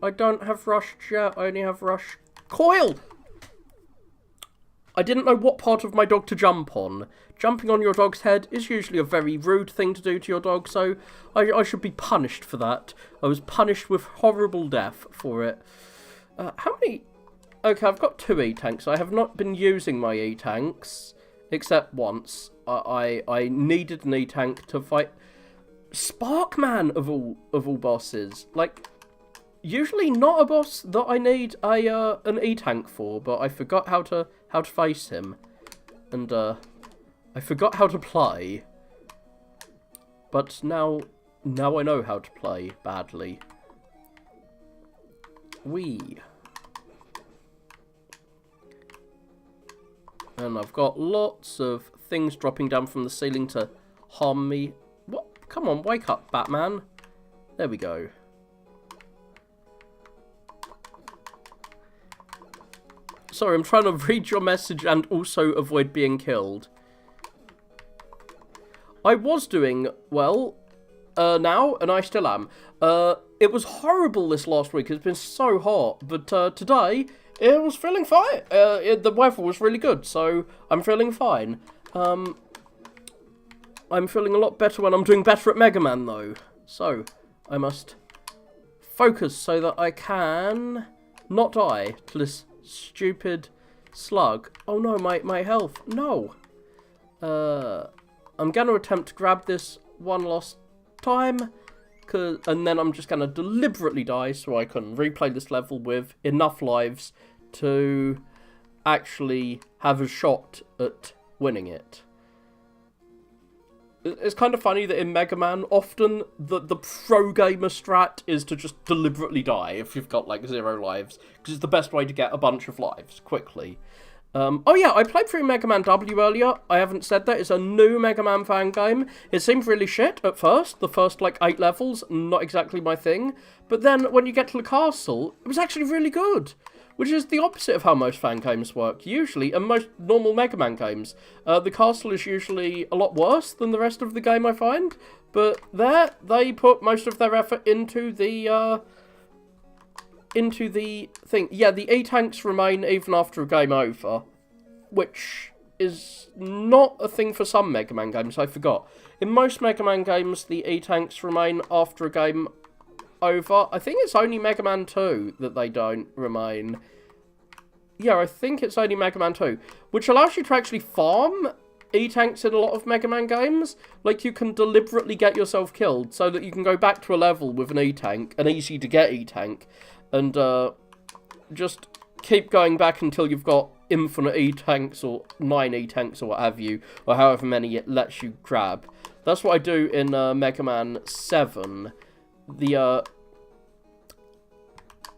Speaker 1: I don't have Rush Jet, I only have Rush Coil! I didn't know what part of my dog to jump on. Jumping on your dog's head is usually a very rude thing to do to your dog, so I should be punished for that. I was punished with horrible death for it. How many... Okay, I've got 2 E-Tanks. I have not been using my E-Tanks, except once. I needed an E-Tank to fight Sparkman of all bosses. Like, usually not a boss that I need an E-Tank for, but I forgot how to face him. And I forgot how to play. But now I know how to play badly. And I've got lots of things dropping down from the ceiling to harm me. What? Come on, wake up, Batman. There we go. Sorry, I'm trying to read your message and also avoid being killed. I was doing well now, and I still am. It was horrible this last week. It's been so hot. But today, it was feeling fine. The weather was really good, so I'm feeling fine. I'm feeling a lot better when I'm doing better at Mega Man, though. So, I must focus so that I can not die to this stupid slug. Oh no, my health. No. I'm going to attempt to grab this one last time, and then I'm just going to deliberately die so I can replay this level with enough lives to actually have a shot at winning it. It's kind of funny that in Mega Man, often the pro gamer strat is to just deliberately die if you've got like 0 lives, because it's the best way to get a bunch of lives quickly. Oh yeah, I played through Mega Man W earlier. I haven't said that. It's a new Mega Man fan game. It seemed really shit at first. The first, like, 8 levels, not exactly my thing. But then, when you get to the castle, it was actually really good. Which is the opposite of how most fan games work, usually, and most normal Mega Man games. The castle is usually a lot worse than the rest of the game, I find. But there, they put most of their effort into the thing. Yeah, the E-Tanks remain even after a game over, which is not a thing for some Mega Man games, I forgot. In most Mega Man games, the E-Tanks remain after a game over. I think it's only Mega Man 2 that they don't remain. Yeah, I think it's only Mega Man 2, which allows you to actually farm E-Tanks in a lot of Mega Man games. Like, you can deliberately get yourself killed so that you can go back to a level with an E-Tank, an easy-to-get E-Tank, and just keep going back until you've got infinite E-Tanks, or 9 E-Tanks, or what have you, or however many it lets you grab. That's what I do in Mega Man 7. Oh,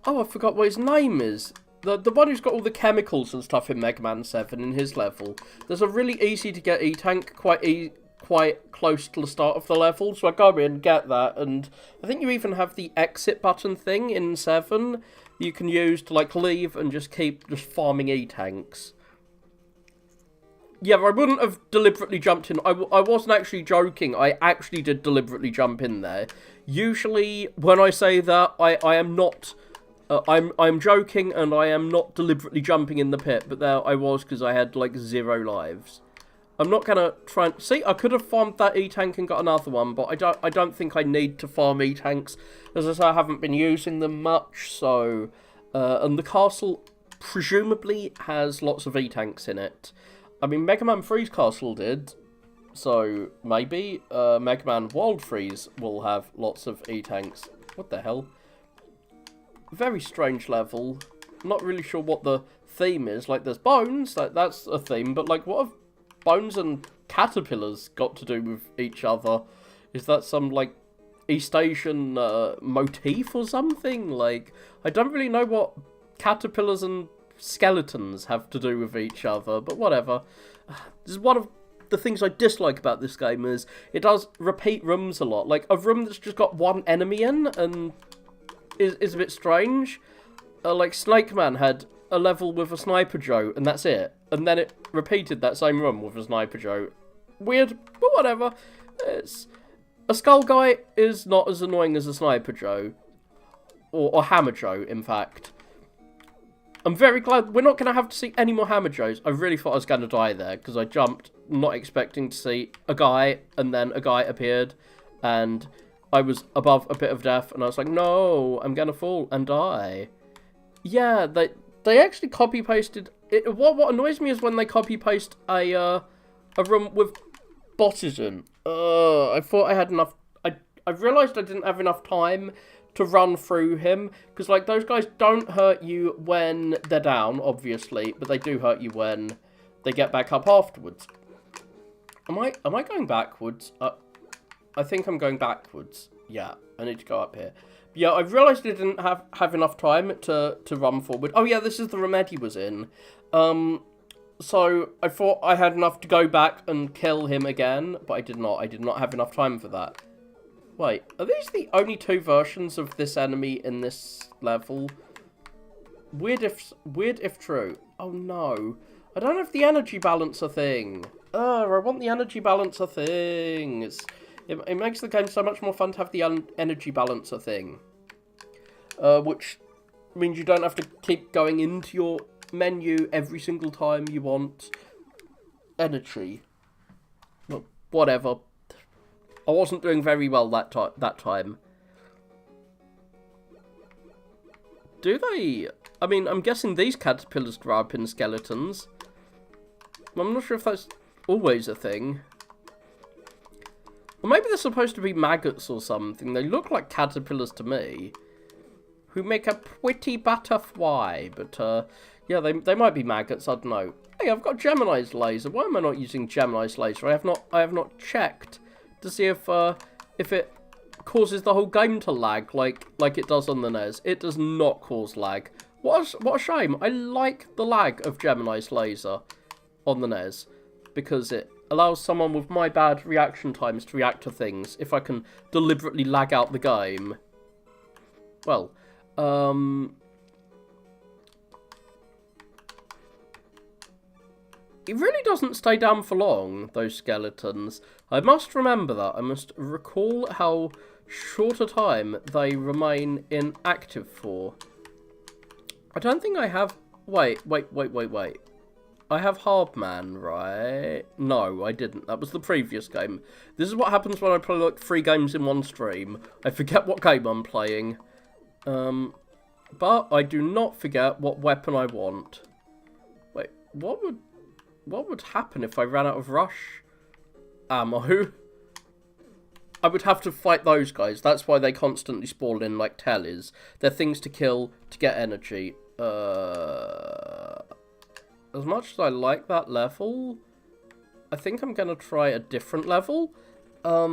Speaker 1: I forgot what his name is. The one who's got all the chemicals and stuff in Mega Man 7 in his level. There's a really easy to get E-Tank quite close to the start of the level, so I go in and get that, and I think you even have the exit button thing in 7 you can use to, like, leave and just keep just farming E-Tanks. Yeah, I wouldn't have deliberately jumped in. I wasn't actually joking. I actually did deliberately jump in there. Usually, when I say that, I am not... I'm joking, and I am not deliberately jumping in the pit, but there I was because I had, like, 0 lives. I'm not gonna try and... See, I could have farmed that E-Tank and got another one, but I don't think I need to farm E-Tanks. As I say, I haven't been using them much, so... and the castle presumably has lots of E-Tanks in it. I mean, Mega Man 3's castle did, so maybe Mega Man World 3's will have lots of E-Tanks. What the hell? very strange level. Not really sure what the theme is. Like, there's bones, that's a theme, but like, what have bones and caterpillars got to do with each other? Is that some, like, East Asian motif or something? Like, I don't really know what caterpillars and skeletons have to do with each other, but whatever. This is one of the things I dislike about this game is it does repeat rooms a lot. Like, a room that's just got one enemy in and is a bit strange. Like, Snake Man had a level with a Sniper Joe, and that's it. And then it repeated that same room with a Sniper Joe. Weird, but whatever. A Skull Guy is not as annoying as a Sniper Joe. Or Hammer Joe, in fact. I'm very glad we're not going to have to see any more Hammer Joes. I really thought I was going to die there, because I jumped, not expecting to see a guy, and then a guy appeared, and I was above a bit of death, and I was like, no, I'm going to fall and die. Yeah, they actually copy-pasted... What annoys me is when they copy-paste a room with bosses in. I thought I had enough... I realised I didn't have enough time to run through him, because like those guys don't hurt you when they're down, obviously, but they do hurt you when they get back up afterwards. Am I going backwards? I think I'm going backwards. Yeah, I need to go up here. Yeah, I realised I didn't have enough time to run forward. Oh yeah, this is the room Eddie was in. So I thought I had enough to go back and kill him again, but I did not. I did not have enough time for that. Wait, are these the only two versions of this enemy in this level? Weird if true. Oh no. I don't have the energy balancer thing. I want the energy balancer thing. It makes the game so much more fun to have the energy balancer thing. Which means you don't have to keep going into your menu every single time you want energy. Well, whatever. I wasn't doing very well that time. Do they? I mean, I'm guessing these caterpillars grow up in skeletons. I'm not sure if that's always a thing. Or maybe they're supposed to be maggots or something. They look like caterpillars to me. Who make a pretty butterfly. But, yeah, they might be maggots, I don't know. Hey, I've got Gemini's laser. Why am I not using Gemini's laser? I have not checked to see if it causes the whole game to lag like it does on the NES. It does not cause lag. What a shame. I like the lag of Gemini's laser on the NES because it allows someone with my bad reaction times to react to things if I can deliberately lag out the game. Well, it really doesn't stay down for long, those skeletons. I must remember that. I must recall how short a time they remain inactive for. I don't think I have... Wait. I have Hardman, right? No, I didn't. That was the previous game. This is what happens when I play like 3 games in one stream. I forget what game I'm playing. But I do not forget what weapon I want. Wait, what would happen if I ran out of rush ammo? I would have to fight those guys. That's why they constantly spawn in like tellies. They're things to kill to get energy. As much as I like that level, I think I'm going to try a different level. I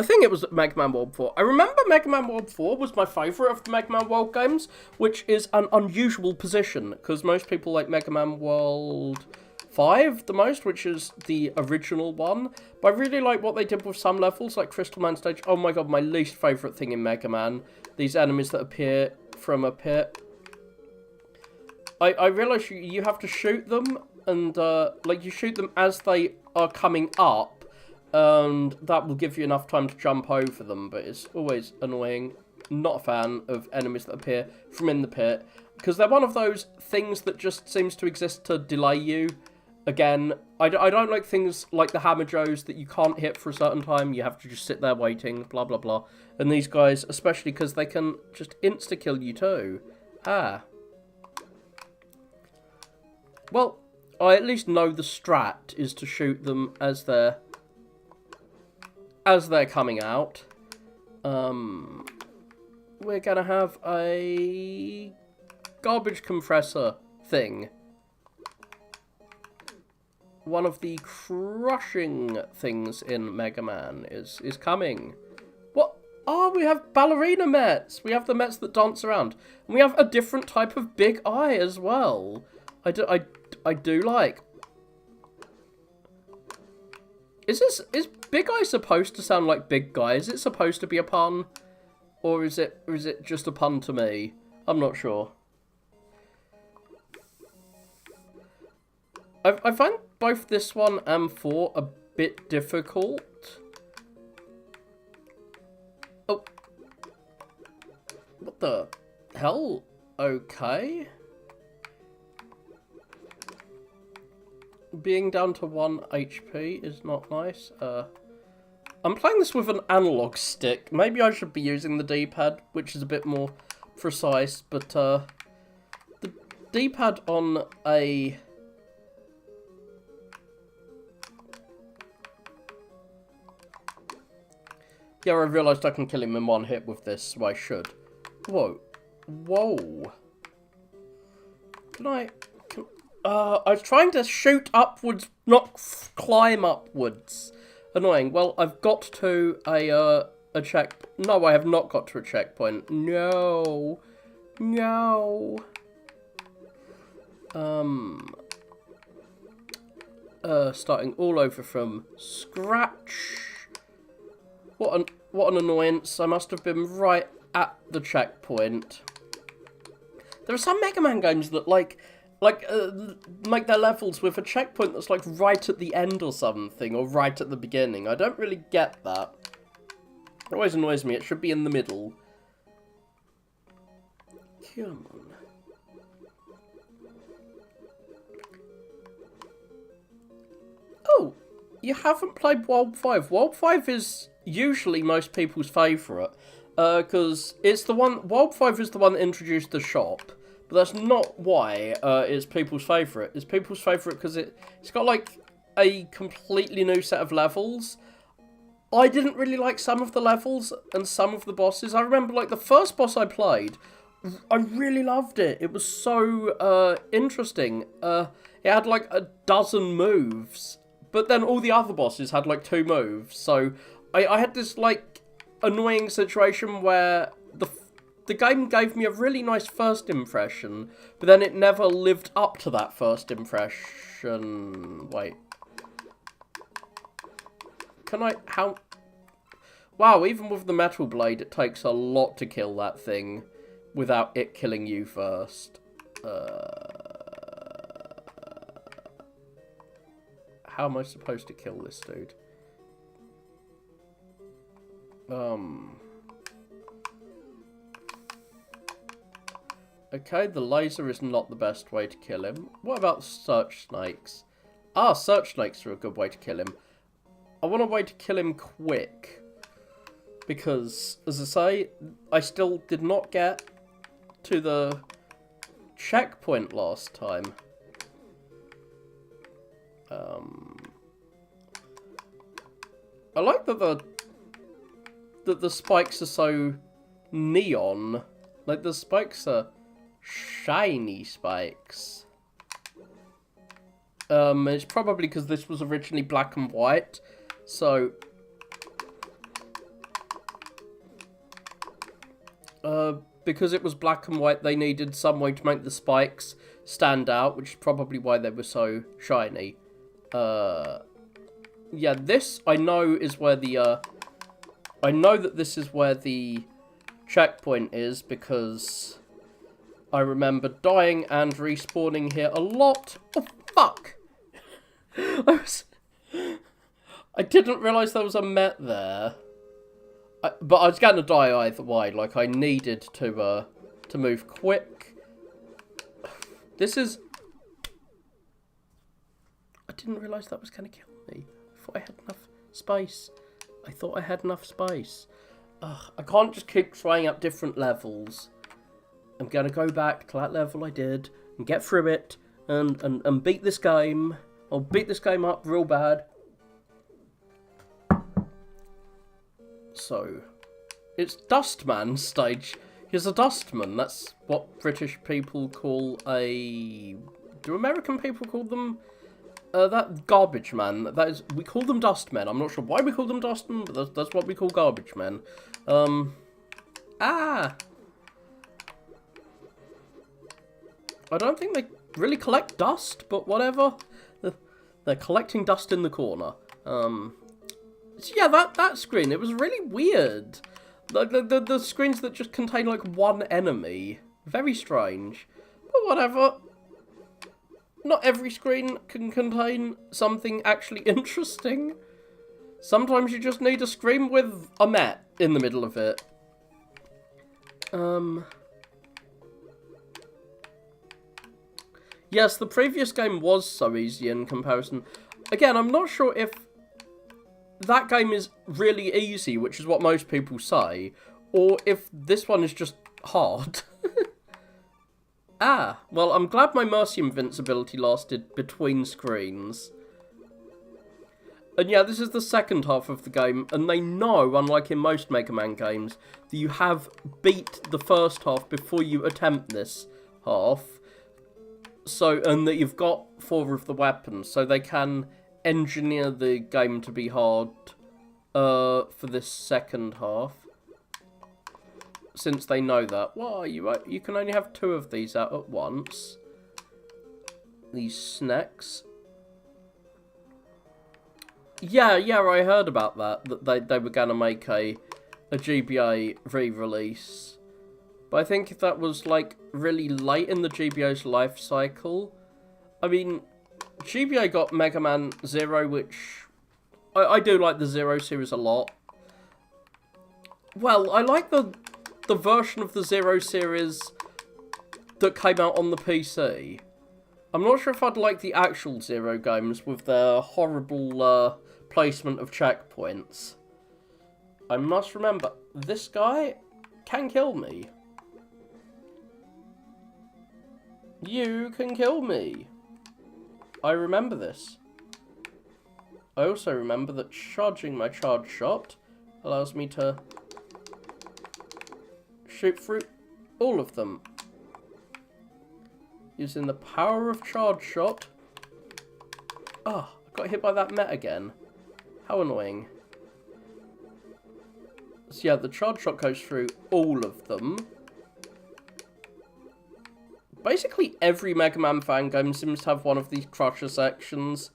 Speaker 1: think it was Mega Man World 4. I remember Mega Man World 4 was my favourite of the Mega Man World games, which is an unusual position, because most people like Mega Man World 5 the most, which is the original one. But I really like what they did with some levels, like Crystal Man Stage. Oh my god, my least favourite thing in Mega Man. These enemies that appear from a pit. I realise you have to shoot them, and like you shoot them as they are coming up, and that will give you enough time to jump over them, but it's always annoying. Not a fan of enemies that appear from in the pit, because they're one of those things that just seems to exist to delay you. Again, I don't like things like the Hammer Joes that you can't hit for a certain time, you have to just sit there waiting, blah blah blah. And these guys, especially because they can just insta-kill you too. Well, I at least know the strat is to shoot them as they're coming out. we're gonna have a garbage compressor thing. One of the crushing things in Mega Man is coming. What? Oh, we have ballerina Mets. We have the Mets that dance around. And we have a different type of big eye as well. I do like. Is Big Eye supposed to sound like Big Guy? Is it supposed to be a pun? Or is it just a pun to me? I'm not sure. I find both this one and 4 a bit difficult. Oh. What the hell? Okay. Being down to 1 HP is not nice. I'm playing this with an analog stick. Maybe I should be using the D-pad, which is a bit more precise, but the D-pad on a... Yeah, I realised I can kill him in one hit with this, so I should. Whoa. Whoa. I was trying to shoot upwards, not climb upwards. Annoying. Well, I've got to a check... No, I have not got to a checkpoint. No. No. Starting all over from scratch. What an annoyance. I must have been right at the checkpoint. There are some Mega Man games that make their levels with a checkpoint that's like right at the end or something, or right at the beginning. I don't really get that. It always annoys me. It should be in the middle. Come on. Oh, you haven't played World 5. World 5 is usually most people's favourite, because it's the one... World 5 is the one that introduced the shop, but that's not why it's people's favourite. It's people's favourite because it's got, like, a completely new set of levels. I didn't really like some of the levels and some of the bosses. I remember, like, the first boss I played, I really loved it. It was so interesting. It had, like, a dozen moves, but then all the other bosses had, like, 2 moves. So I had this, like, annoying situation where the game gave me a really nice first impression, but then it never lived up to that first impression. Wait. Can I... How... Wow, even with the metal blade, it takes a lot to kill that thing without it killing you first. How am I supposed to kill this dude? Okay, the laser is not the best way to kill him. What about search snakes? Ah, search snakes are a good way to kill him. I want a way to kill him quick. Because, as I say, I still did not get to the checkpoint last time. I like that the spikes are so neon. Like, the spikes are shiny spikes. It's probably because this was originally black and white, so... because it was black and white, they needed some way to make the spikes stand out, which is probably why they were so shiny. Yeah, this, I know, is where the, I know that this is where the checkpoint is, because I remember dying and respawning here a lot. Oh, fuck! I didn't realise there was a Met there. But I was going to die either way. Like, I needed to move quick. This is... I didn't realise that was going to kill me. I thought I had enough space. I can't just keep trying out different levels. I'm going to go back to that level I did and get through it and beat this game. I'll beat this game up real bad. So, it's Dustman stage. He's a dustman. That's what British people call a... Do American people call them... that garbage man. That is... We call them dustmen. I'm not sure why we call them dustmen, but that's what we call garbage men. Ah! I don't think they really collect dust, but whatever. They're collecting dust in the corner. So yeah, that screen, it was really weird. The screens that just contain, like, one enemy. Very strange. But whatever. Not every screen can contain something actually interesting. Sometimes you just need a screen with a Met in the middle of it. Yes, the previous game was so easy in comparison. Again, I'm not sure if that game is really easy, which is what most people say, or if this one is just hard. Ah, well, I'm glad my Mercy invincibility lasted between screens. And yeah, this is the second half of the game, and they know, unlike in most Mega Man games, that you have beat the first half before you attempt this half. So, and that you've got 4 of the weapons, so they can engineer the game to be hard for this second half. Since they know that. Well, you can only have 2 of these out at once. These snacks. Yeah, I heard about that. That they were going to make a GBA re-release. But I think that was, like, really late in the GBA's life cycle. I mean, GBA got Mega Man 0, which... I do like the 0 series a lot. Well, I like the version of the 0 series that came out on the PC. I'm not sure if I'd like the actual 0 games with their horrible placement of checkpoints. I must remember, this guy can kill me. You can kill me. I remember this. I also remember that charging my charge shot allows me to shoot through all of them. Using the power of charge shot. Ah, I got hit by that Met again. How annoying. So yeah, the charge shot goes through all of them. Basically every Mega Man fan game seems to have one of these crusher sections.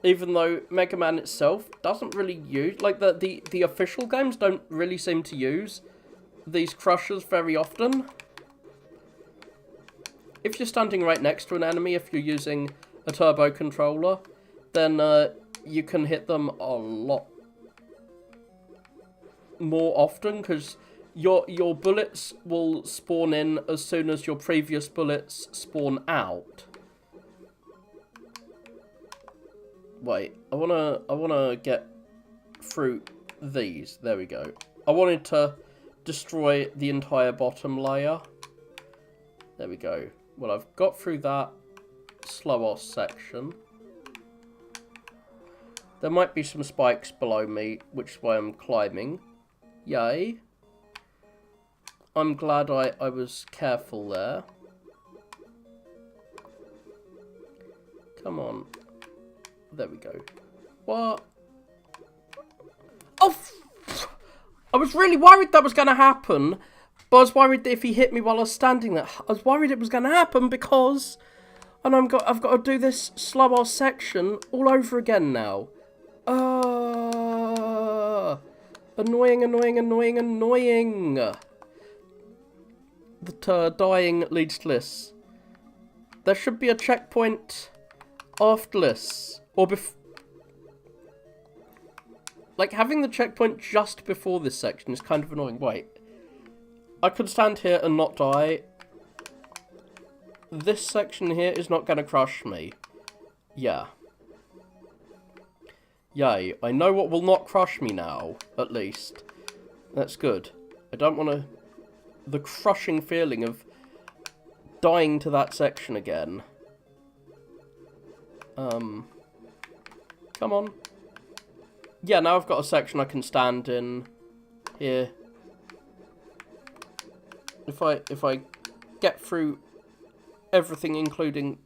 Speaker 1: Even though Mega Man itself doesn't really use... Like, the official games don't really seem to use these crushers very often. If you're standing right next to an enemy, if you're using a turbo controller, then you can hit them a lot more often, because your bullets will spawn in as soon as your previous bullets spawn out. Wait, I wanna get through these. There we go. I wanted to destroy the entire bottom layer. There we go. Well, I've got through that slower section. There might be some spikes below me, which is why I'm climbing. Yay. I'm glad I was careful there. Come on. There we go. What? Oh! I was really worried that was going to happen. But I was worried that if he hit me while I was standing there, I was worried it was going to happen because... And I've got to do this slow-ass section all over again now. Annoying. The dying leads to this. There should be a checkpoint after this. Or like, having the checkpoint just before this section is kind of annoying. Wait. I could stand here and not die. This section here is not going to crush me. Yeah. Yay. I know what will not crush me now, at least. That's good. I don't want to... The crushing feeling of dying to that section again. Come on. Yeah, now I've got a section I can stand in here. if I get through everything, including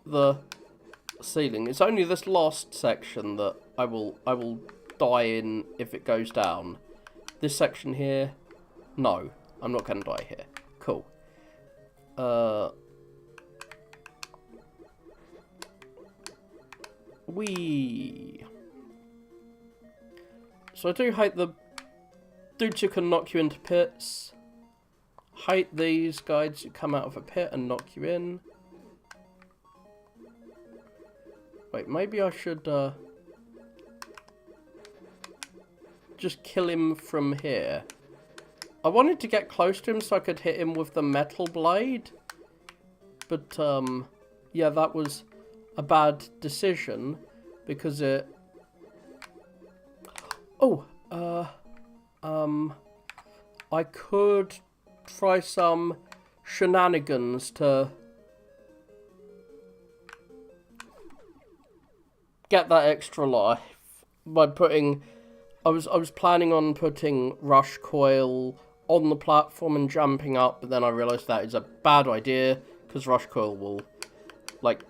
Speaker 1: the ceiling, it's only this last section that I will die in if it goes down. This section here, no, I'm not going to die here. Cool. Whee. So I do hate the dudes who can knock you into pits. Hate these guys who come out of a pit and knock you in. Wait, maybe I should just kill him from here. I wanted to get close to him so I could hit him with the metal blade. But, yeah, that was a bad decision because it... Oh, I could try some shenanigans to get that extra life by putting... I was planning on putting Rush Coil on the platform and jumping up, but then I realised that is a bad idea, because Rush Coil will, like,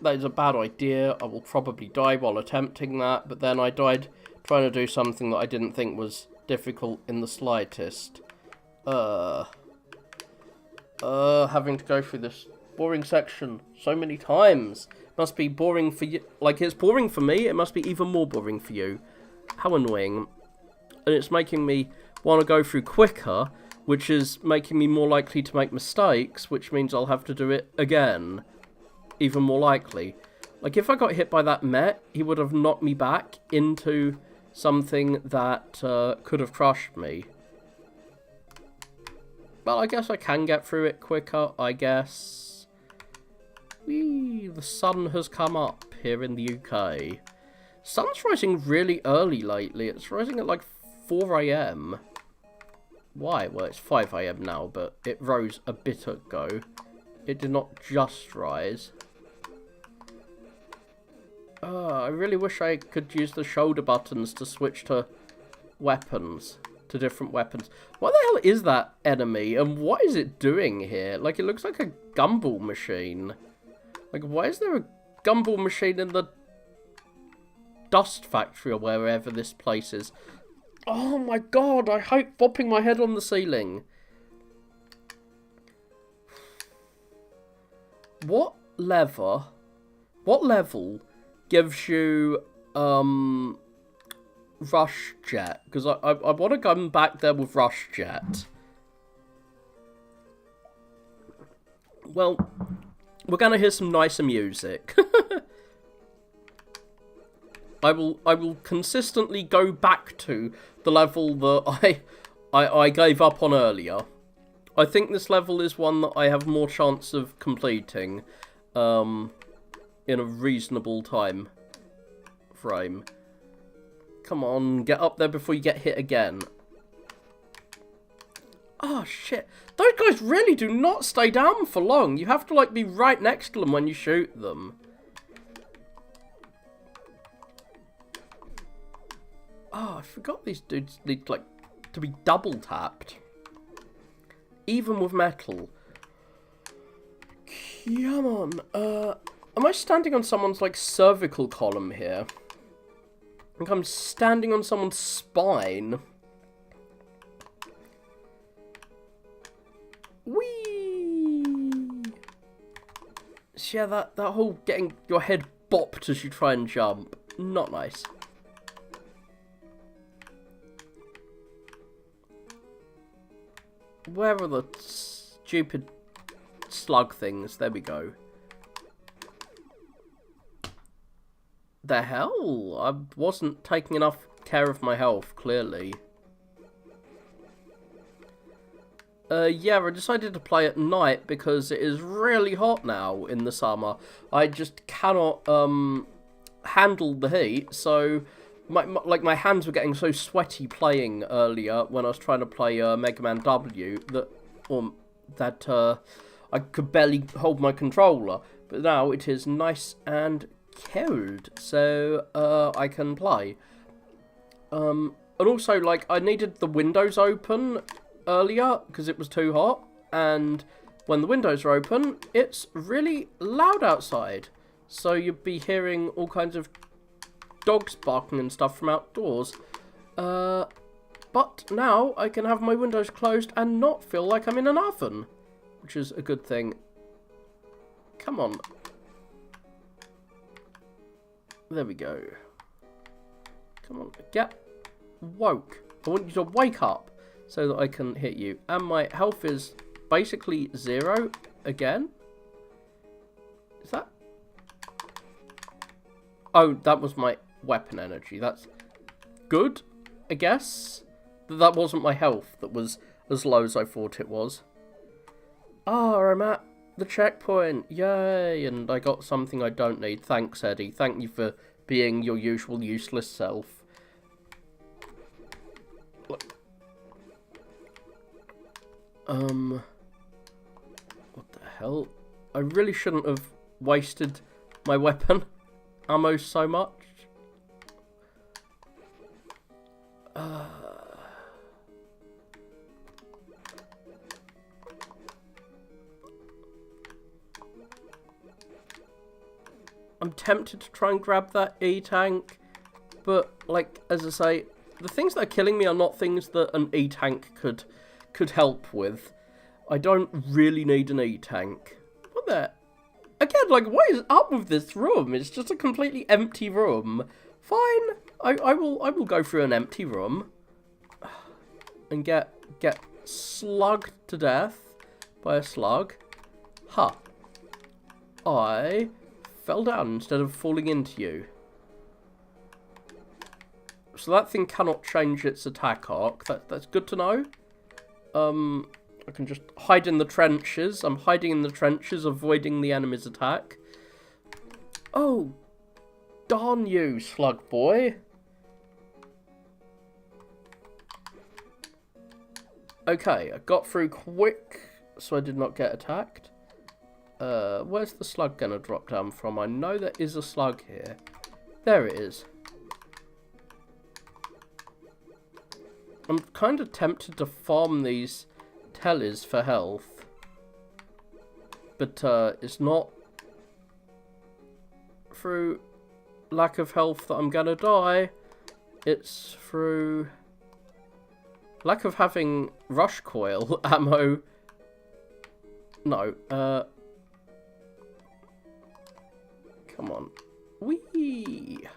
Speaker 1: that is a bad idea. I will probably die while attempting that, but then I died trying to do something that I didn't think was difficult in the slightest. Having to go through this boring section so many times. Must be boring for you. Like, it's boring for me, it must be even more boring for you. How annoying. And it's making me want to go through quicker, which is making me more likely to make mistakes, which means I'll have to do it again. Even more likely. Like, if I got hit by that Met, he would have knocked me back into something that could have crushed me. Well, I guess I can get through it quicker, I guess. Whee, the sun has come up here in the UK. Sun's rising really early lately. It's rising at like 4 AM. Why? Well, it's 5 AM now, but it rose a bit ago. It did not just rise. I really wish I could use the shoulder buttons to switch to weapons. To different weapons. What the hell is that enemy? And what is it doing here? Like, it looks like a gumball machine. Like, why is there a gumball machine in the dust factory or wherever this place is? Oh my god, I hate bopping my head on the ceiling. What level gives you Rush Jet? Because I want to go back there with Rush Jet. Well, we're gonna hear some nicer music. I will consistently go back to the level that I gave up on earlier. I think this level is one that I have more chance of completing in a reasonable time frame. Come on, get up there before you get hit again. Oh shit, those guys really do not stay down for long. You have to like be right next to them when you shoot them. Oh, I forgot these dudes need, like, to be double tapped. Even with metal. Come on. Am I standing on someone's, like, cervical column here? I think I'm standing on someone's spine. Whee! So yeah, that whole getting your head bopped as you try and jump. Not nice. Where are the stupid slug things? There we go. The hell? I wasn't taking enough care of my health, clearly. Yeah, I decided to play at night because it is really hot now in the summer. I just cannot handle the heat, so my hands were getting so sweaty playing earlier when I was trying to play Mega Man W that I could barely hold my controller. But now it is nice and cold, so I can play. And also, like, I needed the windows open earlier because it was too hot, and when the windows are open, it's really loud outside. So you'd be hearing all kinds of dogs barking and stuff from outdoors. But now I can have my windows closed and not feel like I'm in an oven, which is a good thing. Come on. There we go. Come on, get woke. I want you to wake up so that I can hit you. And my health is basically 0 again. Is that? Oh, that was my weapon energy. That's good, I guess. That wasn't my health that was as low as I thought it was. Ah, I'm at the checkpoint. Yay. And I got something I don't need. Thanks, Eddie. Thank you for being your usual useless self. What the hell? I really shouldn't have wasted my weapon ammo so much. I'm tempted to try and grab that E-tank, but, like, as I say, the things that are killing me are not things that an E-tank could help with. I don't really need an E-tank. What the? Again, like, what is up with this room? It's just a completely empty room. Fine, I will go through an empty room and get slugged to death by a slug. Ha! I fell down instead of falling into you. So that thing cannot change its attack arc. That's good to know. I can just hide in the trenches. I'm hiding in the trenches, avoiding the enemy's attack. Oh, darn you, slug boy. Okay, I got through quick, so I did not get attacked. Where's the slug gonna drop down from? I know there is a slug here. There it is. I'm kind of tempted to farm these tellies for health. But it's not through lack of health that I'm gonna die. It's through lack of having rush coil ammo. No, come on. Whee!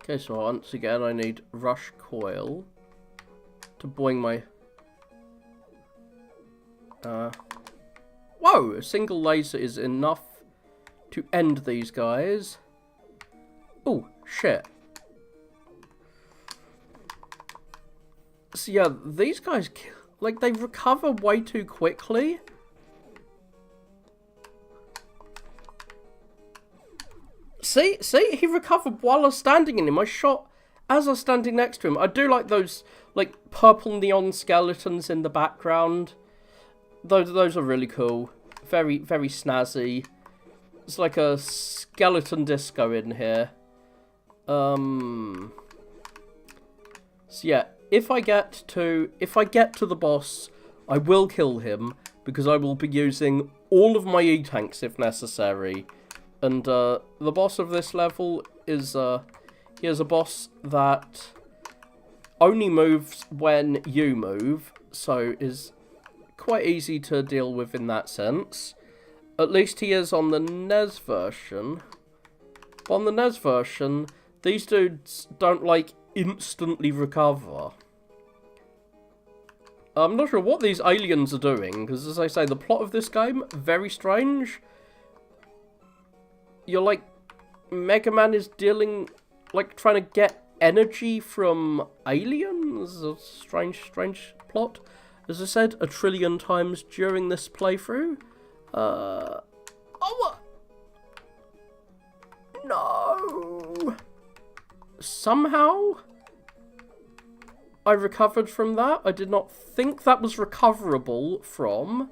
Speaker 1: Okay, so once again I need rush coil to boing my... Whoa! A single laser is enough to end these guys. Oh, shit. So yeah, these guys, like, they recover way too quickly. See, he recovered while I was standing in him. I shot as I was standing next to him. I do like those, like, purple neon skeletons in the background. Those are really cool. Very, very snazzy. It's like a skeleton disco in here. So yeah, if I get to the boss, I will kill him because I will be using all of my E-tanks if necessary. And the boss of this level is he is a boss that only moves when you move, so is quite easy to deal with in that sense. At least he is on the NES version. But on the NES version, these dudes don't, like, instantly recover. I'm not sure what these aliens are doing, because as I say, the plot of this game, very strange. You're like, Mega Man is dealing, like, trying to get energy from aliens? A strange plot. As I said a trillion times during this playthrough. Oh, no! Somehow, I recovered from that. I did not think that was recoverable from.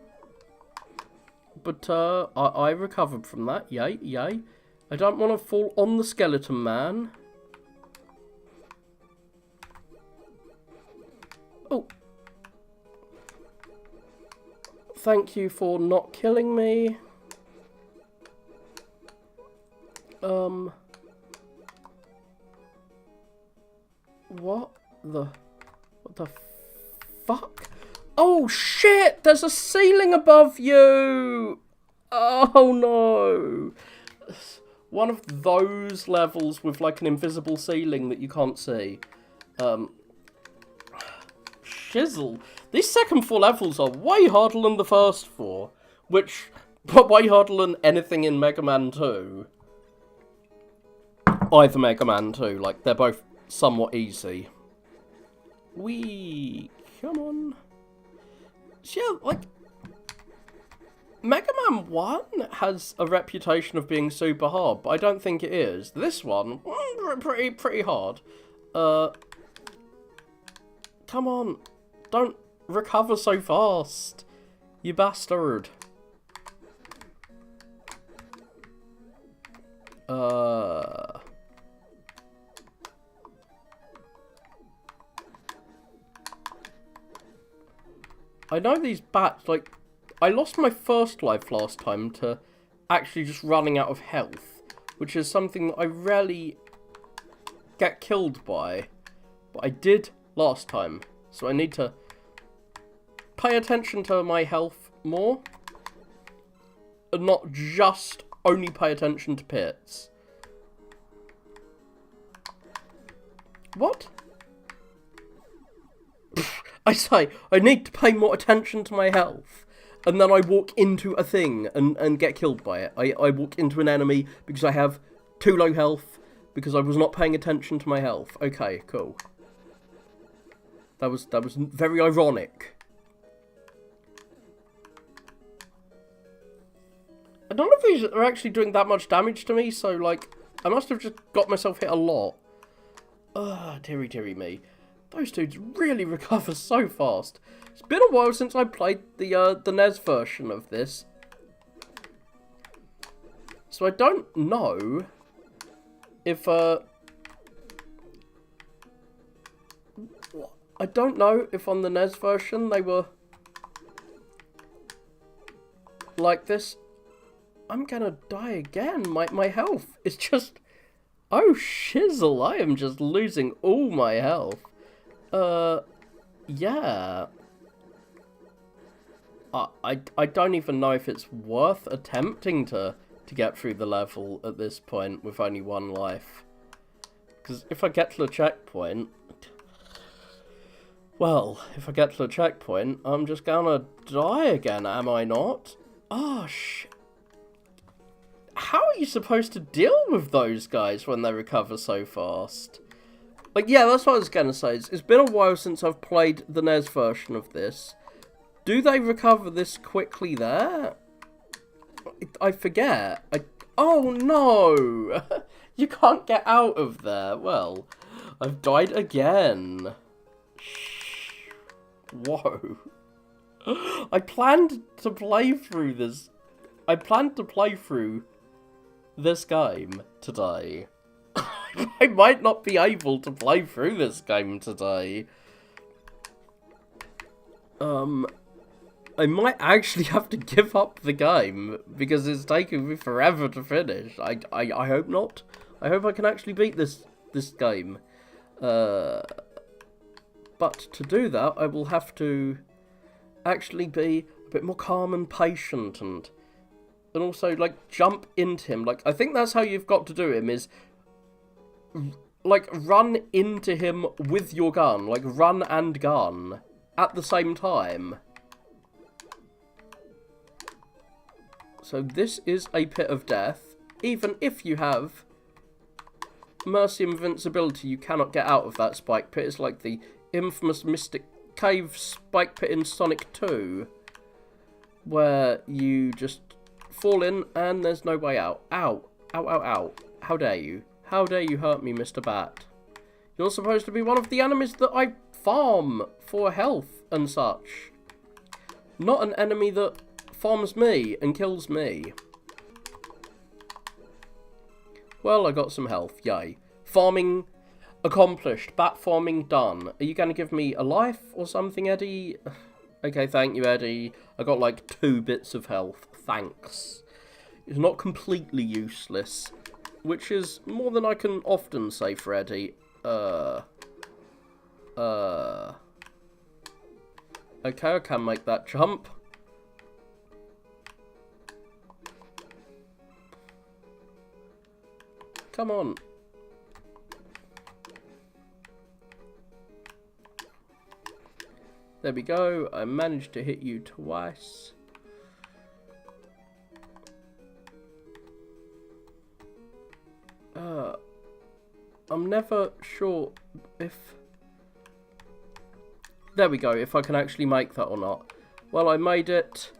Speaker 1: But I recovered from that. Yay, yay. I don't want to fall on the skeleton man. Oh, Thank you for not killing me. What the fuck? Oh shit! There's a ceiling above you! Oh no! One of those levels with like an invisible ceiling that you can't see. Shizzle. These second 4 levels are way harder than the first 4. But way harder than anything in Mega Man 2. Either Mega Man 2. Like, they're both somewhat easy. Come on. So, yeah, like, Mega Man 1 has a reputation of being super hard, but I don't think it is. This one, pretty hard. Come on. Don't recover so fast, you bastard. I know these bats, like, I lost my first life last time to actually just running out of health, which is something that I rarely get killed by, but I did last time, so I need to pay attention to my health more, and not just only pay attention to pits. What? I say, I need to pay more attention to my health, and then I walk into a thing and get killed by it. I walk into an enemy because I have too low health, because I was not paying attention to my health. Okay, cool. That was very ironic. None of these are actually doing that much damage to me, so, like, I must have just got myself hit a lot. Ugh, dearie me. Those dudes really recover so fast. It's been a while since I played the NES version of this. So I don't know if, I don't know if on the NES version they were like this. I'm gonna die again. My health is just... Oh, shizzle. I am just losing all my health. Yeah. I don't even know if it's worth attempting to get through the level at this point with only 1 life. Because if I get to the checkpoint... Well, if I get to the checkpoint, I'm just gonna die again, am I not? Oh, shit. How are you supposed to deal with those guys when they recover so fast? Like, yeah, that's what I was going to say. It's been a while since I've played the NES version of this. Do they recover this quickly there? I forget. Oh, no! You can't get out of there. Well, I've died again. Whoa. I planned to play through this. I planned to play through this game today. I might not be able to play through this game today. I might actually have to give up the game because it's taking me forever to finish. I hope not. I hope I can actually beat this game. But to do that, I will have to actually be a bit more calm and patient and also, like, jump into him. Like, I think that's how you've got to do him, is, like, run into him with your gun. Like, run and gun at the same time. So this is a pit of death. Even if you have Mercy Invincibility, you cannot get out of that spike pit. It's like the infamous Mystic Cave spike pit in Sonic 2, where you just fall in and there's no way out. Ow. Ow, ow, ow. How dare you? How dare you hurt me, Mr. Bat? You're supposed to be one of the enemies that I farm for health and such. Not an enemy that farms me and kills me. Well, I got some health. Yay. Farming accomplished. Bat farming done. Are you going to give me a life or something, Eddie? Okay, thank you, Eddie. I got like 2 bits of health. Thanks. It's not completely useless, which is more than I can often say for Eddie. Okay, I can make that jump. Come on. There we go. I managed to hit you twice. I'm never sure if... There we go, if I can actually make that or not. Well, I made it.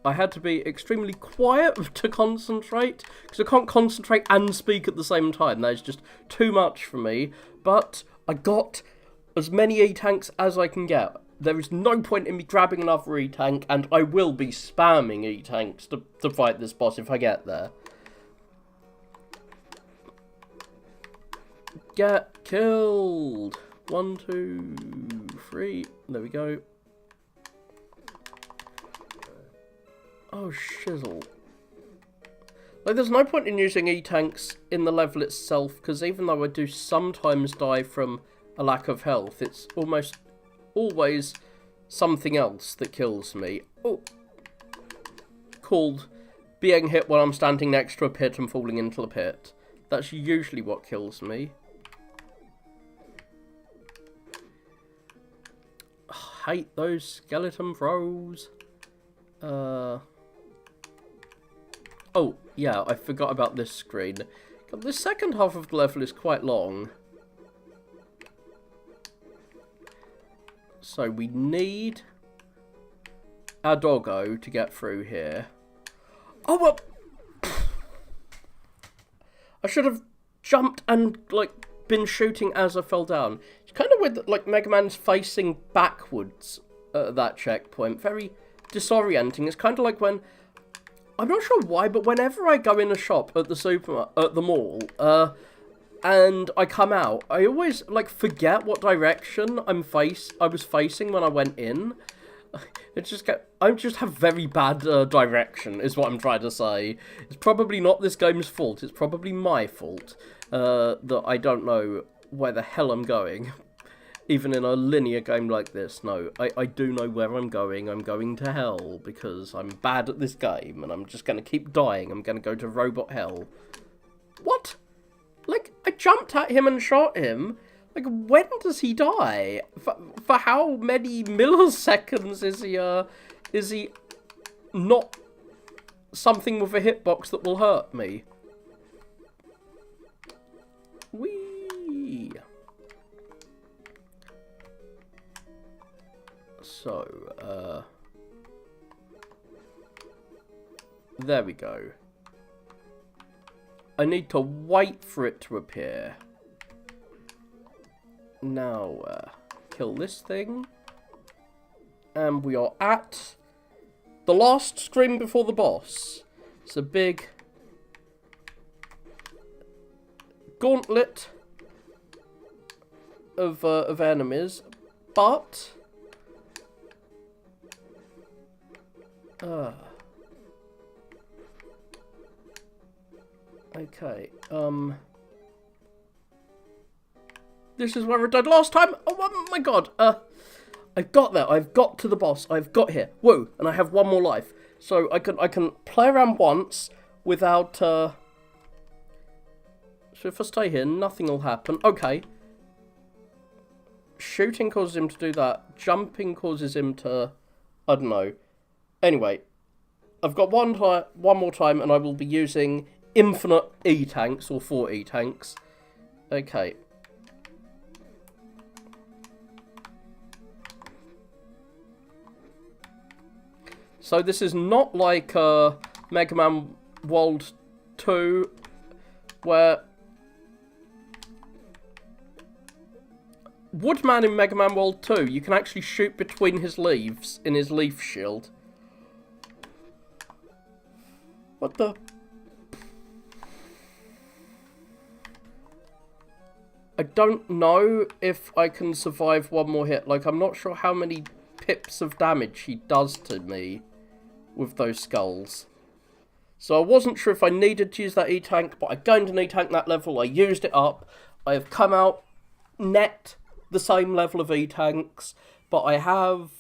Speaker 1: I had to be extremely quiet to concentrate, because I can't concentrate and speak at the same time. That is just too much for me. But I got as many E-tanks as I can get. There is no point in me grabbing another E-tank, and I will be spamming E-tanks to fight this boss if I get there. Get killed! 1, 2, 3. There we go. Oh, shizzle. Like, there's no point in using E-tanks in the level itself, because even though I do sometimes die from a lack of health, it's almost always something else that kills me. Oh. Called being hit when I'm standing next to a pit and falling into the pit. That's usually what kills me. Hate those skeleton throws. Oh, yeah, I forgot about this screen. God, the second half of the level is quite long. So we need our doggo to get through here. Oh, well. I should have jumped and, like, been shooting as I fell down. It's kind of weird that, like, Mega Man's facing backwards at that checkpoint. Very disorienting. It's kind of like when... I'm not sure why, but whenever I go in a shop at the mall, and I come out, I always, like, forget what direction I was facing when I went in. I just have very bad direction, is what I'm trying to say. It's probably not this game's fault, it's probably my fault, that I don't know where the hell I'm going. Even in a linear game like this, no, I do know where I'm going to hell, because I'm bad at this game, and I'm just going to keep dying, I'm going to go to robot hell. What? Like, I jumped at him and shot him. Like, when does he die? For how many milliseconds is he not something with a hitbox that will hurt me? Whee! So, there we go. I need to wait for it to appear. Now, kill this thing. And we are at the last screen before the boss. It's a big gauntlet of enemies, but okay, this is where I died last time. Oh my god. I've got there. I've got to the boss. I've got here. Whoa, and I have one more life. So I can play around once without so if I stay here, nothing will happen. Okay. Shooting causes him to do that. Jumping causes him to, I don't know. Anyway, I've got one more time, and I will be using infinite E-tanks, or 4 E-tanks. Okay. So this is not like Mega Man World 2, where Woodman in Mega Man World 2, you can actually shoot between his leaves in his leaf shield. What the? I don't know if I can survive one more hit. Like, I'm not sure how many pips of damage he does to me with those skulls. So I wasn't sure if I needed to use that E-Tank, but I'm going to need tank that level. I used it up. I have come out net the same level of E-Tanks, but I have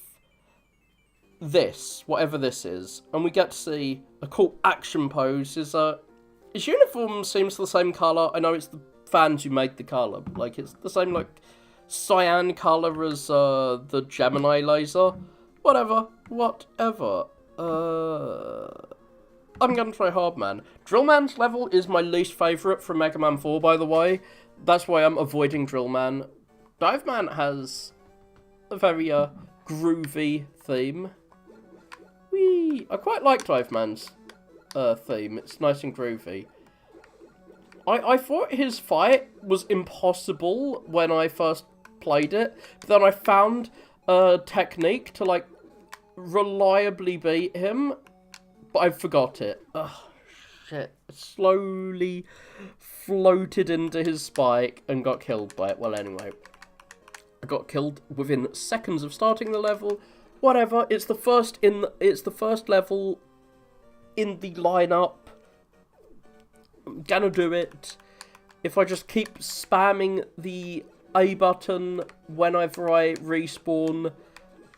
Speaker 1: this, whatever this is, and we get to see a cool action pose. His uniform seems the same colour. I know it's the fans who made the colour, but like it's the same like cyan colour as the Gemini laser. Whatever. I'm gonna try Hardman. Drillman's level is my least favourite from Mega Man 4, by the way. That's why I'm avoiding Drillman. Diveman has a very groovy theme. Whee! I quite like Diveman's theme. It's nice and groovy. I thought his fight was impossible when I first played it, but then I found a technique to like reliably beat him. But I forgot it. Ugh, shit. Slowly floated into his spike and got killed by it. Well, anyway. I got killed within seconds of starting the level. Whatever. It's the first level in the lineup. I'm gonna do it. If I just keep spamming the A button whenever I respawn,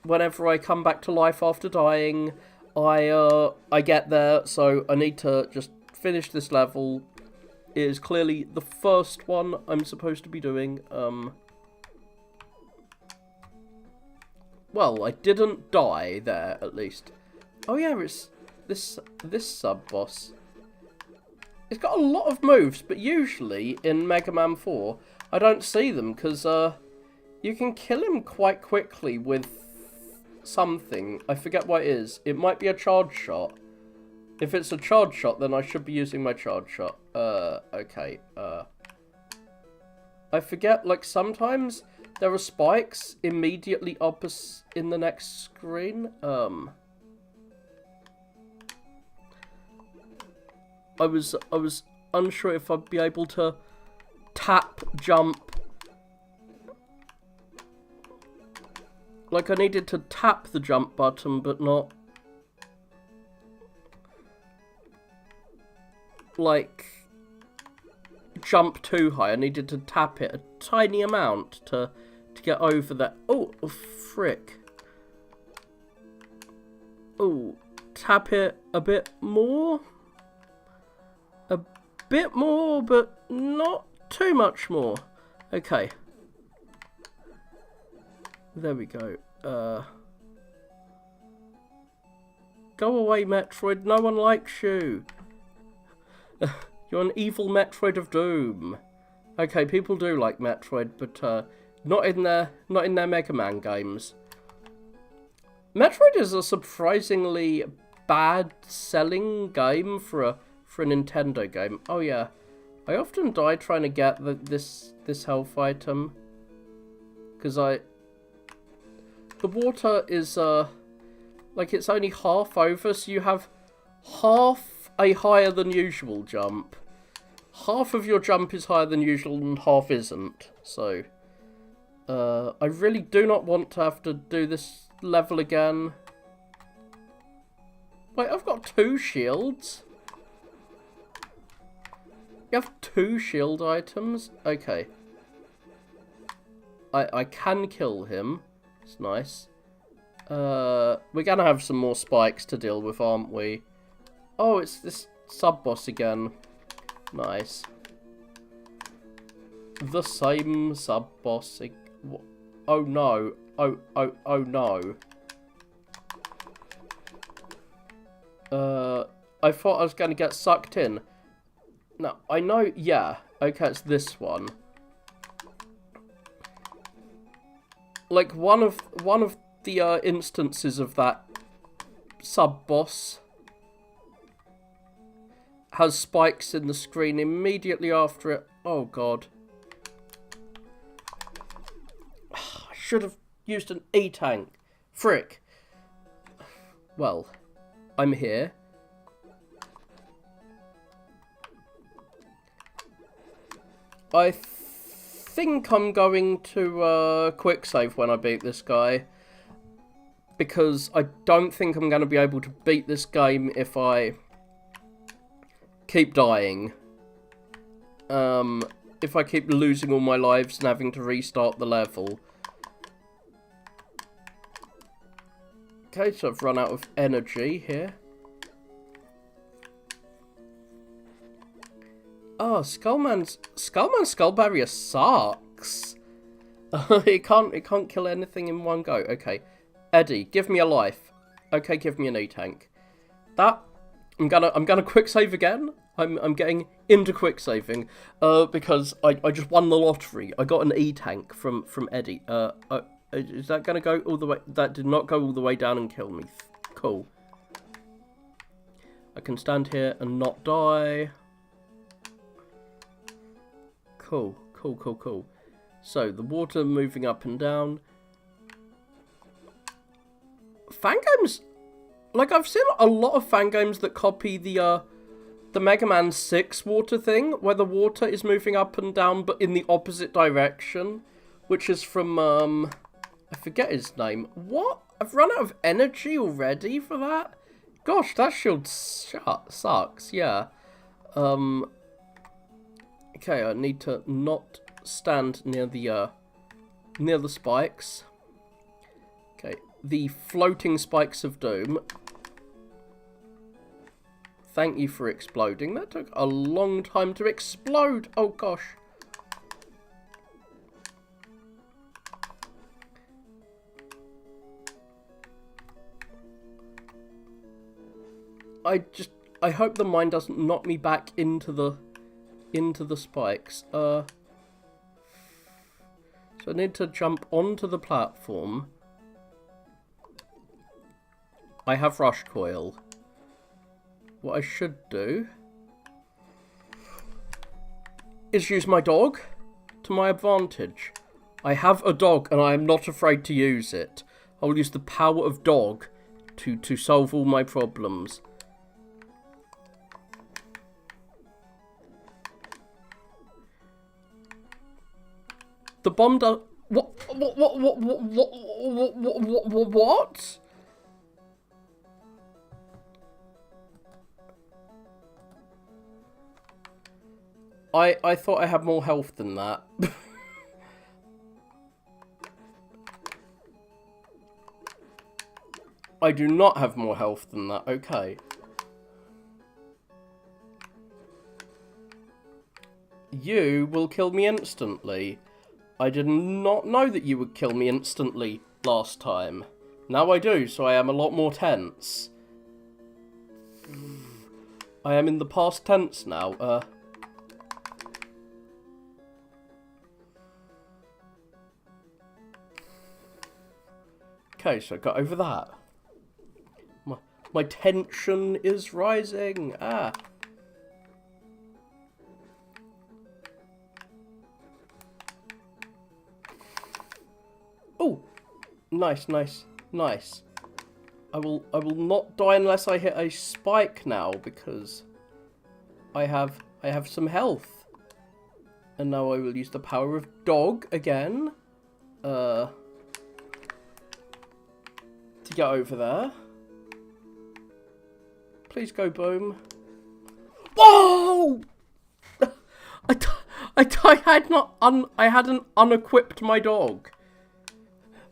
Speaker 1: whenever I come back to life after dying, I get there, so I need to just finish this level. It is clearly the first one I'm supposed to be doing. Well, I didn't die there, at least. Oh yeah, it's this sub-boss. It's got a lot of moves, but usually in Mega Man 4, I don't see them, because you can kill him quite quickly with something. I forget what it is. It might be a charge shot. If it's a charge shot, then I should be using my charge shot. Okay. I forget, like, sometimes there are spikes immediately opposite in the next screen. I was unsure if I'd be able to tap jump. Like, I needed to tap the jump button, but not, like, jump too high. I needed to tap it a tiny amount to get over that. Oh, frick. Oh, tap it a bit more. A bit more, but not too much more. Okay. There we go. Go away, Metroid. No one likes you. You're an evil Metroid of Doom. Okay, people do like Metroid, but not in their Mega Man games. Metroid is a surprisingly bad selling game for a Nintendo game. Oh yeah, I often die trying to get this health item because the water is, like, it's only half over, so you have half a higher than usual jump. Half of your jump is higher than usual and half isn't. So, I really do not want to have to do this level again. Wait, I've got 2 shields. You have 2 shield items? Okay. I can kill him. It's nice. We're gonna have some more spikes to deal with, aren't we? Oh, it's this sub-boss again. Nice. The same sub-boss. Oh no. Oh no. I thought I was gonna get sucked in. No, I know, yeah. Okay, it's this one. Like, one of the instances of that sub-boss has spikes in the screen immediately after it. Oh, God. I should have used an E-Tank. Frick. Well, I'm here. I think I'm going to quick save when I beat this guy. because I don't think I'm going to be able to beat this game if I keep dying. If I keep losing all my lives and having to restart the level. Okay, so I've run out of energy here. Oh, Skullman's skull barrier sucks. It can't kill anything in one go. Okay, Eddie, give me a life. Okay, give me an E-tank. That I'm gonna quick save again. I'm getting into quick saving because I just won the lottery. I got an E-tank from Eddie. Is that gonna go all the way? That did not go all the way down and kill me. Cool. I can stand here and not die. Cool. So, the water moving up and down. Fan games, like, I've seen a lot of fan games that copy the Mega Man 6 water thing, where the water is moving up and down, but in the opposite direction, which is from, I forget his name. What? I've run out of energy already for that? Gosh, that shield sucks, yeah. Okay, I need to not stand near the spikes. Okay, the floating spikes of doom. Thank you for exploding. That took a long time to explode. Oh gosh. I hope the mine doesn't knock me back into the spikes. So I need to jump onto the platform. I have rush coil. What I should do is use my dog to my advantage. I have a dog and I am not afraid to use it. I will use the power of dog to solve all my problems. The bomb does... What? I thought I had more health than that. I do not have more health than that. Okay. You will kill me instantly. I did not know that you would kill me instantly last time. Now I do, so I am a lot more tense. I am in the past tense now. Okay, so I got over that. My tension is rising. Ah. Oh, nice. I will not die unless I hit a spike now because I have some health. And now I will use the power of dog again. To get over there. Please go boom. Whoa! I hadn't unequipped my dog.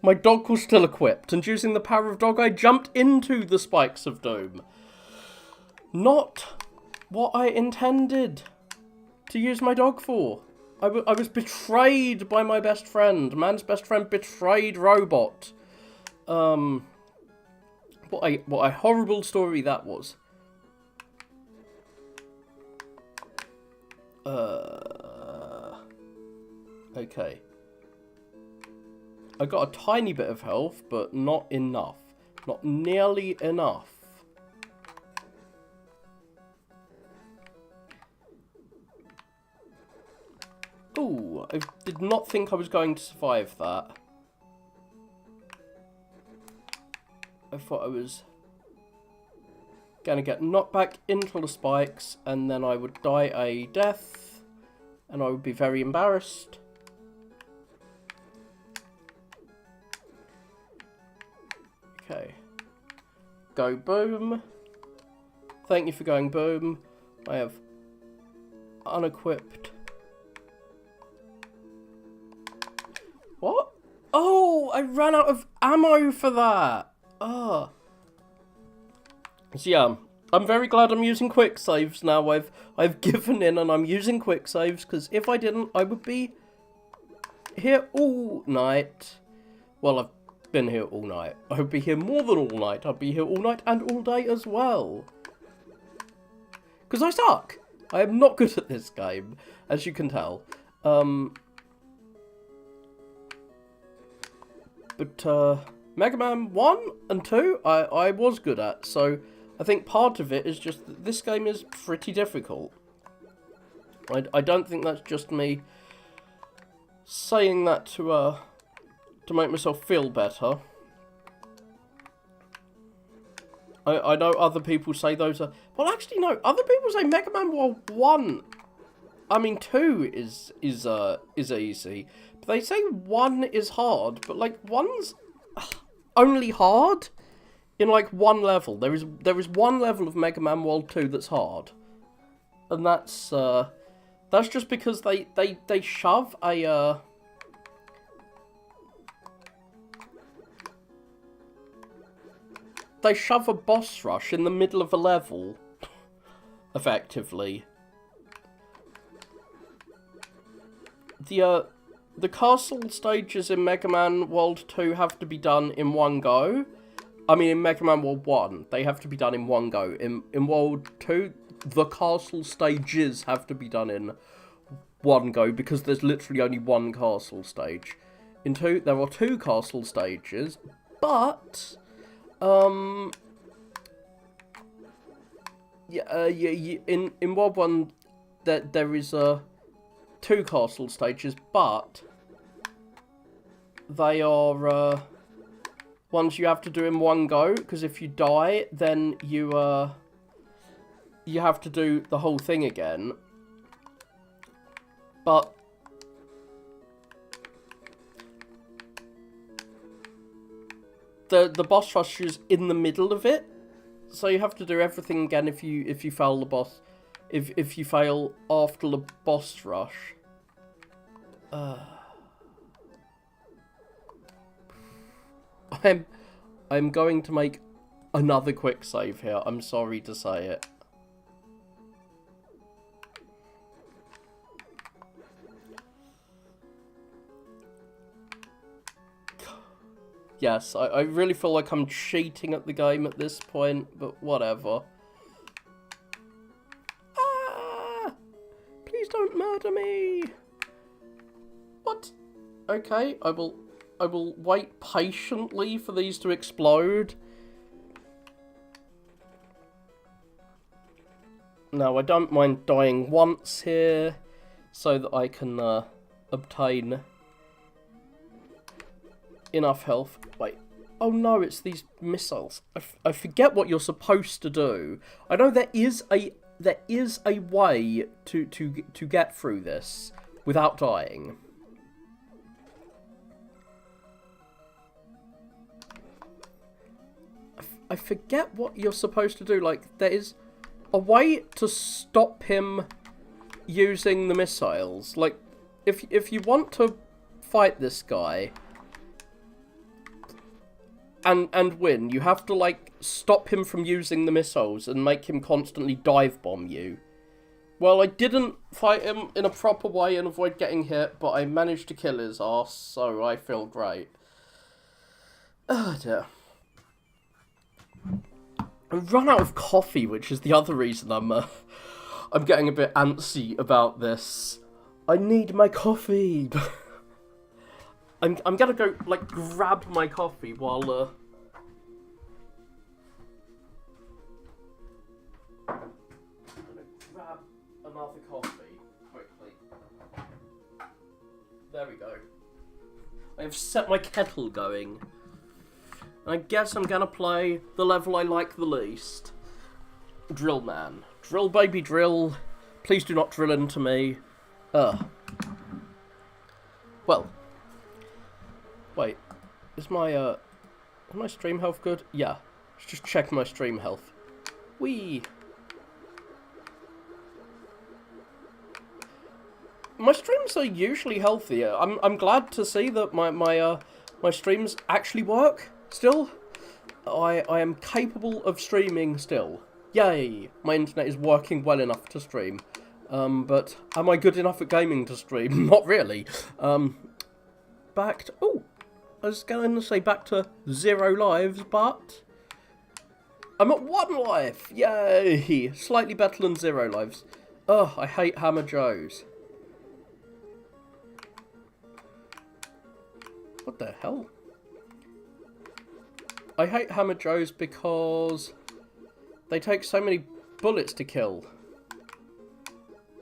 Speaker 1: My dog was still equipped, and using the power of dog, I jumped into the spikes of doom. Not what I intended to use my dog for. I was betrayed by my best friend. Man's best friend betrayed Robot. What a horrible story that was. Okay. I got a tiny bit of health, but not enough. Not nearly enough. Ooh, I did not think I was going to survive that. I thought I was gonna get knocked back into the spikes, and then I would die a death, and I would be very embarrassed. Okay. Go boom. Thank you for going boom. I have unequipped. What? Oh, I ran out of ammo for that. Ah. So yeah, I'm very glad I'm using quick saves now. I've given in and I'm using quick saves because if I didn't, I would be here all night. Well, I've been here all night. I would be here more than all night. I'd be here all night and all day as well. Because I suck. I am not good at this game, as you can tell. But Mega Man 1 and 2, I was good at. So I think part of it is just that this game is pretty difficult. I don't think that's just me saying that to make myself feel better. I know other people say those are... Well, actually, no. Other people say Mega Man World 1... I mean, 2 is easy. But they say 1 is hard. But, like, 1's only hard in, like, one level. There is one level of Mega Man World 2 that's hard. And that's just because they shove a... They shove a boss rush in the middle of a level, effectively. The castle stages in Mega Man World 2 have to be done in one go. I mean, in Mega Man World 1, they have to be done in one go. In World 2, the castle stages have to be done in one go, because there's literally only one castle stage. In 2, there are 2 castle stages, but... in World 1, there is 2 castle stages, but they are ones you have to do in one go, because if you die, then you have to do the whole thing again. But the boss rush is in the middle of it, so you have to do everything again if you fail the boss, if you fail after the boss rush. I'm going to make another quick save here. I'm sorry to say it. Yes, I really feel like I'm cheating at the game at this point, but whatever. Ah! Please don't murder me! What? Okay, I will wait patiently for these to explode. Now, I don't mind dying once here, so that I can obtain enough health. Wait. Oh no, it's these missiles. I forget what you're supposed to do. I know there is a way to get through this without dying. I forget what you're supposed to do. Like, there is a way to stop him using the missiles. Like, if you want to fight this guy and win, you have to, like, stop him from using the missiles and make him constantly dive bomb you. Well, I didn't fight him in a proper way and avoid getting hit, but I managed to kill his ass, so I feel great. Oh dear. I've run out of coffee, which is the other reason I'm getting a bit antsy about this. I need my coffee. I'm gonna go, like, grab my coffee while I'm gonna grab another coffee quickly. There we go. I have set my kettle going. I guess I'm gonna play the level I like the least. Drill Man. Drill, baby, drill. Please do not drill into me. Well. Wait. Is my, Is my stream health good? Yeah. Let's just check my stream health. Whee! My streams are usually healthier. I'm glad to see that my streams actually work still. I am capable of streaming still. Yay! My internet is working well enough to stream. But am I good enough at gaming to stream? Not really. Back to... Oh! I was going to say back to 0 lives, but... I'm at 1 life! Yay! Slightly better than 0 lives. Ugh, I hate Hammer Joes. What the hell? I hate Hammer Joes because they take so many bullets to kill.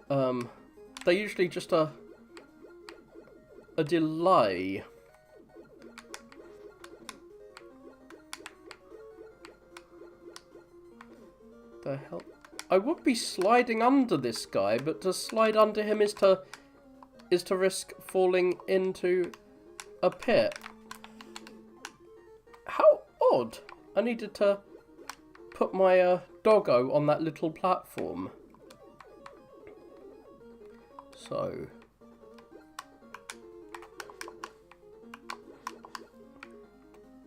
Speaker 1: They're usually just a delay. The hell? I would be sliding under this guy, but to slide under him is to risk falling into a pit. How odd! I needed to put my doggo on that little platform. So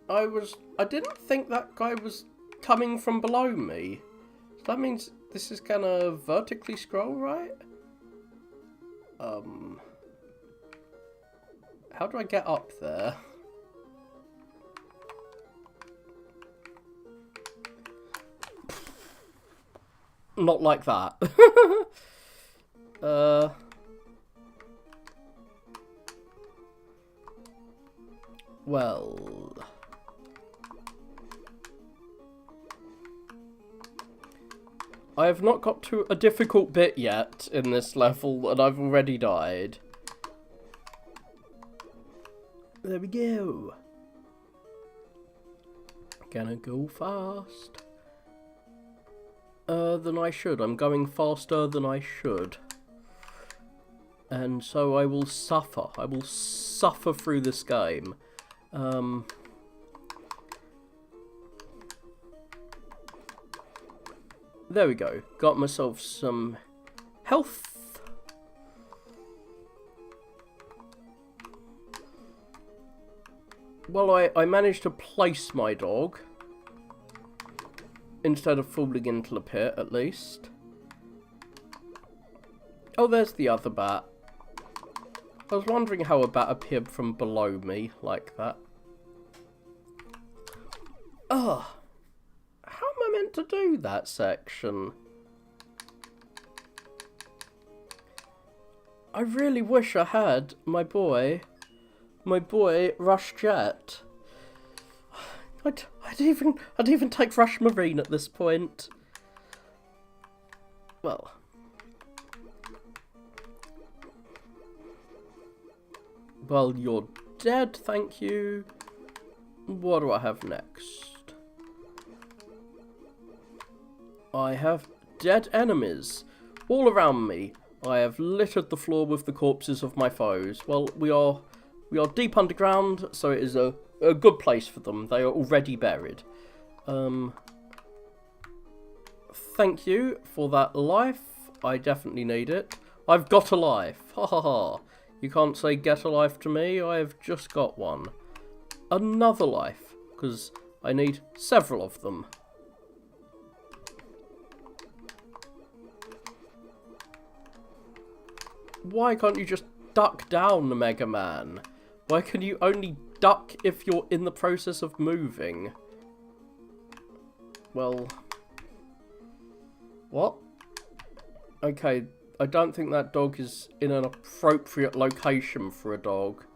Speaker 1: I didn't think that guy was coming from below me. So that means this is gonna vertically scroll, right? How do I get up there? Not like that. Well... I have not got to a difficult bit yet in this level, and I've already died. There we go. Gonna go fast. Than I should. I'm going faster than I should. And so I will suffer. I will suffer through this game. There we go. Got myself some health. Well, I managed to place my dog. Instead of falling into the pit, at least. Oh, there's the other bat. I was wondering how a bat appeared from below me, like that. Ugh. How am I meant to do that section? I really wish I had my boy Rush Jet. I'd even take Rush Marine at this point. Well. Well, you're dead, thank you. What do I have next? I have dead enemies all around me. I have littered the floor with the corpses of my foes. Well, we are deep underground, so it is a good place for them. They are already buried. Thank you for that life. I definitely need it. I've got a life. Ha ha ha. You can't say get a life to me. I have just got one. Another life, because I need several of them. Why can't you just duck down, Mega Man? Why can you only duck if you're in the process of moving? Well... What? Okay, I don't think that dog is in an appropriate location for a dog.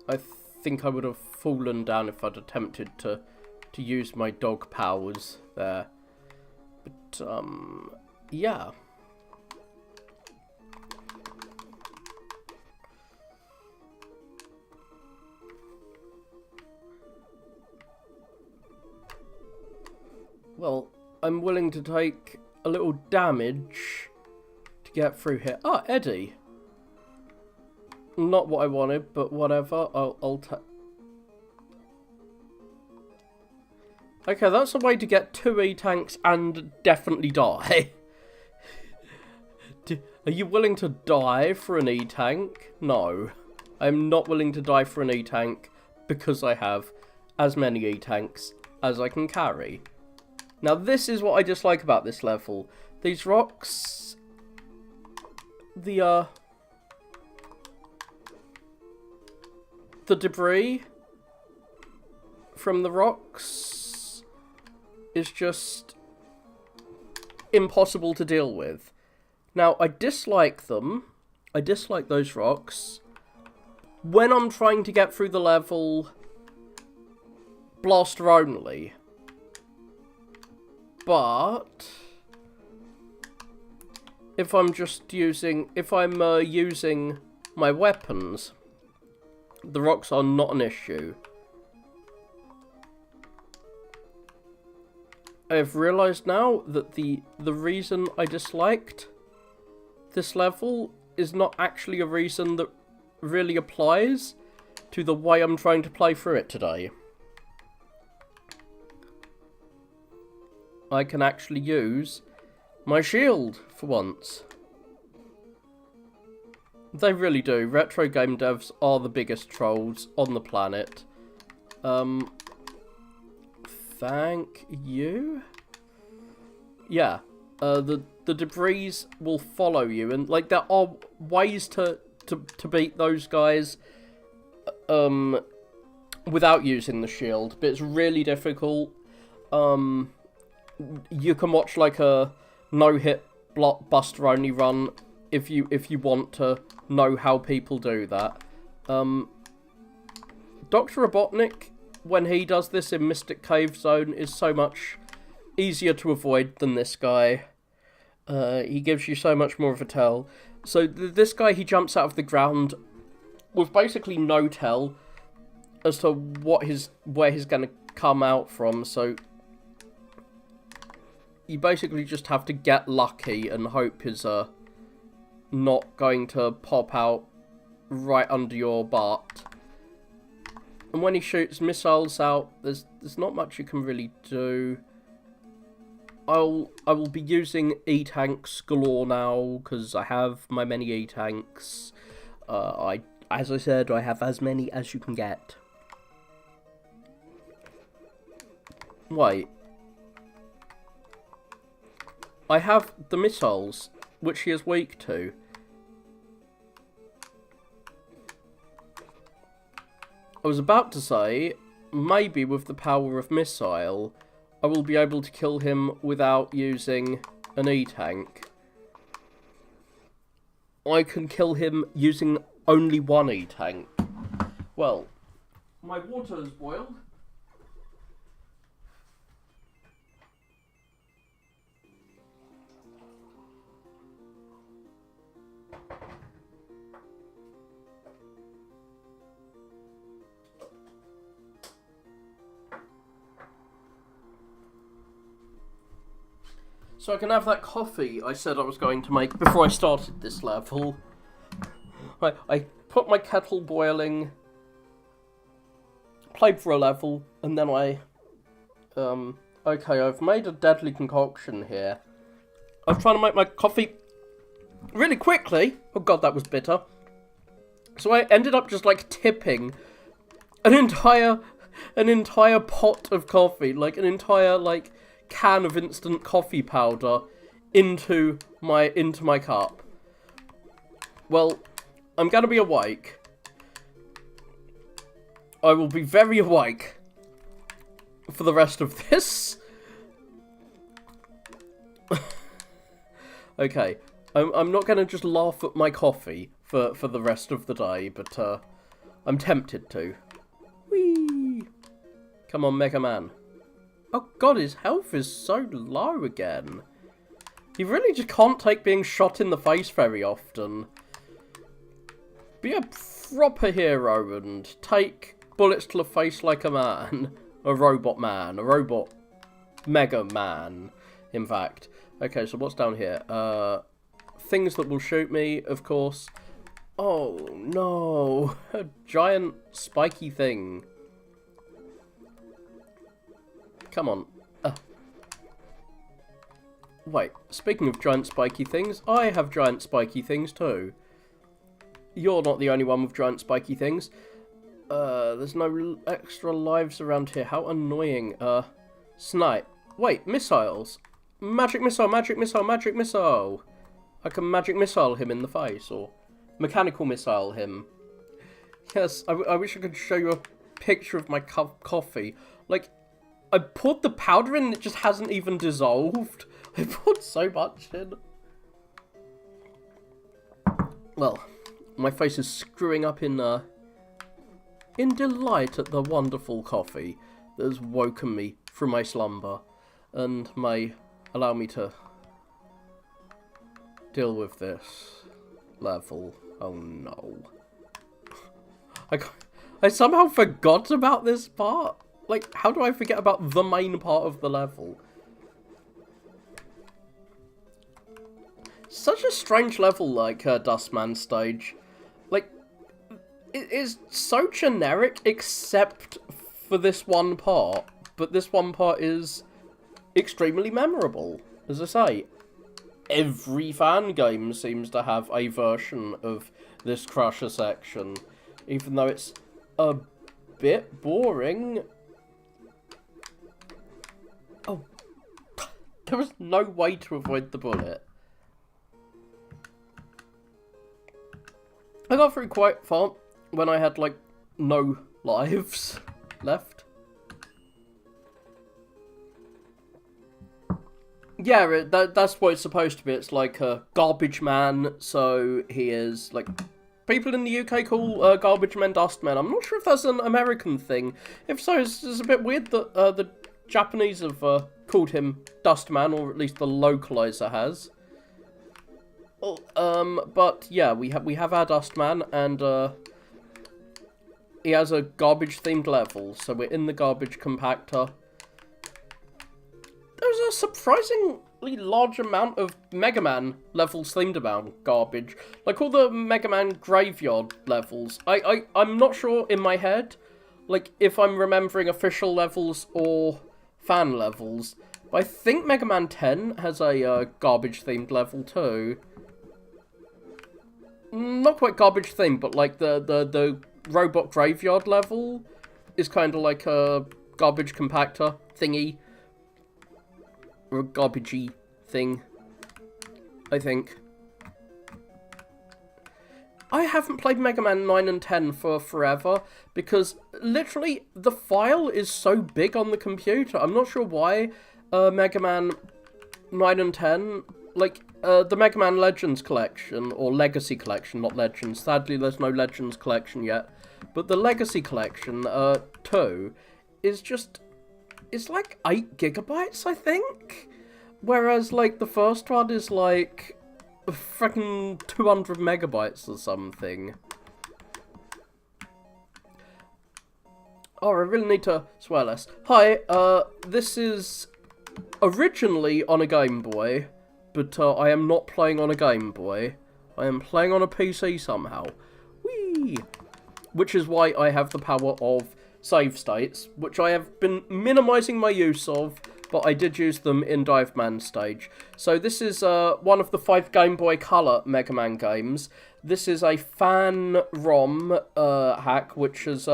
Speaker 1: I think I would have fallen down if I'd attempted to use my dog powers there. But, yeah. Well, I'm willing to take a little damage to get through here. Ah, Eddie. Not what I wanted, but whatever. I'll take... Okay, that's a way to get 2 E-tanks and definitely die. Are you willing to die for an E-tank? No. I'm not willing to die for an E-tank because I have as many E-tanks as I can carry. Now this is what I dislike about this level. These rocks... The debris from the rocks is just impossible to deal with. Now, I dislike them. I dislike those rocks when I'm trying to get through the level blaster only. But if I'm just using, using my weapons, the rocks are not an issue. I've realised now that the reason I disliked this level is not actually a reason that really applies to the way I'm trying to play through it today. I can actually use my shield for once. They really do. Retro game devs are the biggest trolls on the planet. Thank you? Yeah. The debris will follow you, and like there are ways to beat those guys without using the shield, but it's really difficult. You can watch like a no-hit blockbuster only run if you want to know how people do that. Dr. Robotnik, when he does this in Mystic Cave Zone, is so much easier to avoid than this guy. He gives you so much more of a tell. So this guy, he jumps out of the ground with basically no tell as to where he's going to come out from. So you basically just have to get lucky and hope he's not going to pop out right under your butt. And when he shoots missiles out, there's not much you can really do. I will be using E-tanks galore now because I have my many E-tanks. As I said, I have as many as you can get. Wait. I have the missiles, which he is weak to. I was about to say, maybe with the power of missile, I will be able to kill him without using an E-tank. I can kill him using only one E-tank. Well, my water has boiled. So I can have that coffee I said I was going to make before I started this level. I put my kettle boiling, played for a level, and then okay, I've made a deadly concoction here. I was trying to make my coffee really quickly. Oh god, that was bitter. So I ended up just like tipping an entire pot of coffee, like an entire like can of instant coffee powder into my cup. Well, I'm gonna be awake. I will be very awake for the rest of this. Okay, I'm not gonna just laugh at my coffee for the rest of the day, but I'm tempted to. Whee! Come on, Mega Man. Oh god, his health is so low again. He really just can't take being shot in the face very often. Be a proper hero and take bullets to the face like a man. A robot man. A robot Mega Man, in fact. Okay, so what's down here? Things that will shoot me, of course. Oh, no. A giant spiky thing.
Speaker 2: Come on. Wait, speaking of giant spiky things, I have giant spiky things too. You're not the only one with giant spiky things. There's no extra lives around here. How annoying. Snipe. Wait, missiles. Magic missile, magic missile, magic missile. I can magic missile him in the face, or mechanical missile him. Yes, I wish I could show you a picture of my cup of coffee. Like, I poured the powder in and it just hasn't even dissolved. I poured so much in. Well, my face is screwing up in delight at the wonderful coffee that has woken me from my slumber and may allow me to deal with this level. Oh no. I somehow forgot about this part. Like, how do I forget about the main part of the level? Such a strange level, like, Dustman stage. Like, it is so generic except for this one part. But this one part is extremely memorable. As I say, every fan game seems to have a version of this Crusher section. Even though it's a bit boring. Oh, there was no way to avoid the bullet. I got through quite far when I had, like, no lives left. Yeah, that's what it's supposed to be. It's like a garbage man, so he is, like... People in the UK call garbage men dust men. I'm not sure if that's an American thing. If so, it's a bit weird that the Japanese have called him dust man, or at least the localizer has. But yeah, we have our dust man, and he has a garbage themed level. So we're in the garbage compactor. There's a surprisingly large amount of Mega Man levels themed about garbage. Like all the Mega Man graveyard levels. I'm not sure in my head, like, if I'm remembering official levels or fan levels. But I think Mega Man 10 has a garbage themed level too. Not quite garbage themed, but like the robot graveyard level is kind of like a garbage compactor thingy. Or a garbagey thing, I think. I haven't played Mega Man 9 and 10 for forever, because literally the file is so big on the computer. I'm not sure why Mega Man 9 and 10, like, the Mega Man Legends collection, or Legacy collection, not Legends. Sadly, there's no Legends collection yet. But the Legacy collection, 2, is just... It's like 8 gigabytes, I think. Whereas, like, the first one is, like, freaking 200 megabytes or something. Oh, I really need to swear less. Hi, this is originally on a Game Boy, but I am not playing on a Game Boy. I am playing on a PC somehow. Whee! Which is why I have the power of save states, which I have been minimising my use of, but I did use them in Dive Man stage. So this is one of the 5 Game Boy Color Mega Man games. This is a fan ROM hack, which has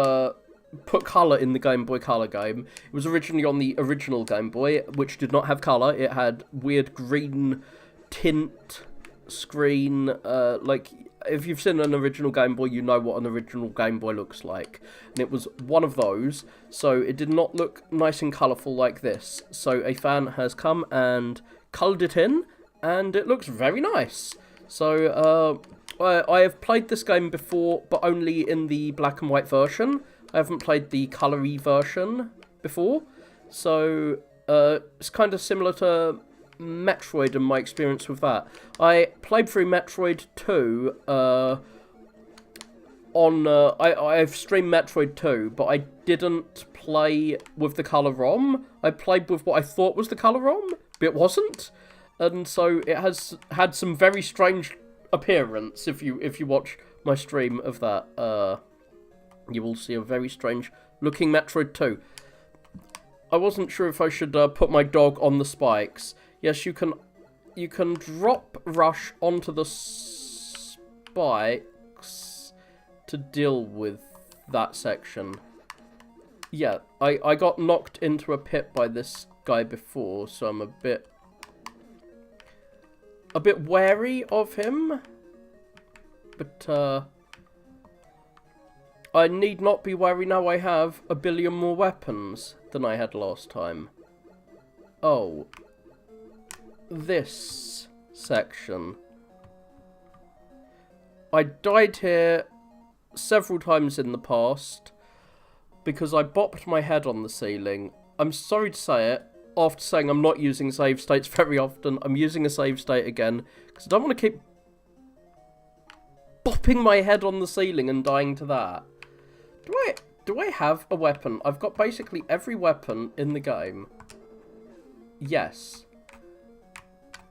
Speaker 2: put colour in the Game Boy Color game. It was originally on the original Game Boy, which did not have colour. It had weird green tint screen, like... If you've seen an original Game Boy, you know what an original Game Boy looks like. And it was one of those, so it did not look nice and colourful like this. So a fan has come and coloured it in, and it looks very nice. So, I have played this game before, but only in the black and white version. I haven't played the colour-y version before. So, it's kind of similar to Metroid and my experience with that. I played through Metroid 2 I've streamed Metroid 2, but I didn't play with the colour ROM. I played with what I thought was the colour ROM, but it wasn't. And so it has had some very strange appearance. If you watch my stream of that, you will see a very strange looking Metroid 2.
Speaker 1: I wasn't sure if I should put my dog on the spikes. Yes, you can drop Rush onto the spikes to deal with that section. Yeah, I got knocked into a pit by this guy before, so I'm a bit wary of him. But I need not be wary now. I have a billion more weapons than I had last time. Oh. This section. I died here several times in the past because I bopped my head on the ceiling. I'm sorry to say it. After saying I'm not using save states very often, I'm using a save state again because I don't want to keep bopping my head on the ceiling and dying to that. Do I have a weapon? I've got basically every weapon in the game. Yes.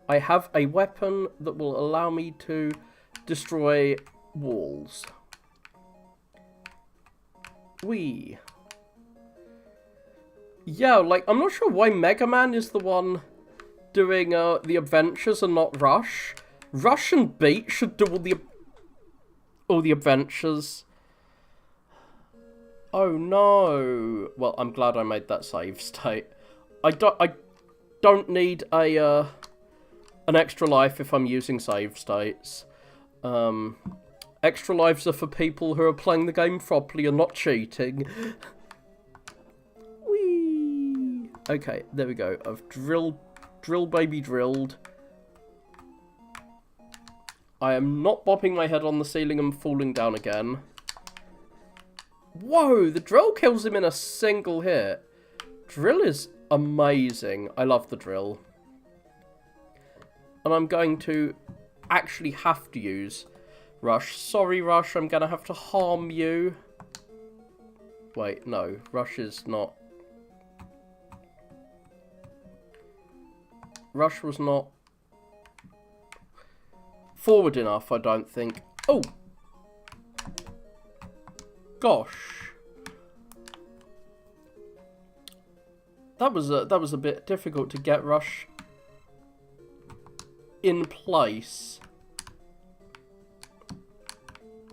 Speaker 1: I have a weapon that will allow me to destroy walls. Whee. Yeah, like, I'm not sure why Mega Man is the one doing the adventures and not Rush. Rush and Beat should do all the adventures. Oh no. Well, I'm glad I made that save state. I don't need an extra life if I'm using save states. Extra lives are for people who are playing the game properly and not cheating. Whee! Okay, there we go. I've drill baby drilled. I am not bopping my head on the ceiling and falling down again. Whoa, the drill kills him in a single hit. Drill is amazing. I love the drill. And I'm going to actually have to use Rush. Sorry, Rush, I'm going to have to harm you. Wait, no. Rush is not... Rush was not forward enough, I don't think. Oh! Gosh. That was a bit difficult to get Rush in place.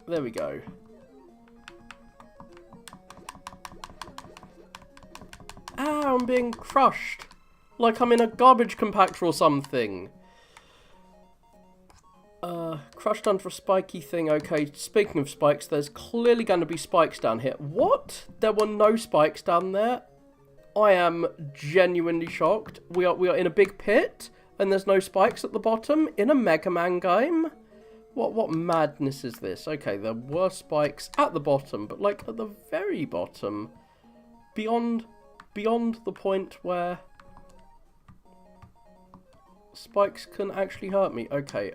Speaker 1: There we go. Ah, I'm being crushed. Like I'm in a garbage compactor or something. Crushed under a spiky thing. Okay, speaking of spikes, there's clearly going to be spikes down here. What? There were no spikes down there? I am genuinely shocked. We are in a big pit, and there's no spikes at the bottom in a Mega Man game? What madness is this? Okay, there were spikes at the bottom, but like at the very bottom. Beyond the point where spikes can actually hurt me. Okay,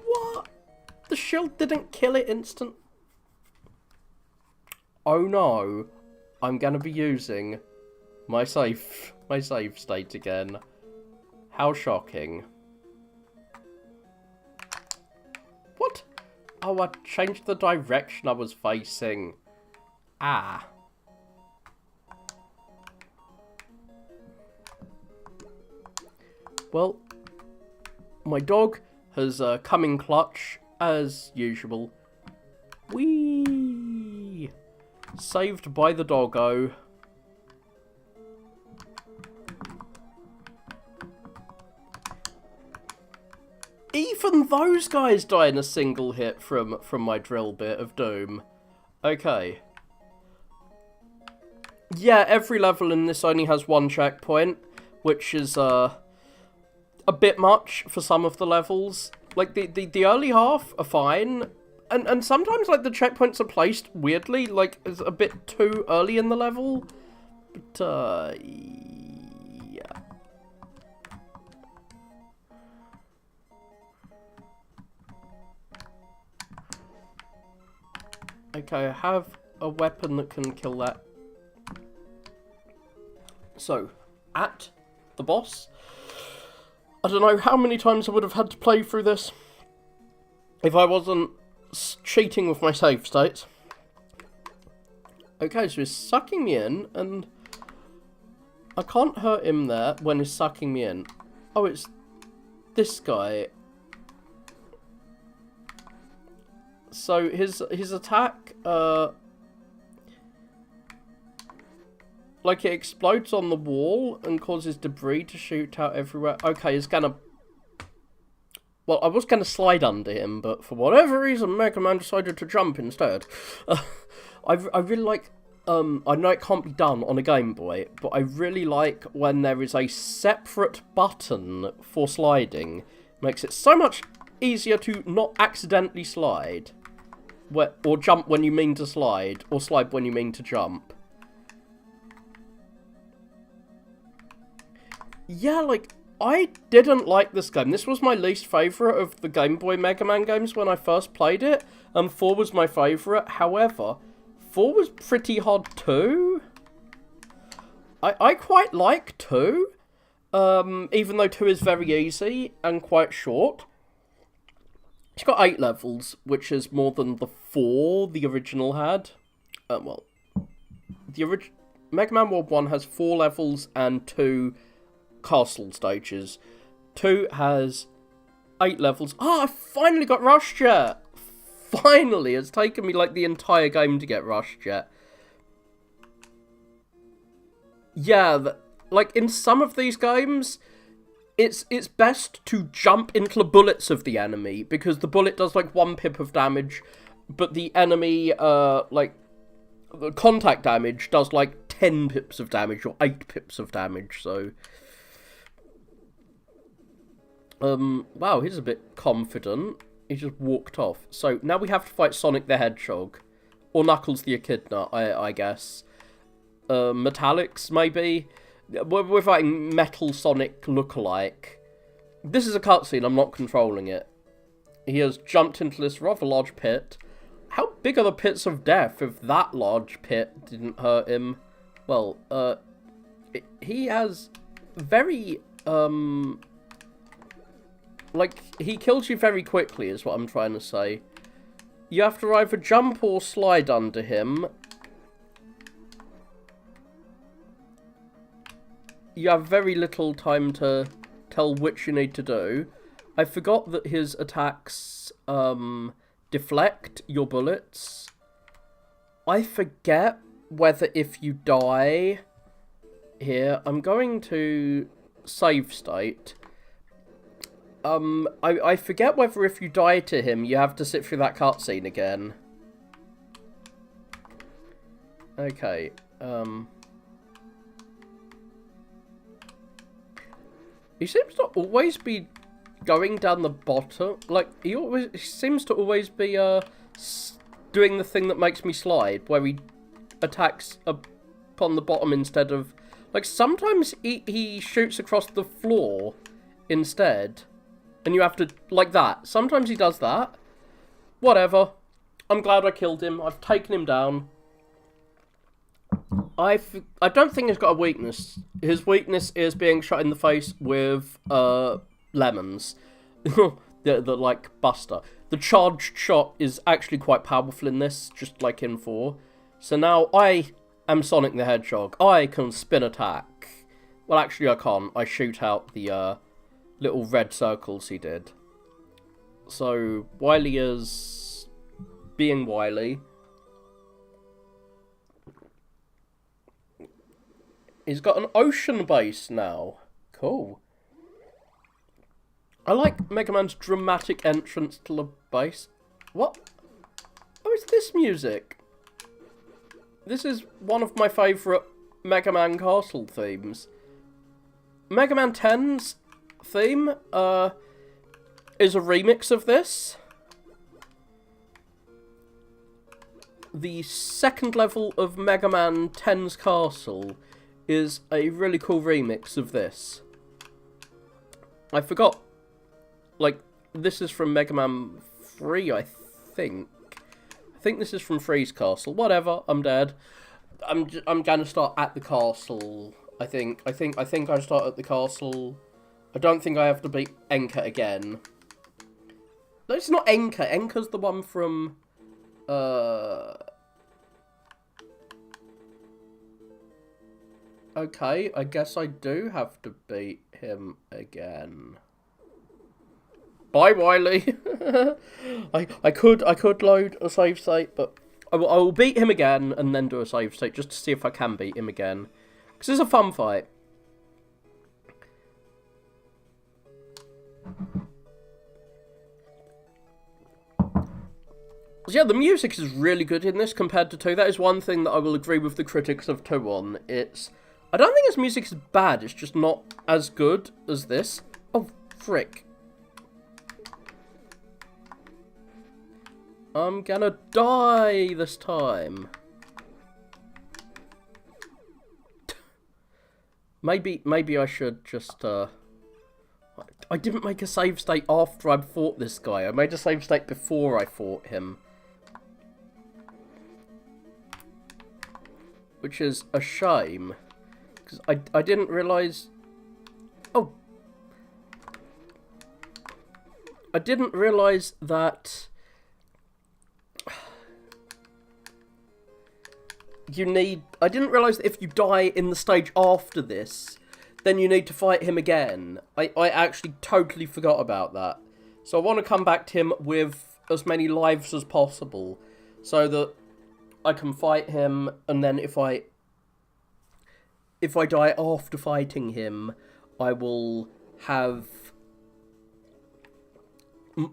Speaker 1: what? The shield didn't kill it instant. Oh no. I'm gonna be using my save state again. How shocking. What? Oh, I changed the direction I was facing. Ah. Well, my dog has come in clutch, as usual. Whee! Saved by the doggo. Even those guys die in a single hit from my drill bit of doom. Okay. Yeah, every level in this only has one checkpoint, which is a bit much for some of the levels. Like the early half are fine, and sometimes like the checkpoints are placed weirdly, like it's a bit too early in the level. But yeah. Okay, I have a weapon that can kill that. So, at the boss. I don't know how many times I would have had to play through this if I wasn't cheating with my save states. Okay, so he's sucking me in, and I can't hurt him there when he's sucking me in. Oh, it's this guy. So his attack, like it explodes on the wall and causes debris to shoot out everywhere. Okay, he's gonna... Well, I was gonna slide under him, but for whatever reason, Mega Man decided to jump instead. I really like... I know it can't be done on a Game Boy, but I really like when there is a separate button for sliding. Makes it so much easier to not accidentally slide. Or jump when you mean to slide, or slide when you mean to jump. Yeah, like, I didn't like this game. This was my least favourite of the Game Boy Mega Man games when I first played it, and 4 was my favourite. However, 4 was pretty hard too. I quite like 2, even though 2 is very easy and quite short. It's got 8 levels, which is more than the 4 the original had. Well, the Mega Man World 1 has 4 levels and 2 castle stages. 2 has 8 levels. I finally got Rush Jet! Finally! It's taken me like the entire game to get Rush Jet. Yeah, like in some of these games, it's best to jump into the bullets of the enemy, because the bullet does like 1 pip of damage, but the enemy, like, the contact damage does like 10 pips of damage, or 8 pips of damage, so... wow, he's a bit confident. He just walked off. So, now we have to fight Sonic the Hedgehog. Or Knuckles the Echidna, I guess. Metallics, maybe? We're fighting Metal Sonic lookalike. This is a cutscene, I'm not controlling it. He has jumped into this rather large pit. How big are the pits of death if that large pit didn't hurt him? Well, he has very, like, he kills you very quickly, is what I'm trying to say. You have to either jump or slide under him. You have very little time to tell which you need to do. I forgot that his attacks, deflect your bullets. I forget whether if you die... Here, I'm going to save state. I forget whether if you die to him, you have to sit through that cutscene again. Okay, he seems to always be going down the bottom. Like, he seems to always be, doing the thing that makes me slide, where he attacks upon the bottom instead of... Like, sometimes he shoots across the floor instead. And you have to, like that. Sometimes he does that. Whatever. I'm glad I killed him. I've taken him down. I don't think he's got a weakness. His weakness is being shot in the face with, lemons. the, like, Buster. The charged shot is actually quite powerful in this, just like in 4. So now I am Sonic the Hedgehog. I can spin attack. Well, actually I can't. I shoot out the, little red circles he did. So, Wily is being Wily. He's got an ocean base now. Cool. I like Mega Man's dramatic entrance to the base. What? Oh, it's this music. This is one of my favourite Mega Man Castle themes. Mega Man 10's theme is a remix of this. The second level of Mega Man 10's Castle is a really cool remix of this. I forgot, like, this is from Mega Man 3, I think. I think this is from 3's Castle. Whatever, I'm dead. I'm gonna start at the castle. I think I start at the castle. I don't think I have to beat Enka again. No, it's not Enka. Enka's the one from, Okay, I guess I do have to beat him again. Bye, Wiley. I could load a save state, but I will beat him again and then do a save state just to see if I can beat him again. Because it's a fun fight. So yeah, the music is really good in this compared to 2. That is one thing that I will agree with the critics of 2 on. I don't think its music is bad, it's just not as good as this. Oh, frick. I'm gonna die this time. Maybe I should just, I didn't make a save state after I fought this guy. I made a save state before I fought him. Which is a shame. Because I didn't realise... Oh. I didn't realise that... I didn't realise that if you die in the stage after this, then you need to fight him again. I actually totally forgot about that. So I want to come back to him with as many lives as possible, so that I can fight him, and then if I die after fighting him, I will have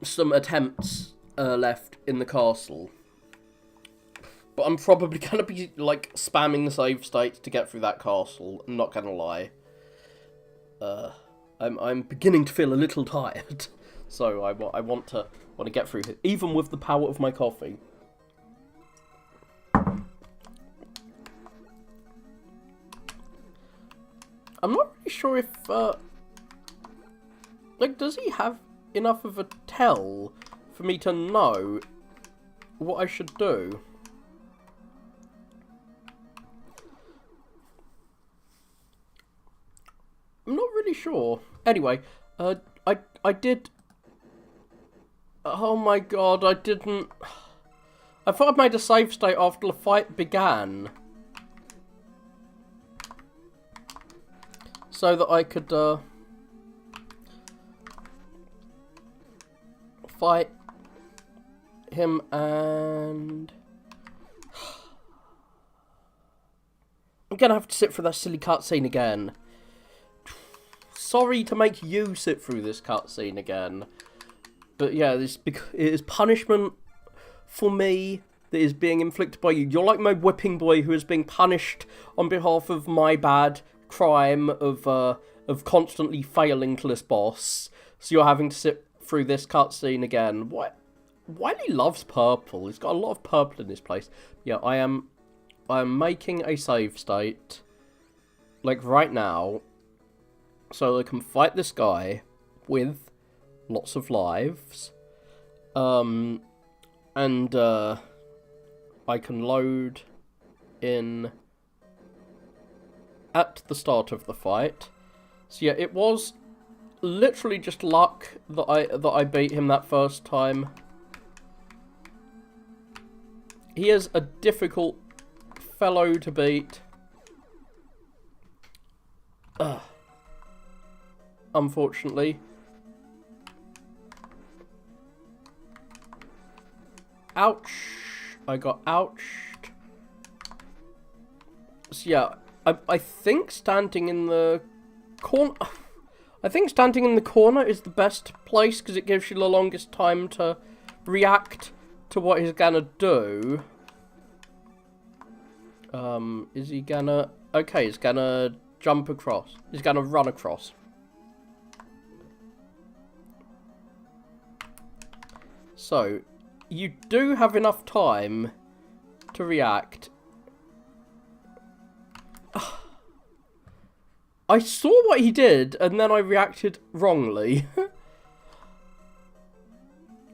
Speaker 1: some attempts left in the castle. But I'm probably going to be, like, spamming the save states to get through that castle. I'm not going to lie. I'm beginning to feel a little tired. So I want to get through it, even with the power of my coffee. I'm not really sure if, like, does he have enough of a tell for me to know what I should do? I'm not really sure. Anyway, I did... Oh my god, I didn't... I thought I'd made a save state after the fight began. So that I could, fight him and... I'm gonna have to sit through that silly cutscene again. Sorry to make you sit through this cutscene again. But yeah, it is punishment for me that is being inflicted by you. You're like my whipping boy who is being punished on behalf of my bad crime of constantly failing to this boss. So you're having to sit through this cutscene again. Wiley loves purple. He's got a lot of purple in this place. Yeah, I am making a save state, like right now, so I can fight this guy with lots of lives. And I can load in at the start of the fight. So yeah, it was literally just luck that I beat him that first time. He is a difficult fellow to beat. Unfortunately. Ouch. I got ouched. So yeah, I think standing in the corner... I think standing in the corner is the best place because it gives you the longest time to react to what he's gonna do. Is he gonna... Okay, he's gonna jump across. He's gonna run across. So, you do have enough time to react. I saw what he did, and then I reacted wrongly.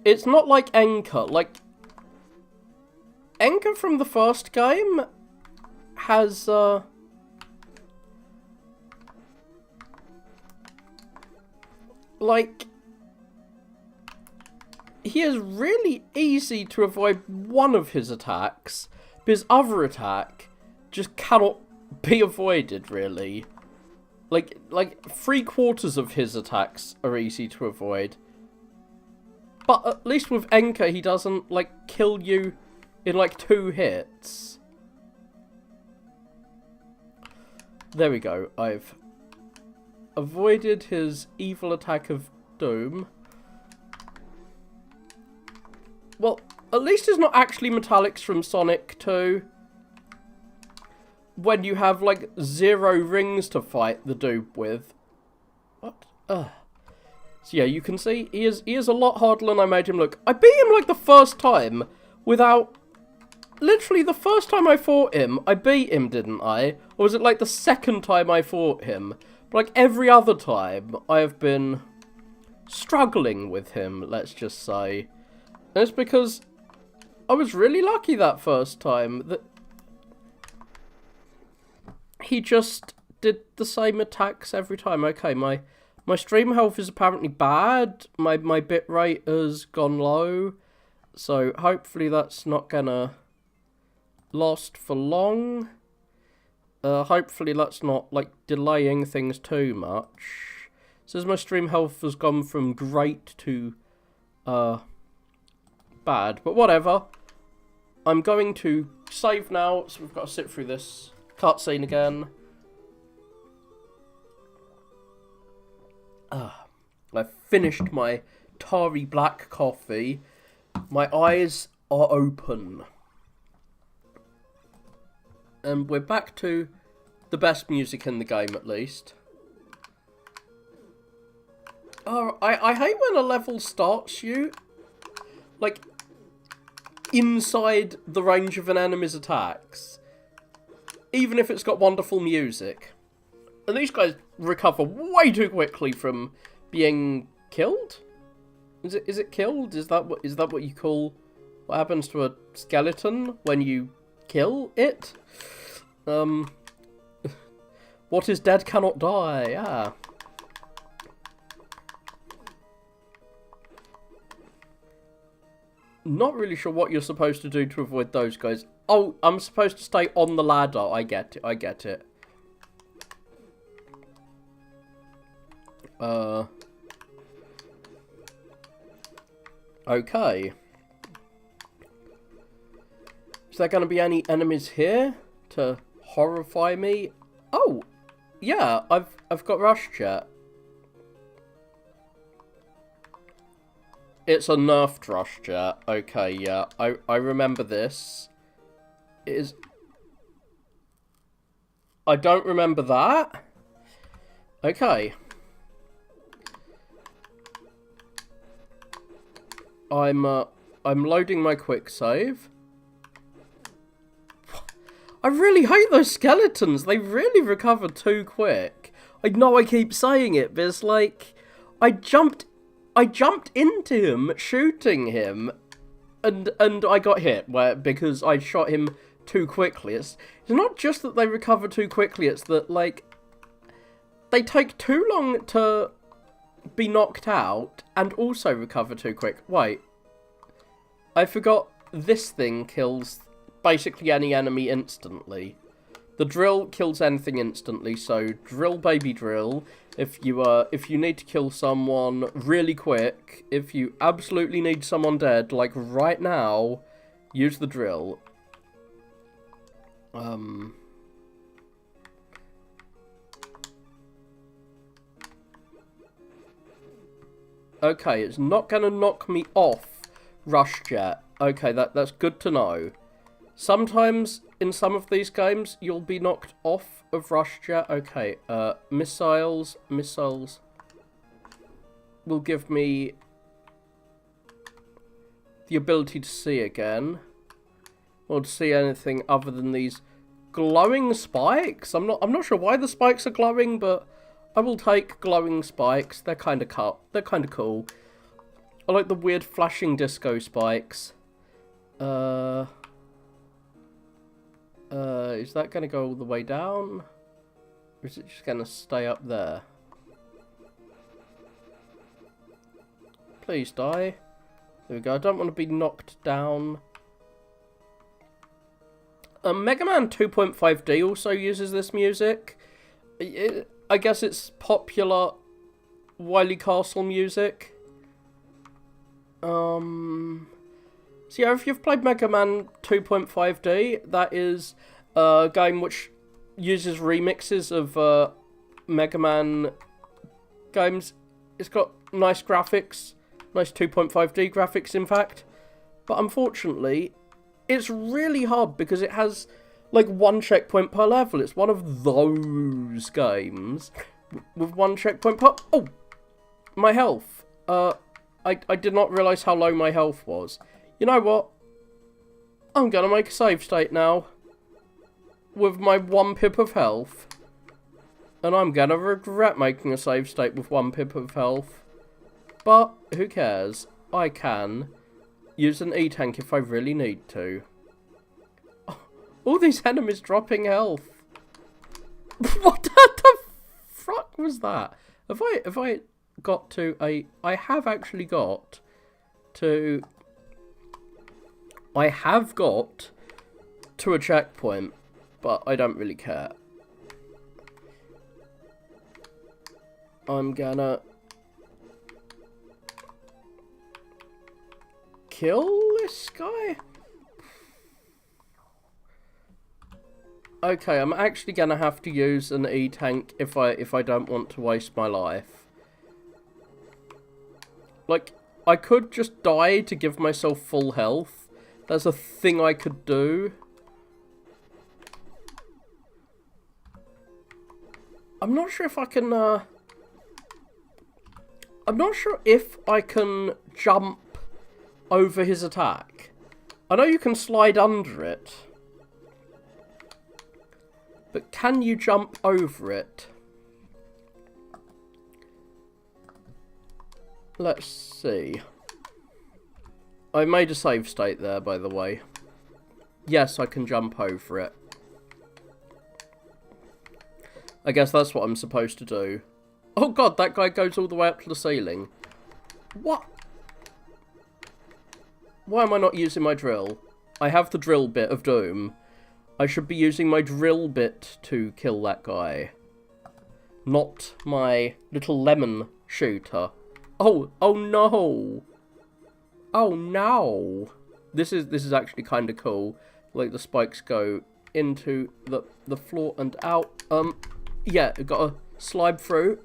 Speaker 1: It's not like Enka. Like, Enka from the first game has, like, he is really easy to avoid one of his attacks, but his other attack just cannot be avoided, really. Like 3/4 of his attacks are easy to avoid. But at least with Enka, he doesn't, like, kill you in, like, 2 hits. There we go. I've avoided his evil attack of doom. Well, at least it's not actually metallics from Sonic 2. When you have, like, 0 rings to fight the dude with. What? So yeah, you can see he is a lot harder than I made him look. I beat him, like, the first time without... Literally, the first time I fought him, I beat him, didn't I? Or was it, like, the second time I fought him? But, like, every other time, I have been struggling with him, let's just say. And it's because I was really lucky that first time that he just did the same attacks every time. Okay, my stream health is apparently bad. My bitrate has gone low. So hopefully that's not gonna last for long. Hopefully that's not, like, delaying things too much. Says my stream health has gone from great to bad, but whatever. I'm going to save now, so we've got to sit through this cutscene again. I've finished my tarry black coffee. My eyes are open. And we're back to the best music in the game, at least. Oh, I hate when a level starts you, like, inside the range of an enemy's attacks. Even if it's got wonderful music. And these guys recover way too quickly from being killed? Is it killed? Is that what you call what happens to a skeleton when you kill it? What is dead cannot die. Ah. Not really sure what you're supposed to do to avoid those guys. Oh, I'm supposed to stay on the ladder. I get it. Okay. Is there going to be any enemies here to horrify me? Oh, yeah, I've got Rush Jet. It's a nerfed Rush Jet. Okay, yeah, I remember this. It is... I don't remember that. Okay. I'm loading my quick save. I really hate those skeletons. They really recover too quick. I know I keep saying it, but it's like I jumped into him, shooting him, and I got hit because I shot him too quickly. It's not just that they recover too quickly, it's that, like, they take too long to be knocked out and also recover too quick. Wait. I forgot this thing kills basically any enemy instantly. The drill kills anything instantly, so drill baby drill. If you need to kill someone really quick, if you absolutely need someone dead, like right now, use the drill. Okay, it's not gonna knock me off Rush Jet. Okay, that's good to know. Sometimes, in some of these games, you'll be knocked off of Rush Jet. Okay, missiles will give me the ability to see again. Or to see anything other than these glowing spikes. I'm not sure why the spikes are glowing, but I will take glowing spikes. They're kind of cool. I like the weird flashing disco spikes. Is that going to go all the way down? Or is it just going to stay up there? Please die. There we go. I don't want to be knocked down. Mega Man 2.5D also uses this music. I guess it's popular Wily Castle music. So yeah, if you've played Mega Man 2.5D, that is a game which uses remixes of Mega Man games. It's got nice graphics, nice 2.5D graphics in fact, but unfortunately it's really hard because it has like one checkpoint per level. It's one of those games with one checkpoint per... Oh! My health. I did not realise how low my health was. You know what? I'm gonna make a save state now with my 1 pip of health. And I'm gonna regret making a save state with 1 pip of health. But, who cares? I can use an E-tank if I really need to. Oh, all these enemies dropping health. What the fuck was that? Have I got to a... I have actually got to... I have got to a checkpoint, but I don't really care. I'm gonna kill this guy? Okay, I'm actually gonna have to use an E-tank if I don't want to waste my life. Like, I could just die to give myself full health. That's a thing I could do. I'm not sure if I can, I'm not sure if I can jump over his attack. I know you can slide under it. But can you jump over it? Let's see. I made a save state there, by the way. Yes, I can jump over it. I guess that's what I'm supposed to do. Oh god, that guy goes all the way up to the ceiling. What? Why am I not using my drill? I have the drill bit of doom. I should be using my drill bit to kill that guy. Not my little lemon shooter. Oh no. Oh no. This is actually kind of cool. Like the spikes go into the floor and out. Yeah, I've got to slide through.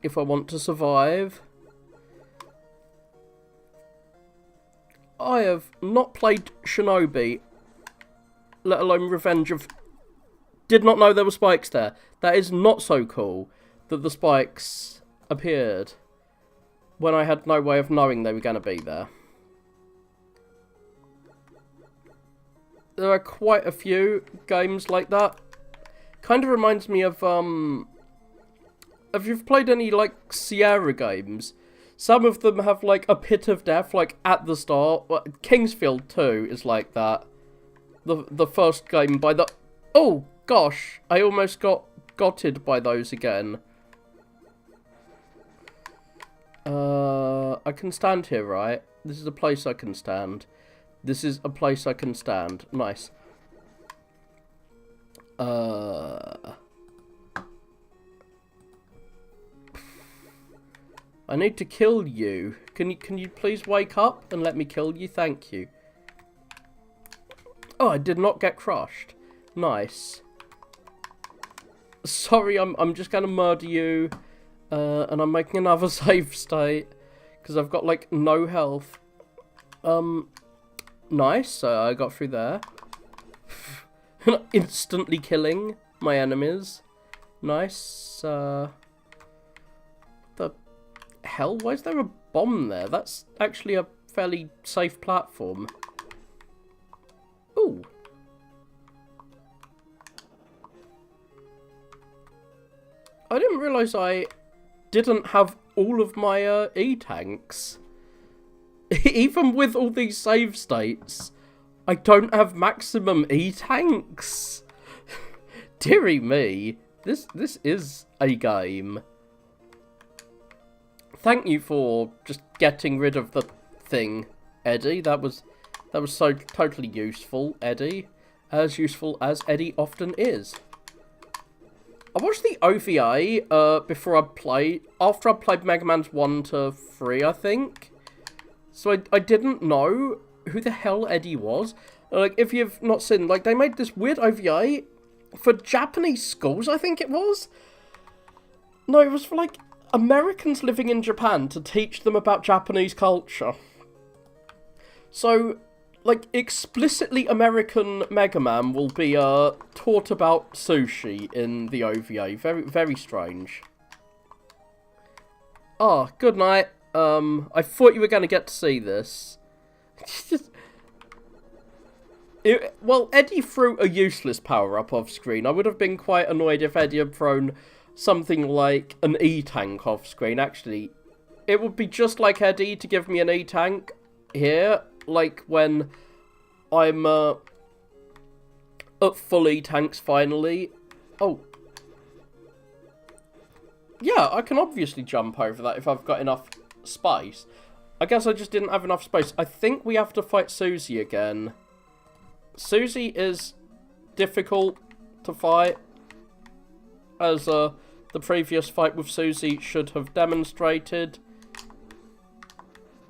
Speaker 1: If I want to survive. I have not played Shinobi, let alone Revenge of... Did not know there were spikes there. That is not so cool that the spikes appeared when I had no way of knowing they were going to be there. There are quite a few games like that. Kind of reminds me of, have you played any, like, Sierra games? Some of them have, like, a pit of death, like, at the start. Kingsfield 2 is like that. The first game by the... Oh, gosh. I almost got gotted by those again. I can stand here, right? This is a place I can stand. This is a place I can stand. Nice. I need to kill you. Can you please wake up and let me kill you? Thank you. Oh, I did not get crushed. Nice. Sorry, I'm just gonna murder you. And I'm making another save state because I've got like no health. Nice. I got through there. Instantly killing my enemies. Nice. The hell? Why is there a bomb there? That's actually a fairly safe platform. Ooh. I didn't realise I didn't have all of my E-tanks. Even with all these save states, I don't have maximum E-tanks. Deary me. This is a game. Thank you for just getting rid of the thing, Eddie. That was That was so totally useful, Eddie. As useful as Eddie often is. I watched the OVA after I played Mega Man's 1 to 3, I think. So I didn't know who the hell Eddie was. Like, if you've not seen, like, they made this weird OVA for Japanese schools, I think it was. No, it was for, like, Americans living in Japan to teach them about Japanese culture. So, like, explicitly American Mega Man will be taught about sushi in the OVA. Very, very strange. Ah, good night. I thought you were going to get to see this. Well, Eddie threw a useless power-up off screen. I would have been quite annoyed if Eddie had thrown something like an E-Tank off screen. Actually, it would be just like Eddie to give me an E-Tank here, like when I'm at full E-Tanks finally. Oh. Yeah, I can obviously jump over that if I've got enough space. I guess I just didn't have enough space. I think we have to fight Susie again. Susie is difficult to fight, as the previous fight with Susie should have demonstrated.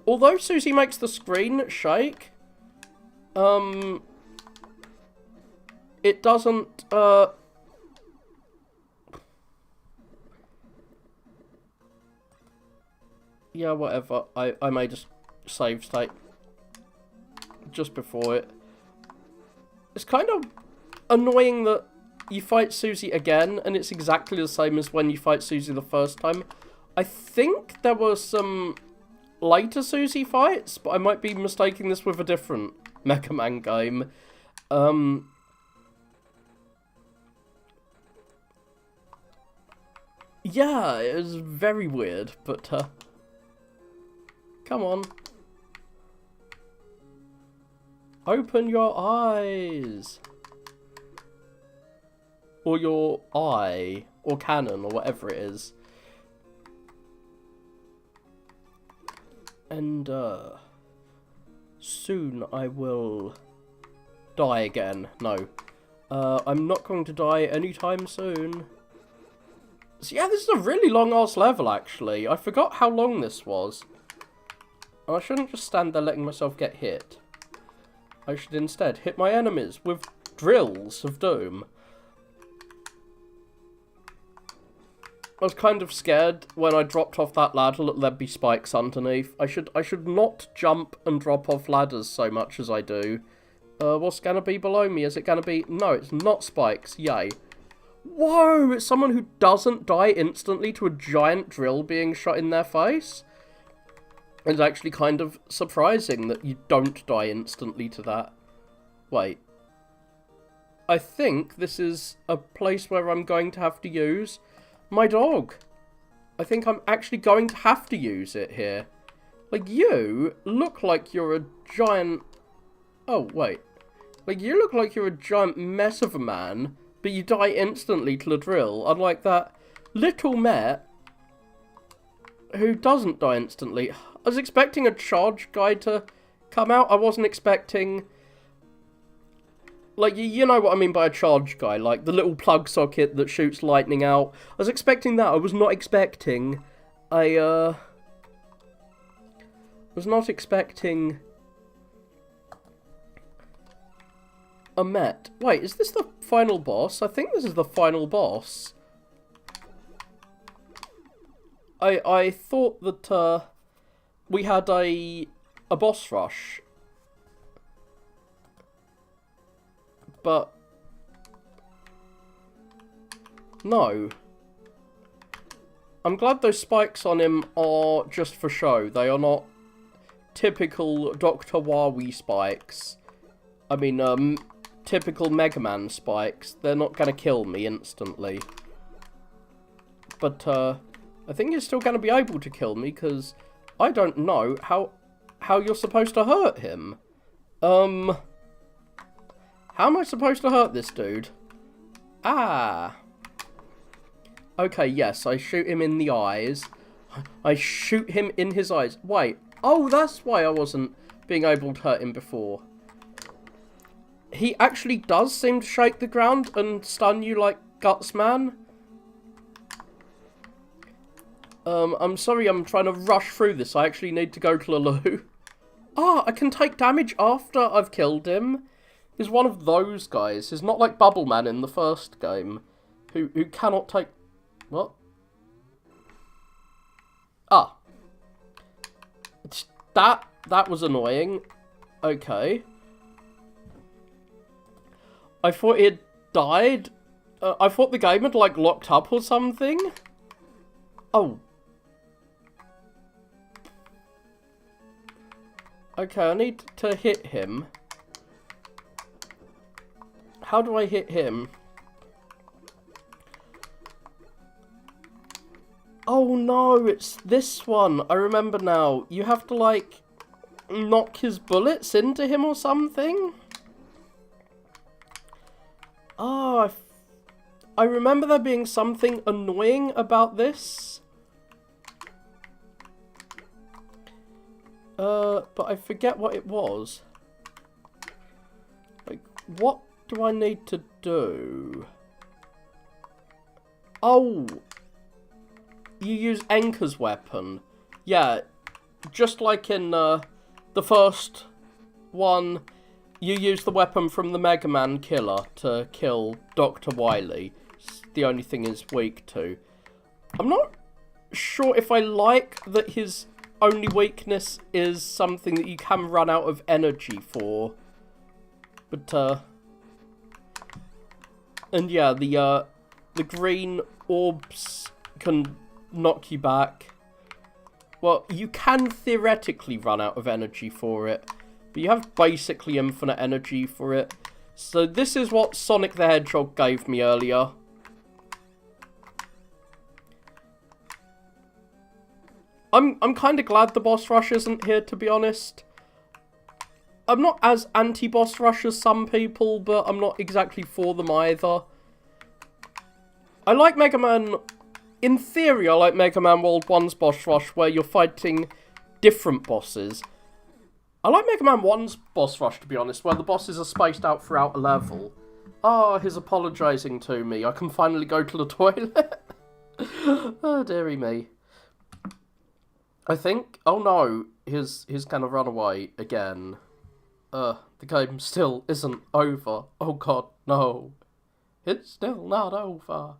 Speaker 1: Although Susie makes the screen shake, it doesn't, yeah, whatever. I made a save state just before it. It's kind of annoying that you fight Susie again, and it's exactly the same as when you fight Susie the first time. I think there were some later Susie fights, but I might be mistaking this with a different Mega Man game. Yeah, it was very weird, but, come on. Open your eyes. Or your eye. Or cannon, or whatever it is. And, soon I will die again. No. I'm not going to die anytime soon. So yeah, this is a really long-ass level, actually. I forgot how long this was. And I shouldn't just stand there letting myself get hit. I should instead hit my enemies with drills of doom. I was kind of scared when I dropped off that ladder that there'd be spikes underneath. I should not jump and drop off ladders so much as I do. What's gonna be below me? Is it gonna be... No, it's not spikes. Yay. Whoa! It's someone who doesn't die instantly to a giant drill being shot in their face. It's actually kind of surprising that you don't die instantly to that. Wait. I think this is a place where I'm going to have to use my dog. I think I'm actually going to have to use it here. Like, you look like you're a giant... Oh, wait. Like, you look like you're a giant mess of a man, but you die instantly to the drill, unlike that little Met who doesn't die instantly. I was expecting a charge guy to come out. I wasn't expecting... Like, you know what I mean by a charge guy. Like, the little plug socket that shoots lightning out. I was expecting that. I was not expecting a, was not expecting a Met. Wait, is this the final boss? I think this is the final boss. I thought that, we had a boss rush. But no. I'm glad those spikes on him are just for show. They are not typical Dr. Wawi spikes. I mean, typical Mega Man spikes. They're not going to kill me instantly. But, I think you're still going to be able to kill me, because I don't know how you're supposed to hurt him. How am I supposed to hurt this dude? Ah. Okay, yes, I shoot him in the eyes. I shoot him in his eyes. Wait. Oh, that's why I wasn't being able to hurt him before. He actually does seem to shake the ground and stun you like Guts Man. I'm sorry, I'm trying to rush through this. I actually need to go to the loo. Ah, I can take damage after I've killed him. He's one of those guys. He's not like Bubble Man in the first game, who cannot take... What? Ah. That was annoying. Okay. I thought it died. I thought the game had, like, locked up or something. Oh. Okay, I need to hit him. How do I hit him? Oh no, it's this one. I remember now. You have to, like, knock his bullets into him or something? Oh, I remember there being something annoying about this. But I forget what it was. Like, what do I need to do? Oh! You use Enka's weapon. Yeah, just like in the first one, you use the weapon from the Mega Man killer to kill Dr. Wily. It's the only thing he's weak to. I'm not sure if I like that his only weakness is something that you can run out of energy for. But, and yeah, the green orbs can knock you back. Well, you can theoretically run out of energy for it, but you have basically infinite energy for it. So this is what Sonic the Hedgehog gave me earlier. I'm kind of glad the boss rush isn't here, to be honest. I'm not as anti-boss rush as some people, but I'm not exactly for them either. I like Mega Man... In theory, I like Mega Man World 1's boss rush, where you're fighting different bosses. I like Mega Man 1's boss rush, to be honest, where the bosses are spaced out throughout a level. Oh, he's apologising to me. I can finally go to the toilet. Oh, dearie me. I think... Oh no, he's gonna run away again. The game still isn't over. Oh god, no. It's still not over.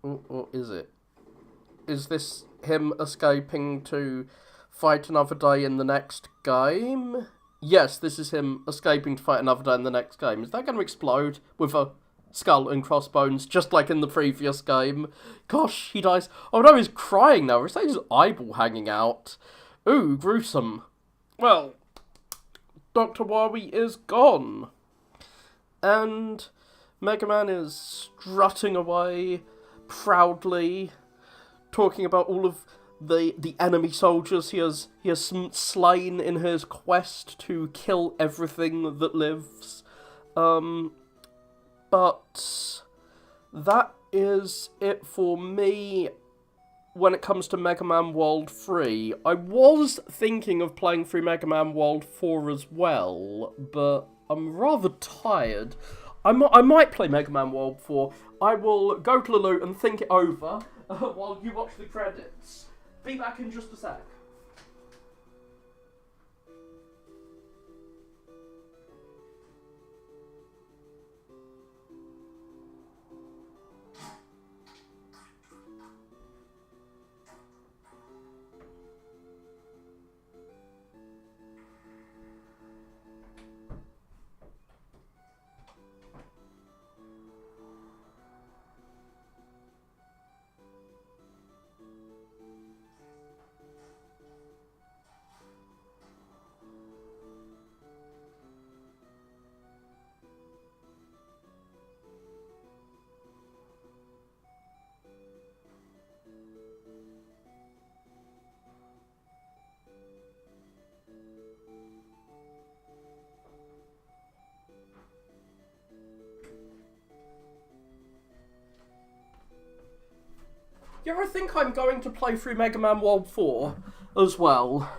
Speaker 1: Or is it? Is this him escaping to fight another day in the next game? Yes, this is him escaping to fight another day in the next game. Is that going to explode with a skull and crossbones, just like in the previous game? Gosh, he dies. Oh no, he's crying now. Is that his eyeball hanging out? Ooh, gruesome. Well, Dr. Wily is gone. And Mega Man is strutting away proudly, talking about all of the enemy soldiers he has slain in his quest to kill everything that lives. But that is it for me when it comes to Mega Man World 3. I was thinking of playing through Mega Man World 4 as well, but I'm rather tired. I might play Mega Man World 4. I will go to the loo and think it over while you watch the credits. Be back in just a sec. Yeah, I think I'm going to play through Mega Man World 4 as well.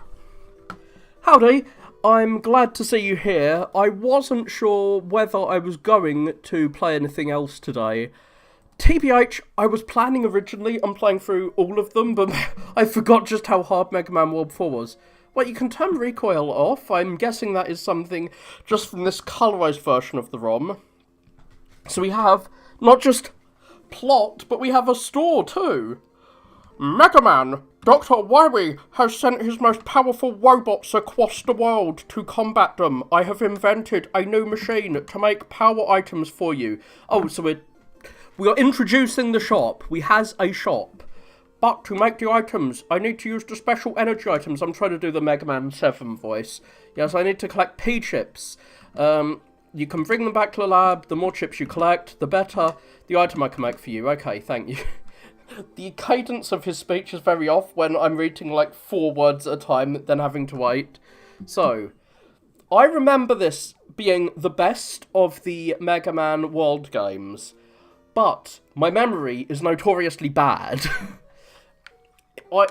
Speaker 1: Howdy, I'm glad to see you here. I wasn't sure whether I was going to play anything else today. TBH, I was planning originally on playing through all of them, but I forgot just how hard Mega Man World 4 was. Wait, you can turn recoil off? I'm guessing that is something just from this colorized version of the ROM. So we have not just plot, but we have a store too. Mega Man! Dr. Wily has sent his most powerful robots across the world to combat them. I have invented a new machine to make power items for you. Oh, so we are introducing the shop. We has a shop. But to make the items, I need to use the special energy items. I'm trying to do the Mega Man 7 voice. Yes, I need to collect P-chips. You can bring them back to the lab. The more chips you collect, the better the item I can make for you. Okay, thank you. The cadence of his speech is very off when I'm reading like 4 words at a time, then having to wait. So, I remember this being the best of the Mega Man World games, but my memory is notoriously bad.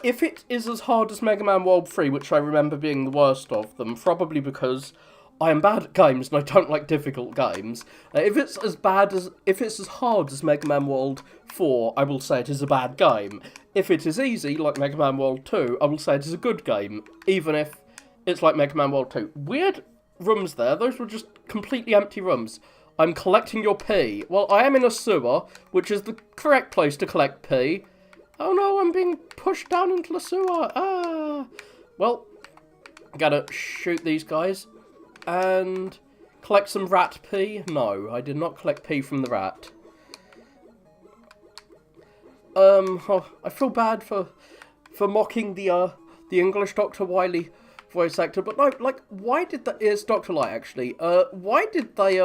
Speaker 1: If it is as hard as Mega Man World 3, which I remember being the worst of them, probably because I am bad at games and I don't like difficult games. If it's as hard as Mega Man World 4, I will say it is a bad game. If it is easy, like Mega Man World 2, I will say it is a good game, even if it's like Mega Man World 2. Weird rooms there, those were just completely empty rooms. I'm collecting your P. Well, I am in a sewer, which is the correct place to collect P. Oh no, I'm being pushed down into the sewer. Ah. Well, gotta shoot these guys. And collect some rat pee. No, I did not collect pee from the rat. I feel bad for mocking the English Dr. Wily voice actor, but no, like, why did that? It's Dr. Light actually. Why did they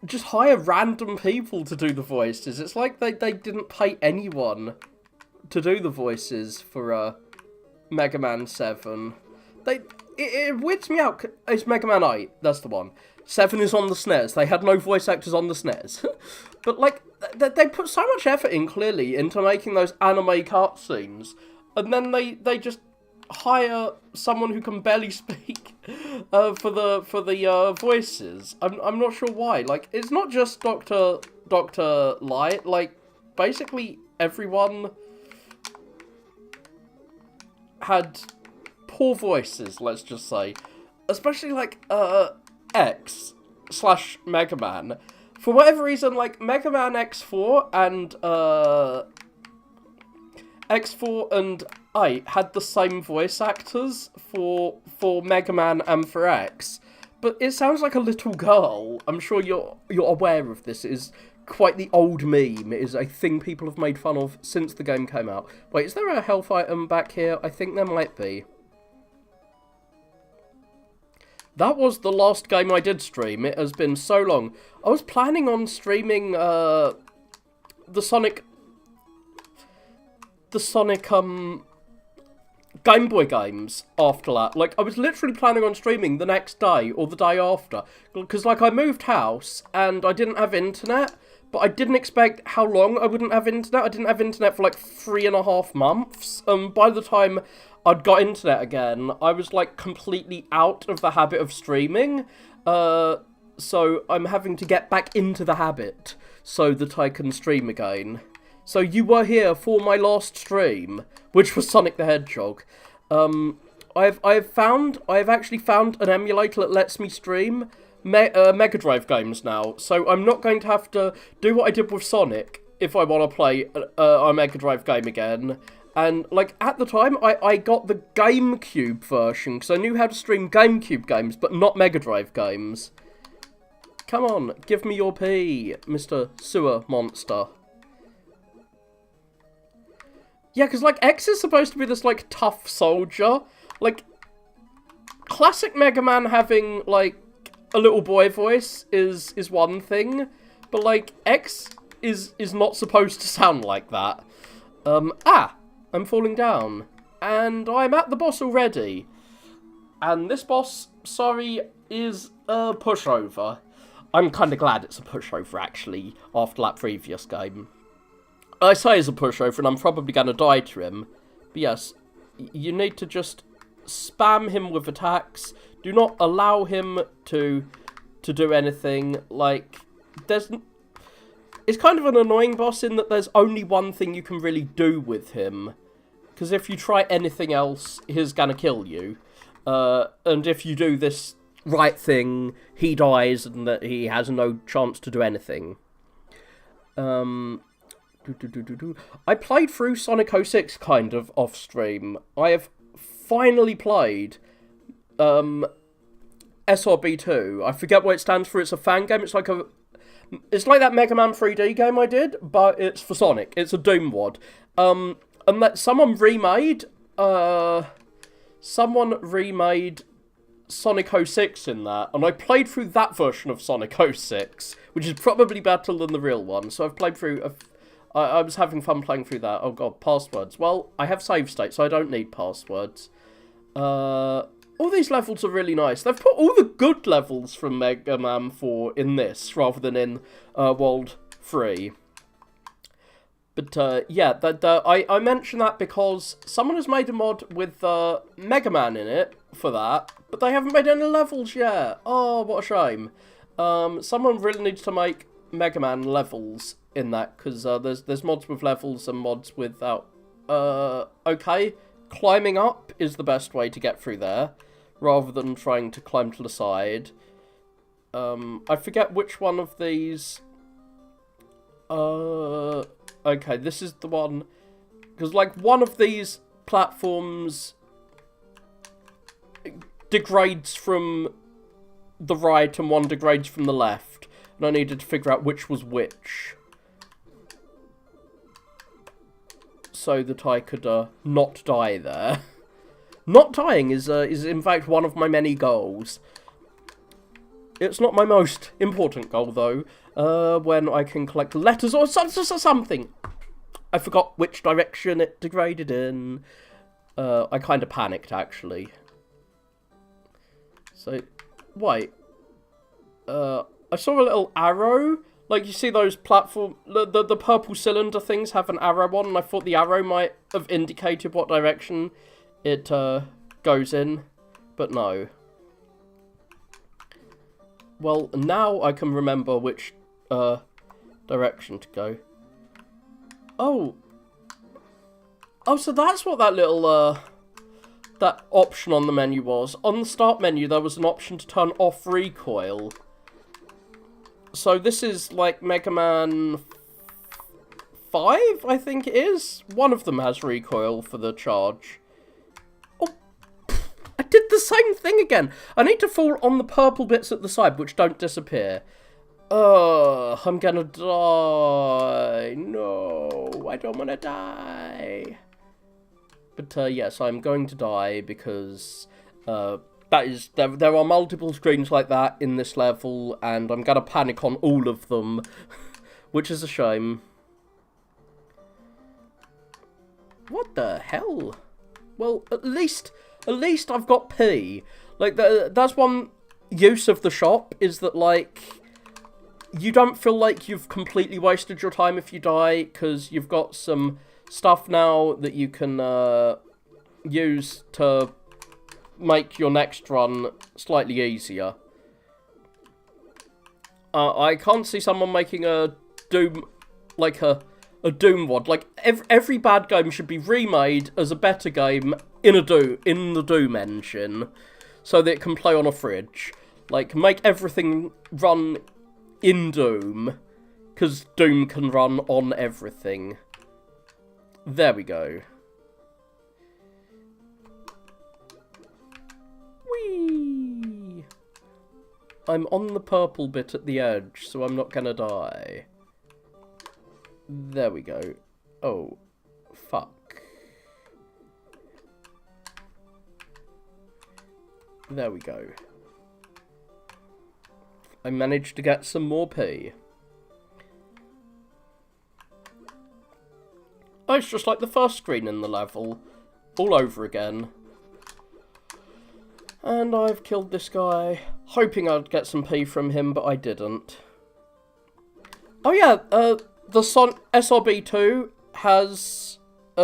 Speaker 1: just hire random people to do the voices? It's like they didn't pay anyone to do the voices for Mega Man 7. It weirds me out. It's Mega Man 8, that's the one. 7 is on the SNES. They had no voice actors on the SNES. But, like, they put so much effort in, clearly, into making those anime cutscenes. And then they just hire someone who can barely speak for the voices. I'm not sure why. Like, it's not just Dr. Light. Like, basically everyone had poor voices, let's just say. Especially, like, X/Mega Man. For whatever reason, like, Mega Man X4 and 8 had the same voice actors for Mega Man and for X. But it sounds like a little girl. I'm sure you're aware of this. It is quite the old meme. It is a thing people have made fun of since the game came out. Wait, is there a health item back here? I think there might be. That was the last game I did stream. It has been so long. I was planning on streaming the Sonic Game Boy games after that. Like, I was literally planning on streaming the next day or the day after. Because, like, I moved house and I didn't have internet, but I didn't expect how long I wouldn't have internet. I didn't have internet for, like, 3.5 months. By the time I'd got internet again, I was, like, completely out of the habit of streaming. So I'm having to get back into the habit so that I can stream again. So you were here for my last stream, which was Sonic the Hedgehog. I've actually found an emulator that lets me stream Mega Drive games now. So I'm not going to have to do what I did with Sonic if I want to play a Mega Drive game again. And, like, at the time, I got the GameCube version, because I knew how to stream GameCube games, but not Mega Drive games. Come on, give me your pee, Mr. Sewer Monster. Yeah, because, like, X is supposed to be this, like, tough soldier. Like, classic Mega Man having, like, a little boy voice is one thing, but, like, X is not supposed to sound like that. I'm falling down, and I'm at the boss already. And this boss, sorry, is a pushover. I'm kind of glad it's a pushover, actually, after that previous game. I say he's a pushover, and I'm probably going to die to him. But yes, you need to just spam him with attacks. Do not allow him to do anything. Like, it's kind of an annoying boss in that there's only one thing you can really do with him. Because if you try anything else, he's gonna kill you. And if you do this right thing, he dies and that he has no chance to do anything. I played through Sonic 06 kind of off stream. I have finally played SRB2. I forget what it stands for. It's a fan game. It's like that Mega Man 3D game I did, but it's for Sonic. It's a Doom WOD. And that someone remade Sonic 06 in that, and I played through that version of Sonic 06, which is probably better than the real one. So I've played through. I was having fun playing through that. Oh god, passwords. Well, I have save state, so I don't need passwords. All these levels are really nice. They've put all the good levels from Mega Man 4 in this, rather than in World 3. But, yeah, I mention that because someone has made a mod with Mega Man in it for that, but they haven't made any levels yet. Oh, what a shame. Someone really needs to make Mega Man levels in that, because there's mods with levels and mods without. Okay, climbing up is the best way to get through there, rather than trying to climb to the side. I forget which one of these. Okay, this is the one, because like one of these platforms degrades from the right and one degrades from the left, and I needed to figure out which was which, so that I could not die there. Not dying is in fact one of my many goals. It's not my most important goal though. When I can collect letters or something. I forgot which direction it degraded in. I kind of panicked actually. So, wait. I saw a little arrow. Like, you see those platform... The purple cylinder things have an arrow on, and I thought the arrow might have indicated what direction it goes in. But no. Well, now I can remember which direction to go. Oh, so that's what that little, that option on the menu was. On the start menu, there was an option to turn off recoil. So this is like Mega Man 5, I think it is. One of them has recoil for the charge. Oh, I did the same thing again. I need to fall on the purple bits at the side, which don't disappear. I'm gonna die. No, I don't want to die. But yes, I'm going to die because there are multiple screens like that in this level, and I'm gonna panic on all of them, which is a shame. What the hell? Well, at least I've got P. Like that's one use of the shop, is that like, you don't feel like you've completely wasted your time if you die, because you've got some stuff now that you can use to make your next run slightly easier. I can't see someone making a Doom, like a Doom WOD. Like, every bad game should be remade as a better game in the Doom engine, so that it can play on a fridge. Like, make everything run in Doom, because Doom can run on everything. There we go. Whee! I'm on the purple bit at the edge, so I'm not gonna die. There we go. Oh, fuck. There we go. I managed to get some more P. Oh, it's just like the first screen in the level, all over again. And I've killed this guy, hoping I'd get some P from him, but I didn't. Oh yeah, the SRB2 has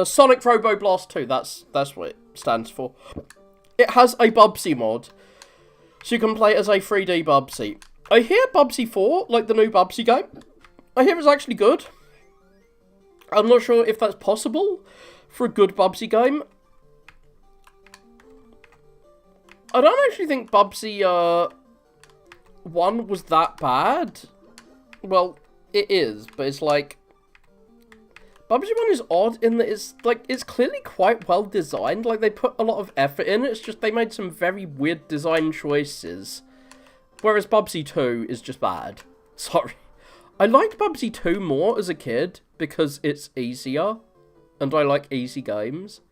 Speaker 1: Sonic Robo Blast 2. That's what it stands for. it has a Bubsy mod. So you can play it as a 3D Bubsy. I hear Bubsy 4, like the new Bubsy game, I hear it's actually good. I'm not sure if that's possible for a good Bubsy game. I don't actually think Bubsy 1 was that bad. Well, it is, but it's like... Bubsy 1 is odd in that it's clearly quite well designed. Like, they put a lot of effort in it. It's just they made some very weird design choices. Whereas Bubsy 2 is just bad. Sorry. I liked Bubsy 2 more as a kid because it's easier. And I like easy games.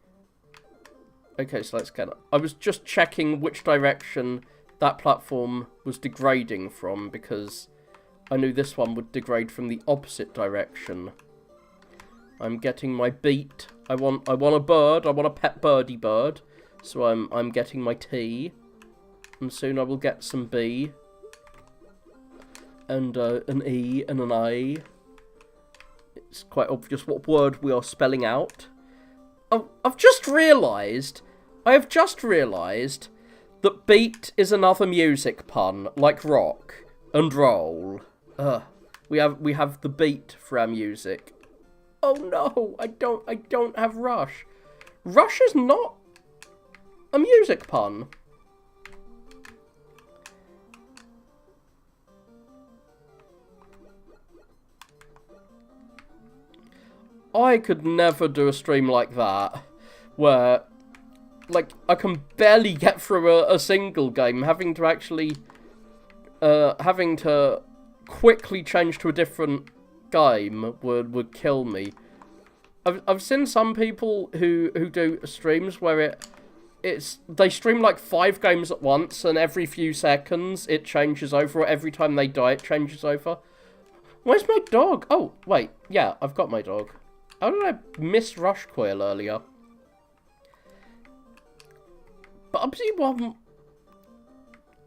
Speaker 1: Okay, so let's get... I was just checking which direction that platform was degrading from because I knew this one would degrade from the opposite direction. I'm getting my beet. I want a bird. I want a pet birdie bird. So I'm getting my T. And soon I will get some B. And an E and an A. It's quite obvious what word we are spelling out. I've just realised. I have just realised that beat is another music pun, like rock and roll. We have the beat for our music. Oh no, I don't have Rush. Rush is not a music pun. I could never do a stream like that, where, like, I can barely get through a single game, having to actually, having to quickly change to a different game would kill me. I've seen some people who do streams where they stream like 5 games at once, and every few seconds it changes over, or every time they die it changes over. Where's my dog? Oh, wait, yeah, I've got my dog. How did I miss Rush Coil earlier? Bubsy 1...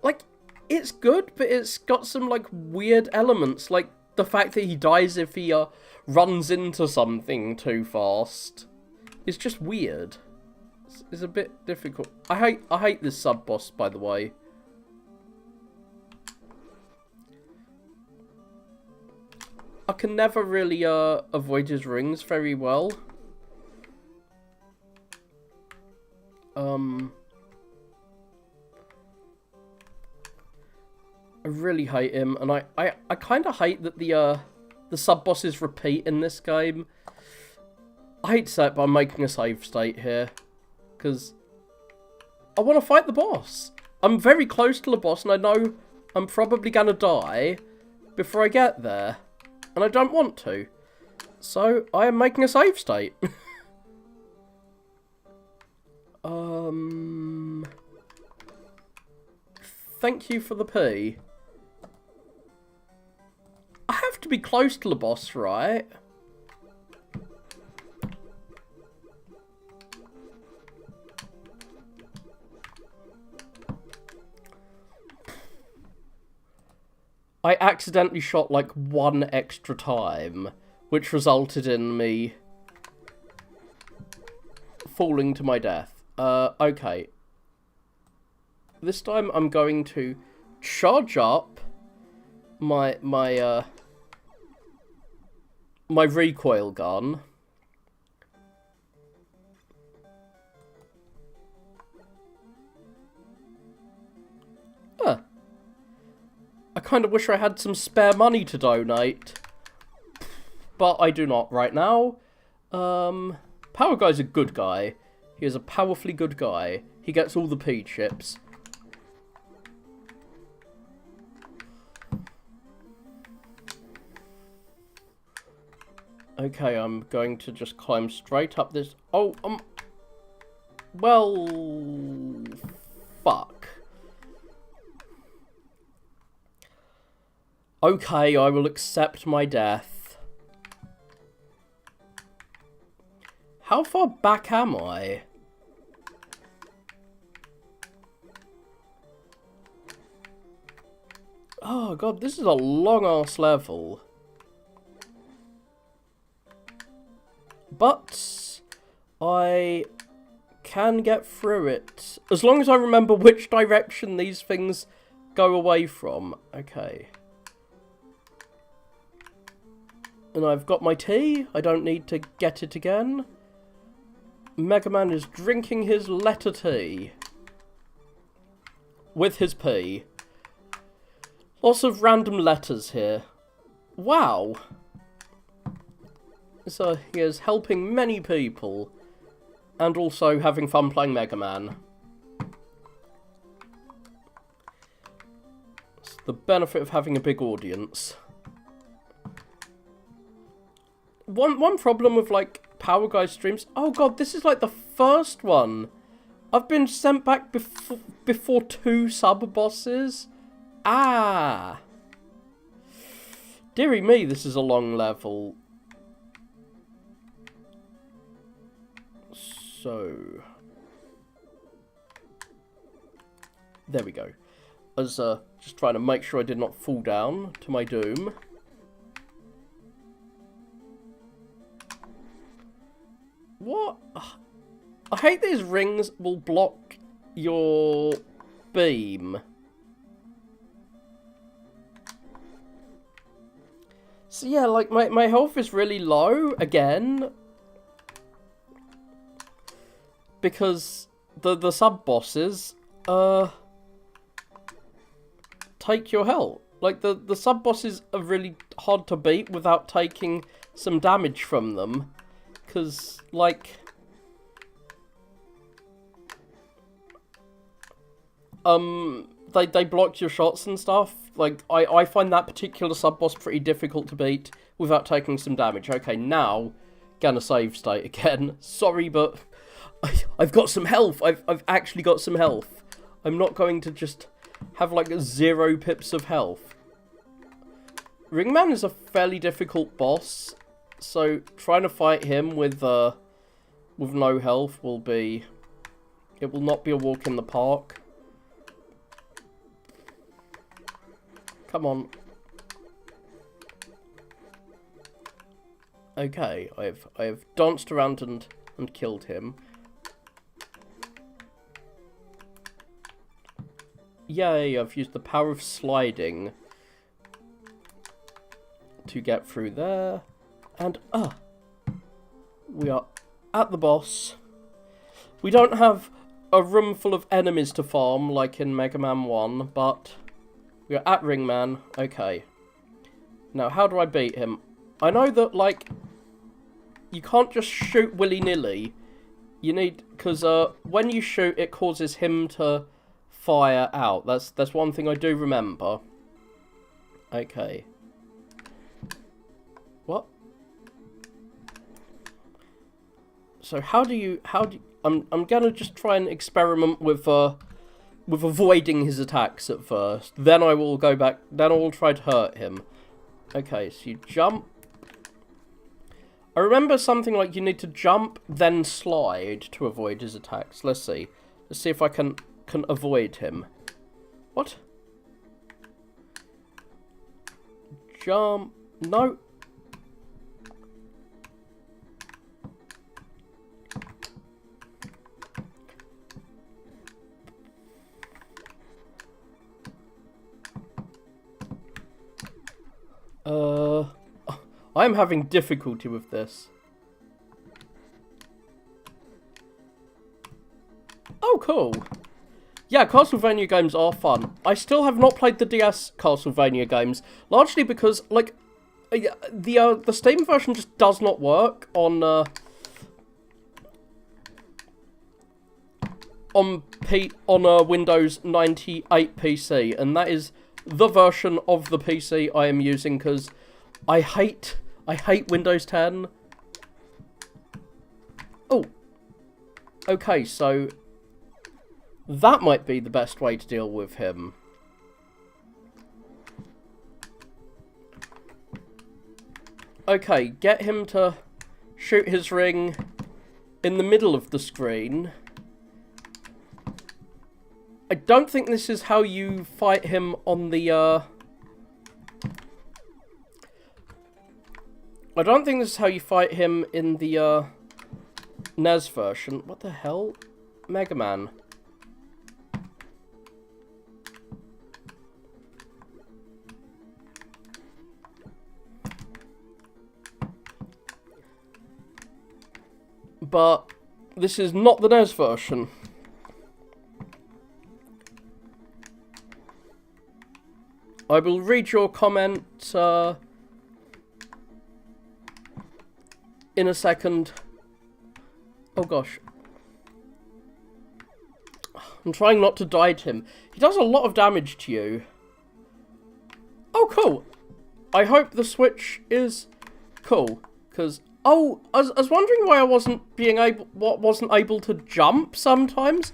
Speaker 1: Like, it's good, but it's got some, like, weird elements. Like, the fact that he dies if he, runs into something too fast. It's just weird. It's a bit difficult. I hate this sub-boss, by the way. I can never really, avoid his rings very well. I really hate him, and I kind of hate that the sub-bosses repeat in this game. I hate to say it, but I'm making a save state here. Because I want to fight the boss. I'm very close to the boss, and I know I'm probably going to die before I get there. And I don't want to. So, I am making a save state. Thank you for the P. I have to be close to the boss, right? I accidentally shot like 1 extra time, which resulted in me falling to my death. Okay. This time I'm going to charge up my recoil gun. I kind of wish I had some spare money to donate, but I do not right now. Power Guy's a good guy. He is a powerfully good guy. He gets all the P chips. Okay, I'm going to just climb straight up this... Oh, well... Fuck. Okay, I will accept my death. How far back am I? Oh god, this is a long-ass level. But I can get through it. As long as I remember which direction these things go away from. Okay. And I've got my tea. I don't need to get it again. Mega Man is drinking his letter tea. With his pee. Lots of random letters here. Wow. So he is helping many people. And also having fun playing Mega Man. It's the benefit of having a big audience. One problem with, like, Power Guy streams... Oh god, this is, like, the first one. I've been sent back before 2 sub-bosses. Ah. Dearie me, this is a long level. So... There we go. I was just trying to make sure I did not fall down to my doom. What? I hate these rings will block your beam. So yeah, like my health is really low again. Because the sub-bosses take your health. Like the sub-bosses are really hard to beat without taking some damage from them. Because, like, they block your shots and stuff. Like, I find that particular sub-boss pretty difficult to beat without taking some damage. Okay, now, gonna save state again. Sorry, but I've got some health. I've actually got some health. I'm not going to just have, like, 0 pips of health. Ringman is a fairly difficult boss. So, trying to fight him with no health will be... It will not be a walk in the park. Come on. Okay, I have danced around and killed him. Yay, I've used the power of sliding to get through there. And, we are at the boss. We don't have a room full of enemies to farm, like in Mega Man 1, but we are at Ringman. Okay. Now, how do I beat him? I know that, like, you can't just shoot willy-nilly. You need, because, when you shoot, it causes him to fire out. That's one thing I do remember. Okay. What? So how do you I'm gonna just try and experiment with avoiding his attacks at first. Then I will go back, then I will try to hurt him. Okay, so you jump. I remember something like you need to jump, then slide to avoid his attacks. Let's see. Let's see if I can avoid him. What? Jump. No. I'm having difficulty with this. Oh, cool. Yeah, Castlevania games are fun. I still have not played the DS Castlevania games, largely because, like, the Steam version just does not work on Windows 98 PC, and that is the version of the PC I am using because I hate Windows 10. Oh. Okay, so that might be the best way to deal with him. Okay, get him to shoot his ring in the middle of the screen. I don't think this is how you fight him on the, I don't think this is how you fight him in the, NES version. What the hell? Mega Man. But this is not the NES version. I will read your comment in a second. Oh gosh. I'm trying not to die to him. He does a lot of damage to you. Oh, cool. I hope the Switch is cool. Because, oh, I was wondering why I wasn't able to jump sometimes.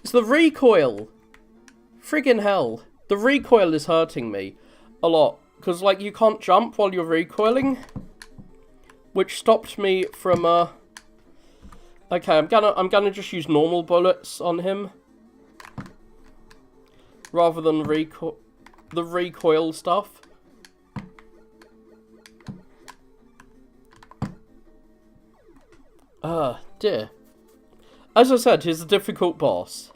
Speaker 1: It's the recoil. Friggin' hell. The recoil is hurting me a lot. Because, like, you can't jump while you're recoiling. Which stopped me from, Okay, I'm gonna just use normal bullets on him. Rather than the recoil stuff. Dear. As I said, he's a difficult boss.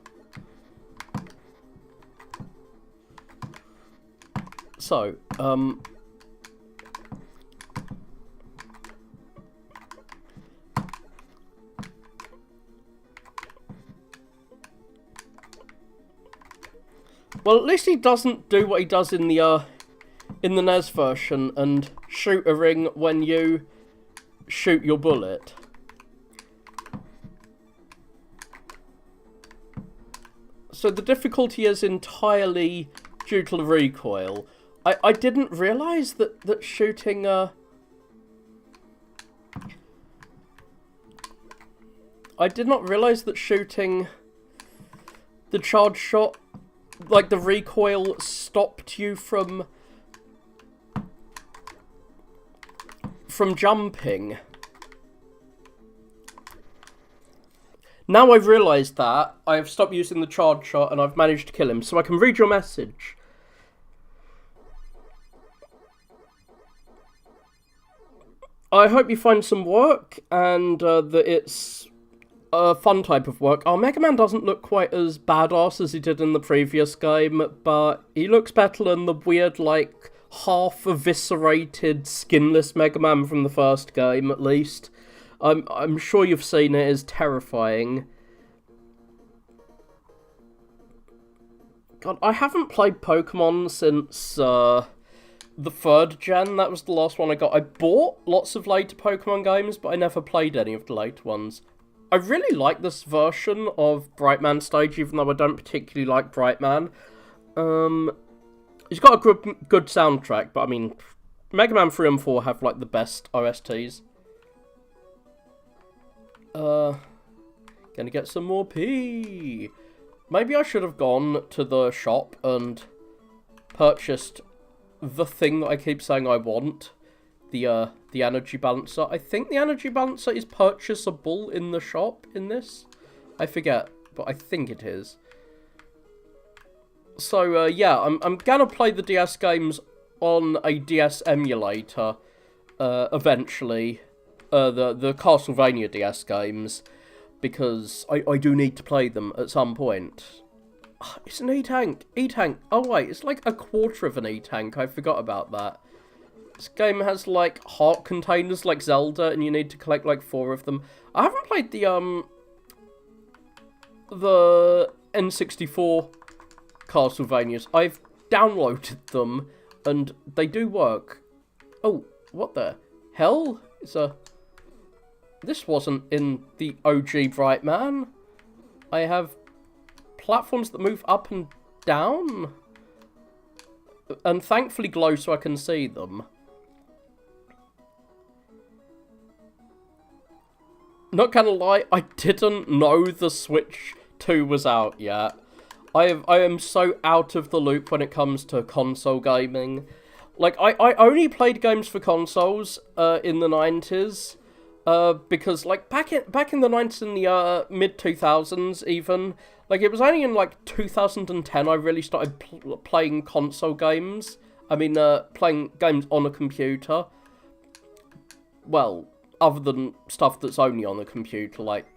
Speaker 1: So, well, at least he doesn't do what he does in the NES version and shoot a ring when you shoot your bullet. So the difficulty is entirely due to the recoil. I didn't realise that shooting I did not realise that shooting the charge shot, like the recoil, stopped you from jumping. Now I've realised that, I have stopped using the charge shot and I've managed to kill him, so I can read your message. I hope you find some work, and that it's a fun type of work. Our Mega Man doesn't look quite as badass as he did in the previous game, but he looks better than the weird, like, half-eviscerated, skinless Mega Man from the first game, at least. I'm sure you've seen it. It's terrifying. God, I haven't played Pokemon since the 3rd gen. That was the last one I got. I bought lots of later Pokemon games, but I never played any of the later ones. I really like this version of Brightman stage, even though I don't particularly like Brightman. It's got a good soundtrack, but I mean, Mega Man 3 and 4 have like the best OSTs. Gonna get some more pee. Maybe I should have gone to the shop and purchased the thing that I keep saying I want. The energy balancer. I think the energy balancer is purchasable in the shop in this. I forget, but I think it is. So, yeah, I'm gonna play the DS games on a DS emulator, eventually. The Castlevania DS games, because I do need to play them at some point. It's an E-Tank. E-Tank. Oh, wait, it's like a quarter of an E-Tank. I forgot about that. This game has, like, heart containers like Zelda, and you need to collect, like, 4 of them. I haven't played the N64 Castlevanias. I've downloaded them, and they do work. Oh, what the hell? It's a... This wasn't in the OG Brightman. I have platforms that move up and down. And thankfully glow so I can see them. Not gonna lie, I didn't know the Switch 2 was out yet. I am so out of the loop when it comes to console gaming. Like, I only played games for consoles in the 90s. Because, like, back in the 90s and the mid-2000s even, like, it was only in, like, 2010 I really started playing console games. I mean, playing games on a computer. Well, other than stuff that's only on a computer, like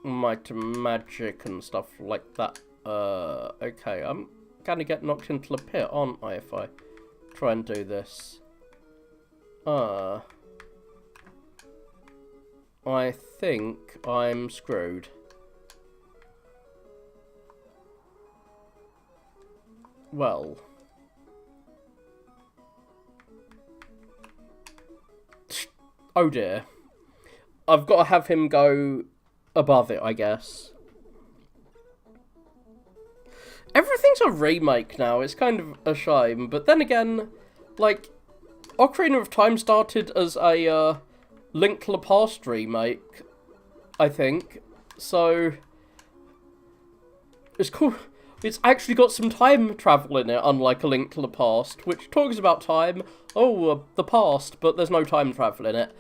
Speaker 2: might magic and stuff like that. Okay, I'm gonna get knocked into the pit, aren't I, if I try and do this? I think I'm screwed. Well. Oh dear. I've got to have him go above it, I guess. Everything's a remake now. It's kind of a shame. But then again, like, Ocarina of Time started as a Link to the Past remake, I think. So, it's cool. It's actually got some time travel in it, unlike A Link to the Past, which talks about time. Oh, the past, but there's no time travel in it.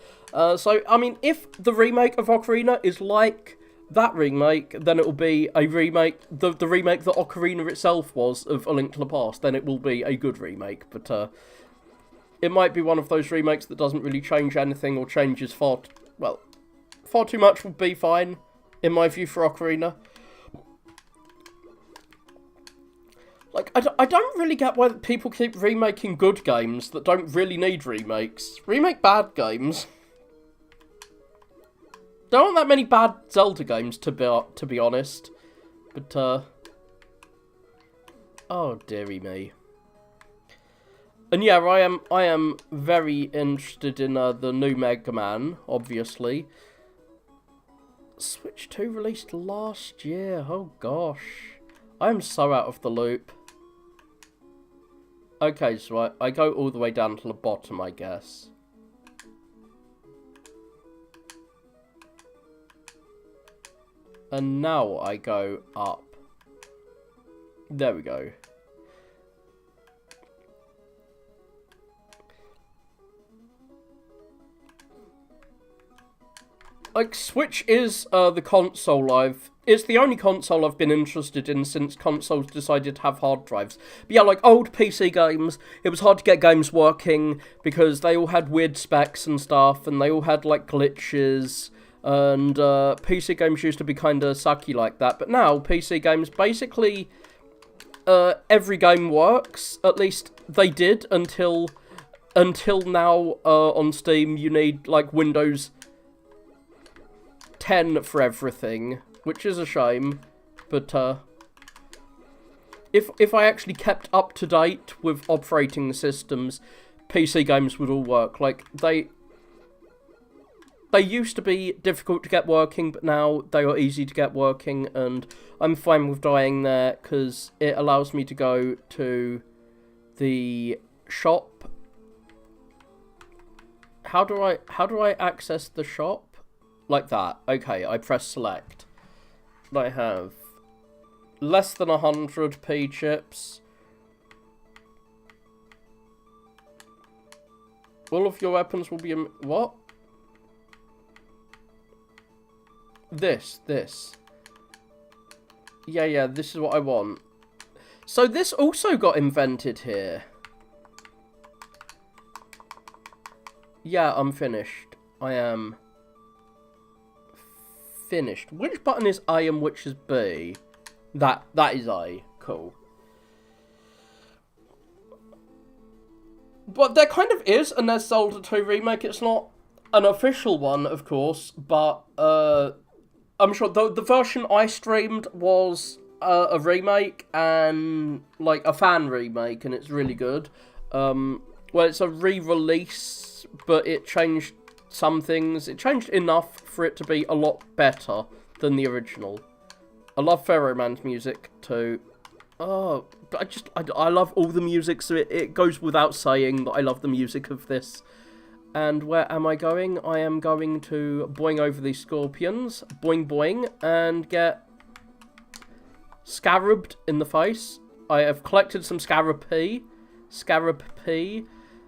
Speaker 2: So, I mean, if the remake of Ocarina is like that remake, then it will be a remake, the remake that Ocarina itself was of A Link to the Past, then it will be a good remake. But it might be one of those remakes that doesn't really change anything or changes far too much would be fine, in my view, for Ocarina. Like, I don't really get why people keep remaking good games that don't really need remakes. Remake bad games. There aren't that many bad Zelda games, to be honest. But, oh, dearie me. And yeah, I am very interested in the new Mega Man, obviously. Switch 2 released last year. Oh, gosh. I am so out of the loop. Okay, so I go all the way down to the bottom, I guess. And now I go up. There we go. Like, Switch is the console it's the only console I've been interested in since consoles decided to have hard drives. But yeah, like, old PC games, it was hard to get games working because they all had weird specs and stuff, and they all had, like, glitches, and PC games used to be kind of sucky like that. But now, PC games, basically, every game works. At least they did until now. On Steam, you need, like, Windows 10 for everything, which is a shame. But if I actually kept up to date with operating systems, PC games would all work. Like, they used to be difficult to get working, but now they are easy to get working, and I'm fine with dying there because it allows me to go to the shop. How do I access the shop? Like that. Okay, I press select. I have less than 100p chips. All of your weapons will be what? This. Yeah, this is what I want. So this also got invented here. Yeah, I'm finished. I am finished. Which button is A and which is B? That is A. Cool. But there kind of is a NES Zelda 2 remake. It's not an official one, of course, but I'm sure the version I streamed was a remake and, like, a fan remake, and it's really good. Well, it's a re-release, but it changed some things. It changed enough for it to be a lot better than the original. I love Pharaoh Man's music too. Oh, but I love all the music, so it goes without saying that I love the music of this. And where am I going? I am going to boing over these scorpions, boing boing, and get scarabed in the face. I have collected some scarab P.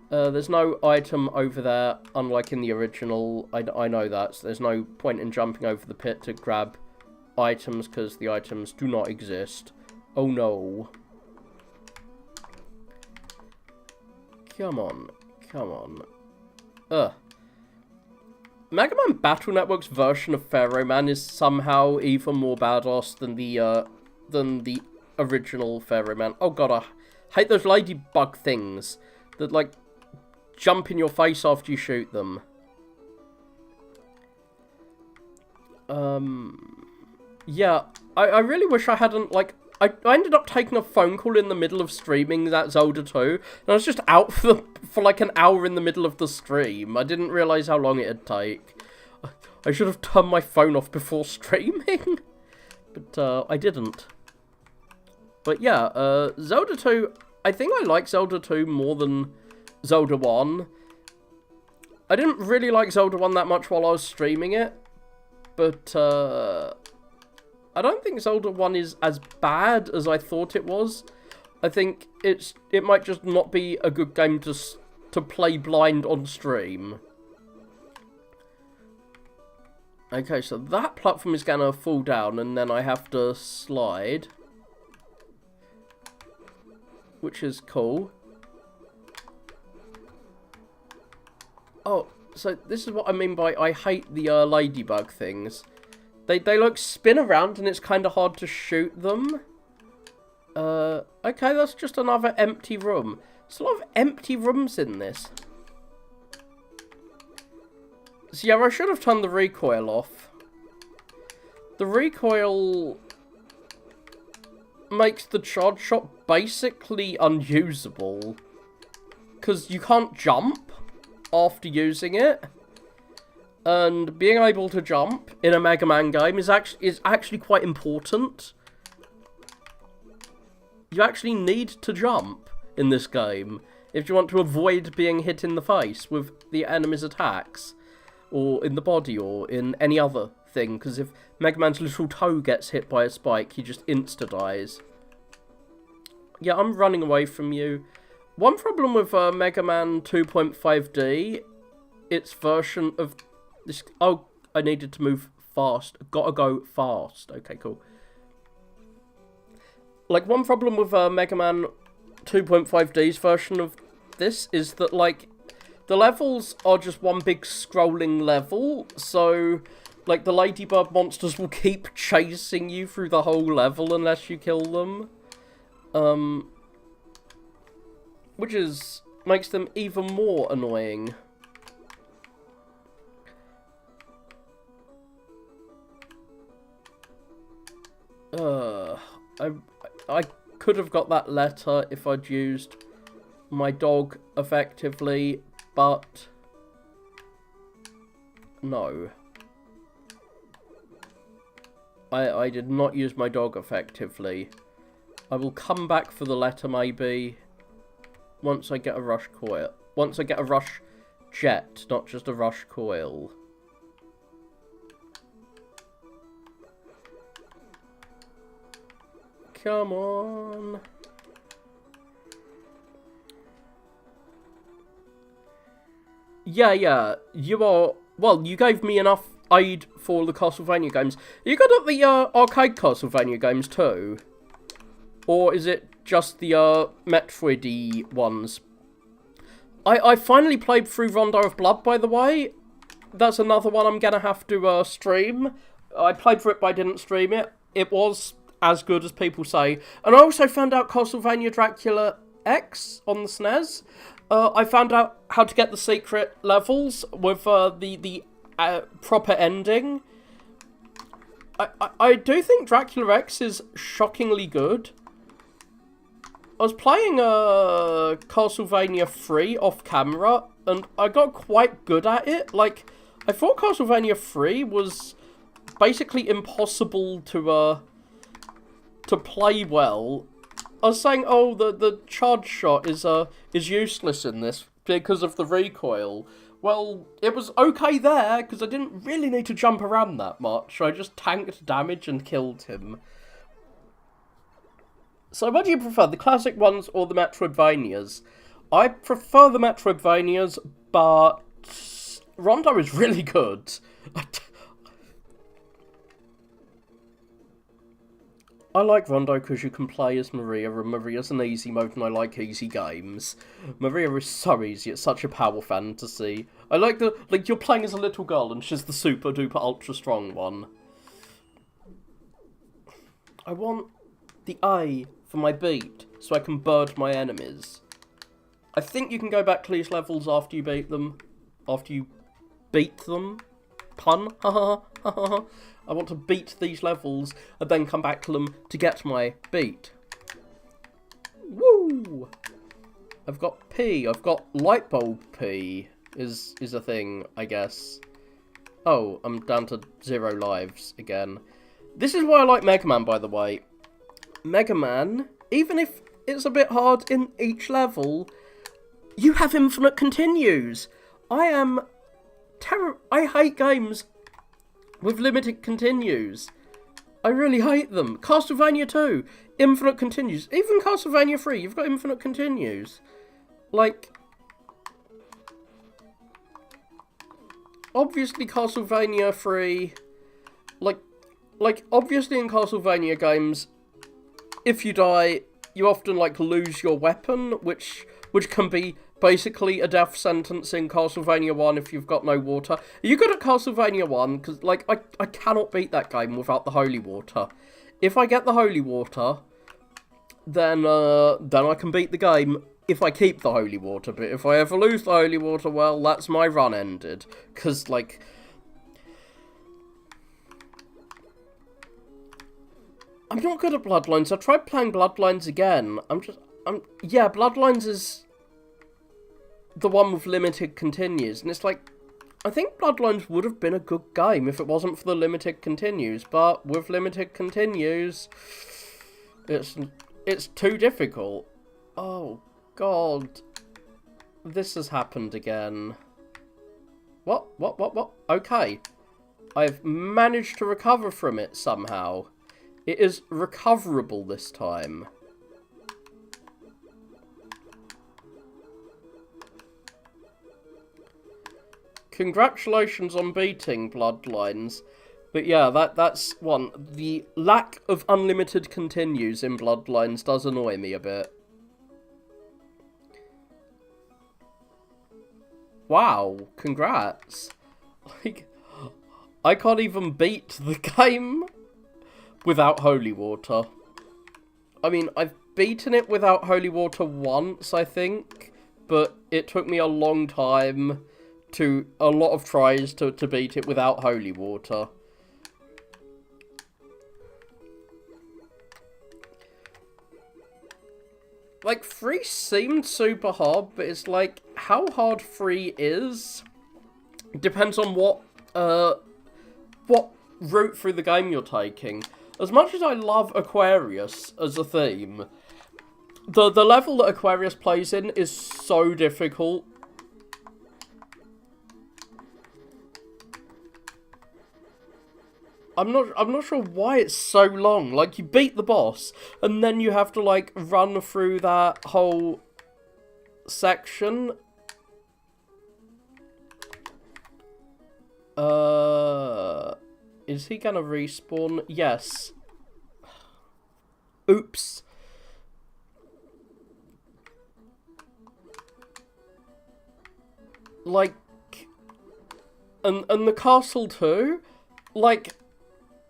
Speaker 2: There's no item over there, unlike in the original. I know that, so there's no point in jumping over the pit to grab items, because the items do not exist. Oh no. Come on.
Speaker 1: Mega Man Battle Network's version of Pharaoh Man is somehow even more badass than the original Pharaoh Man. Oh god, I hate those ladybug things that, like, jump in your face after you shoot them. Yeah, I really wish I hadn't, like, I ended up taking a phone call in the middle of streaming that Zelda 2, and I was just out for like an hour in the middle of the stream. I didn't realise how long it'd take. I should have turned my phone off before streaming, but I didn't. But yeah, Zelda 2, I think I like Zelda 2 more than Zelda 1. I didn't really like Zelda 1 that much while I was streaming it, but I don't think Zelda 1 is as bad as I thought it was. I think it might just not be a good game to play blind on stream. Okay, so that platform is gonna fall down and then I have to slide. Which is cool. Oh, so this is what I mean by I hate the ladybug things. They like spin around and it's kind of hard to shoot them. Okay, that's just another empty room. There's a lot of empty rooms in this. So yeah, I should have turned the recoil off. The recoil makes the charge shot basically unusable. Because you can't jump after using it. And being able to jump in a Mega Man game is actually quite important. You actually need to jump in this game if you want to avoid being hit in the face with the enemy's attacks, or in the body, or in any other thing. Because if Mega Man's little toe gets hit by a spike, he just insta-dies. Yeah, I'm running away from you. One problem with Mega Man 2.5D, its version of this... Oh, I needed to move fast. Gotta go fast. Okay, cool. Like, one problem with Mega Man 2.5D's version of this is that, like, the levels are just one big scrolling level, so, like, the ladybug monsters will keep chasing you through the whole level unless you kill them. Which makes them even more annoying. I could have got that letter if I'd used my dog effectively, but no. I did not use my dog effectively. I will come back for the letter maybe once I get a rush coil. Once I get a rush jet, not just a rush coil. Come on. Yeah, you are... Well, you gave me enough aid for the Castlevania games. Are you good at the arcade Castlevania games too? Or is it just the Metroid-y ones? I finally played through Rondo of Blood, by the way. That's another one I'm gonna have to stream. I played through it, but I didn't stream it. It was as good as people say. And I also found out Castlevania Dracula X on the SNES. I found out how to get the secret levels with the proper ending. I do think Dracula X is shockingly good. I was playing Castlevania 3 off camera, and I got quite good at it. Like, I thought Castlevania 3 was basically impossible to play well. I was saying, oh, the charge shot is useless in this because of the recoil. Well, it was okay there, because I didn't really need to jump around that much. I just tanked damage and killed him. So what do you prefer, the classic ones or the Metroidvanias? I prefer the Metroidvanias, but Rondo is really good. I like Rondo because you can play as Maria, and Maria's an easy mode, and I like easy games. Maria is so easy, it's such a power fantasy. I like the, like, you're playing as a little girl and she's the super duper ultra strong one. I want the A for my beat, so I can bird my enemies. I think you can go back to these levels after you beat them. After you beat them. Pun. I want to beat these levels and then come back to them to get my beat. Woo! I've got P. I've got light bulb P is a thing, I guess. Oh, I'm down to 0 lives again. This is why I like Mega Man, by the way. Mega Man, even if it's a bit hard in each level, you have infinite continues. I hate games with limited continues. I really hate them. Castlevania 2, infinite continues. Even Castlevania 3, you've got infinite continues. Like, obviously Castlevania 3, like obviously in Castlevania games, if you die, you often like lose your weapon, which can be basically a death sentence in Castlevania 1 if you've got no water. Are you good at Castlevania 1? Because, like, I cannot beat that game without the holy water. If I get the holy water, then I can beat the game if I keep the holy water. But if I ever lose the holy water, well, that's my run ended. Because, like, I'm not good at Bloodlines. I tried playing Bloodlines again. Yeah, Bloodlines is the one with limited continues, and it's like, I think Bloodlines would have been a good game if it wasn't for the limited continues, but with limited continues, it's too difficult. Oh, God. This has happened again. What? Okay. I've managed to recover from it somehow. It is recoverable this time. Congratulations on beating Bloodlines. But yeah, that's one. The lack of unlimited continues in Bloodlines does annoy me a bit. Wow, congrats. Like, I can't even beat the game without holy water. I mean, I've beaten it without holy water once, I think, but it took me a long time, a lot of tries to beat it without holy water. Like, 3 seemed super hard, but it's like, how hard 3 is depends on what route through the game you're taking. As much as I love Aquarius as a theme, the level that Aquarius plays in is so difficult. I'm not sure why it's so long. Like, you beat the boss, and then you have to, like, run through that whole section. Is he gonna respawn? Yes. Oops. Like, and the castle too? Like,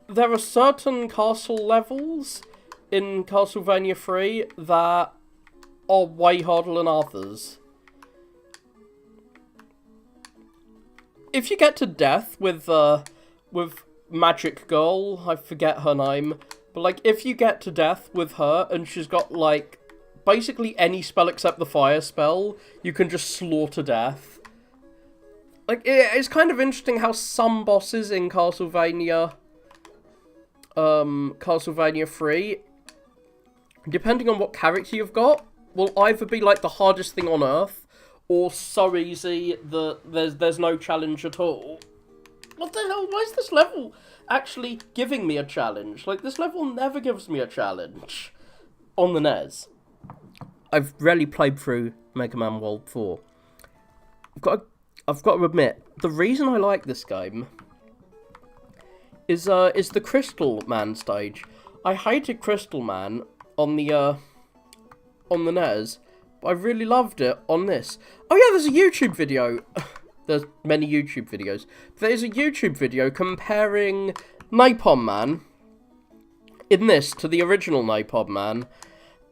Speaker 1: there are certain castle levels in Castlevania 3 that are way harder than others. If you get to death with Magic Girl, I forget her name, but like, if you get to death with her and she's got like basically any spell except the fire spell, you can just slaughter death. Like, it's kind of interesting how some bosses in Castlevania 3, depending on what character you've got, will either be like the hardest thing on Earth, or so easy that there's no challenge at all. What the hell? Why is this level actually giving me a challenge? Like, this level never gives me a challenge on the NES. I've rarely played through Mega Man World 4. I've got to admit, the reason I like this game is the Crystal Man stage. I hated Crystal Man on the NES, but I really loved it on this. Oh yeah, there's a YouTube video there's many YouTube videos. There's a YouTube video comparing Napalm Man in this to the original Napalm Man,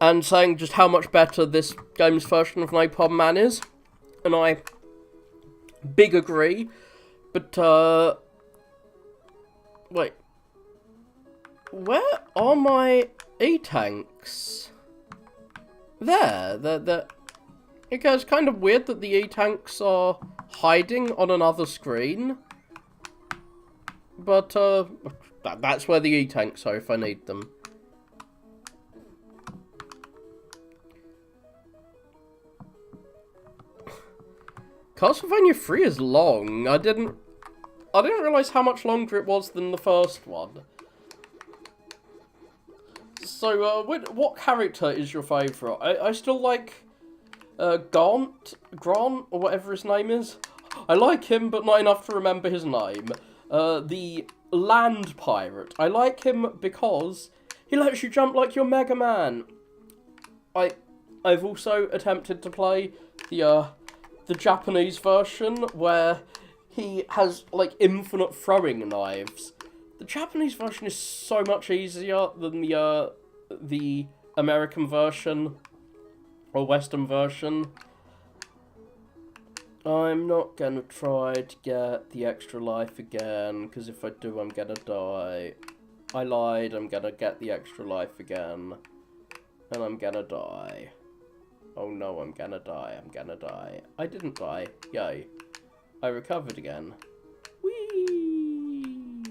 Speaker 1: and saying just how much better this game's version of Napalm Man is. And I big agree. But, wait. Where are my E-tanks? There. Okay, it's kind of weird that the E-tanks are hiding on another screen. But, that's where the E-tanks are if I need them. Castlevania 3 is long. I didn't realise how much longer it was than the first one. So, what character is your favourite? I still like Grant, or whatever his name is. I like him, but not enough to remember his name. The land pirate. I like him because he lets you jump like you're Mega Man. I've also attempted to play the Japanese version where he has like infinite throwing knives. The Japanese version is so much easier than the American version or Western version. I'm not gonna try to get the extra life again, because if I do, I'm gonna die. I lied, I'm gonna get the extra life again. And I'm gonna die. Oh no, I'm gonna die, I didn't die. Yay. I recovered again. Whee!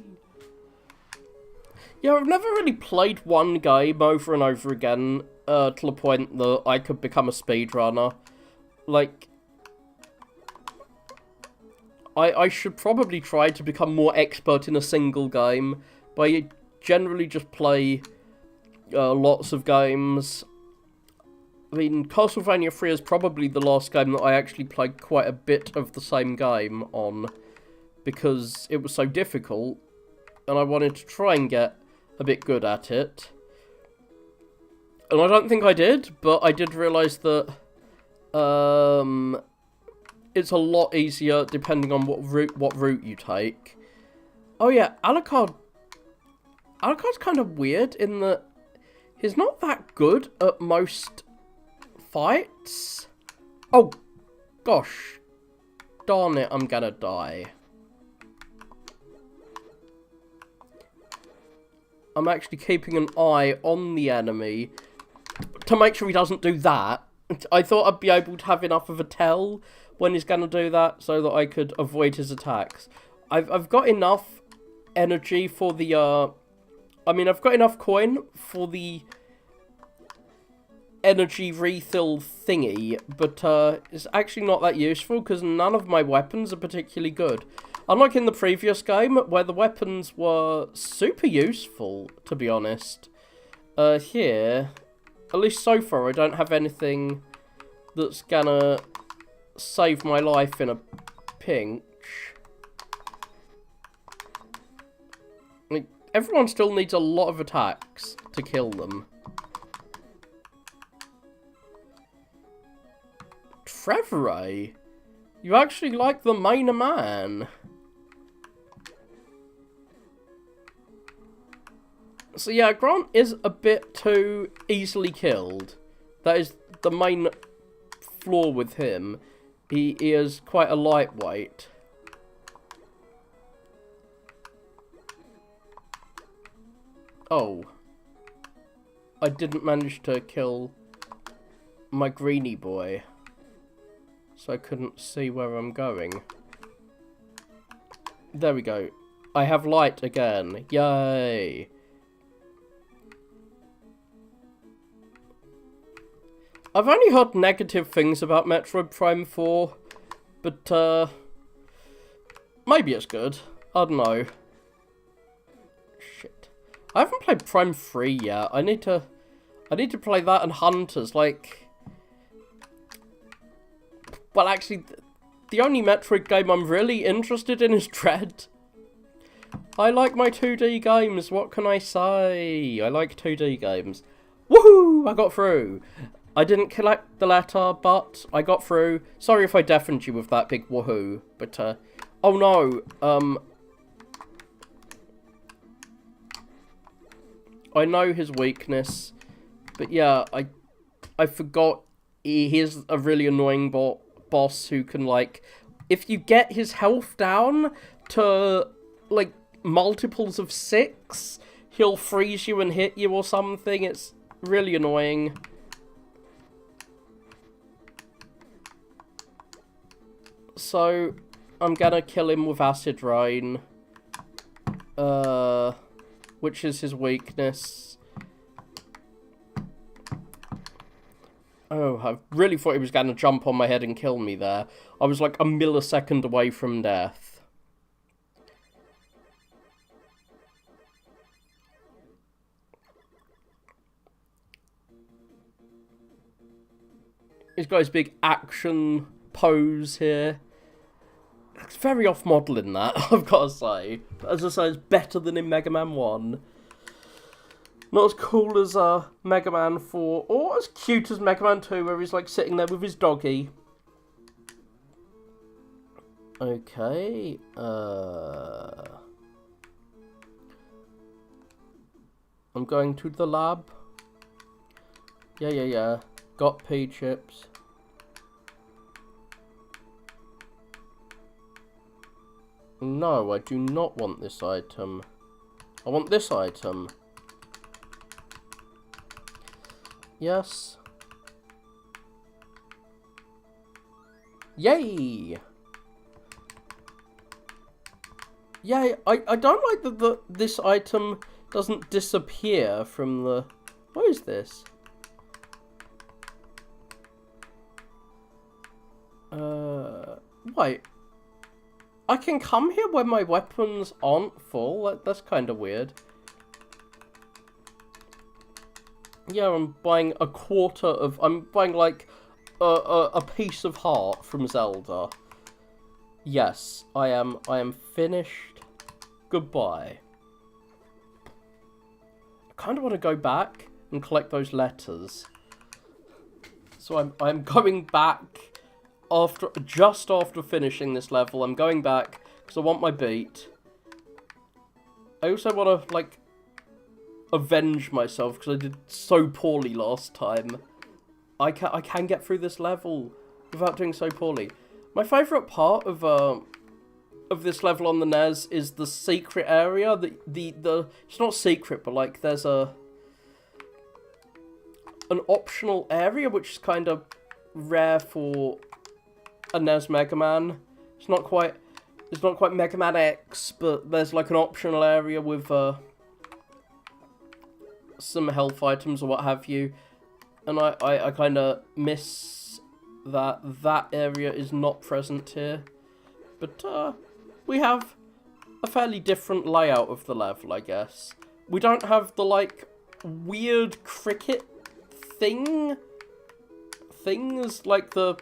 Speaker 1: Yeah, I've never really played one game over and over again, to the point that I could become a speedrunner. Like, I should probably try to become more expert in a single game, but I generally just play lots of games. I mean, Castlevania 3 is probably the last game that I actually played quite a bit of the same game on, because it was so difficult, and I wanted to try and get a bit good at it. And I don't think I did, but I did realise that it's a lot easier depending on what route you take. Oh yeah, Alucard's kind of weird in that he's not that good at most fights. Oh, gosh. Darn it, I'm gonna die. I'm actually keeping an eye on the enemy to make sure he doesn't do that. I thought I'd be able to have enough of a tell when he's gonna do that so that I could avoid his attacks. I've got enough energy for the, I've got enough coin for the energy refill thingy, but it's actually not that useful because none of my weapons are particularly good. Unlike in the previous game, where the weapons were super useful, to be honest. Here, at least so far, I don't have anything that's gonna save my life in a pinch. Like, everyone still needs a lot of attacks to kill them. Trevor, you actually like the main man. So yeah, Grant is a bit too easily killed. That is the main flaw with him. He is quite a lightweight. Oh. I didn't manage to kill my greenie boy, so I couldn't see where I'm going. There we go. I have light again. Yay! I've only heard negative things about Metroid Prime 4, but, maybe it's good. I don't know. Shit. I haven't played Prime 3 yet. I need to play that and Hunters, like... Well, actually, the only Metroid game I'm really interested in is Dread. I like my 2D games, what can I say? I like 2D games. Woohoo! I got through. I didn't collect the letter, but I got through. Sorry if I deafened you with that big woohoo, but, oh no, I know his weakness, but yeah, I forgot he is a really annoying boss who can, like, if you get his health down to, like, multiples of 6, he'll freeze you and hit you or something. It's really annoying. So, I'm gonna kill him with acid rain. Which is his weakness. Oh, I really thought he was gonna jump on my head and kill me there. I was like a millisecond away from death. He's got his big action pose here. It's very off-model in that, I've got to say. As I say, it's better than in Mega Man 1. Not as cool as Mega Man 4, or as cute as Mega Man 2, where he's like sitting there with his doggy. Okay, I'm going to the lab. Yeah. Got pea chips. No, I do not want this item. I want this item. Yes. Yay! Yay! I don't like that this item doesn't disappear from the... What is this? Wait. I can come here when my weapons aren't full? That's kind of weird. Yeah, I'm buying a quarter of... I'm buying, like, a piece of heart from Zelda. Yes, I am finished. Goodbye. I kind of want to go back and collect those letters. So I'm going back... just after finishing this level, I'm going back because I want my beat. I also want to, like, avenge myself because I did so poorly last time. I can get through this level without doing so poorly. My favourite part of this level on the NES is the secret area. The it's not secret, but like there's an optional area which is kind of rare for a NES Mega Man. It's not quite Mega Man X, but there's like an optional area with some health items or what have you, and I kind of miss that area is not present here. But we have a fairly different layout of the level, I guess. We don't have the like weird cricket things like the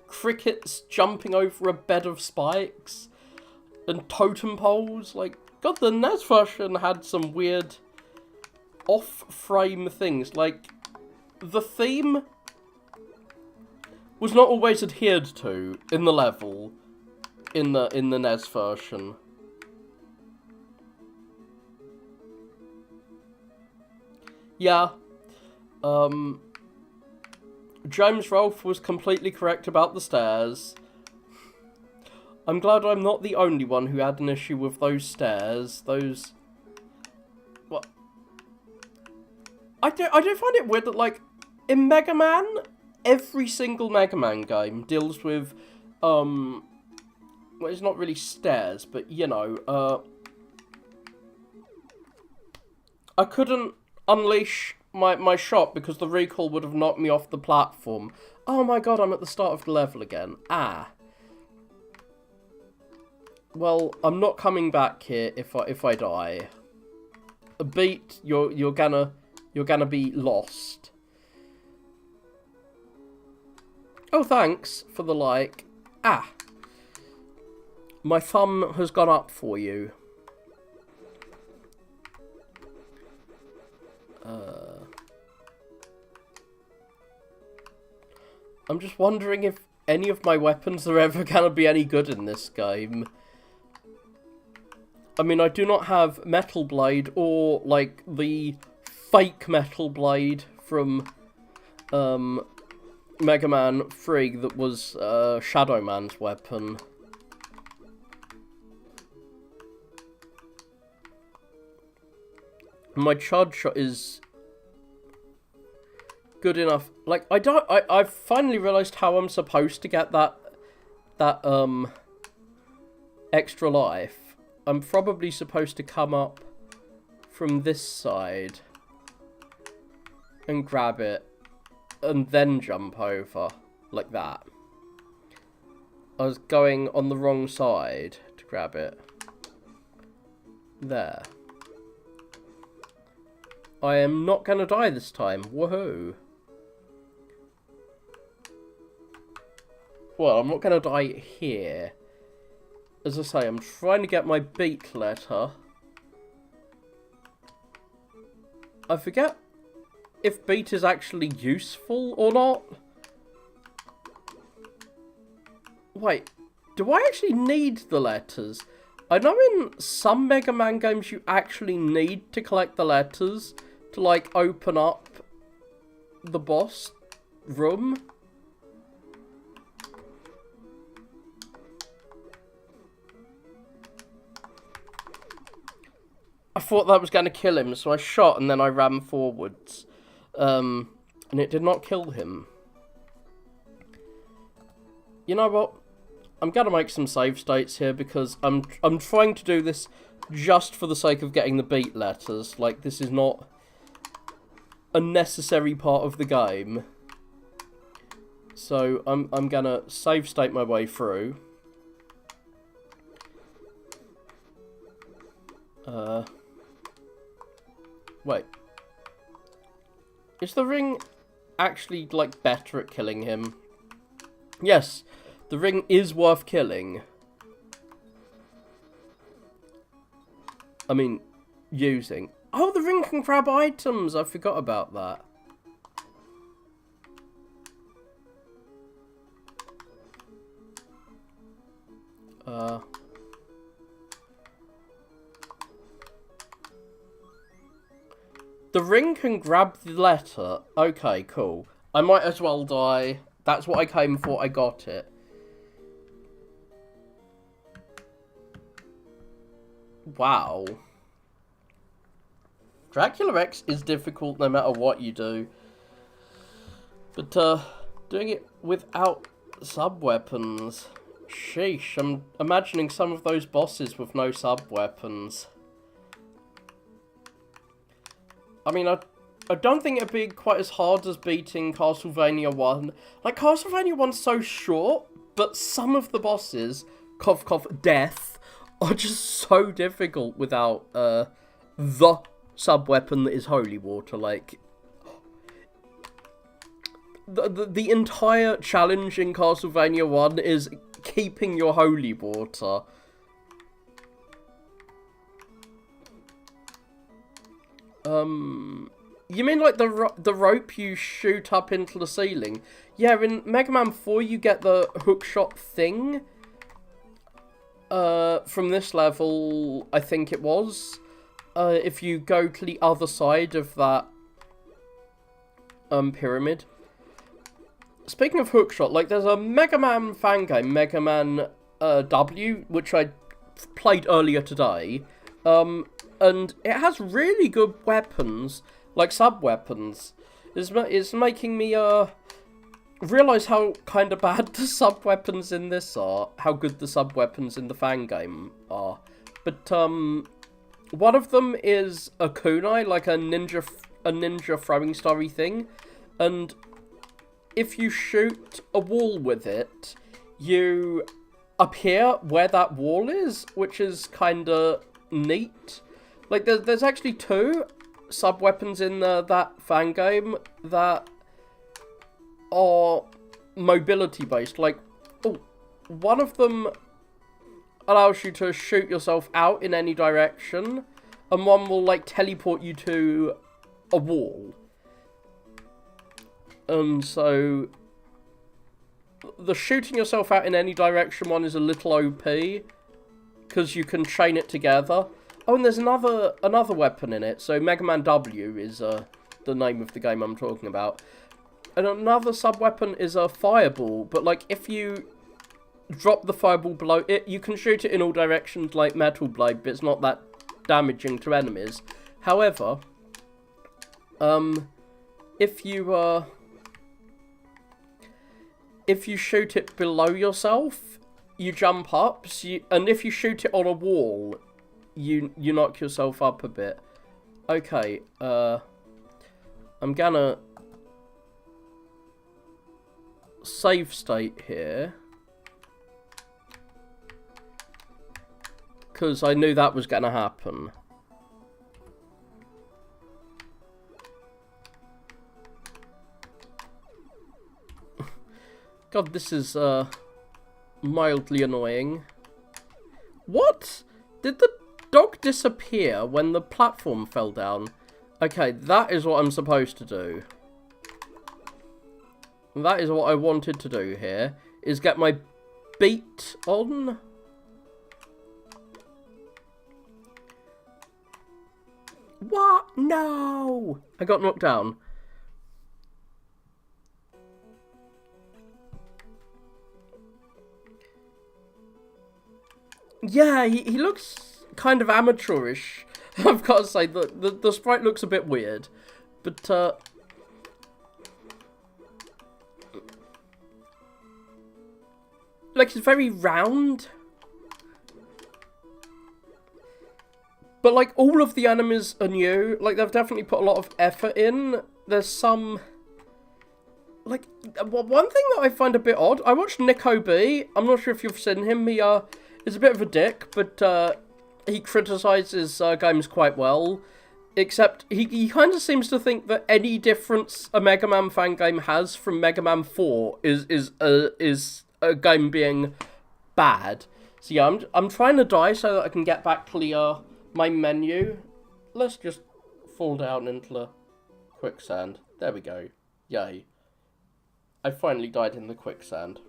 Speaker 1: crickets jumping over a bed of spikes and totem poles. Like, God, the NES version had some weird off-frame things. Like, the theme was not always adhered to in the level in the NES version. Yeah. James Rolfe was completely correct about the stairs. I'm glad I'm not the only one who had an issue with those stairs. Those... What? I do find it weird that, like, in Mega Man, every single Mega Man game deals with, well, it's not really stairs, but, you know, I couldn't unleash my shot because the recoil would have knocked me off the platform. Oh my god, I'm at the start of the level again. Ah. Well, I'm not coming back here if I die. A beat, you're gonna be lost. Oh, thanks for the like. Ah. My thumb has gone up for you. I'm just wondering if any of my weapons are ever gonna be any good in this game. I mean, I do not have Metal Blade or, like, the fake Metal Blade from, Mega Man 3 that was, Shadow Man's weapon. My charge shot is good enough. Like, I've finally realised how I'm supposed to get that, extra life. I'm probably supposed to come up from this side and grab it and then jump over like that. I was going on the wrong side to grab it. There. I am not gonna die this time. Woohoo. Well, I'm not gonna die here. As I say, I'm trying to get my beat letter. I forget if beat is actually useful or not. Wait, do I actually need the letters? I know in some Mega Man games you actually need to collect the letters to, like, open up the boss room. I thought that was going to kill him, so I shot and then I ran forwards. And it did not kill him. You know what? I'm going to make some save states here because I'm trying to do this just for the sake of getting the beat letters. Like, this is not a necessary part of the game. So I'm going to save state my way through. Wait. Is the ring actually, like, better at killing him? Yes, the ring is worth killing. I mean, using. Oh, the ring can grab items! I forgot about that. The ring can grab the letter. Okay, cool. I might as well die. That's what I came for. I got it. Wow. Dracula X is difficult no matter what you do. But, doing it without sub-weapons. Sheesh, I'm imagining some of those bosses with no sub-weapons. I mean, I don't think it'd be quite as hard as beating Castlevania 1. Like, Castlevania 1's so short, but some of the bosses, cough cough, death, are just so difficult without, the sub-weapon that is holy water. Like, the entire challenge in Castlevania 1 is keeping your holy water. You mean like the rope you shoot up into the ceiling? Yeah, in Mega Man 4 you get the hookshot thing. From this level, I think it was. If you go to the other side of that, pyramid. Speaking of hookshot, like, there's a Mega Man fan game, Mega Man, W, which I played earlier today. And it has really good weapons, like sub-weapons. It's making me, realise how kind of bad the sub-weapons in this are. How good the sub-weapons in the fan game are. But, one of them is a kunai, like a ninja throwing starry thing. And if you shoot a wall with it, you appear where that wall is, which is kind of neat. Like, there's actually two sub-weapons in that fan game that are mobility-based. Like, one of them allows you to shoot yourself out in any direction, and one will, like, teleport you to a wall. And so, the shooting yourself out in any direction one is a little OP, because you can chain it together. Oh, and there's another weapon in it. So Mega Man W is the name of the game I'm talking about. And another sub-weapon is a fireball, but like if you drop the fireball below it, you can shoot it in all directions like Metal Blade, but it's not that damaging to enemies. However, if you shoot it below yourself, you jump up, and if you shoot it on a wall, you knock yourself up a bit. Okay, I'm gonna save state here, because I knew that was gonna happen. God, this is mildly annoying. What? Did the dog disappear when the platform fell down? Okay, that is what I'm supposed to do. That is what I wanted to do here, is get my beat on. What? No! I got knocked down. Yeah, he looks kind of amateurish. I've got to say, the sprite looks a bit weird. But, like, it's very round. But, like, all of the enemies are new. Like, they've definitely put a lot of effort in. There's some... Like, one thing that I find a bit odd, I watched Nico B. I'm not sure if you've seen him. He, is a bit of a dick, but, he criticises, games quite well. Except, he kind of seems to think that any difference a Mega Man fan game has from Mega Man 4 is a game being bad. So yeah, I'm trying to die so that I can get back to my menu. Let's just fall down into the quicksand. There we go. Yay. I finally died in the quicksand.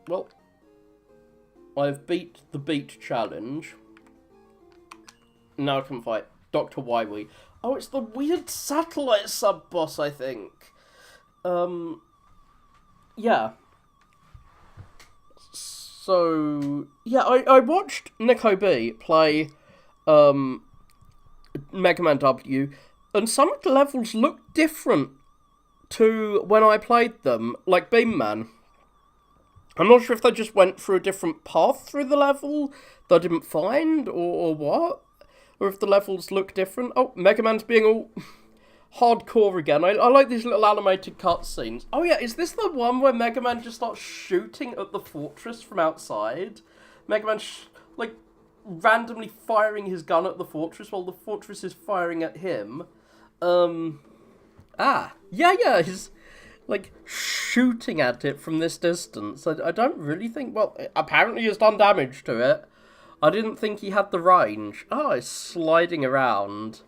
Speaker 1: Well, I've beat the beat challenge. Now I can fight Dr. Wywee. Oh, it's the weird satellite sub-boss, I think. Yeah. So, yeah, I watched Nico B play, Mega Man W, and some of the levels look different to when I played them, like Beam Man. I'm not sure if they just went through a different path through the level that I didn't find, or what. Or if the levels look different. Oh, Mega Man's being all hardcore again. I like these little animated cutscenes. Oh yeah, is this the one where Mega Man just starts shooting at the fortress from outside? Mega Man, like, randomly firing his gun at the fortress while the fortress is firing at him. Yeah, he's, like, shooting at it from this distance. I don't really think, well, apparently he's done damage to it. I didn't think he had the range. Oh, it's sliding around.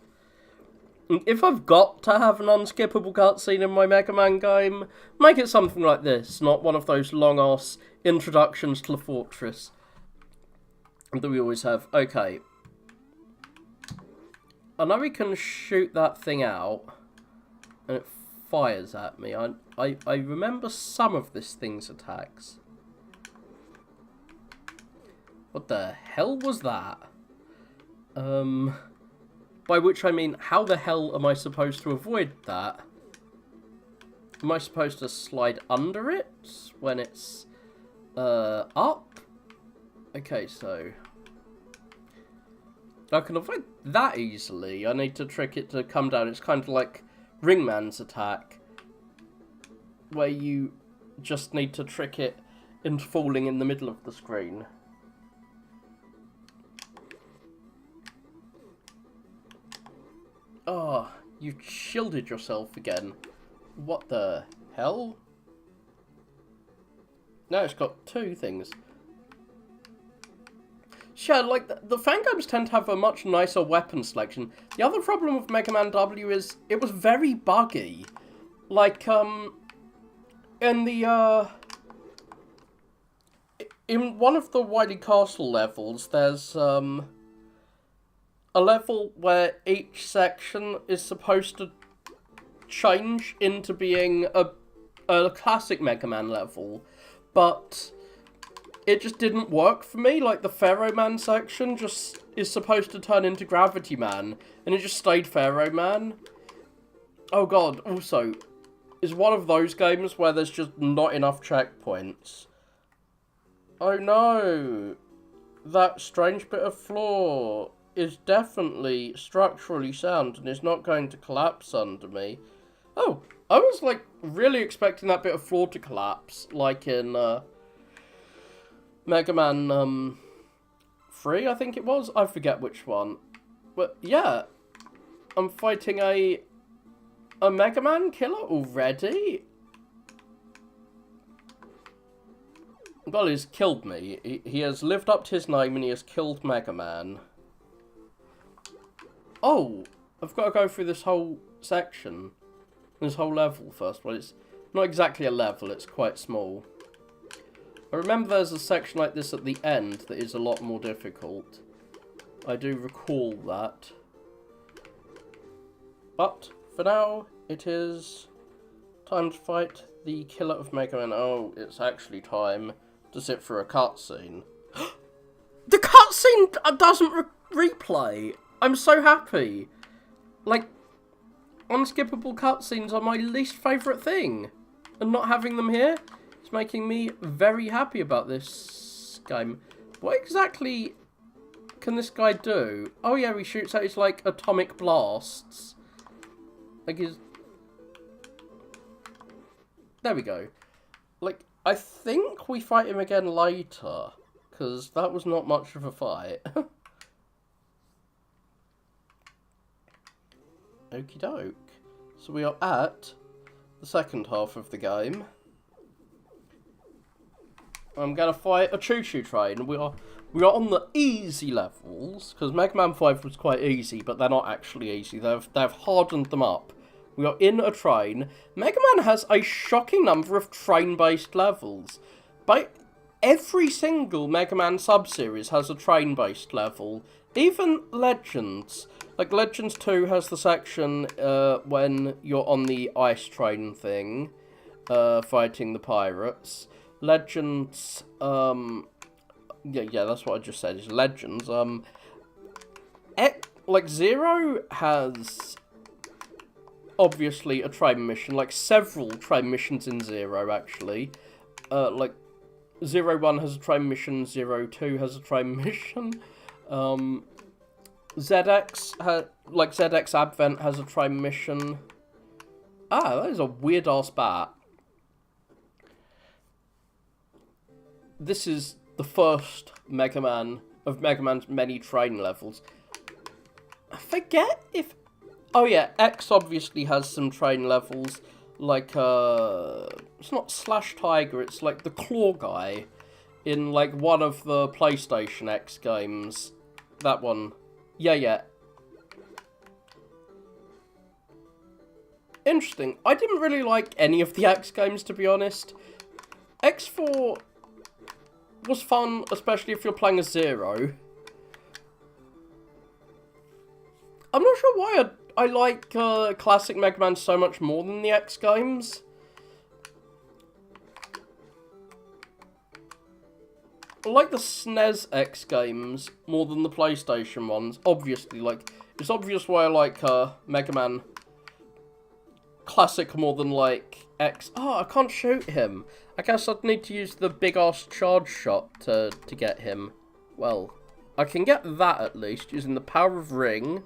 Speaker 1: If I've got to have an unskippable cutscene in my Mega Man game, make it something like this, not one of those long-ass introductions to the fortress that we always have. Okay. I know we can shoot that thing out, and it fires at me. I remember some of this thing's attacks. What the hell was that? By which I mean, how the hell am I supposed to avoid that? Am I supposed to slide under it when it's, up? Okay, so I can avoid that easily. I need to trick it to come down. It's kind of like Ringman's attack, where you just need to trick it into falling in the middle of the screen. Oh, you shielded yourself again. What the hell? Now it's got two things. Yeah, like, the fan games tend to have a much nicer weapon selection. The other problem with Mega Man W is it was very buggy. Like, in the, in one of the Wily Castle levels, there's, a level where each section is supposed to change into being a classic Mega Man level, but it just didn't work for me. Like, the Pharaoh Man section just is supposed to turn into Gravity Man, and it just stayed Pharaoh Man. Oh god, also, is one of those games where there's just not enough checkpoints. Oh no, that strange bit of floor is definitely structurally sound and is not going to collapse under me. Oh, I was, like, really expecting that bit of floor to collapse, like in, Mega Man, 3, I think it was? I forget which one. But, yeah, I'm fighting a Mega Man killer already? Well, he's killed me. He has lived up to his name and he has killed Mega Man. Oh, I've got to go through this whole section. This whole level first. Well, it's not exactly a level, it's quite small. I remember there's a section like this at the end that is a lot more difficult. I do recall that. But, for now, it is time to fight the killer of Mega Man. Oh, it's actually time to sit through a cutscene. The cutscene doesn't replay! I'm so happy. Like, unskippable cutscenes are my least favourite thing. And not having them here is making me very happy about this game. What exactly can this guy do? Oh yeah, he shoots out his, like, atomic blasts. Like his... There we go. Like, I think we fight him again later. Because that was not much of a fight. Okie doke. So we are at the second half of the game. I'm gonna fight a choo-choo train. We are on the easy levels, because Mega Man 5 was quite easy, but they're not actually easy. They've hardened them up. We are in a train. Mega Man has a shocking number of train-based levels. By every single Mega Man sub-series has a train-based level. Even Legends. Like, Legends 2 has the section when you're on the ice train thing, fighting the pirates. Legends, yeah, that's what I just said, is Legends. Like, Zero has, obviously, a train mission, like, several train missions in Zero, actually. Like, 01 has a train mission, 02 has a train mission, ZX Advent has a train mission. Ah, that is a weird-ass bat. This is the first Mega Man of Mega Man's many train levels. I forget if... Oh yeah, X obviously has some train levels. Like, it's not Slash Tiger, it's like the Claw Guy in, like, one of the PlayStation X games. That one. Yeah. Interesting. I didn't really like any of the X games, to be honest. X4 was fun, especially if you're playing as Zero. I'm not sure why I like classic Mega Man so much more than the X games. I like the SNES X games more than the PlayStation ones. Obviously, like, it's obvious why I like Mega Man Classic more than, like, X. Oh, I can't shoot him. I guess I'd need to use the big-ass charge shot to get him. Well, I can get that at least, using the power of Ring.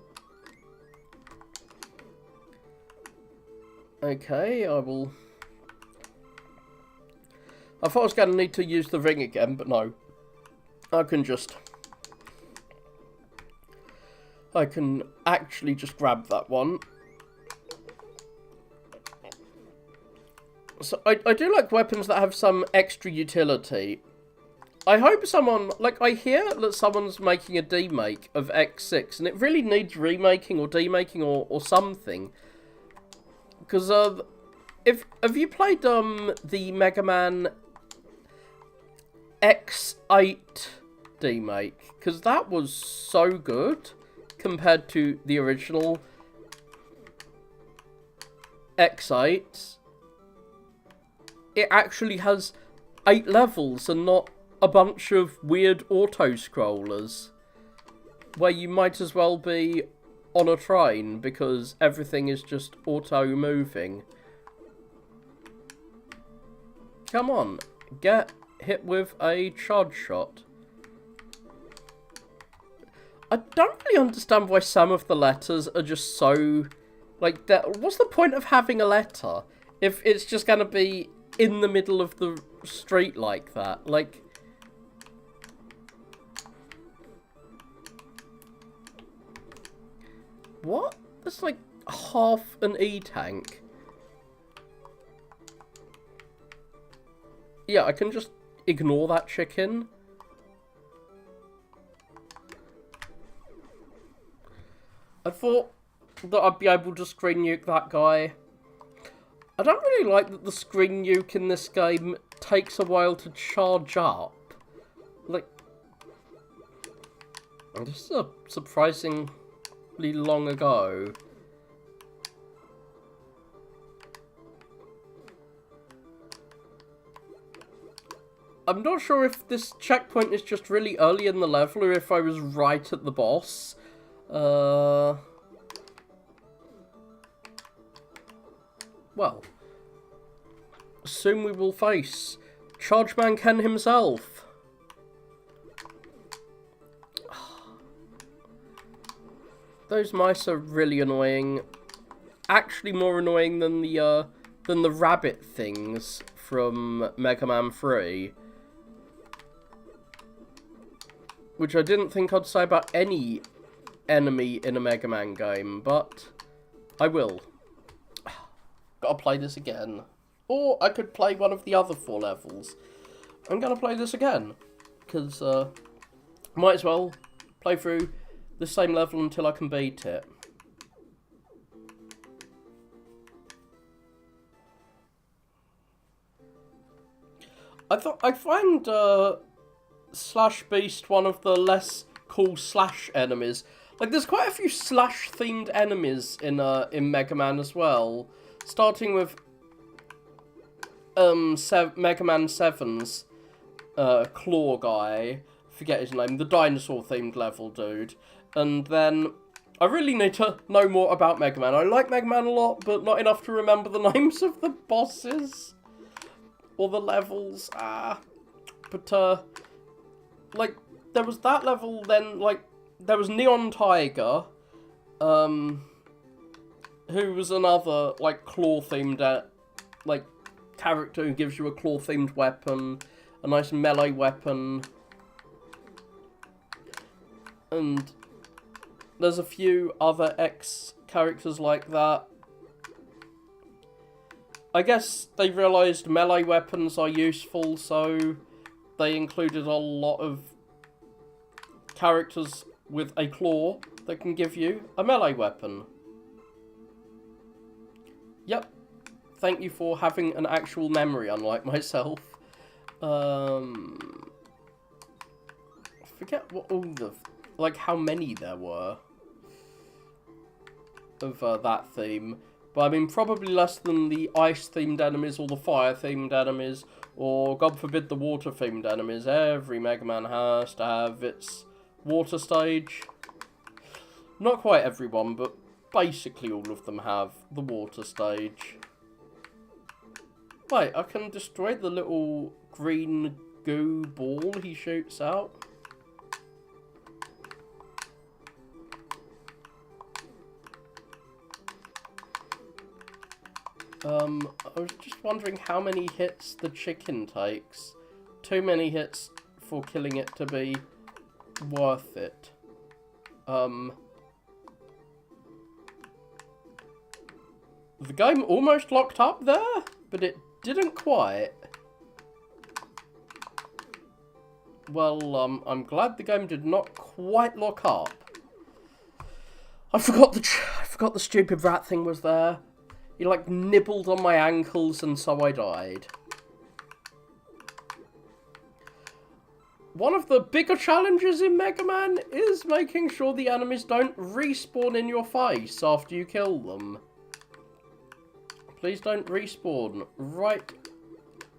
Speaker 1: Okay, I will... I thought I was going to need to use the ring again, but no. I can actually just grab that one. So, I do like weapons that have some extra utility. I hope someone, like, I hear that someone's making a demake of X6, and it really needs remaking or demaking or something. Because, have you played the Mega Man X8 remake? Because that was so good compared to the original X8. It actually has 8 levels and not a bunch of weird auto-scrollers where you might as well be on a train because everything is just auto-moving. Come on, get hit with a charge shot. I don't really understand why some of the letters are just so... like, what's the point of having a letter if it's just going to be in the middle of the street like that? Like... what? That's like half an E-tank. Yeah, I can just ignore that chicken. I thought that I'd be able to screen nuke that guy. I don't really like that the screen nuke in this game takes a while to charge up. Like, this is a surprisingly long ago. I'm not sure if this checkpoint is just really early in the level or if I was right at the boss. Well, soon we will face Chargeman Ken himself. Those mice are really annoying. Actually more annoying than the rabbit things from Mega Man 3. Which I didn't think I'd say about any enemy in a Mega Man game, but I will. Gotta play this again. Or I could play one of the other 4 levels. I'm gonna play this again. Because, might as well play through the same level until I can beat it. I find, Slash Beast one of the less cool Slash enemies. Like, there's quite a few Slash-themed enemies in Mega Man as well. Starting with Mega Man 7's claw guy, forget his name, the dinosaur-themed level dude. And then, I really need to know more about Mega Man. I like Mega Man a lot, but not enough to remember the names of the bosses. Or the levels, But, like, there was that level, then, like, there was Neon Tiger, who was another, like, claw-themed, like, character who gives you a claw-themed weapon, a nice melee weapon, and there's a few other X characters like that. I guess they realised melee weapons are useful, so they included a lot of characters with a claw that can give you a melee weapon. Yep. Thank you for having an actual memory, unlike myself. I forget what all the... like, how many there were of that theme. But, I mean, probably less than the ice-themed enemies or the fire-themed enemies, or, God forbid, the water-themed enemies. Every Mega Man has to have its water stage. Not quite everyone, but basically all of them have the water stage. Wait, I can destroy the little green goo ball he shoots out. I was just wondering how many hits the chicken takes. Too many hits for killing it to be worth it. The game almost locked up there, but it didn't quite. Well, I'm glad the game did not quite lock up. I forgot the stupid rat thing was there. He, like, nibbled on my ankles and so I died. One of the bigger challenges in Mega Man is making sure the enemies don't respawn in your face after you kill them. Please don't respawn right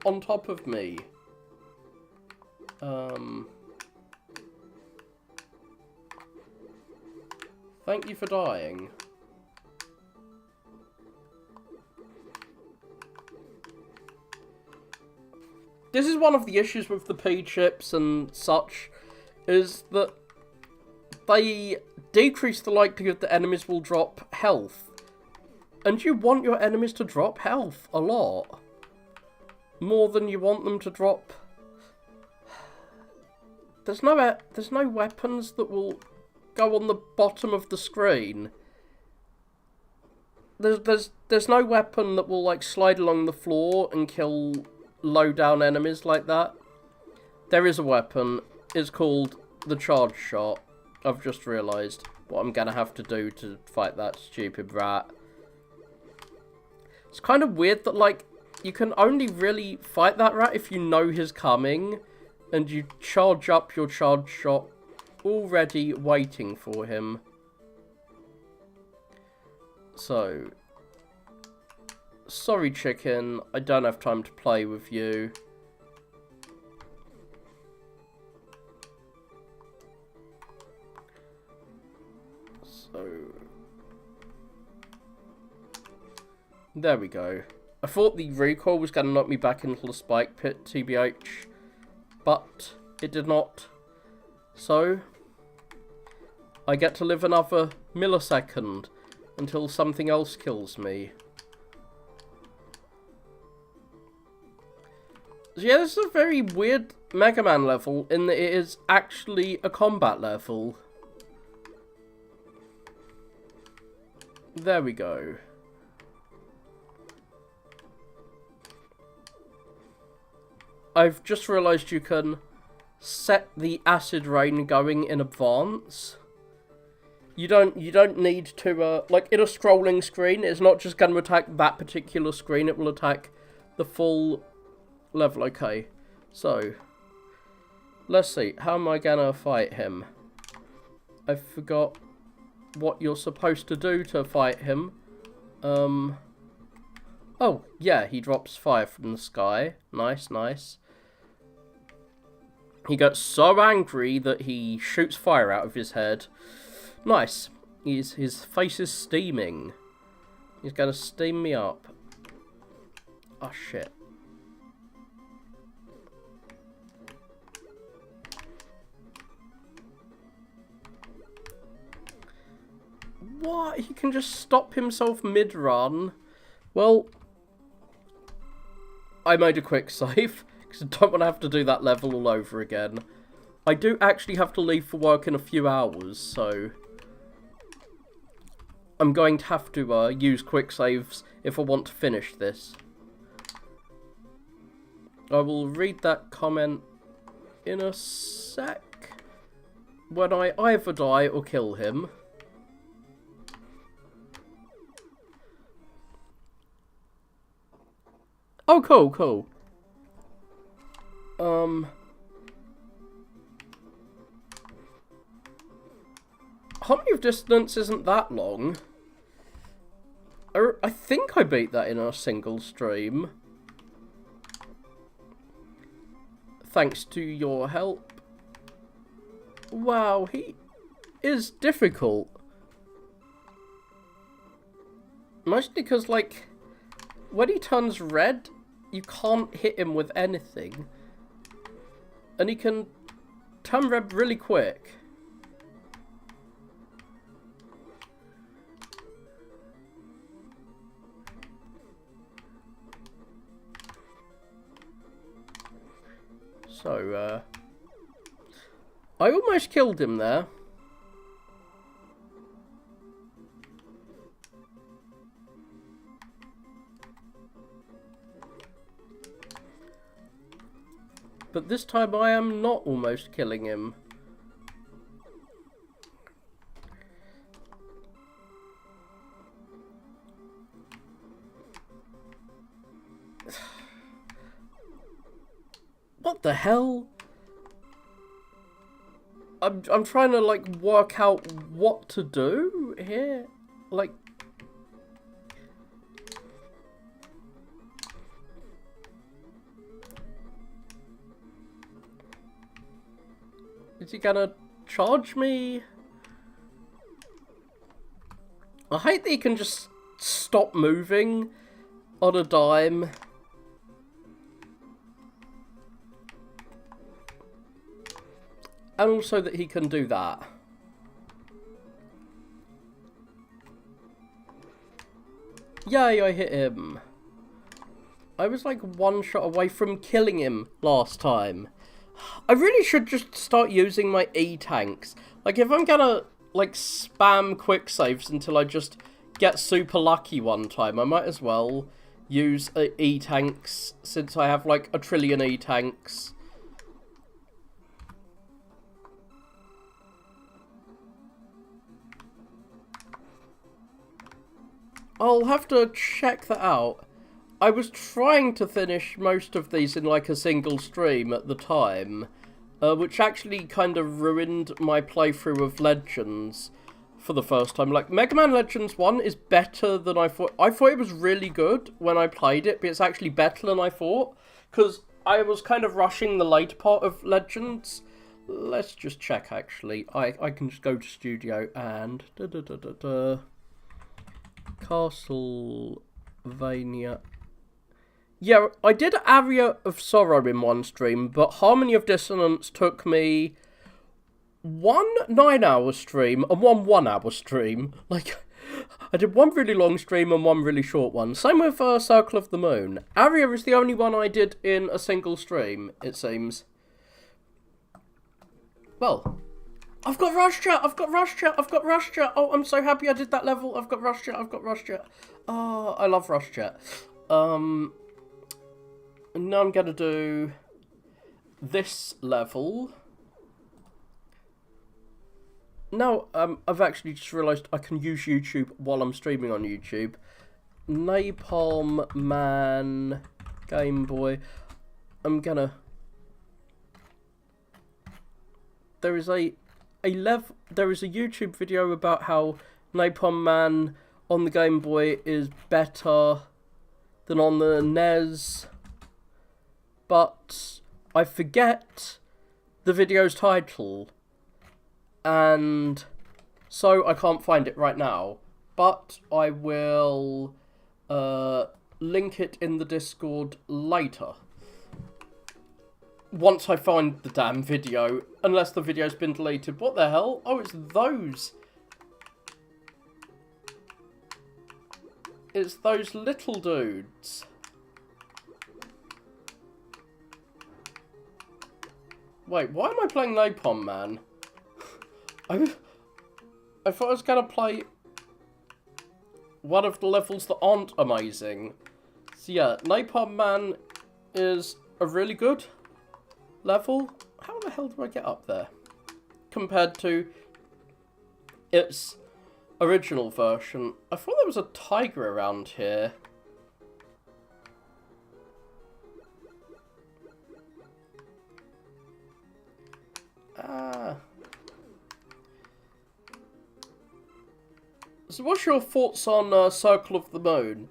Speaker 1: on top of me. Thank you for dying. This is one of the issues with the P-chips and such, is that they decrease the likelihood that enemies will drop health. And you want your enemies to drop health a lot. More than you want them to drop... There's no weapons that will go on the bottom of the screen. There's no weapon that will, like, slide along the floor and kill low down enemies like that. There is a weapon. It's called the charge shot. I've just realised what I'm gonna have to do to fight that stupid rat. It's kind of weird that, like, you can only really fight that rat if you know he's coming, and you charge up your charge shot already waiting for him. So, sorry chicken, I don't have time to play with you. So, there we go. I thought the recoil was going to knock me back into the spike pit, TBH, but it did not. So, I get to live another millisecond until something else kills me. So yeah, this is a very weird Mega Man level in that it is actually a combat level. There we go. I've just realised you can set the acid rain going in advance. You don't need to, like, in a scrolling screen, it's not just going to attack that particular screen, it will attack the full level. Okay, so, let's see, how am I going to fight him? I forgot what you're supposed to do to fight him. Oh, yeah, he drops fire from the sky. Nice, nice. He gets so angry that he shoots fire out of his head. Nice. His face is steaming. He's going to steam me up. Oh, shit. What? He can just stop himself mid-run? Well, I made a quick save, because I don't want to have to do that level all over again. I do actually have to leave for work in a few hours, so I'm going to have to use quick saves if I want to finish this. I will read that comment in a sec, when I either die or kill him. Oh, cool, cool. Harmony of Dissonance isn't that long. I think I beat that in a single stream. Thanks to your help. Wow, he is difficult. Mostly because, like, when he turns red, you can't hit him with anything. And he can turn red really quick. So, I almost killed him there. But this time I am not almost killing him. What the hell? I'm trying to, like, work out what to do here. Like... Is he gonna charge me? I hate that he can just stop moving on a dime. And also that he can do that. Yay, I hit him. I was like one shot away from killing him last time. I really should just start using my E-tanks. Like, if I'm gonna, like, spam quick saves until I just get super lucky one time, I might as well use E-tanks since I have, like, 1 trillion E-tanks. I'll have to check that out. I was trying to finish most of these in like a single stream at the time, which actually kind of ruined my playthrough of Legends for the first time. Like, Mega Man Legends 1 is better than I thought. I thought it was really good when I played it, but it's actually better than I thought, because I was kind of rushing the later part of Legends. Let's just check, actually. I can just go to Studio and... Castlevania. Yeah, I did Aria of Sorrow in one stream, but Harmony of Dissonance took me 1 9-hour stream and 1 1-hour stream. Like, I did 1 really long stream and 1 really short one. Same with Circle of the Moon. Aria is the only one I did in a single stream, it seems. Well, I've got Rush Chat, I've got Rush Chat, I've got Rush Chat. Oh, I'm so happy I did that level. I've got Rush Chat, I've got Rush Chat. Oh, I love Rush Chat. Now I'm gonna do this level. Now, I've actually just realised I can use YouTube while I'm streaming on YouTube. Napalm Man Game Boy. I'm gonna... There is a YouTube video about how Napalm Man on the Game Boy is better than on the NES, but I forget the video's title, and so I can't find it right now, but I will link it in the Discord later. Once I find the damn video, unless the video's been deleted. What the hell? Oh, it's those. It's those little dudes. Wait, why am I playing Napalm Man? I thought I was gonna play one of the levels that aren't amazing. So yeah, Napalm Man is a really good level. How the hell do I get up there? Compared to its original version. I thought there was a tiger around here. So what's your thoughts on Circle of the Moon?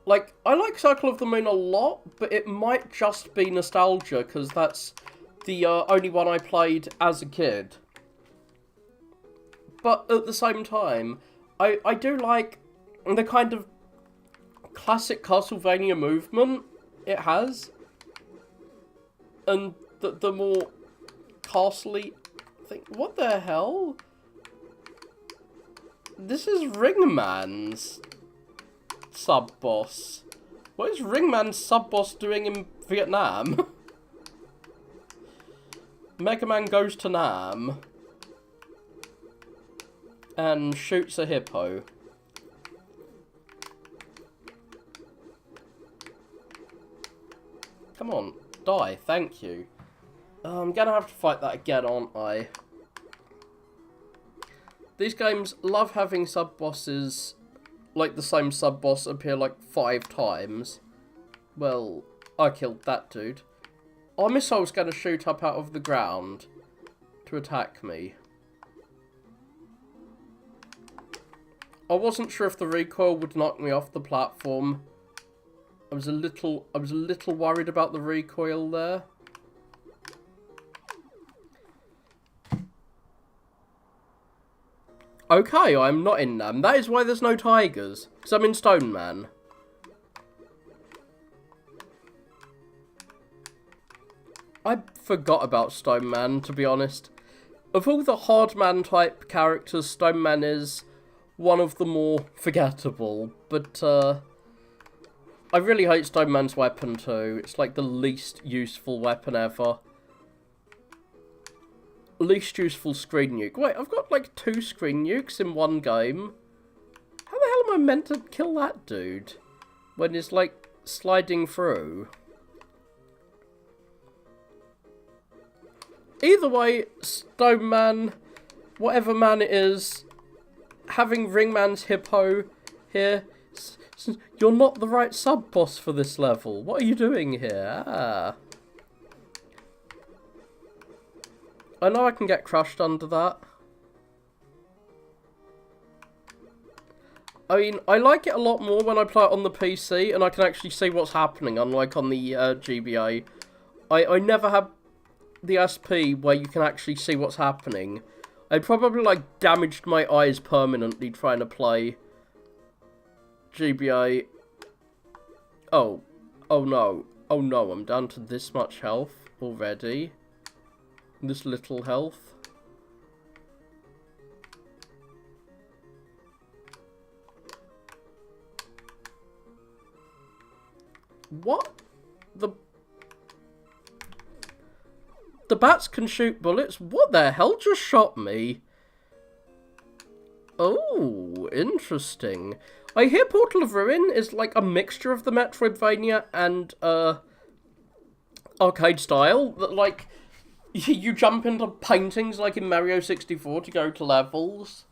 Speaker 1: Like, I like Circle of the Moon a lot, but it might just be nostalgia, because that's the only one I played as a kid. But at the same time, I do like the kind of classic Castlevania movement it has. And the more castle-y thing. What the hell? This is Ringman's sub-boss. What is Ringman's sub-boss doing in Vietnam? Mega Man goes to Nam and shoots a hippo. Come on, die, thank you. I'm gonna have to fight that again, aren't I? These games love having sub-bosses, like the same sub-boss appear like 5 times. Well, I killed that dude. Are missiles going to shoot up out of the ground to attack me? I wasn't sure if the recoil would knock me off the platform. I was a little worried about the recoil there. Okay, I'm not in them. That is why there's no tigers. Because I'm in Stone Man. I forgot about Stone Man, to be honest. Of all the hard man type characters, Stone Man is one of the more forgettable. But, I really hate Stone Man's weapon too. It's like the least useful weapon ever. Least useful screen nuke. Wait, I've got like 2 screen nukes in one game. How the hell am I meant to kill that dude when he's like sliding through? Either way, Stone Man, whatever man it is, having Ringman's Hippo here, you're not the right sub-boss for this level. What are you doing here? Ah. I know I can get crushed under that. I mean, I like it a lot more when I play it on the PC and I can actually see what's happening, unlike on the GBA. I never have the SP where you can actually see what's happening. I probably, like, damaged my eyes permanently trying to play GBA. Oh no. Oh no, I'm down to this much health already. This little health. What? The bats can shoot bullets? What the hell just shot me? Oh, interesting. I hear Portal of Ruin is like a mixture of the Metroidvania and arcade style. That like you jump into paintings like in Mario 64 to go to levels.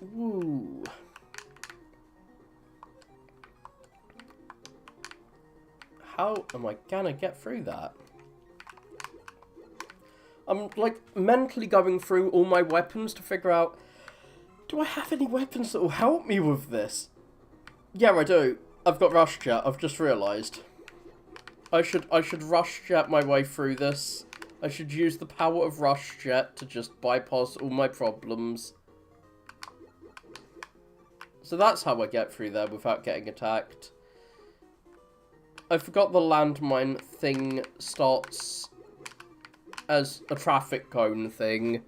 Speaker 1: Ooh. How am I gonna get through that? I'm like mentally going through all my weapons to figure out, do I have any weapons that will help me with this? Yeah, I do. I've got Rush Jet, I've just realised. I should Rush Jet my way through this. I should use the power of Rush Jet to just bypass all my problems. So that's how I get through there without getting attacked. I forgot the landmine thing starts as a traffic cone thing.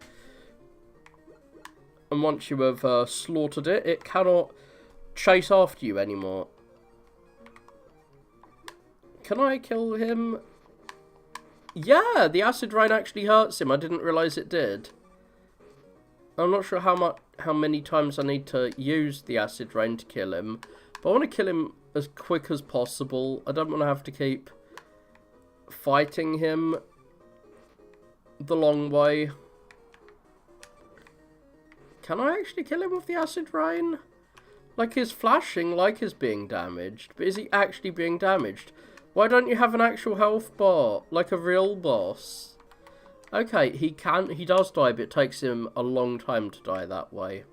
Speaker 1: And once you have slaughtered it, it cannot chase after you anymore. Can I kill him? Yeah, the acid rain actually hurts him. I didn't realise it did. I'm not sure how many times I need to use the acid rain to kill him. But I want to kill him as quick as possible. I don't want to have to keep fighting him the long way. Can I actually kill him with the acid rain? Like, he's flashing like he's being damaged, but is he actually being damaged? Why don't you have an actual health bar, like a real boss? Okay, he does die, but it takes him a long time to die that way.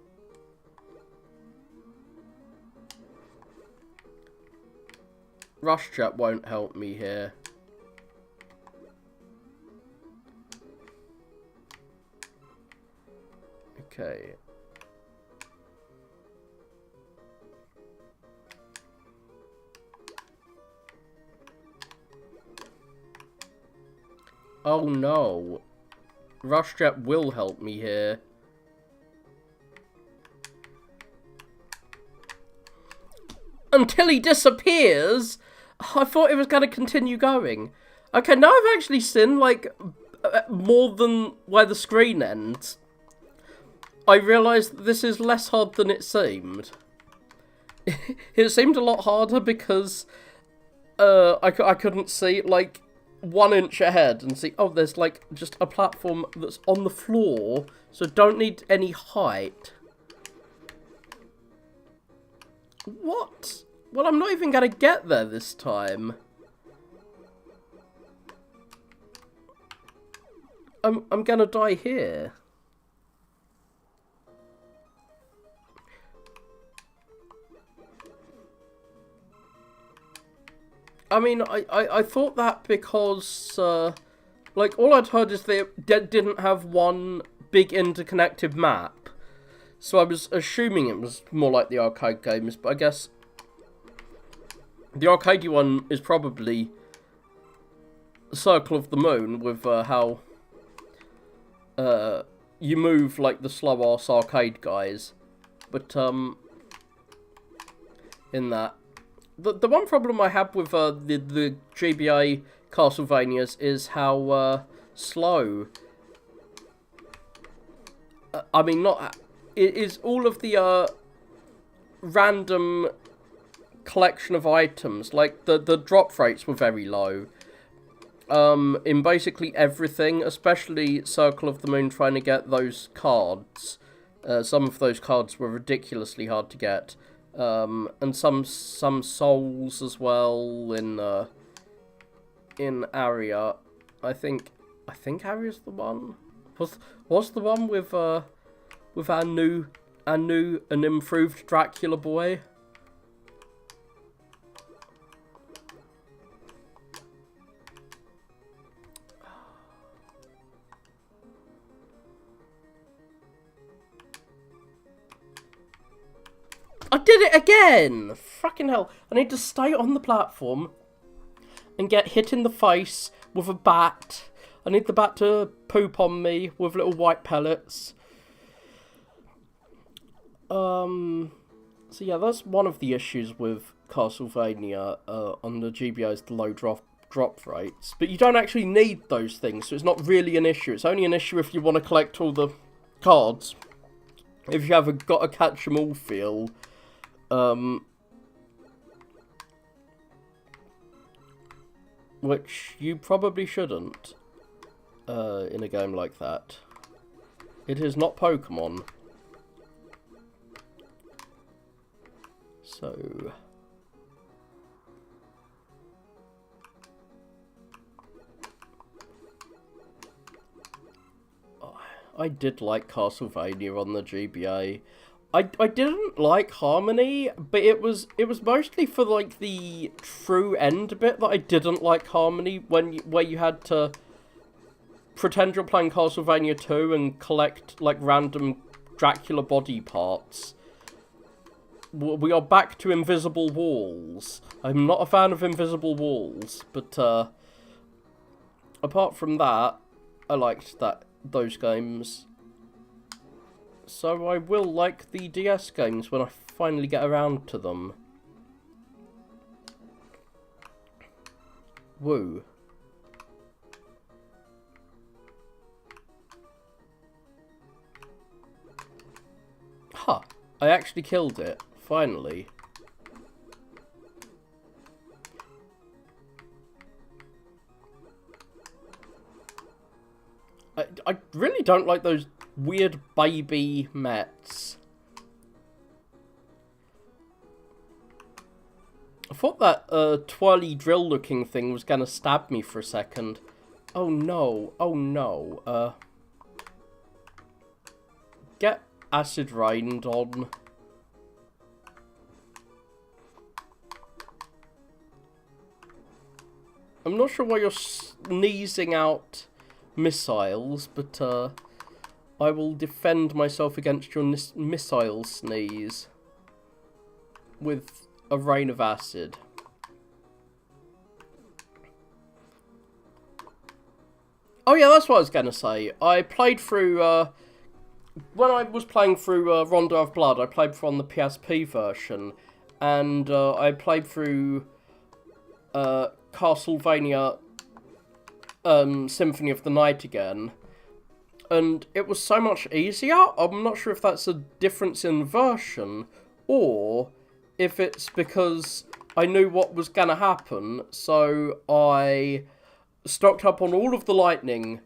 Speaker 1: Rush Jet won't help me here. Okay. Oh no. Rush Jet will help me here. Until he disappears? I thought it was going to continue going. Okay, now I've actually seen, like, more than where the screen ends. I realised this is less hard than it seemed. It seemed a lot harder because I couldn't see, like, 1 inch ahead and see, oh, there's, like, just a platform that's on the floor, so don't need any height. What? Well, I'm not even gonna get there this time. I'm gonna die here. I mean, I thought that because, like, all I'd heard is they didn't have one big interconnected map. So I was assuming it was more like the arcade games, but I guess the arcadey one is probably Circle of the Moon with how you move like the slow-ass arcade guys. But, in that. The one problem I have with the GBA Castlevanias is how slow. I mean, not... It is all of the random collection of items. Like, the drop rates were very low. In basically everything, especially Circle of the Moon trying to get those cards. Some of those cards were ridiculously hard to get. And some souls as well in Aria. I think Aria's the one. Was the one with our new and improved Dracula boy? I did it again! Fucking hell. I need to stay on the platform and get hit in the face with a bat. I need the bat to poop on me with little white pellets. So yeah, that's one of the issues with Castlevania on the GBA's low drop rates. But you don't actually need those things, so it's not really an issue. It's only an issue if you want to collect all the cards. If you have a gotta catch 'em all feel. Which you probably shouldn't in a game like that. It is not Pokemon. So... I did like Castlevania on the GBA. I didn't like Harmony, but it was mostly for like the true end bit that I didn't like Harmony, where you had to pretend you're playing Castlevania 2 and collect like random Dracula body parts. We are back to invisible walls. I'm not a fan of invisible walls, but apart from that, I liked those games. So I will like the DS games when I finally get around to them. Woo. Huh. I actually killed it. Finally. I really don't like those weird baby Mets. I thought that twirly drill looking thing was gonna stab me for a second. Oh no, oh no. Get acid rained on. I'm not sure why you're sneezing out missiles, but I will defend myself against your missile sneeze with a rain of acid. Oh yeah, that's what I was gonna say. I played through, when I was playing through Rondo of Blood, I played on the PSP version, and I played through Castlevania Symphony of the Night again, and it was so much easier. I'm not sure if that's a difference in version, or if it's because I knew what was gonna happen, so I stocked up on all of the lightning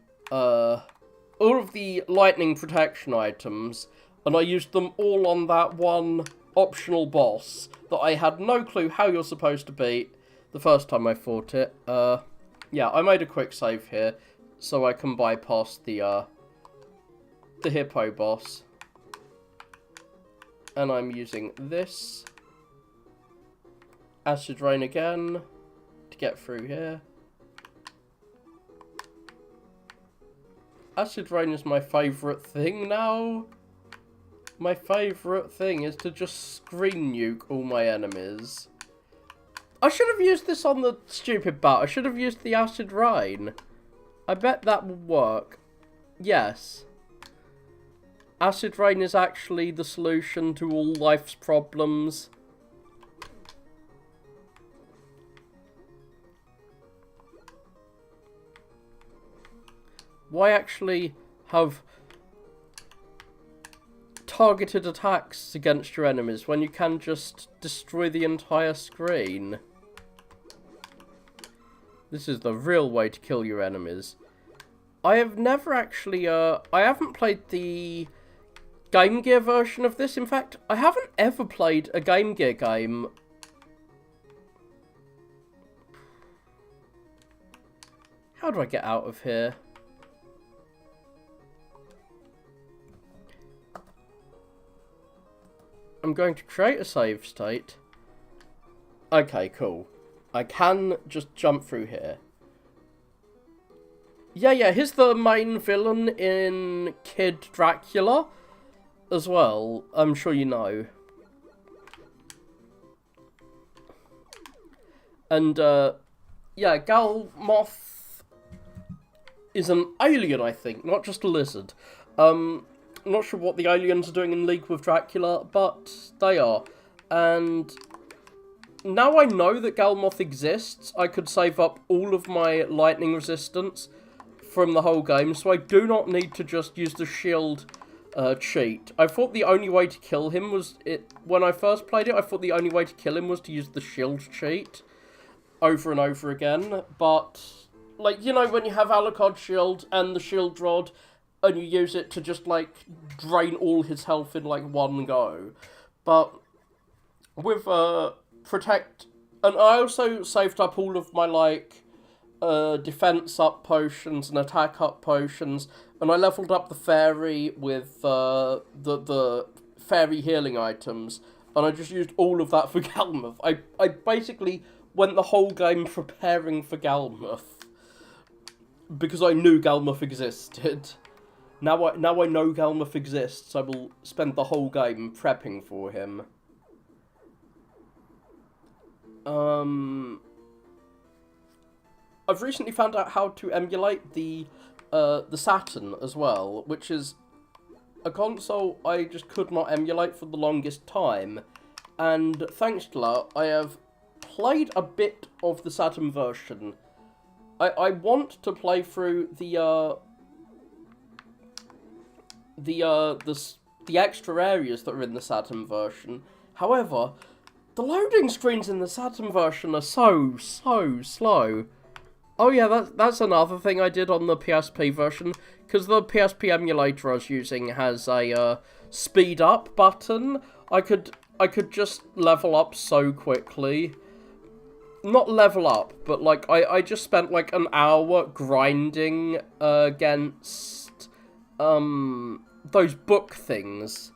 Speaker 1: protection items, and I used them all on that one optional boss that I had no clue how you're supposed to beat the first time I fought it. Yeah, I made a quick save here so I can bypass the hippo boss. And I'm using this acid rain again to get through here. Acid rain is my favourite thing now. My favourite thing is to just screen nuke all my enemies. I should have used this on the stupid bat. I should have used the acid rain. I bet that would work. Yes. Acid rain is actually the solution to all life's problems. Why actually have targeted attacks against your enemies when you can just destroy the entire screen? This is the real way to kill your enemies. I have never actually, I haven't played the Game Gear version of this. In fact, I haven't ever played a Game Gear game. How do I get out of here? I'm going to create a save state. Okay, cool. I can just jump through here. Yeah, here's the main villain in Kid Dracula as well. I'm sure you know. And, yeah, Galmoth is an alien, I think, not just a lizard. I'm not sure what the aliens are doing in League with Dracula, but they are. And now I know that Galmoth exists, I could save up all of my lightning resistance from the whole game, so I do not need to just use the shield cheat. I thought the only way to kill him was... When I first played it, I thought the only way to kill him was to use the shield cheat over and over again, but, like, you know, when you have Alucard's shield and the shield rod, and you use it to just, like, drain all his health in, like, one go. But with, Protect... And I also saved up all of my, like, defense up potions and attack up potions, and I leveled up the fairy with, the fairy healing items, and I just used all of that for Galmoth. I basically went the whole game preparing for Galmoth, because I knew Galmoth existed. Now I know Galmoth exists, I will spend the whole game prepping for him. I've recently found out how to emulate the Saturn as well, which is a console I just could not emulate for the longest time. And thanks to that, I have played a bit of the Saturn version. I want to play through the extra areas that are in the Saturn version. However, the loading screens in the Saturn version are so slow. Oh yeah, that's another thing I did on the PSP version, because the PSP emulator I was using has a speed up button. I could just level up so quickly. Not level up, but like I just spent like an hour grinding against those book things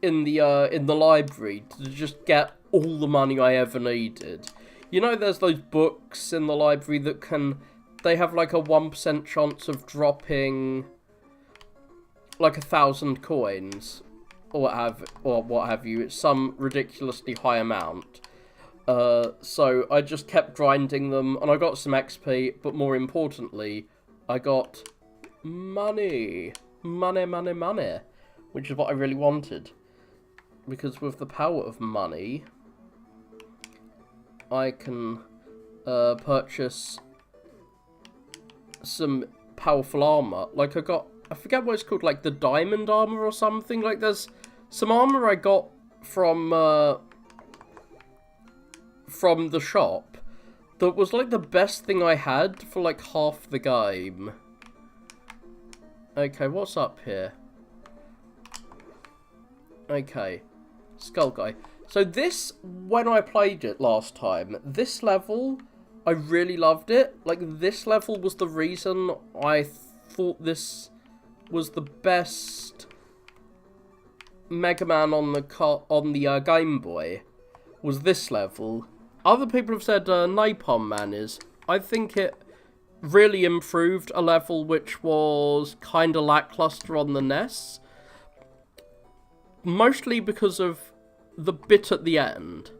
Speaker 1: in the library to just get all the money I ever needed. You know, there's those books in the library that they have like a 1% chance of dropping like 1,000 coins or what have you. It's some ridiculously high amount. So I just kept grinding them, and I got some XP, but more importantly, I got money. Money, which is what I really wanted. Because with the power of money, I can purchase some powerful armor. Like I forget what it's called, like the diamond armor or something. Like there's some armor I got from the shop that was like the best thing I had for like half the game. Okay, what's up here? Okay. Skull guy. So this, when I played it last time, this level, I really loved it. Like, this level was the reason I thought this was the best Mega Man on the Game Boy. Was this level. Other people have said Napalm Man is. I think it really improved a level which was kind of lackluster on the NES. Mostly because of the bit at the end.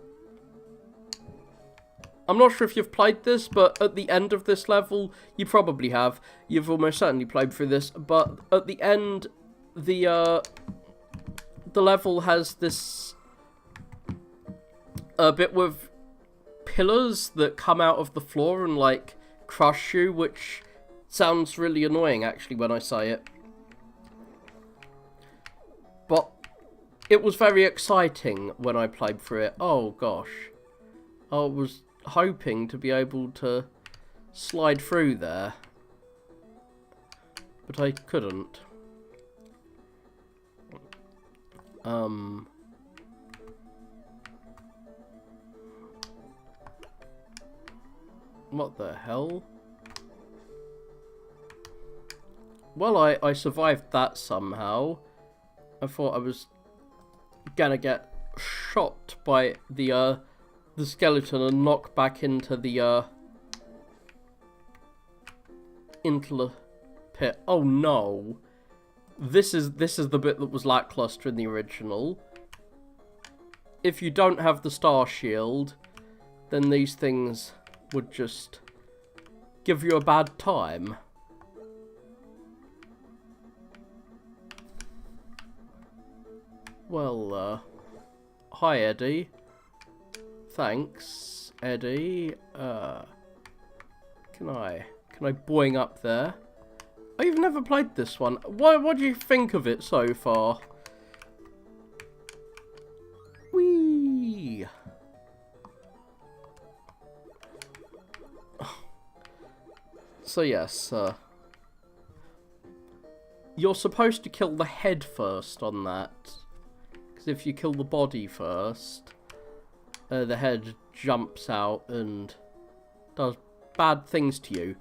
Speaker 1: I'm not sure if you've played this, but at the end of this level, you probably have. You've almost certainly played through this, but at the end, the level has this bit with pillars that come out of the floor and, like, crush you, which sounds really annoying, actually, when I say it. But it was very exciting when I played through it. Oh, gosh. I was hoping to be able to slide through there, but I couldn't. What the hell? Well, I survived that somehow. I thought I was gonna get shot by the skeleton and knocked back into the pit. Oh no. This is the bit that was lackluster in the original. If you don't have the star shield, then these things would just give you a bad time. Well, hi Eddie. Thanks, Eddie. Can I boing up there? I've never played this one. What do you think of it so far? Whee! So yes, you're supposed to kill the head first on that. Because if you kill the body first, the head jumps out and does bad things to you.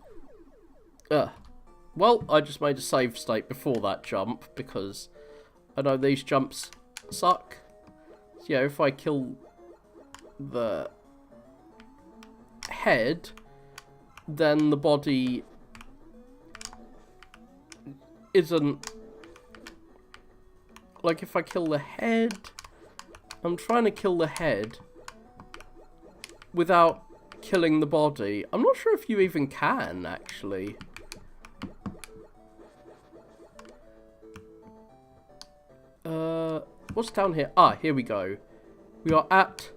Speaker 1: Well, I just made a save state before that jump, because I know these jumps suck. So yeah, if I kill the head, then the body isn't... Like, if I kill the head... I'm trying to kill the head without killing the body. I'm not sure if you even can, actually. What's down here? Ah, here we go. We are at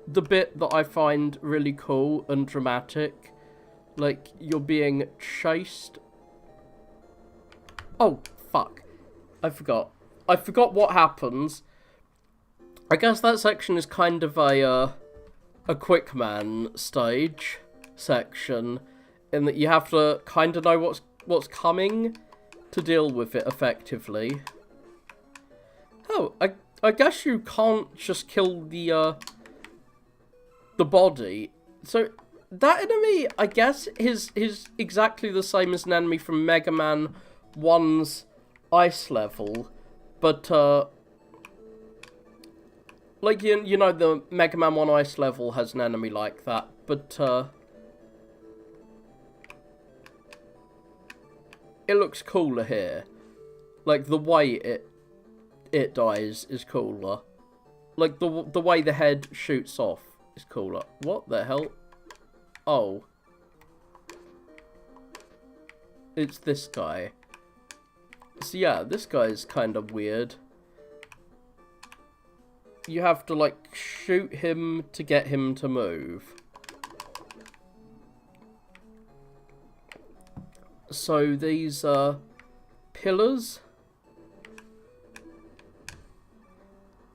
Speaker 1: the bit that I find really cool and dramatic. Like, you're being chased. Oh, fuck. I forgot. I forgot what happens. I guess that section is kind of a quick man stage section, in that you have to kind of know what's coming to deal with it effectively. Oh, I guess you can't just kill the body. So that enemy, I guess, is exactly the same as an enemy from Mega Man 1's ice level, but like you know, the Mega Man 1 ice level has an enemy like that, but it looks cooler here. Like, the way it dies is cooler. Like, the way the head shoots off is cooler. What the hell? Oh. It's this guy. So yeah, this guy's kind of weird. You have to, like, shoot him to get him to move. So these pillars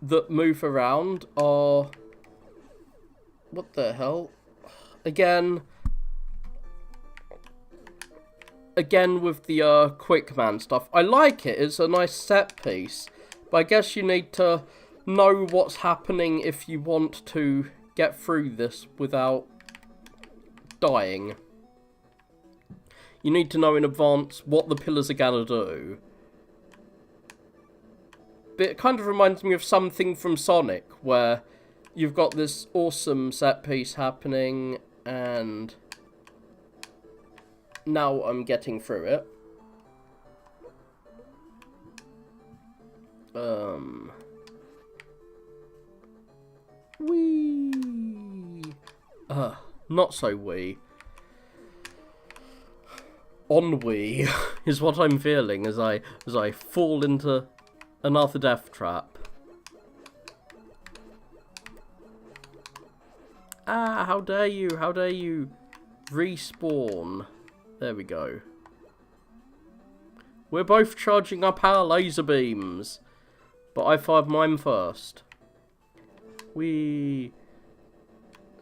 Speaker 1: that move around are... What the hell? Again with the quick man stuff. I like it. It's a nice set piece. But I guess you need to know what's happening if you want to get through this without dying. You need to know in advance what the pillars are gonna do. But it kind of reminds me of something from Sonic, where you've got this awesome set piece happening, and now I'm getting through it. Wee. Not so wee. Ennui is what I'm feeling as I fall into another death trap. Ah, how dare you? How dare you respawn? There we go. We're both charging up our laser beams, but I fired mine first. So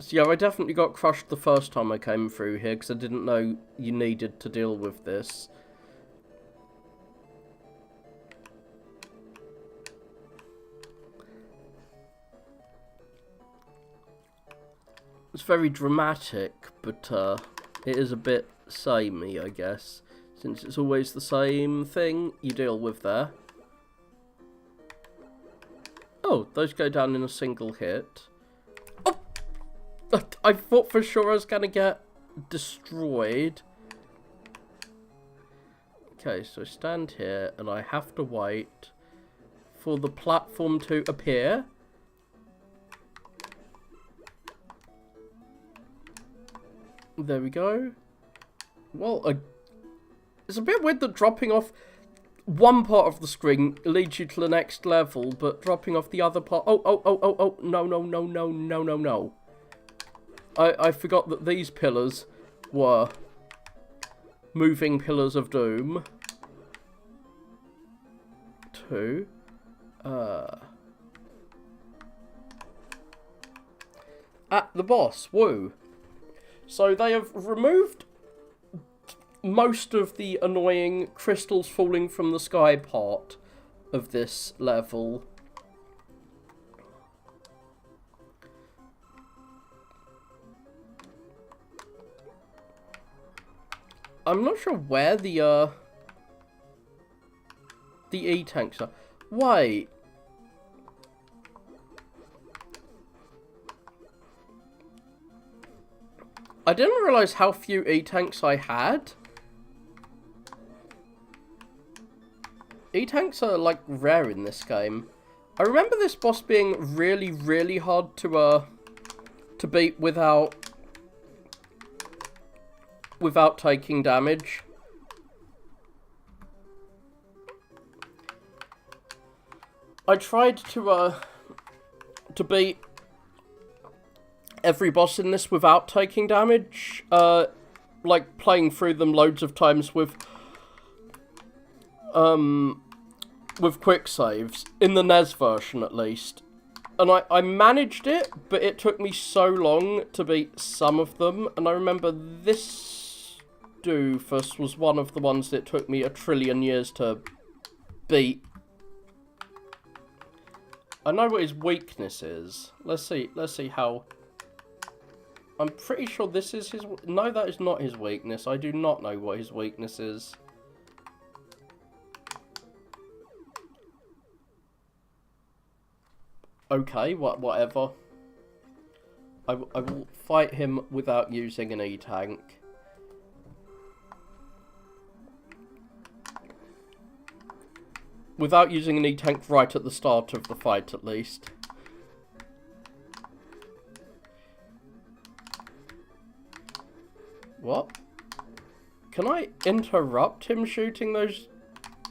Speaker 1: yeah, I definitely got crushed the first time I came through here because I didn't know you needed to deal with this. It's very dramatic, but it is a bit samey, I guess. Since it's always the same thing you deal with there. Oh, those go down in a single hit. Oh! I thought for sure I was going to get destroyed. Okay, so I stand here and I have to wait for the platform to appear. There we go. Well, it's a bit weird that dropping off one part of the screen leads you to the next level, but dropping off the other part... Oh, no. I forgot that these pillars were moving pillars of doom. Two. At the boss, woo. So they have removed most of the annoying crystals falling from the sky part of this level. I'm not sure where the E-tanks are. Wait. I didn't realise how few E-tanks I had. E-tanks are, like, rare in this game. I remember this boss being really, really hard to beat without taking damage. I tried to beat every boss in this without taking damage, like playing through them loads of times with quick saves, in the NES version at least. And I managed it, but it took me so long to beat some of them, and I remember this doofus was one of the ones that took me 1 trillion years to beat. I know what his weakness is. Let's see how... I'm pretty sure this is his... No, that is not his weakness. I do not know what his weakness is. Okay, whatever. I will fight him without using an E-tank. Without using an E-tank right at the start of the fight, at least. What? Can I interrupt him shooting those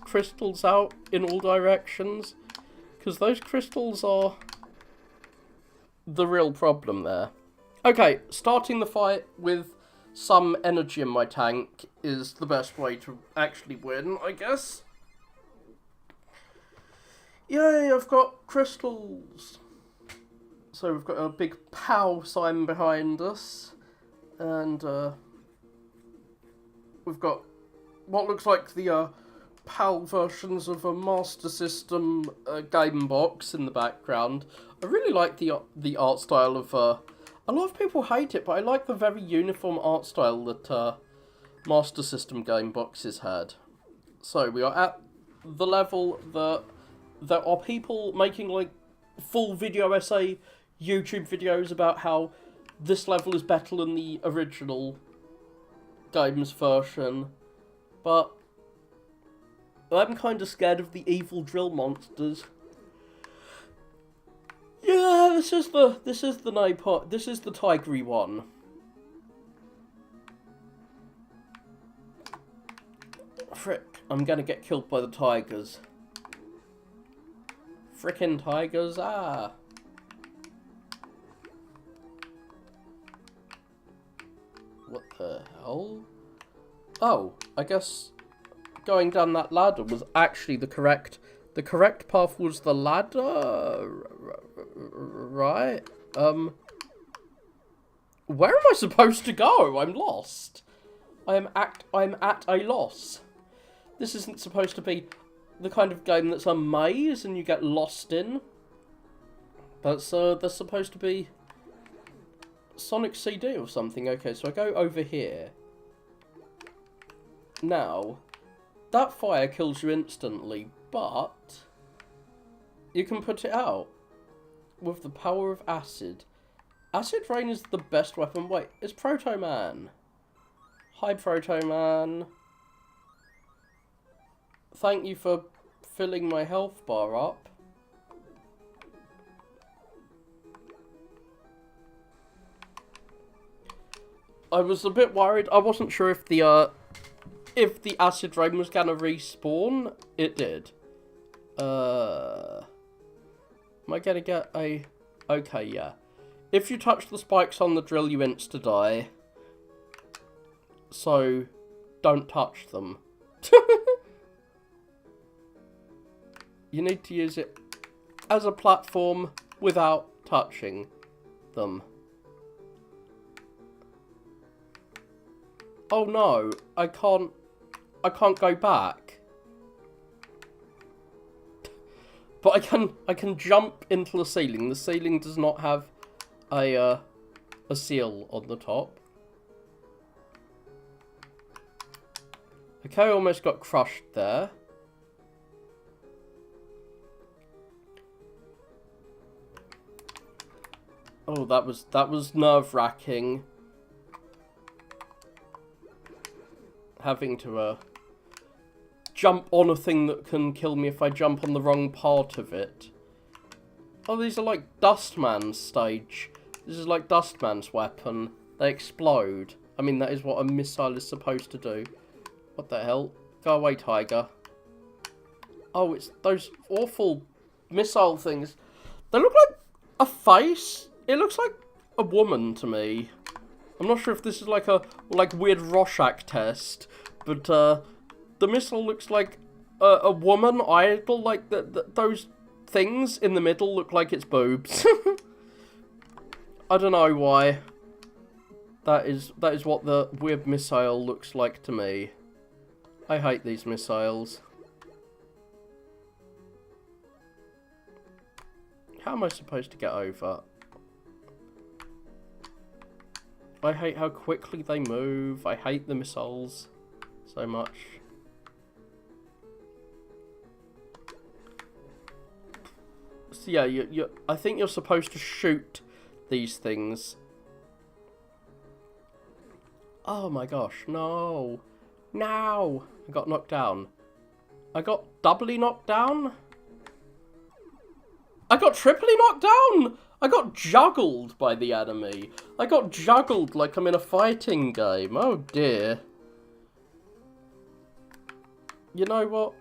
Speaker 1: crystals out in all directions? Because those crystals are the real problem there. Okay, starting the fight with some energy in my tank is the best way to actually win, I guess. Yay, I've got crystals. So we've got a big POW sign behind us. And we've got what looks like the PAL versions of a Master System game box in the background. I really like the art style of... a lot of people hate it, but I like the very uniform art style that Master System game boxes had. So, we are at the level that there are people making, like, full video essay YouTube videos about how this level is better than the original game's version. But I'm kind of scared of the evil drill monsters. Yeah, this is the tigery one. Frick, I'm gonna get killed by the tigers. Frickin' tigers, ah. What the hell? Oh, I guess going down that ladder was actually the correct path was the ladder, right? Where am I supposed to go? I'm lost. I'm at a loss. This isn't supposed to be the kind of game that's a maze and you get lost in. But there's supposed to be Sonic CD or something. Okay, so I go over here. Now, that fire kills you instantly, but you can put it out with the power of acid. Acid rain is the best weapon. Wait, it's Proto Man. Hi, Proto Man. Thank you for filling my health bar up. I was a bit worried. I wasn't sure if the acid rain was gonna respawn. It did. Am I gonna get a... Okay, yeah. If you touch the spikes on the drill, you insta-die. So, don't touch them. You need to use it as a platform without touching them. Oh no, I can't go back. But I can jump into the ceiling. The ceiling does not have a seal on the top. Okay, I almost got crushed there. Oh, that was nerve-wracking. Having to jump on a thing that can kill me if I jump on the wrong part of it. Oh, these are like Dustman's stage. This is like Dustman's weapon. They explode. I mean, that is what a missile is supposed to do. What the hell? Go away, tiger. Oh, it's those awful missile things. They look like a face. It looks like a woman to me. I'm not sure if this is like a weird Rorschach test, but the missile looks like a woman idol. Like those things in the middle look like it's boobs. I don't know why. That is what the weird missile looks like to me. I hate these missiles. How am I supposed to get over? I hate how quickly they move. I hate the missiles so much. So yeah, I think you're supposed to shoot these things. Oh my gosh, no. No! I got knocked down. I got doubly knocked down? I got triply knocked down! I got juggled by the enemy. I got juggled like I'm in a fighting game. Oh dear. You know what?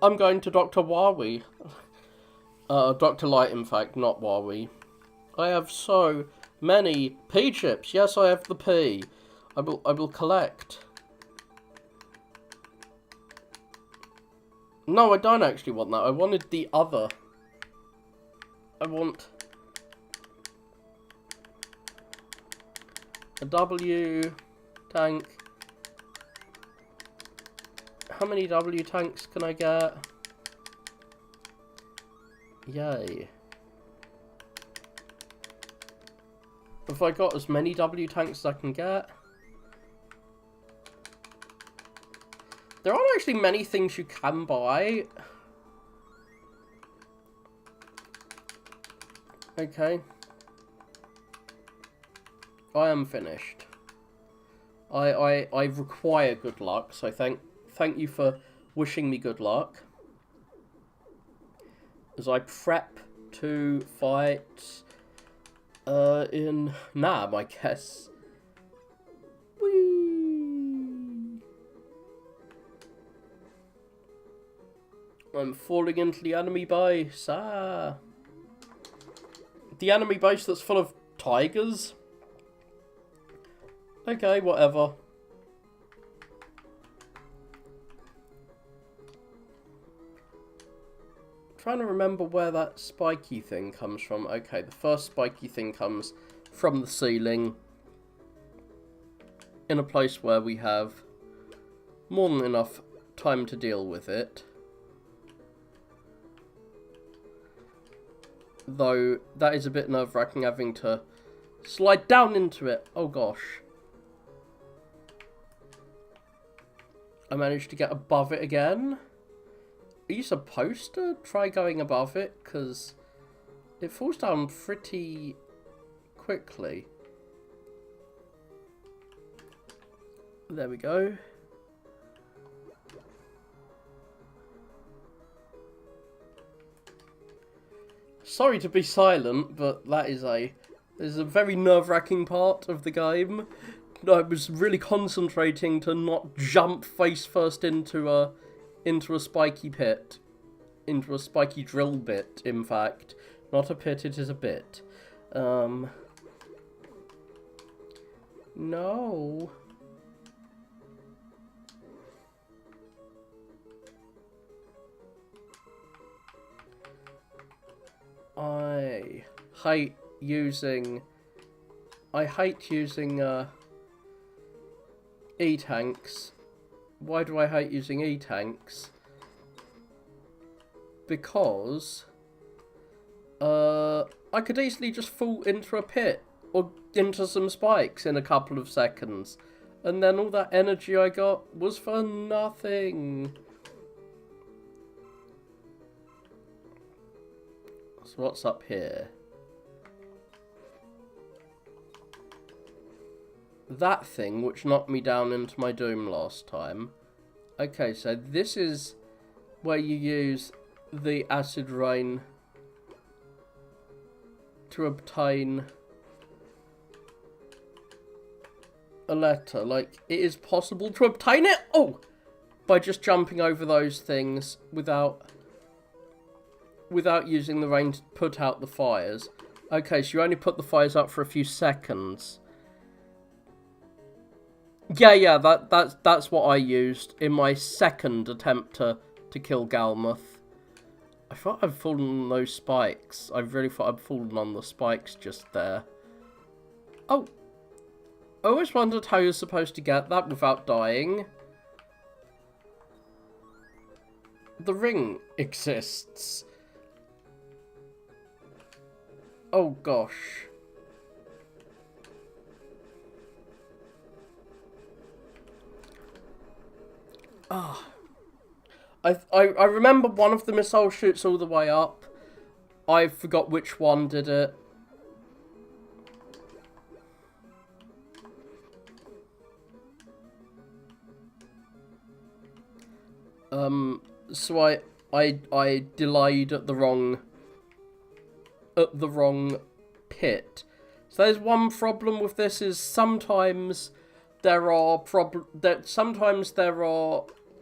Speaker 1: I'm going to Dr. Wawi. Dr. Light, in fact, not Wawi. I have so many P chips. Yes, I have the P. I will collect. No, I don't actually want that. I wanted the other. I want a W tank
Speaker 2: How many W tanks can I get? Yay. Have I got as many W tanks as I can get? There aren't actually many things you can buy. Okay. I am finished. I require good luck, so thank you for wishing me good luck. As I prep to fight in Nam, I guess. Whee! I'm falling into the enemy base. Ah. The enemy base that's full of tigers? Okay, whatever. Trying to remember where that spiky thing comes from. Okay, the first spiky thing comes from the ceiling. In a place where we have more than enough time to deal with it. Though, that is a bit nerve-wracking having to slide down into it. Oh gosh. I managed to get above it again. Are you supposed to try going above it? Because it falls down pretty quickly. There we go. Sorry to be silent, but that is a very nerve-wracking part of the game. I was really concentrating to not jump face first into a spiky pit. Into a spiky drill bit, in fact. Not a pit, it is a bit. No. I hate using E-tanks. Why do I hate using E-tanks? Because I could easily just fall into a pit or into some spikes in a couple of seconds, and then all that energy I got was for nothing. So what's up here? That thing which knocked me down into my doom last time. Okay, so this is where you use the acid rain to obtain a letter. Like, it is possible to obtain it? Oh! By just jumping over those things without using the rain to put out the fires. Okay, so you only put the fires up for a few seconds. Yeah, that's what I used in my second attempt to kill Galmuth. I thought I'd fallen on those spikes. I really thought I'd fallen on the spikes just there. Oh. I always wondered how you're supposed to get that without dying. The ring exists. Oh gosh. Ah. I remember one of the missiles shoots all the way up. I forgot which one did it. So I delayed at the wrong pit. So there's one problem with this is sometimes there are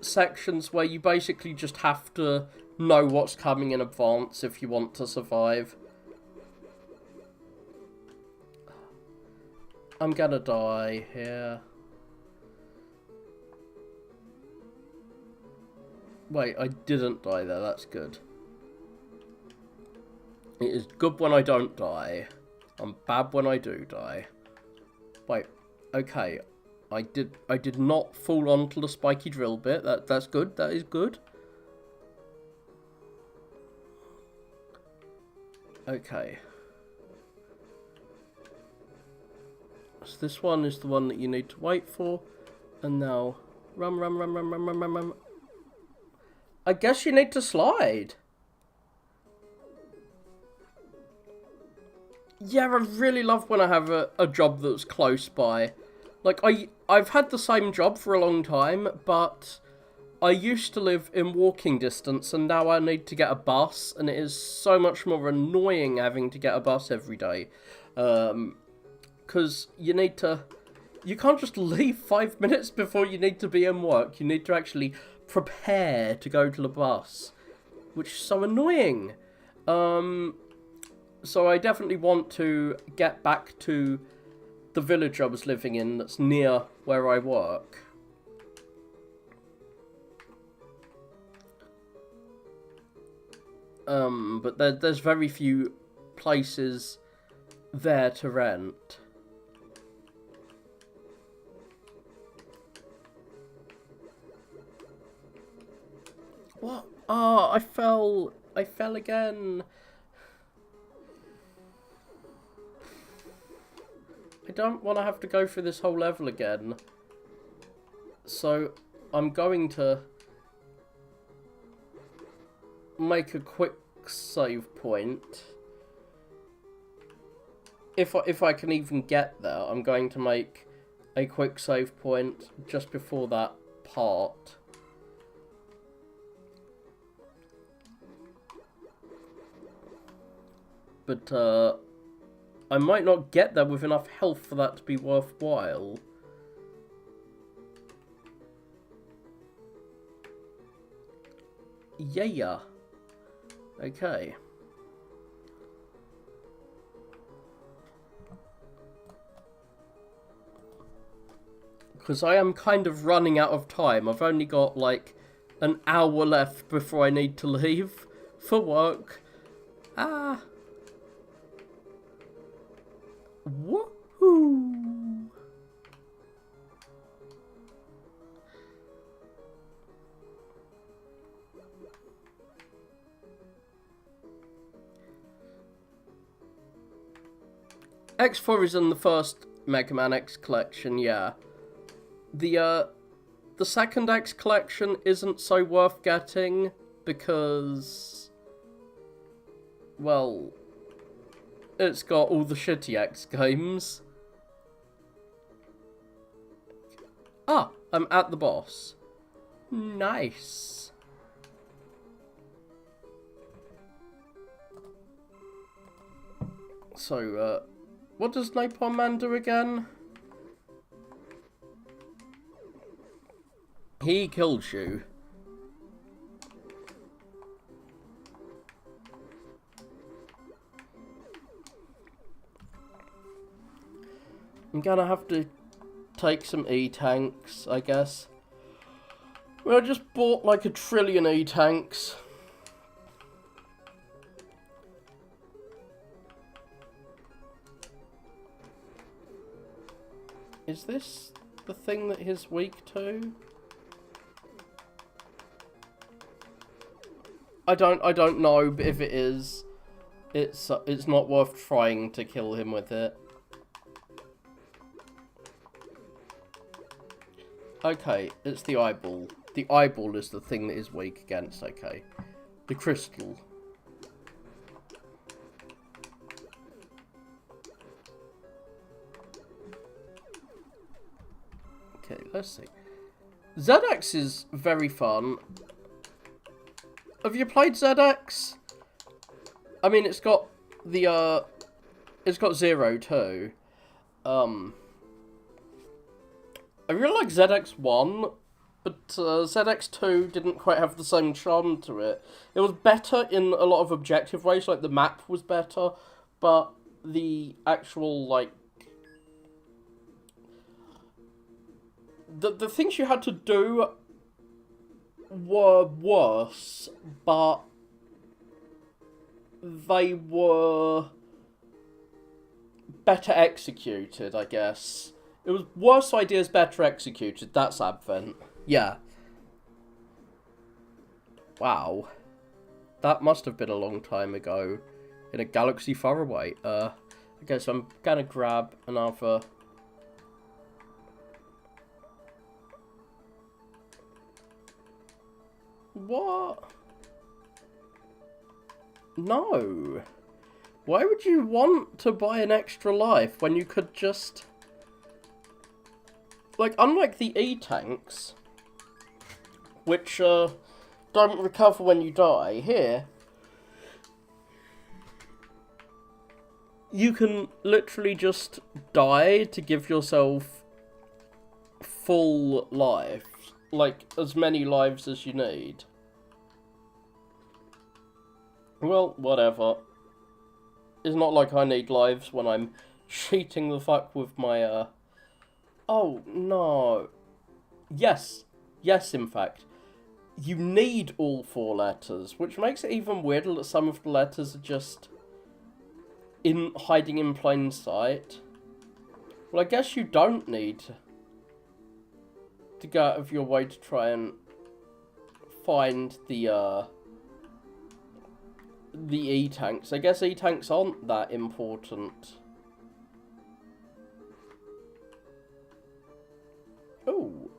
Speaker 2: sections where you basically just have to know what's coming in advance if you want to survive. I'm gonna die here. Wait, I didn't die there, that's good. It is good when I don't die. I'm bad when I do die. Wait, okay.
Speaker 1: I did not fall onto the spiky drill bit. That's good. That is good. Okay. So this one is the one that you need to wait for. And now run. I guess you need to slide. Yeah, I really love when I have a job that's close by. Like, I've had the same job for a long time, but I used to live in walking distance, and now I need to get a bus, and it is so much more annoying having to get a bus every day. Because you can't just leave 5 minutes before you need to be in work. You need to actually prepare to go to the bus, which is so annoying. So I definitely want to get back to the village I was living in that's near where I work. But there's very few places there to rent. What? Oh, I fell again. I don't want to have to go through this whole level again. So, I'm going to make a quick save point. If I can even get there, I'm going to make a quick save point just before that part. But, I might not get there with enough health for that to be worthwhile. Yeah. Okay. Because I am kind of running out of time. I've only got like an hour left before I need to leave for work. Ah. Woohoo! X4 is in the first Mega Man X collection, yeah. The second X collection isn't so worth getting because, well, it's got all the shitty X games. Ah, I'm at the boss. Nice. So, what does Napalm Man do again? He kills you. I'm gonna have to take some E-tanks, I guess. Well, I just bought like 1 trillion E-tanks. Is this the thing that he's weak to? I don't know, but if it is, it's not worth trying to kill him with it. Okay, it's the eyeball. The eyeball is the thing that is weak against, okay. The crystal. Okay, let's see. ZX is very fun. Have you played ZX? I mean, it's got the, it's got Zero too. I really like ZX1, but ZX2 didn't quite have the same charm to it. It was better in a lot of objective ways, like the map was better, but the actual, like, the things you had to do were worse, but they were better executed, I guess. It was worse ideas better executed. That's Advent. Yeah. Wow. That must have been a long time ago. In a galaxy far away. Okay, so I'm gonna grab another... What? No. Why would you want to buy an extra life when you could just... Like, unlike the E-tanks, which don't recover when you die, here, you can literally just die to give yourself full life. Like, as many lives as you need. Well, whatever. It's not like I need lives when I'm cheating the fuck with my, Oh, no. Yes. Yes, in fact. You need all 4 letters, which makes it even weirder that some of the letters are just hiding in plain sight. Well, I guess you don't need to go out of your way to try and find the E-tanks. I guess E-tanks aren't that important. Oh.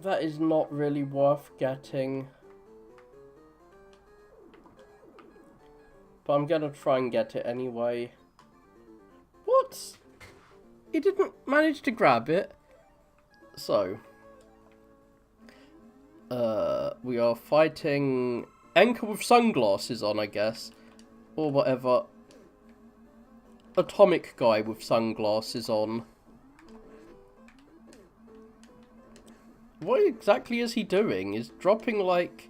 Speaker 1: That is not really worth getting. But I'm gonna try and get it anyway. What? He didn't manage to grab it. So. We are fighting Enka with sunglasses on, I guess. Or whatever. Atomic guy with sunglasses on. What exactly is he doing? He's dropping, like,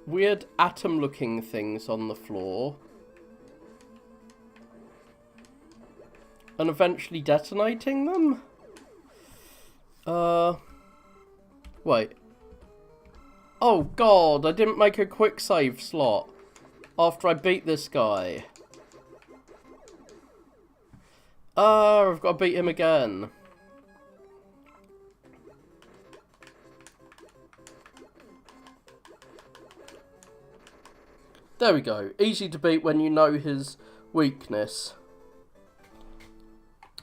Speaker 1: weird atom-looking things on the floor. And eventually detonating them? Wait. Oh god, I didn't make a quick save slot after I beat this guy. I've got to beat him again. There we go. Easy to beat when you know his weakness.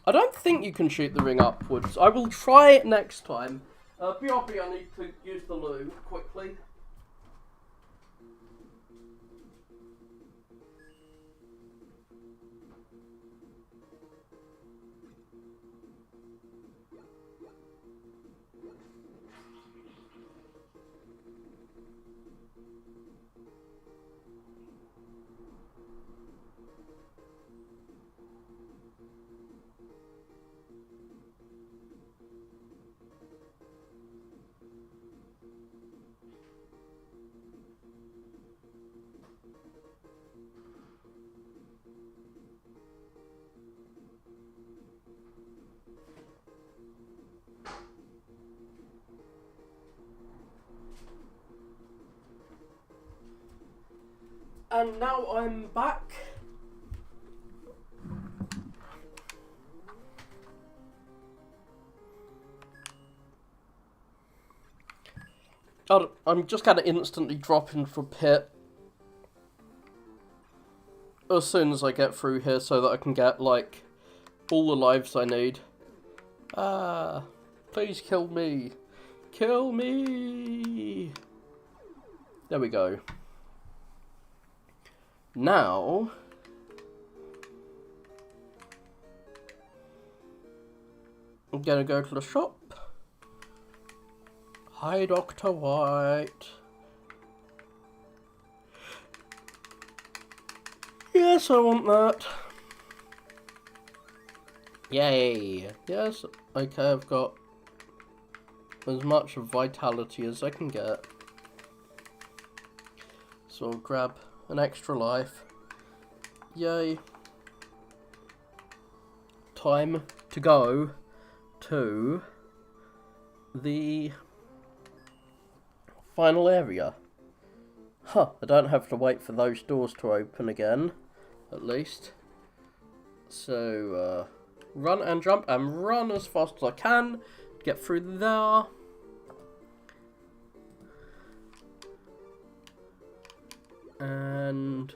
Speaker 1: I don't think you can shoot the ring upwards. I will try it next time. BRB, I need to use the loo quickly. And now I'm back. I'm just gonna instantly drop into a pit as soon as I get through here so that I can get, like, all the lives I need. Ah, please kill me. Kill me. There we go. Now, I'm gonna go to the shop. Hi, Dr. White. Yes, I want that. Yay. Yes, okay, I've got as much of vitality as I can get. So I'll grab an extra life. Yay. Time to go to the final area. Huh, I don't have to wait for those doors to open again, at least. So, run and jump and run as fast as I can. Get through there. And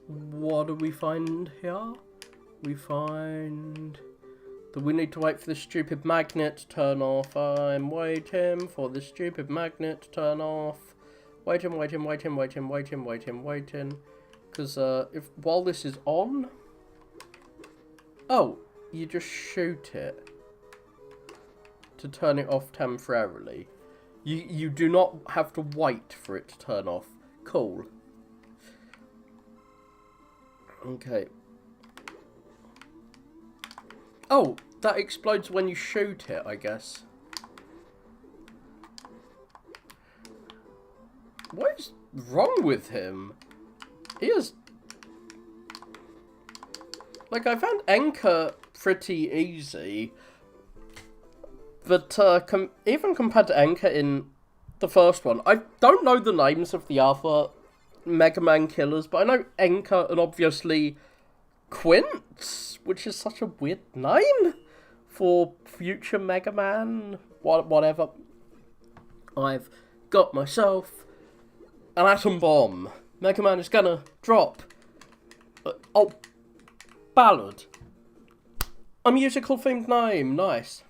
Speaker 1: what do we find here? We find that we need to wait for the stupid magnet to turn off. I'm waiting for the stupid magnet to turn off. Waiting. Because while this is on... Oh, you just shoot it to turn it off temporarily. You do not have to wait for it to turn off. Cool. Okay. Oh, that explodes when you shoot it, I guess. What is wrong with him? He is... Like, I found Enka pretty easy. But, even compared to Enka in the first one, I don't know the names of the other Mega Man killers, but I know Enka and obviously Quint, which is such a weird name for future Mega Man. Whatever. I've got myself an atom bomb. Mega Man is gonna drop. Oh, ballad. A musical themed name. Nice.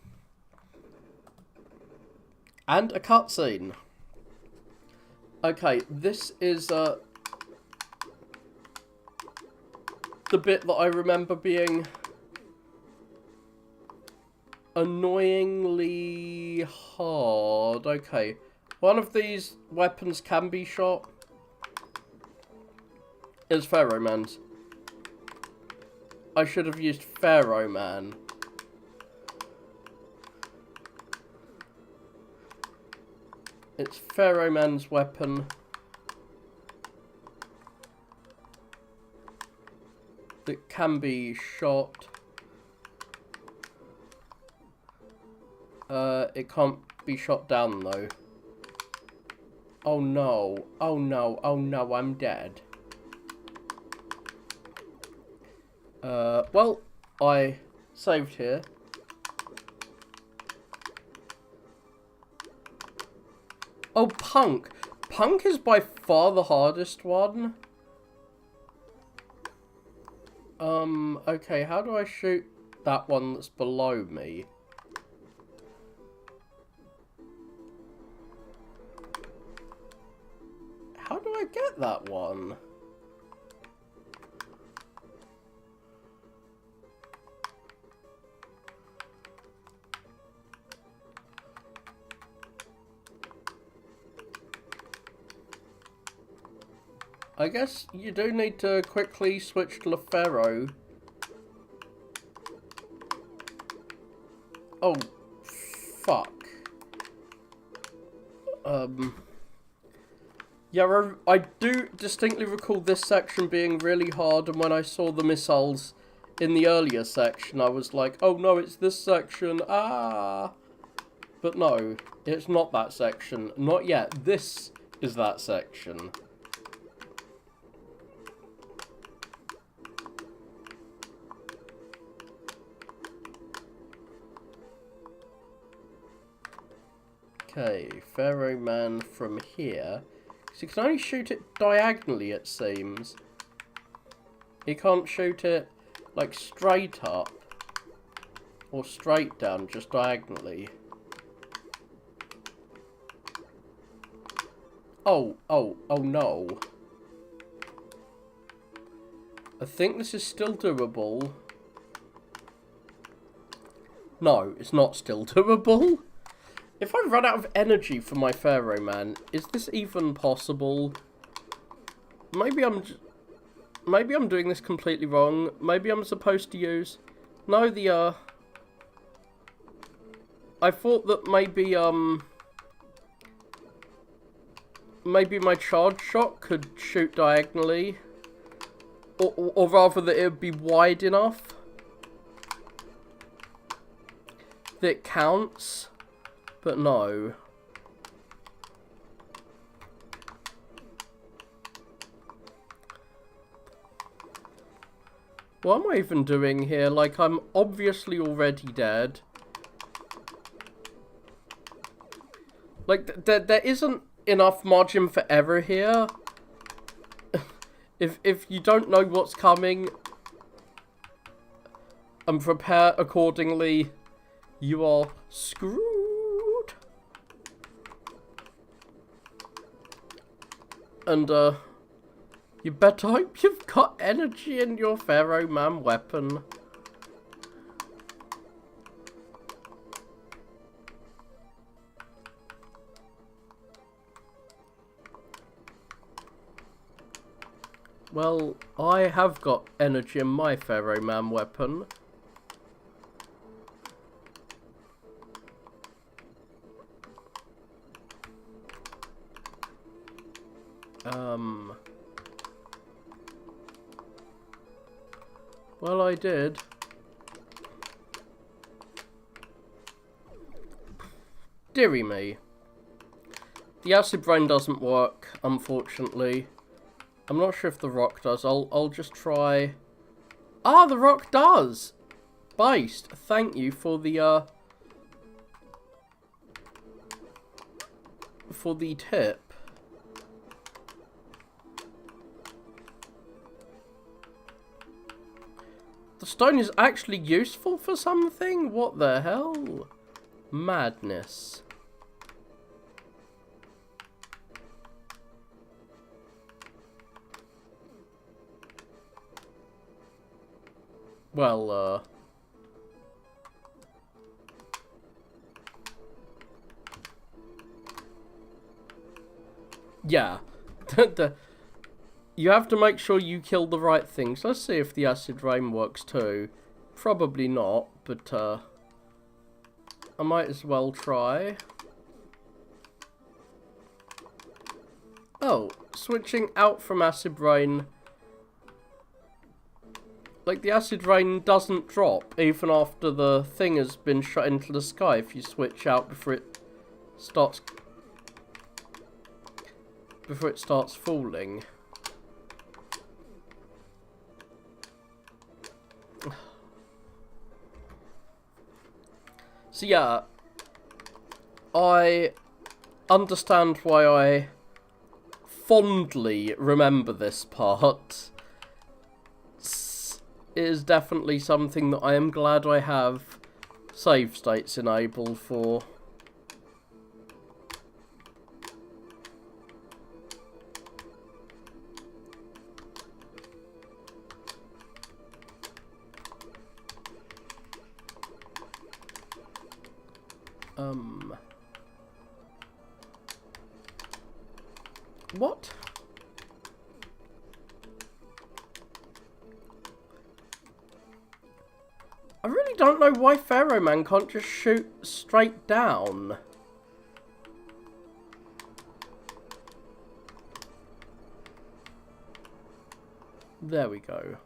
Speaker 1: And a cutscene. Okay, this is the bit that I remember being annoyingly hard. Okay, one of these weapons can be shot. It's Pharaoh Man's. I should have used Pharaoh Man. It's Pharaoh Man's weapon. That can be shot. It can't be shot down though. Oh no, oh no, oh no, I'm dead. Well, I saved here. Oh, Punk. Punk is by far the hardest one. Okay, how do I shoot that one that's below me? How do I get that one? I guess you do need to quickly switch to LeFaro. Oh, fuck. Yeah, I do distinctly recall this section being really hard, and when I saw the missiles in the earlier section, I was like, oh no, it's this section, ah! But no, it's not that section. Not yet. This is that section. Okay, Pharaoh Man from here. So you can only shoot it diagonally, it seems. You can't shoot it, like, straight up. Or straight down, just diagonally. Oh no. I think this is still doable. No, it's not still doable. If I run out of energy for my Pharaoh Man, is this even possible? Maybe I'm doing this completely wrong. Maybe I'm supposed to use... No, the, I thought that maybe, maybe my charge shot could shoot diagonally. Or rather that it would be wide enough that it counts. But no. What am I even doing here? Like, I'm obviously already dead. Like, there isn't enough margin for error here. If you don't know what's coming and prepare accordingly, you are screwed. And, you better hope you've got energy in your Pharaoh Man weapon. Well, I have got energy in my Pharaoh Man weapon. Well, I did. Deary me. The acid rain doesn't work, unfortunately. I'm not sure if the rock does. I'll just try. Ah, the rock does! Based, thank you for the tip. The stone is actually useful for something? What the hell? Madness. Well, yeah. You have to make sure you kill the right things. Let's see if the acid rain works too. Probably not, but I might as well try. Oh, switching out from acid rain. Like, the acid rain doesn't drop even after the thing has been shot into the sky if you switch out before it starts falling. So yeah, I understand why I fondly remember this part. It is definitely something that I am glad I have save states enabled for. What? I really don't know why Pharaoh Man can't just shoot straight down. There we go.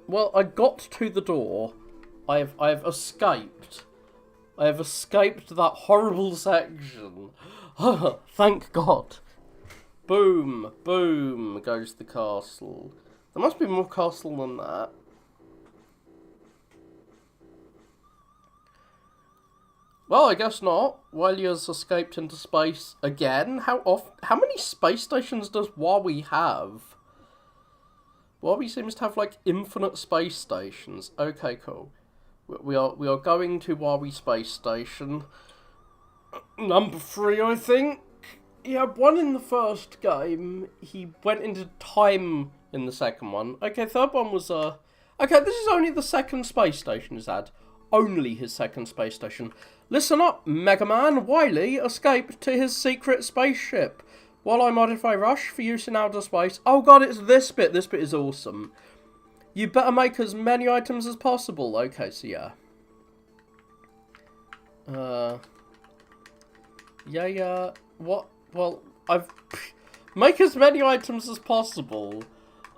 Speaker 1: Well, I got to the door. I've escaped. I have escaped that horrible section. Thank God. Boom, boom goes the castle. There must be more castle than that. Well, I guess not. Walia's escaped into space again. How many space stations does Wawi have? Wabi seems to have, like, infinite space stations. Okay, cool. We are going to Wabi Space Station. Number 3, I think. He had one in the first game. He went into time in the second one. Okay, third one was, okay, this is only the second space station he's had. Only his second space station. Listen up, Mega Man. Wily escaped to his secret spaceship. While I modify Rush for use in outer space. Oh god, it's this bit. This bit is awesome. You better make as many items as possible. Okay, so yeah. Yeah. What? Well, I've... Make as many items as possible.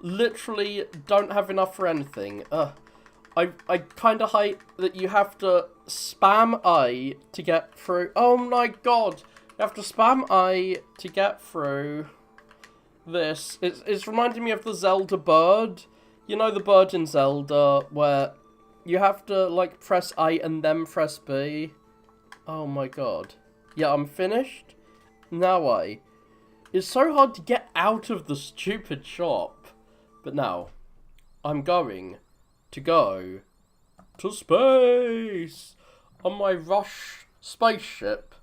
Speaker 1: literally don't have enough for anything. I kind of hate that you have to spam I to get through. Oh my god. You have to spam I to get through this. It's reminding me of the Zelda bird. You know the bird in Zelda where you have to, like, press I and then press B. Oh my god. Yeah, I'm finished. Now I. It's so hard to get out of the stupid shop. But now, I'm going to go to space on my Rush spaceship.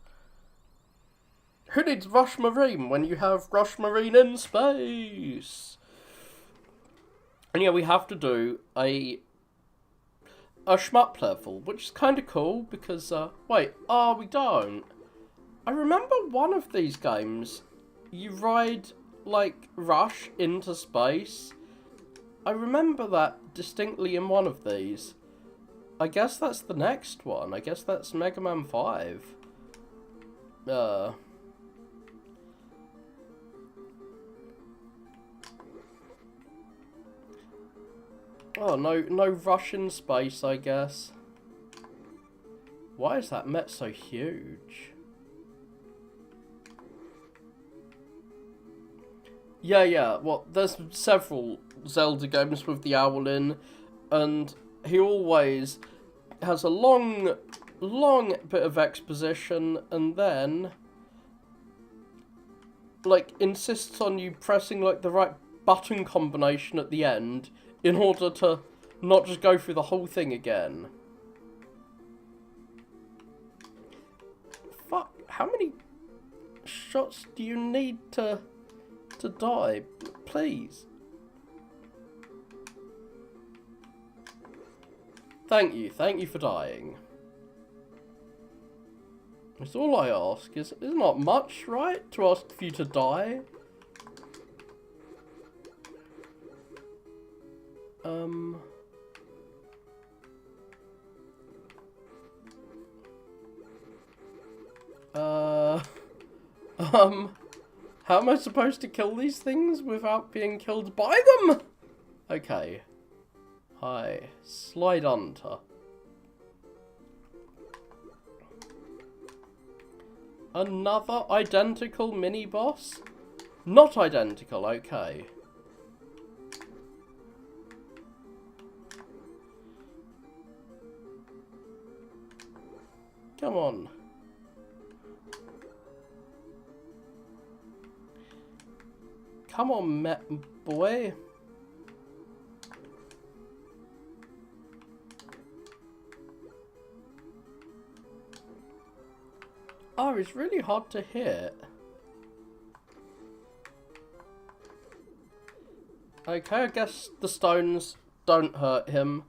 Speaker 1: Who needs Rush Marine when you have Rush Marine in space? And yeah, we have to do a shmup level, which is kind of cool because, wait, we don't. I remember one of these games, you ride, like, Rush into space. I remember that distinctly in one of these. I guess that's the next one. I guess that's Mega Man 5. Oh, no Rush in space, I guess. Why is that Met so huge? Yeah, well, there's several Zelda games with the owl in, and he always has a long bit of exposition, and then, like, insists on you pressing, like, the right button combination at the end in order to not just go through the whole thing again. Fuck, how many shots do you need to die? Please. Thank you for dying. That's all I ask. It's not much, right? To ask for you to die. How am I supposed to kill these things without being killed by them? Okay. Hi. Slide under. Another identical mini-boss? Not identical, okay. Come on. Come on, Met boy. Oh, it's really hard to hit. Okay, I guess the stones don't hurt him.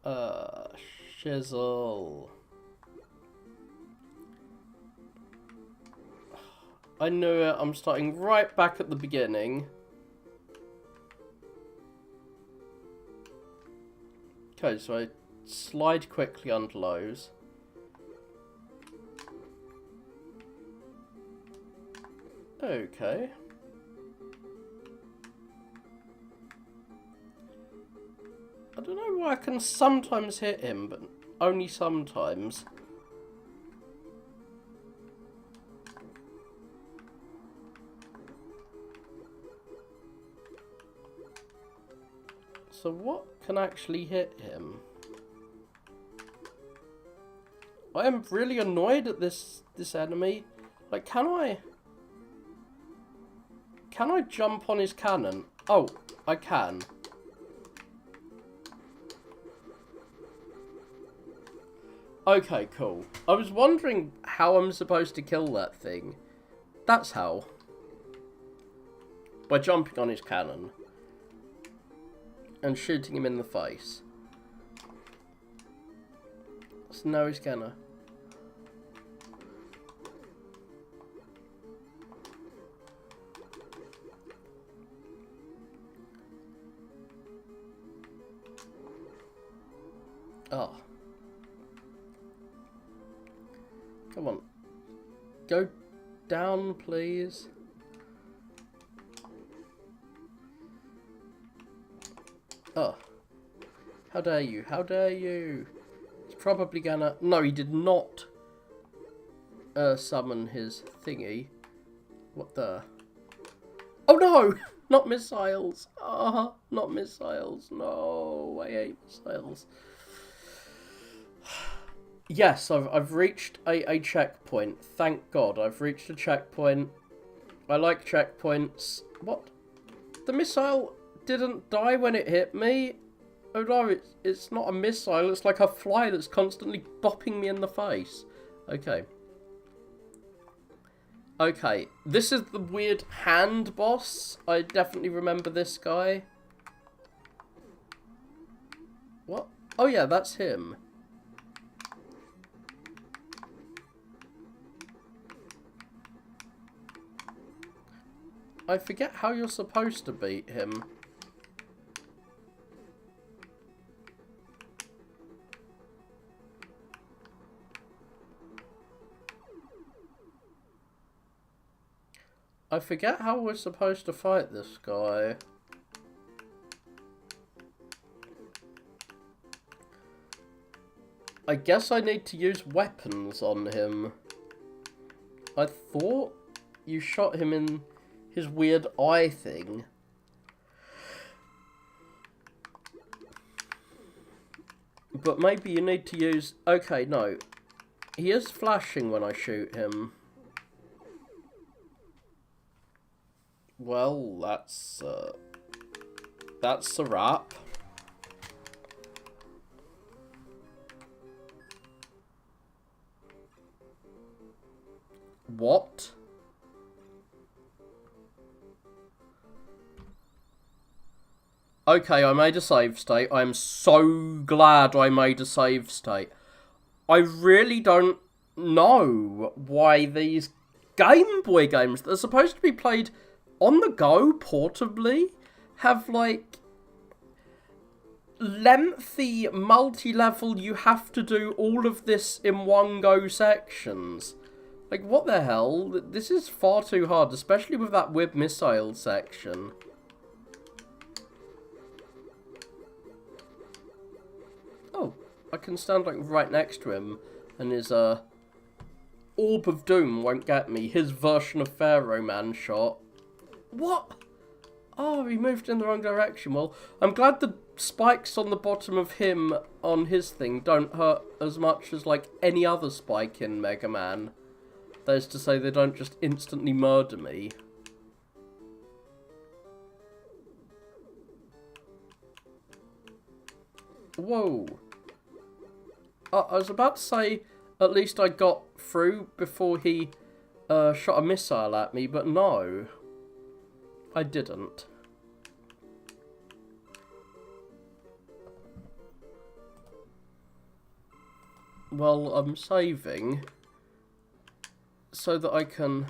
Speaker 1: Shizzle. I knew it. I'm starting right back at the beginning. Okay, so I slide quickly under lows. Okay. I don't know why I can sometimes hit him, but only sometimes. So what can actually hit him? I am really annoyed at this enemy. Like, can I jump on his cannon? Oh, I can. Okay, cool. I was wondering how I'm supposed to kill that thing. That's how. By jumping on his cannon. And shooting him in the face. So now he's gonna. Oh. Come on. Go down, please. Oh. How dare you? How dare you? He's probably gonna... No, he did not summon his thingy. What the... Oh no! Not missiles! Ah, not missiles. No, I hate missiles. Yes, I've reached a checkpoint. Thank God, I've reached a checkpoint. I like checkpoints. What? The missile didn't die when it hit me? Oh no, it's not a missile, it's like a fly that's constantly bopping me in the face. Okay. Okay, this is the weird hand boss. I definitely remember this guy. What? Oh yeah, that's him. I forget how you're supposed to beat him. I forget how we're supposed to fight this guy. I guess I need to use weapons on him. I thought you shot him in his weird eye thing. But maybe you need to use... Okay, no. He is flashing when I shoot him. Well, that's a wrap. What? Okay, I made a save state. I'm so glad I made a save state. I really don't know why these Game Boy games that are supposed to be played on the go, portably, have, like, lengthy, multi-level, you have to do all of this in one go sections. Like, what the hell? This is far too hard, especially with that weird missile section. Oh, I can stand, like, right next to him, and his, Orb of Doom won't get me. His version of Pharaoh Man shot. What? Oh, he moved in the wrong direction. Well, I'm glad the spikes on the bottom of him on his thing don't hurt as much as, like, any other spike in Mega Man. That is to say, they don't just instantly murder me. Whoa. I was about to say, at least I got through before he shot a missile at me, but no. I didn't. Well, I'm saving so that I can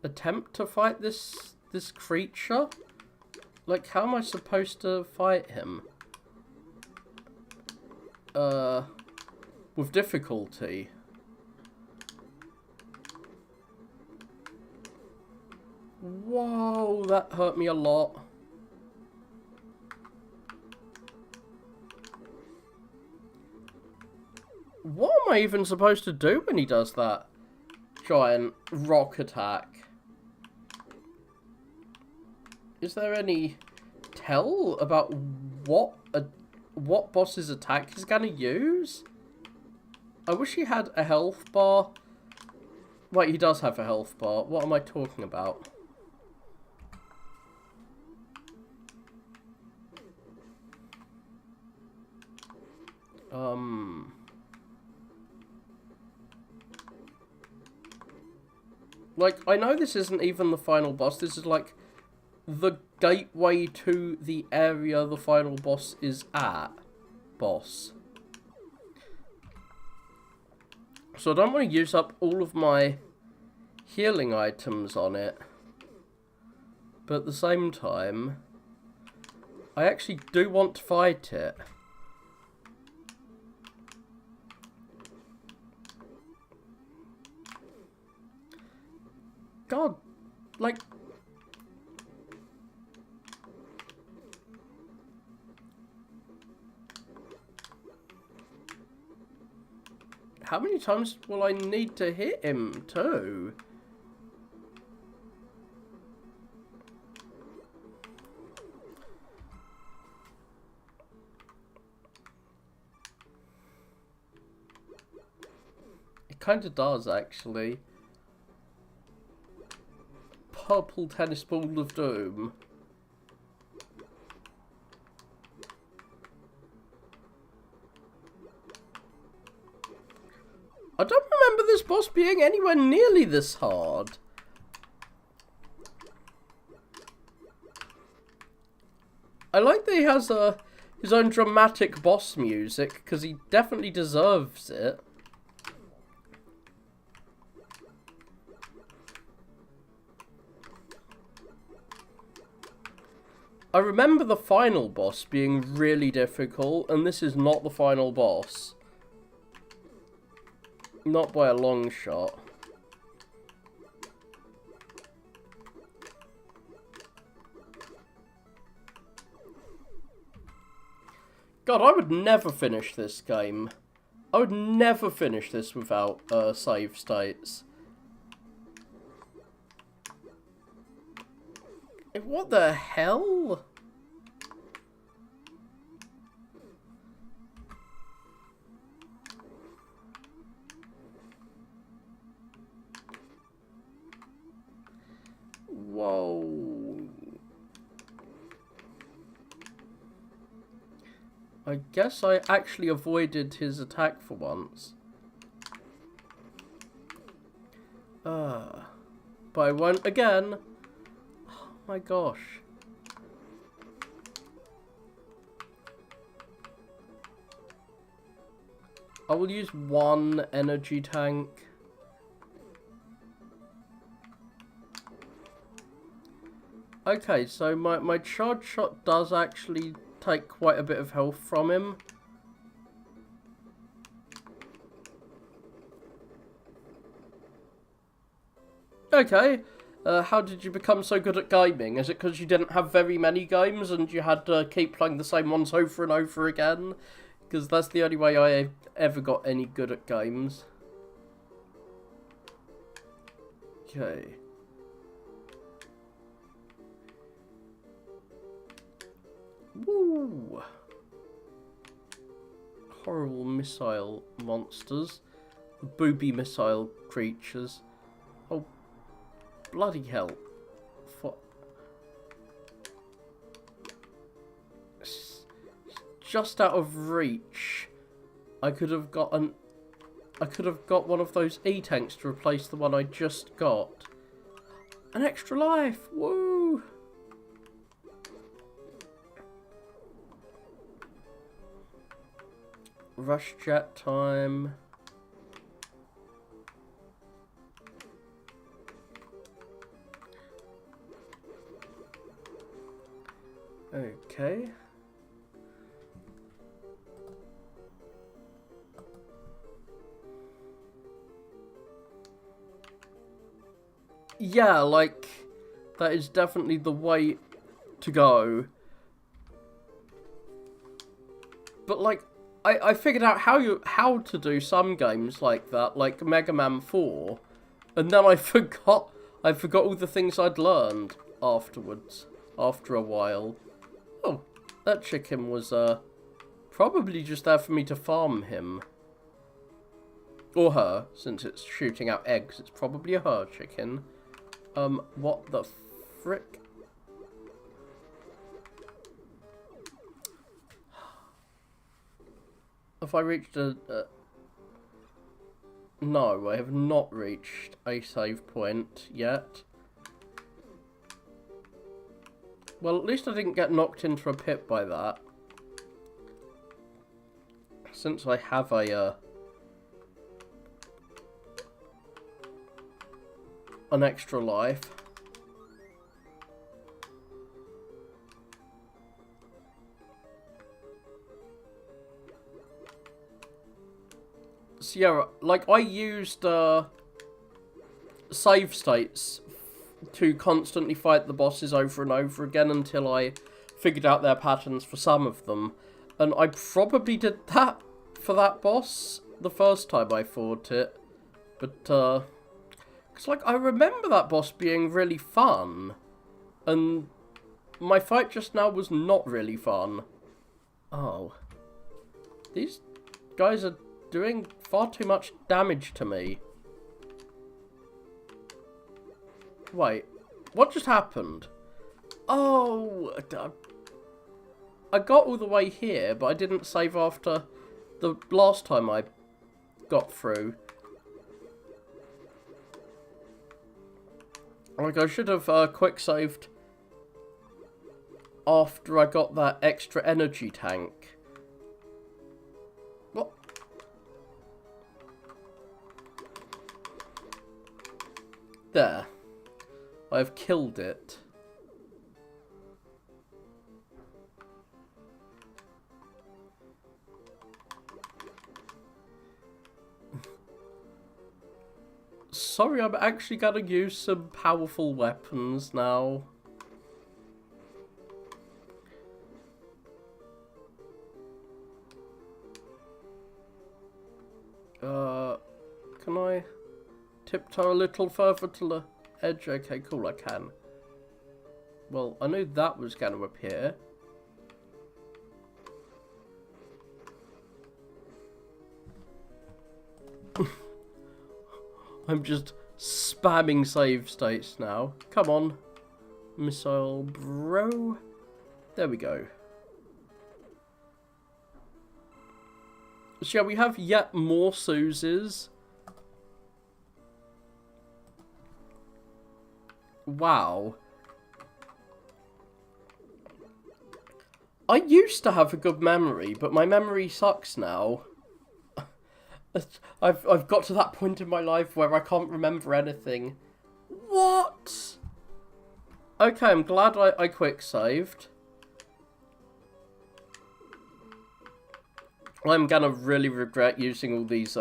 Speaker 1: attempt to fight this creature. Like, how am I supposed to fight him? With difficulty. Whoa, that hurt me a lot. What am I even supposed to do when he does that giant rock attack? Is there any tell about what boss's attack he's gonna use? I wish he had a health bar. Wait, he does have a health bar. What am I talking about? Like, I know this isn't even the final boss. This is, like, the gateway to the area the final boss is at. So I don't want to use up all of my healing items on it. But at the same time, I actually do want to fight it. God, like... How many times will I need to hit him, too? It kind of does, actually. Purple tennis ball of doom. I don't remember this boss being anywhere nearly this hard. I like that he has his own dramatic boss music, because he definitely deserves it. I remember the final boss being really difficult, and this is not the final boss. Not by a long shot. God, I would never finish this game. I would never finish this without save states. What the hell? Whoa. I guess I actually avoided his attack for once. But I won't again. Oh my gosh. I will use one energy tank. Okay, so my charge shot does actually take quite a bit of health from him. Okay, how did you become so good at gaming? Is it because you didn't have very many games and you had to keep playing the same ones over and over again? Because that's the only way I ever got any good at games. Okay. Woo! Horrible missile monsters. Booby missile creatures. Oh, bloody hell. Just out of reach. I could have got one of those E-tanks to replace the one I just got. An extra life! Woo! Rush jet time. Okay. Yeah, like, that is definitely the way to go. But, like, I figured out how to do some games like that, like Mega Man 4, and then I forgot all the things I'd learned afterwards, after a while. Oh, that chicken was probably just there for me to farm him. Or her, since it's shooting out eggs, it's probably a her chicken. What the frick? Have I reached a... No, I have not reached a save point yet. Well, at least I didn't get knocked into a pit by that. Since I have a... an extra life. So yeah, like I used save states to constantly fight the bosses over and over again until I figured out their patterns for some of them. And I probably did that for that boss the first time I fought it. But, because, like, I remember that boss being really fun. And my fight just now was not really fun. Oh. These guys are doing far too much damage to me. Wait, what just happened? Oh, I got all the way here, but I didn't save after the last time I got through. Like, I should have quick saved after I got that extra energy tank. What? There. I've killed it. Sorry, I'm actually gonna use some powerful weapons now. Can I tiptoe a little further to the edge? Okay, cool, I can. Well, I knew that was gonna appear. I'm just spamming save states now. Come on. Missile bro. There we go. So yeah, we have yet more Suzes. Wow. I used to have a good memory, but my memory sucks now. I've got to that point in my life where I can't remember anything. What? Okay, I'm glad I quick saved. I'm gonna really regret using all these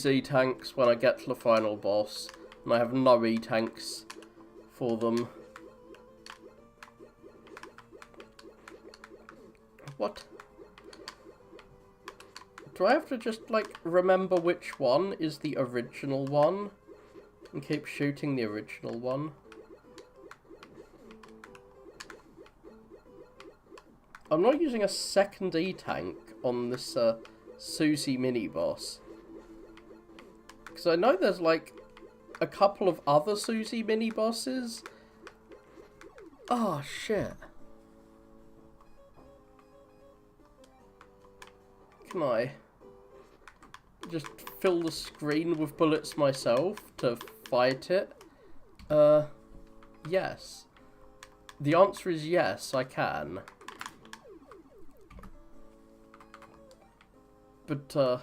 Speaker 1: E-tanks when I get to the final boss, and I have no E-tanks for them. What? Do I have to just, like, remember which one is the original one? And keep shooting the original one? I'm not using a second E-tank on this, Susie mini-boss. Because I know there's, like, a couple of other Susie mini-bosses. Oh, shit. Can I just fill the screen with bullets myself to fight it? Yes. The answer is yes, I can. But,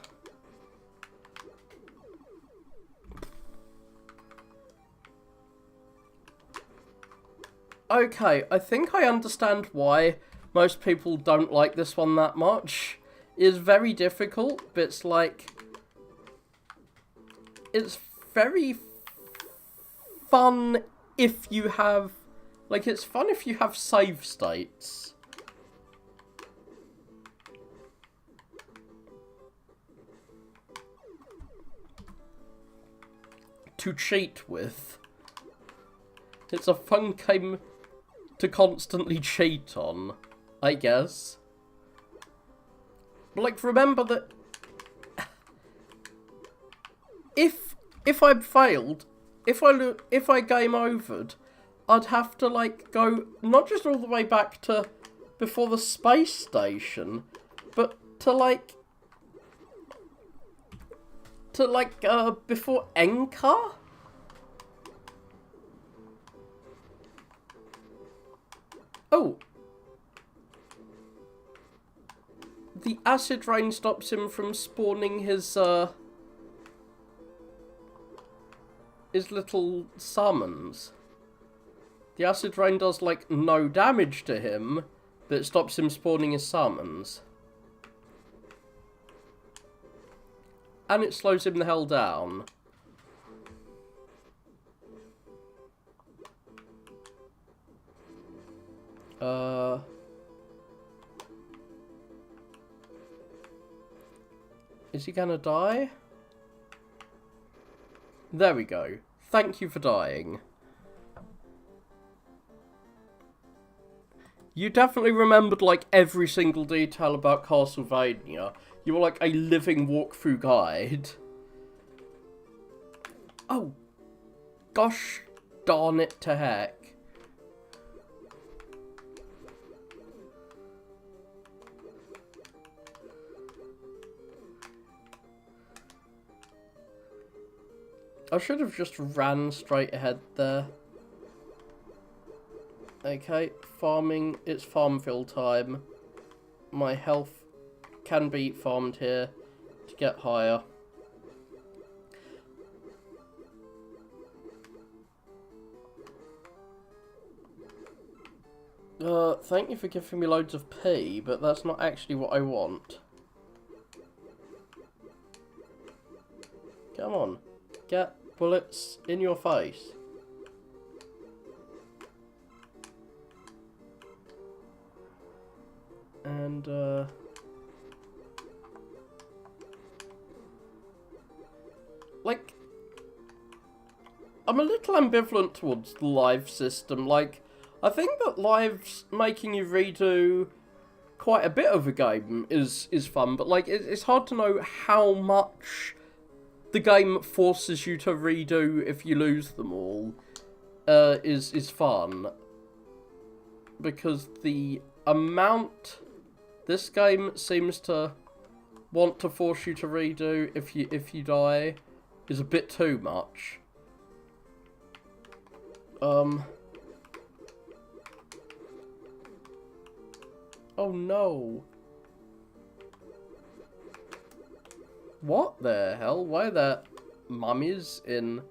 Speaker 1: okay, I think I understand why most people don't like this one that much. It's very difficult, but it's like... It's very fun if you have... Like, it's fun if you have save states. To cheat with. It's a fun game to constantly cheat on, I guess. But, like, remember that if I'd failed, if I game overed, I'd have to, like, go not just all the way back to before the space station, but to before Enka? Oh. The acid rain stops him from spawning his little summons. The acid rain does, like, no damage to him, but it stops him spawning his summons. And it slows him the hell down. Is he gonna die? There we go. Thank you for dying. You definitely remembered, like, every single detail about Castlevania. You were like a living walkthrough guide. Oh. Gosh darn it to heck. I should have just ran straight ahead there. Okay, farming, it's Farmville time. My health can be farmed here to get higher. Thank you for giving me loads of P, but that's not actually what I want. Come on, get bullets in your face. And, like, I'm a little ambivalent towards the live system. Like, I think that live's making you redo quite a bit of a game is fun, but, like, it's hard to know how much the game forces you to redo if you lose them all, is fun. Because the amount this game seems to want to force you to redo if you die is a bit too much. Oh no. What the hell? Why are there mummies in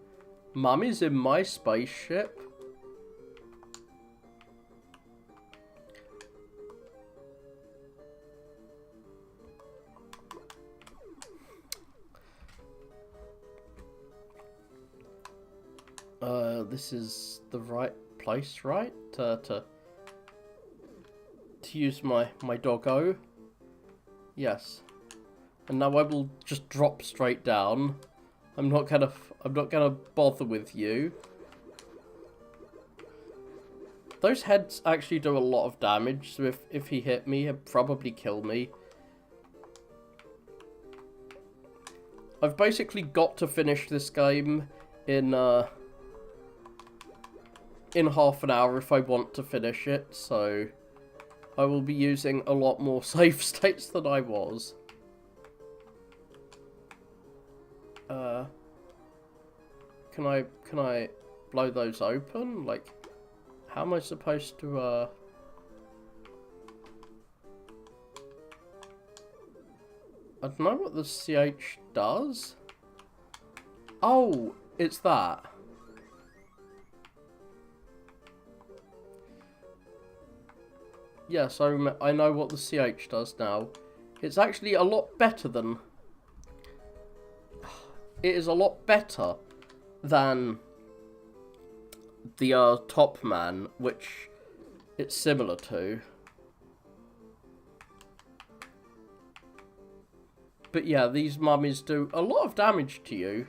Speaker 1: my spaceship? This is the right place, right? To use my doggo. Yes. And now I will just drop straight down. I'm not gonna bother with you. Those heads actually do a lot of damage, so if he hit me, he'd probably kill me. I've basically got to finish this game in half an hour if I want to finish it, so I will be using a lot more save states than I was. Can I blow those open? Like, how am I supposed to, I don't know what the CH does. Oh, it's that. Yes, I know what the CH does now. It's actually a lot better than... It is a lot better than the Top Man, which it's similar to. But yeah, these mummies do a lot of damage to you.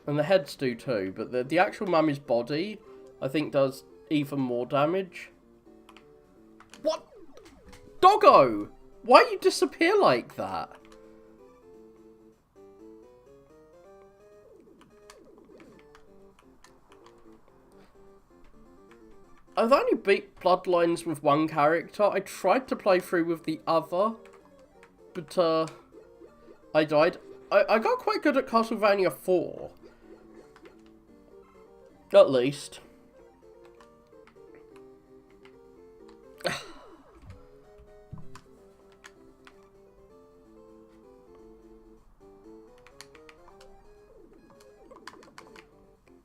Speaker 1: And the heads do too, but the actual mummy's body, I think, does even more damage. What? Doggo! Why you disappear like that? I've only beat Bloodlines with one character. I tried to play through with the other, but I died. I got quite good at Castlevania 4. At least.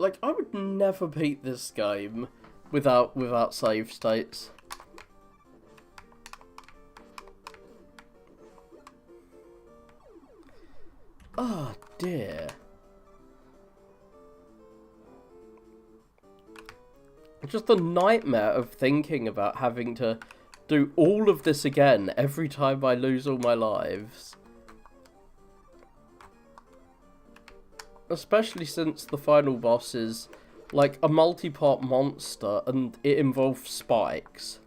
Speaker 1: Like, I would never beat this game without save states. Oh dear. Just the nightmare of thinking about having to do all of this again every time I lose all my lives. Especially since the final boss is like a multi-part monster and it involves spikes.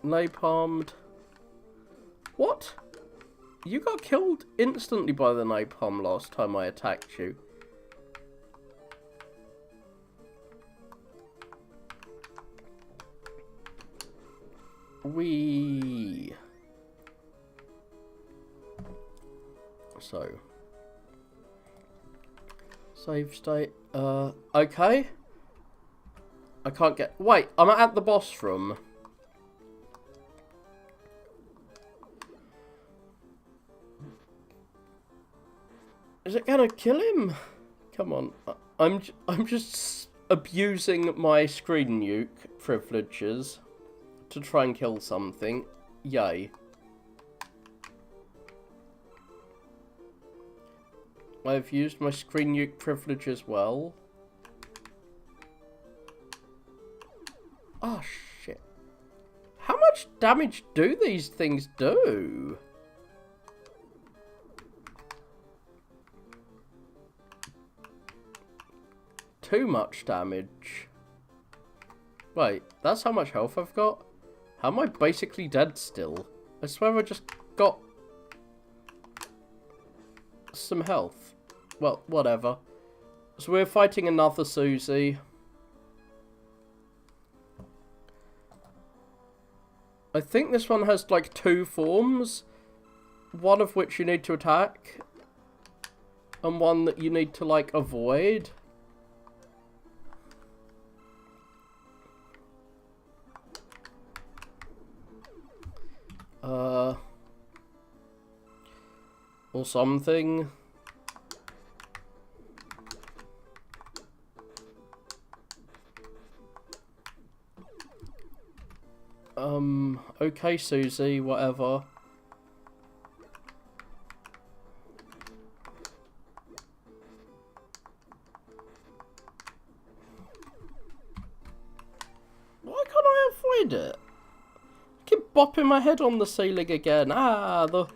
Speaker 1: Napalmed. What? You got killed instantly by the napalm last time I attacked you. So. Save state. Okay. I can't get... Wait, I'm at the boss room. Is it gonna kill him? Come on. I'm just abusing my screen nuke privileges to try and kill something. Yay. I've used my screen nuke privilege as well. Oh shit. How much damage do these things do? Too much damage. Wait, that's how much health I've got? How am I basically dead still? I swear I just got some health. Well, whatever. So we're fighting another Susie. I think this one has like 2 forms. One of which you need to attack. And one that you need to like avoid. Or something. Okay, Susie, whatever. Why can't I avoid it? I keep bopping my head on the ceiling again. Ah, the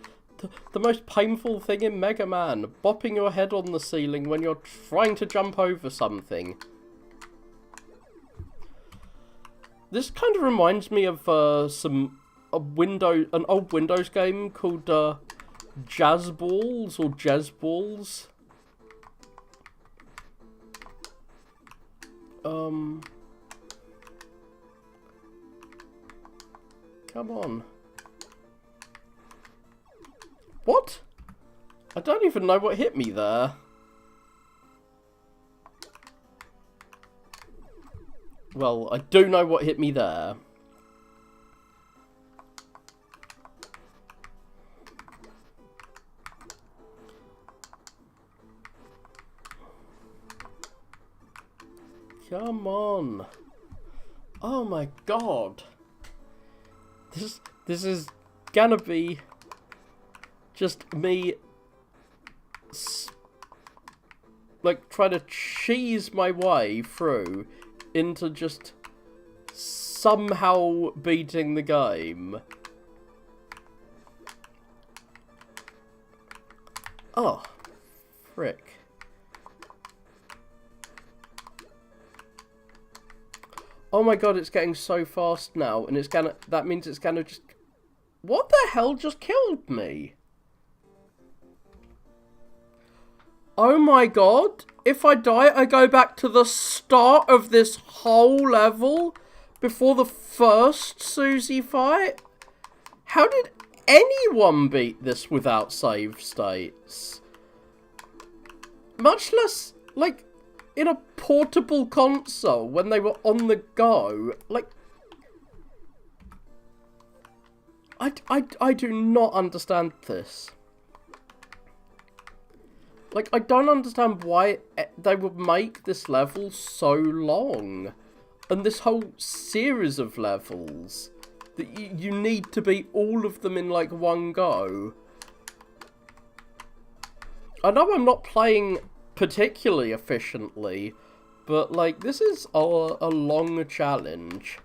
Speaker 1: most painful thing in Mega Man. Bopping your head on the ceiling when you're trying to jump over something. This kind of reminds me of an old Windows game called Jazz Balls or Jazz Balls. Come on. What? I don't even know what hit me there. Well, I do know what hit me there. Come on. Oh my god. This is gonna be just me like trying to cheese my way through into just somehow beating the game. Oh, frick. Oh my god, it's getting so fast now, and that means it's gonna just... What the hell just killed me? Oh my god, if I die, I go back to the start of this whole level before the first Susie fight? How did anyone beat this without save states? Much less, like, in a portable console when they were on the go. Like, I do not understand this. Like, I don't understand why they would make this level so long. And this whole series of levels. That you need to beat all of them in, like, one go. I know I'm not playing particularly efficiently. But, like, this is a long challenge.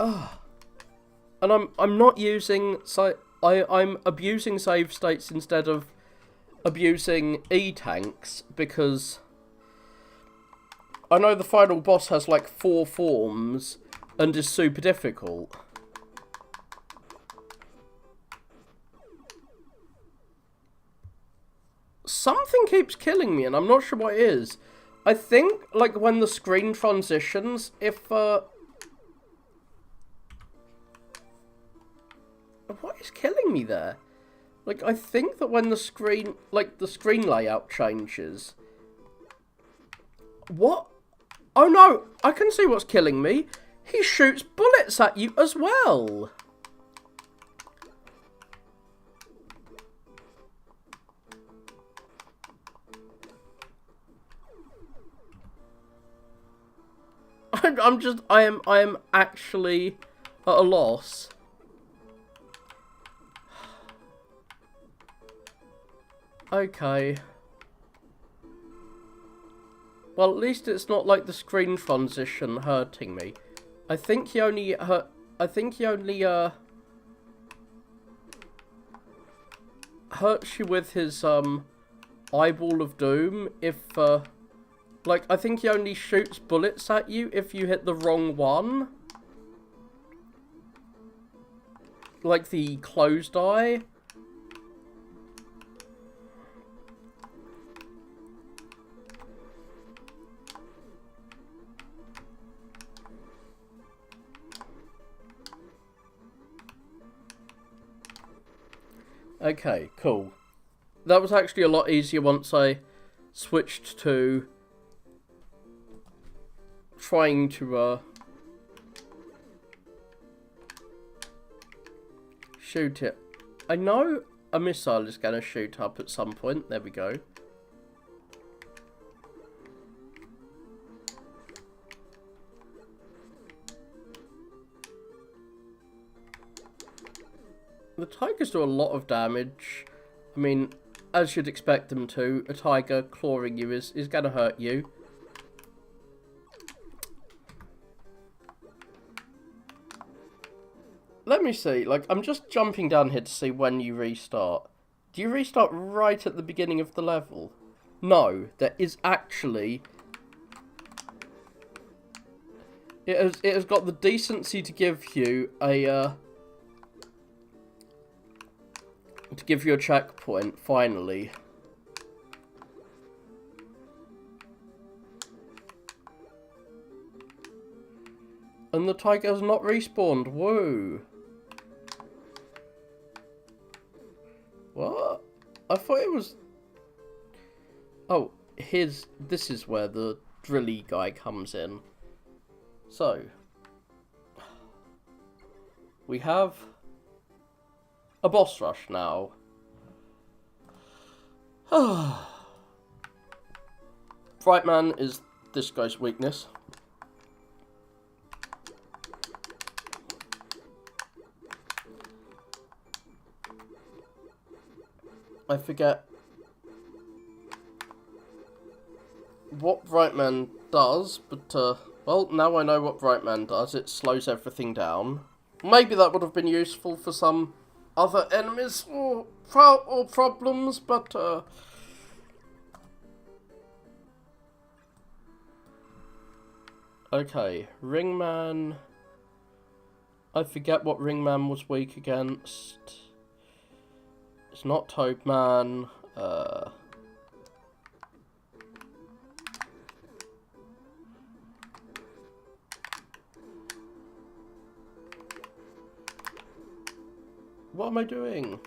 Speaker 1: Ugh. And I'm not using... I'm abusing save states instead of abusing E-tanks because I know the final boss has like 4 forms and is super difficult. Something keeps killing me and I'm not sure what it is. I think like when the screen transitions, if what is killing me there? Like I think that when the screen layout changes. What? Oh no, I can see what's killing me. He shoots bullets at you as well. I am actually at a loss. Okay. Well, at least it's not like the screen transition hurting me. I think he only hurts you with his eyeball of doom if like I think he only shoots bullets at you if you hit the wrong one. Like the closed eye. Okay, cool. That was actually a lot easier once I switched to trying to shoot it. I know a missile is going to shoot up at some point. There we go. The tigers do a lot of damage. I mean, as you'd expect them to, a tiger clawing you is going to hurt you. Let me see, like, I'm just jumping down here to see when you restart. Do you restart right at the beginning of the level? No, there is actually... It has got the decency to give you a, to give you a checkpoint, finally. And the tiger has not respawned, whoa. What? I thought it was... Oh, this is where the drilly guy comes in. So, we have a boss rush now. Brightman is this guy's weakness. I forget what Brightman does, but well, now I know what Brightman does. It slows everything down. Maybe that would have been useful for some other enemies or problems, but okay, Ringman. I forget what Ringman was weak against. It's not Toadman. What am I doing?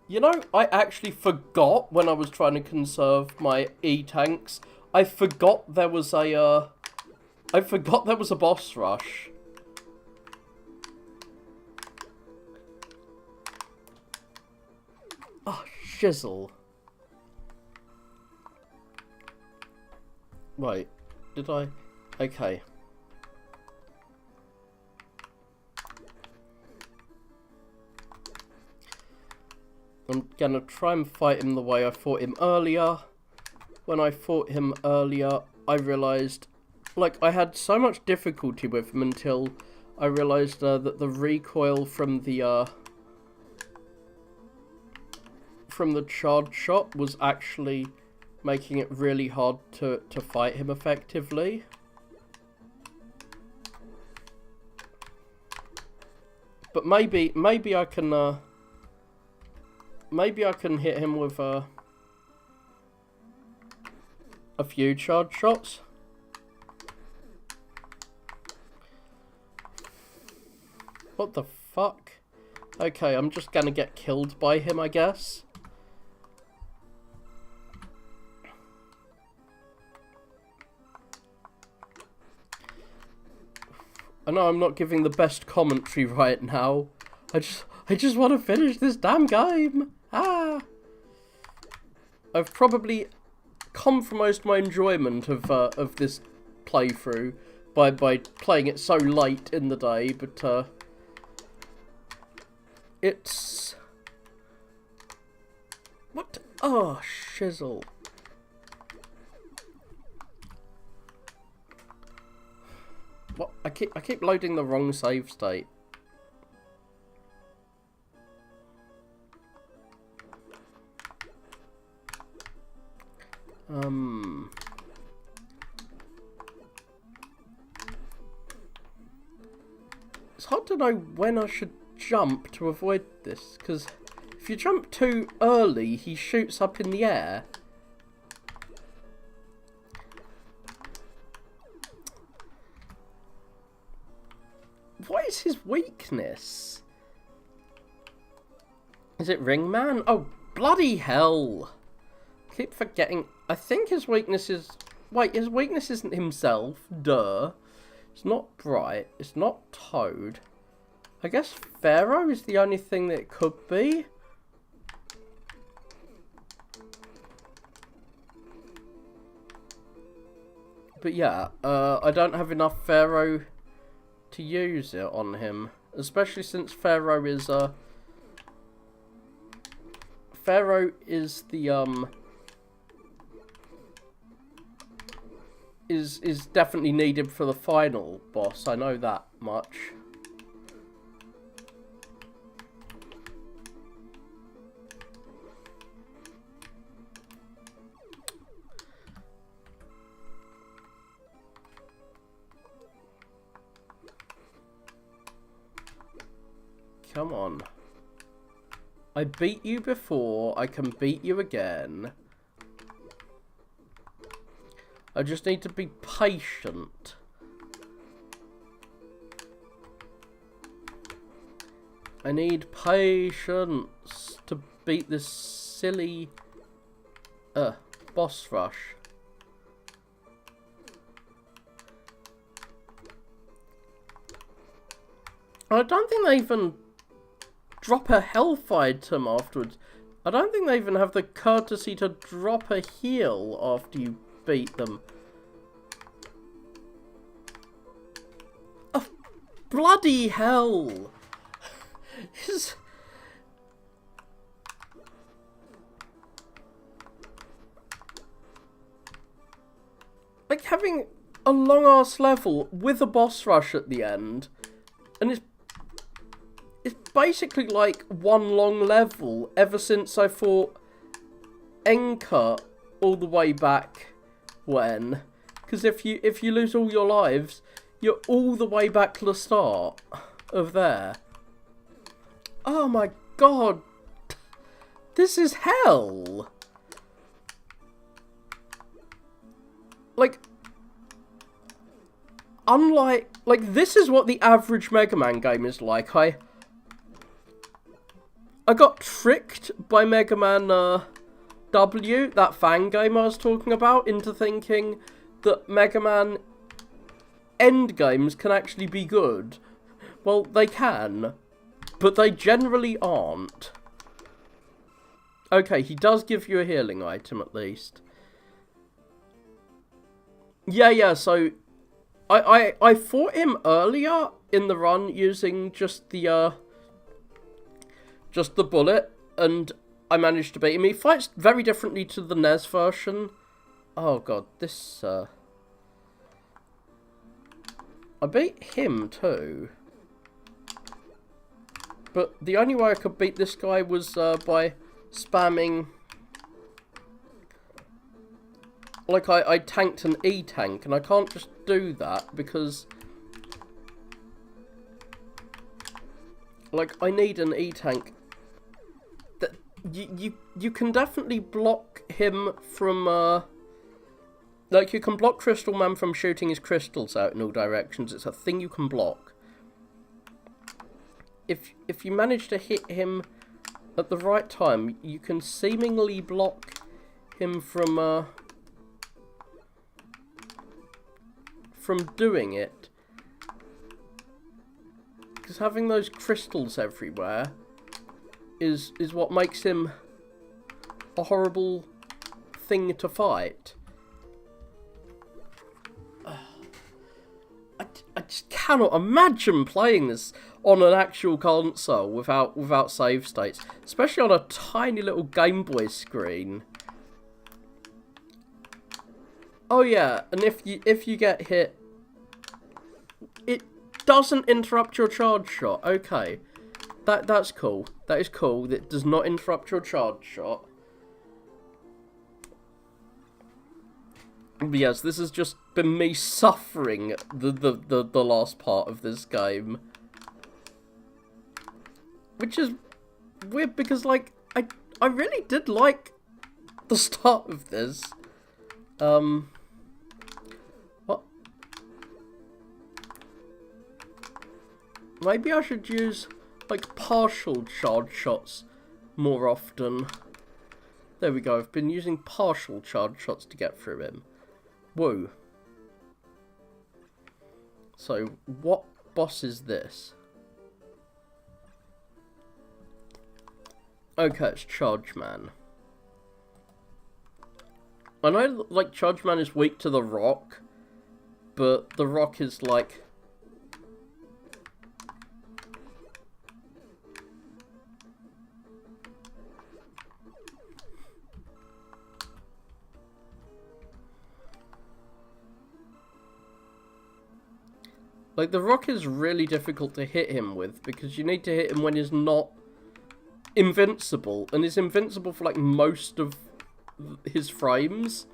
Speaker 1: You know, I actually forgot when I was trying to conserve my E-tanks. I forgot there was a, I forgot there was a boss rush. Oh, shizzle. Wait, did I? Okay. I'm gonna try and fight him the way I fought him earlier. When I fought him earlier, I realised, like, I had so much difficulty with him until I realised that the recoil from the charge shot was actually making it really hard to fight him effectively. But maybe I can hit him with a few charge shots. What the fuck? Okay, I'm just gonna get killed by him, I guess. I know I'm not giving the best commentary right now. I just want to finish this damn game. Ah! I've probably compromised my enjoyment of this playthrough by playing it so late in the day, but it's what? Oh, shizzle. What? I keep loading the wrong save state. It's hard to know when I should jump to avoid this, because if you jump too early, he shoots up in the air. What is his weakness? Is it Ringman? Oh, bloody hell. Keep forgetting. I think his weakness is... Wait, his weakness isn't himself. Duh. It's not Bright. It's not Toad. I guess Pharaoh is the only thing that it could be. But yeah, I don't have enough Pharaoh to use it on him. Especially since Pharaoh is the, is definitely needed for the final boss. I know that much. Come on. I beat you before, I can beat you again. I just need to be patient. I need patience to beat this silly boss rush. I don't think they even drop a health item afterwards. I don't think they even have the courtesy to drop a heal after you beat them. Oh, bloody hell! Like having a long ass level with a boss rush at the end, and it's basically like one long level ever since I fought Enka all the way back when. Because if you lose all your lives, you're all the way back to the start of there. Oh my god. This is hell. Like, unlike, like, this is what the average Mega Man game is like. I got tricked by Mega Man W, that fan game I was talking about, into thinking that Mega Man endgames can actually be good. Well, they can, but they generally aren't. Okay, he does give you a healing item at least. Yeah, so I fought him earlier in the run using just the bullet, and I managed to beat him. He fights very differently to the NES version. Oh god, this, I beat him too. But the only way I could beat this guy was by spamming... Like, I tanked an E-tank, and I can't just do that because... Like, I need an E-tank. You can definitely block him from, like, you can block Crystal Man from shooting his crystals out in all directions. It's a thing you can block. If you manage to hit him at the right time, you can seemingly block him from doing it. Because having those crystals everywhere is what makes him a horrible thing to fight. I just cannot imagine playing this on an actual console without save states, especially on a tiny little Game Boy screen. Oh yeah, and if you get hit, it doesn't interrupt your charge shot. Okay, that's cool. That is cool. That does not interrupt your charge shot. But yes, this has just been me suffering the last part of this game. Which is weird because, like, I really did like the start of this. What? Maybe I should use, like, partial charge shots more often. There we go, I've been using partial charge shots to get through him. Whoa. So, what boss is this? Okay, it's Charge Man. I know, like, Charge Man is weak to the rock, but the rock is, like... Like, the rock is really difficult to hit him with, because you need to hit him when he's not invincible, and he's invincible for, like, most of his frames.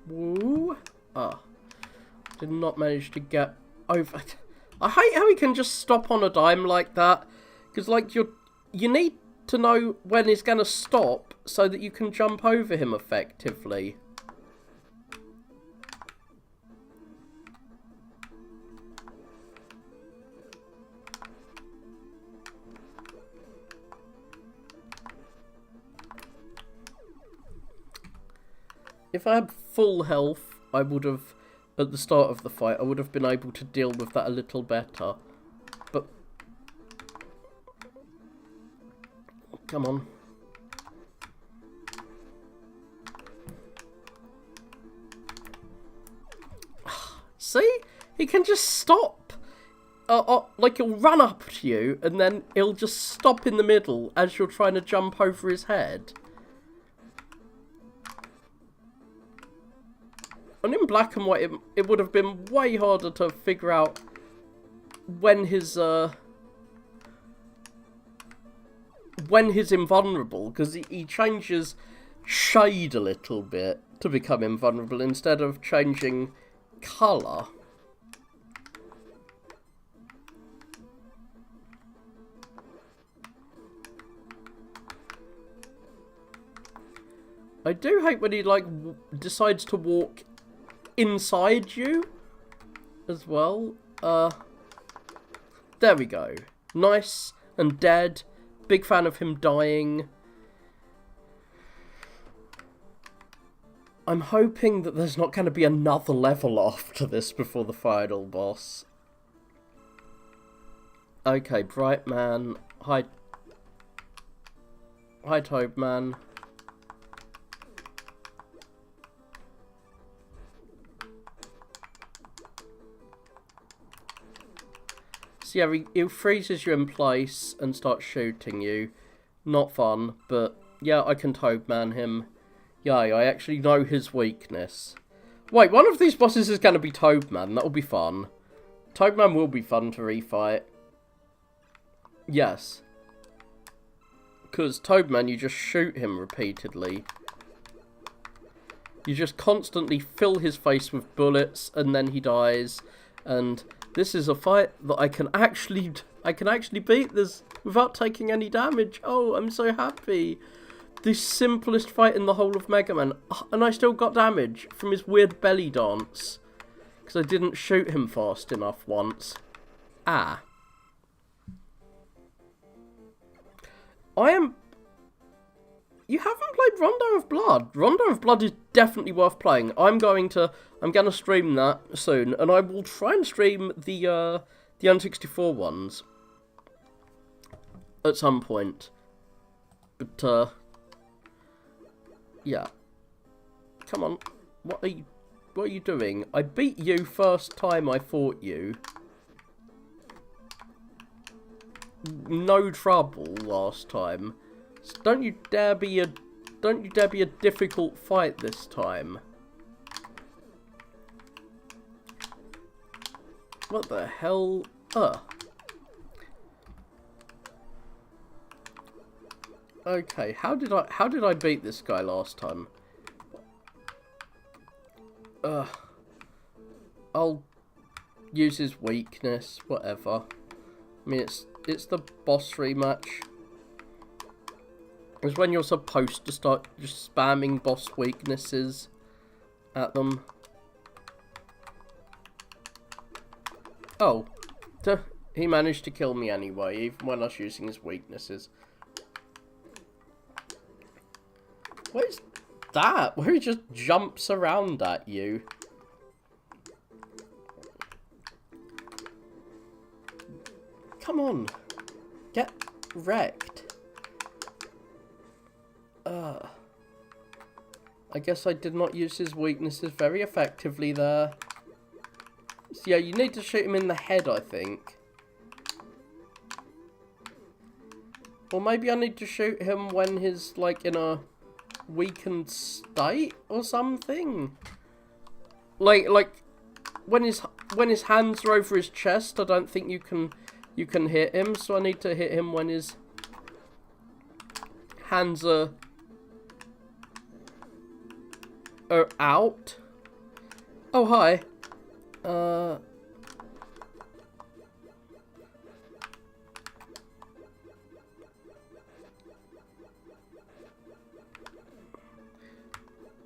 Speaker 1: Woo! Ah. Did not manage to get over... I hate how he can just stop on a dime like that, because, like, you need to know when he's going to stop so that you can jump over him effectively. If I had full health, I would have, at the start of the fight, I would have been able to deal with that a little better. But come on. See? He can just stop. Like, he'll run up to you, and then he'll just stop in the middle as you're trying to jump over his head. And in black and white, it would have been way harder to figure out when he's invulnerable, because he changes shade a little bit to become invulnerable instead of changing colour. I do hate when he, like, decides to walk inside you as well. There we go. Nice and dead. Big fan of him dying. I'm hoping that there's not going to be another level after this before the final boss. Okay, Bright Man. Hi Toad Man. So yeah, he freezes you in place and starts shooting you. Not fun, but yeah, I can Toadman him. Yay, I actually know his weakness. Wait, one of these bosses is going to be Toadman. That'll be fun. Toadman will be fun to refight. Yes. Because Toadman, you just shoot him repeatedly. You just constantly fill his face with bullets, and then he dies. And this is a fight that I can actually beat this without taking any damage. Oh, I'm so happy. The simplest fight in the whole of Mega Man. And I still got damage from his weird belly dance. Because I didn't shoot him fast enough once. Ah. You haven't played Rondo of Blood. Rondo of Blood is definitely worth playing. I'm gonna stream that soon, and I will try and stream the N64 ones at some point. But yeah. Come on. What are you doing? I beat you first time I fought you. No trouble last time. So don't you dare be a difficult fight this time. What the hell? Okay, how did I beat this guy last time? I'll use his weakness, whatever. I mean, it's the boss rematch. It's when you're supposed to start just spamming boss weaknesses at them. Oh, he managed to kill me anyway, even when I was using his weaknesses. What is that? Where he just jumps around at you? Come on. Get wrecked. I guess I did not use his weaknesses very effectively there. So yeah, you need to shoot him in the head, I think. Or maybe I need to shoot him when he's, like, in a weakened state or something. Like when his hands are over his chest, I don't think you can hit him, so I need to hit him when his hands are out. Oh, hi. I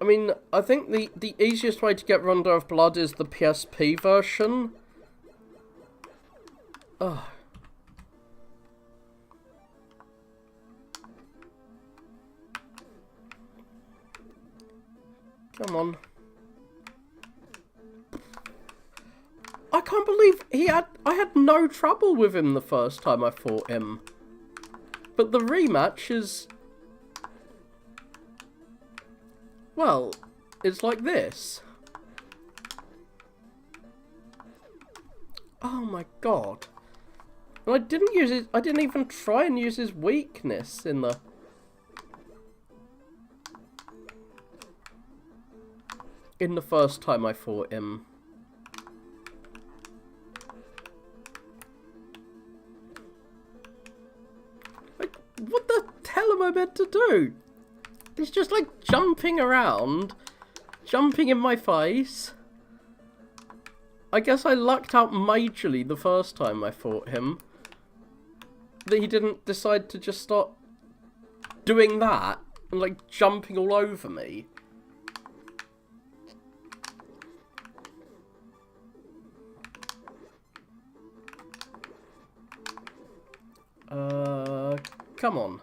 Speaker 1: mean, I think the easiest way to get Rondo of Blood is the PSP version. Ugh. Come on. I can't believe I had no trouble with him the first time I fought him. But the rematch is... well, it's like this. Oh my god. And I didn't even try and use his weakness in the... first time I fought him. Like, what the hell am I meant to do? He's just like jumping around, jumping in my face. I guess I lucked out majorly the first time I fought him. That he didn't decide to just start doing that and like jumping all over me. Come on.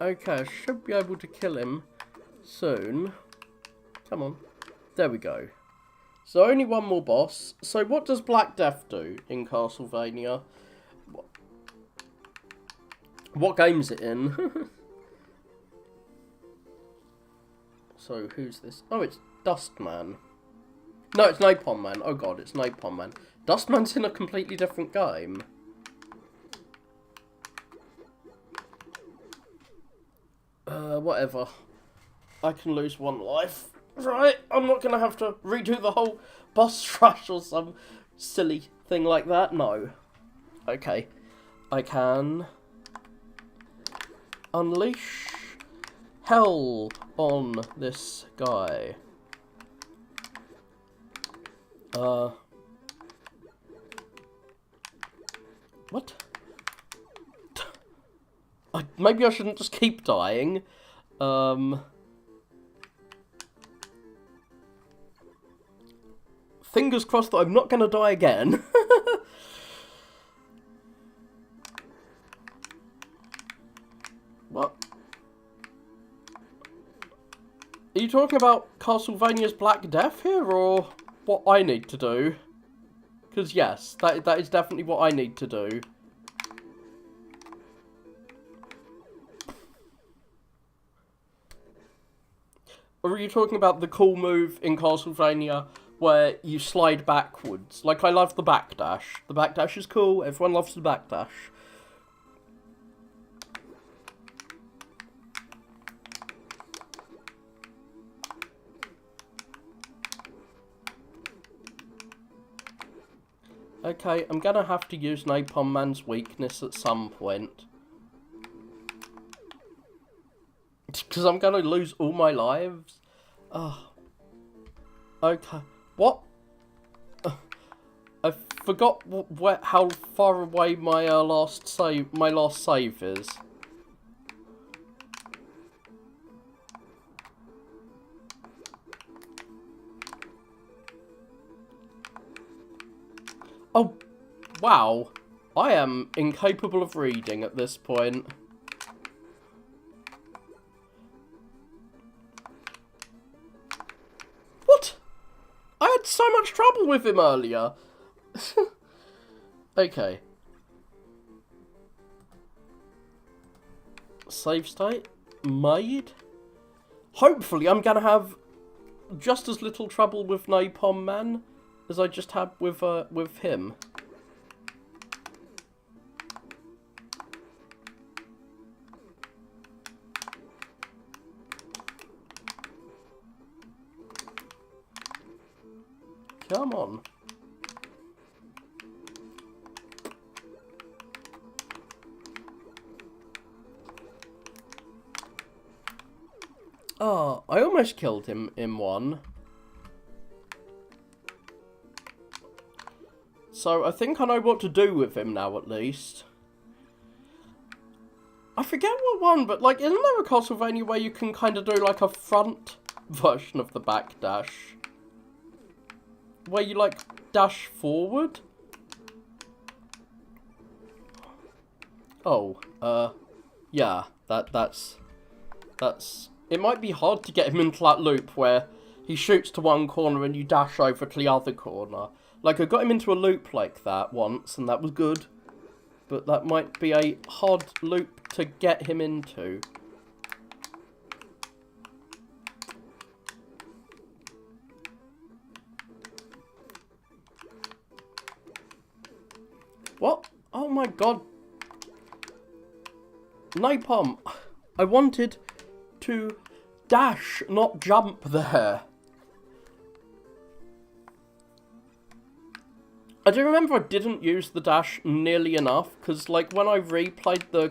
Speaker 1: Okay, I should be able to kill him soon. Come on. There we go. So only one more boss. So what does Black Death do in Castlevania? What game's it in? So who's this? Oh, it's Dustman. No, it's Napalm Man. Oh god, it's Napalm Man. Dustman's in a completely different game. Whatever. I can lose 1 life. Right, I'm not gonna have to redo the whole boss rush or some silly thing like that. No. Okay. I can unleash hell on this guy. What? Maybe I shouldn't just keep dying. Fingers crossed that I'm not gonna die again. What? Are you talking about Castlevania's Black Death here, or what I need to do? Because yes, that is definitely what I need to do. Or are you talking about the cool move in Castlevania where you slide backwards? Like, I love the backdash. The backdash is cool, everyone loves the backdash. Okay, I'm gonna have to use Napalm Man's weakness at some point. Because I'm gonna lose all my lives. Oh. Okay. What? I forgot how far away my last save is. Oh, wow. I am incapable of reading at this point. What? I had so much trouble with him earlier. Okay. Save state made. Hopefully I'm gonna have just as little trouble with Napalm Man as I just had with him. Come on. Oh, I almost killed him in one. So I think I know what to do with him now, at least. I forget what one, but like, isn't there a Castlevania where you can kind of do like a front version of the backdash? Where you like dash forward? Oh, yeah, that's... It might be hard to get him into that loop where he shoots to one corner and you dash over to the other corner. Like, I got him into a loop like that once, and that was good. But that might be a hard loop to get him into. What? Oh my god. Napalm. I wanted to dash, not jump there. I do remember I didn't use the dash nearly enough, because like when I replayed the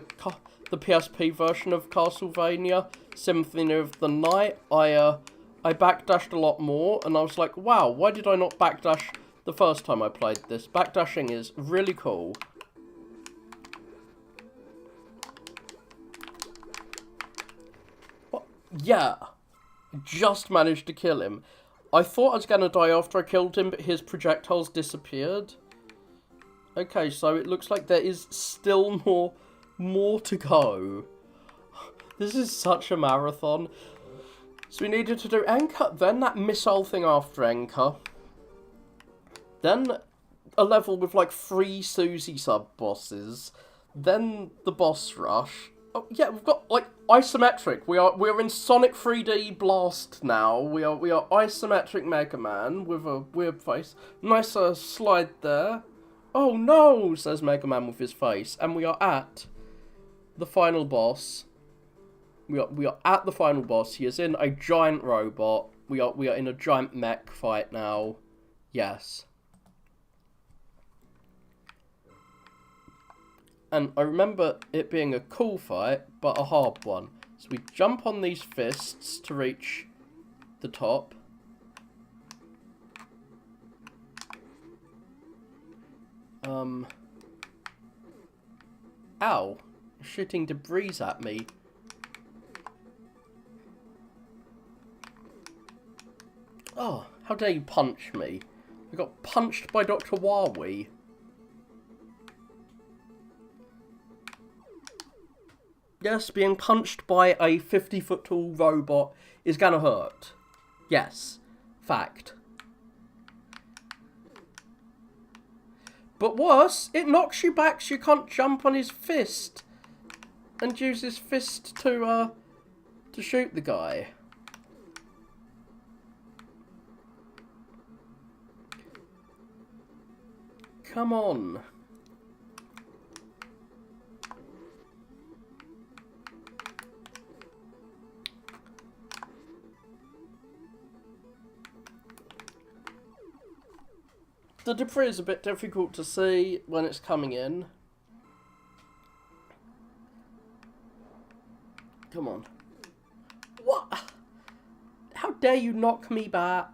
Speaker 1: PSP version of Castlevania Symphony of the Night, I backdashed a lot more, and I was like, wow, why did I not backdash the first time I played this? Backdashing is really cool. What? Yeah, just managed to kill him. I thought I was going to die after I killed him, but his projectiles disappeared. Okay, so it looks like there is still more to go. This is such a marathon. So we needed to do Anchor, then that missile thing after Anchor. Then a level with like 3 Susie sub-bosses. Then the boss rush. Oh, yeah, we've got, like, isometric. We're in Sonic 3D Blast now. We are isometric Mega Man with a weird face. Nice slide there. Oh no, says Mega Man with his face. And we are at the final boss. We are at the final boss. He is in a giant robot. We are in a giant mech fight now. Yes. And I remember it being a cool fight, but a hard one. So we jump on these fists to reach the top. Ow. You're shooting debris at me. Oh, how dare you punch me? I got punched by Dr. Wawi. Yes, being punched by a 50-foot tall robot is gonna hurt. Yes. Fact. But worse, it knocks you back so you can't jump on his fist and use his fist to shoot the guy. Come on. The debris is a bit difficult to see when it's coming in. Come on. What? How dare you knock me back?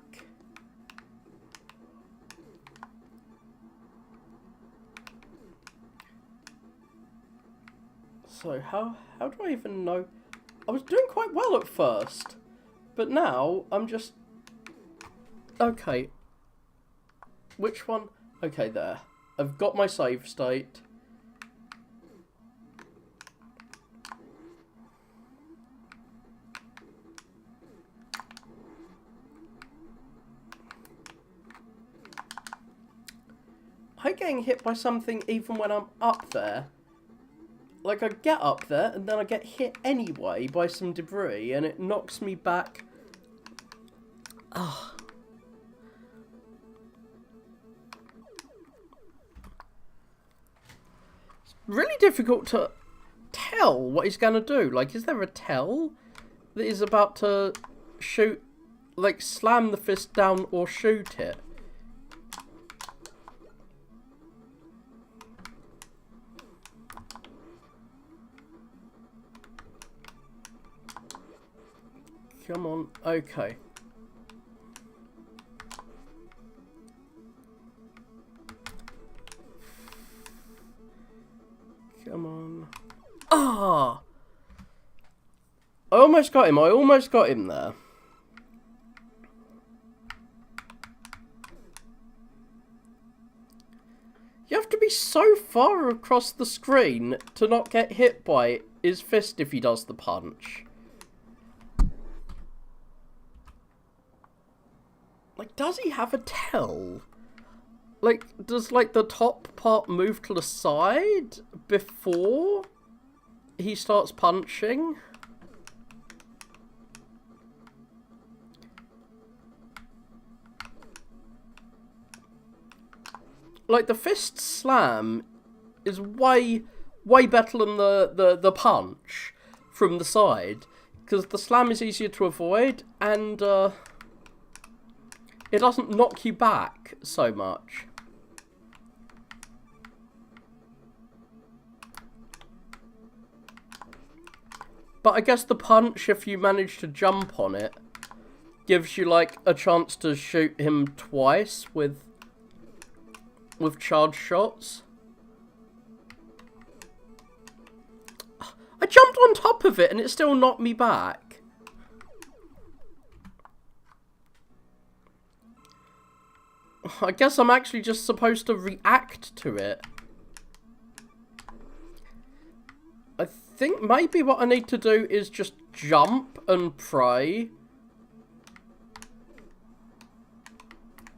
Speaker 1: So, how do I even know? I was doing quite well at first. But now, I'm just... Okay. Which one? Okay, there. I've got my save state. I hate getting hit by something even when I'm up there. Like, I get up there, and then I get hit anyway by some debris, and it knocks me back. Ugh. Really difficult to tell what he's going to do. Like, is there a tell that he's about to shoot, like, slam the fist down or shoot it? Come on, okay. Come on. Ah! I almost got him there. You have to be so far across the screen to not get hit by his fist if he does the punch. Like, does he have a tell? Like, does, like, the top part move to the side before he starts punching? Like, the fist slam is way better than the punch from the side. Because the slam is easier to avoid, and, it doesn't knock you back so much. But I guess the punch, if you manage to jump on it, gives you, like, a chance to shoot him twice with charge shots. I jumped on top of it and it still knocked me back. I guess I'm actually just supposed to react to it. I think maybe what I need to do is just jump and pray.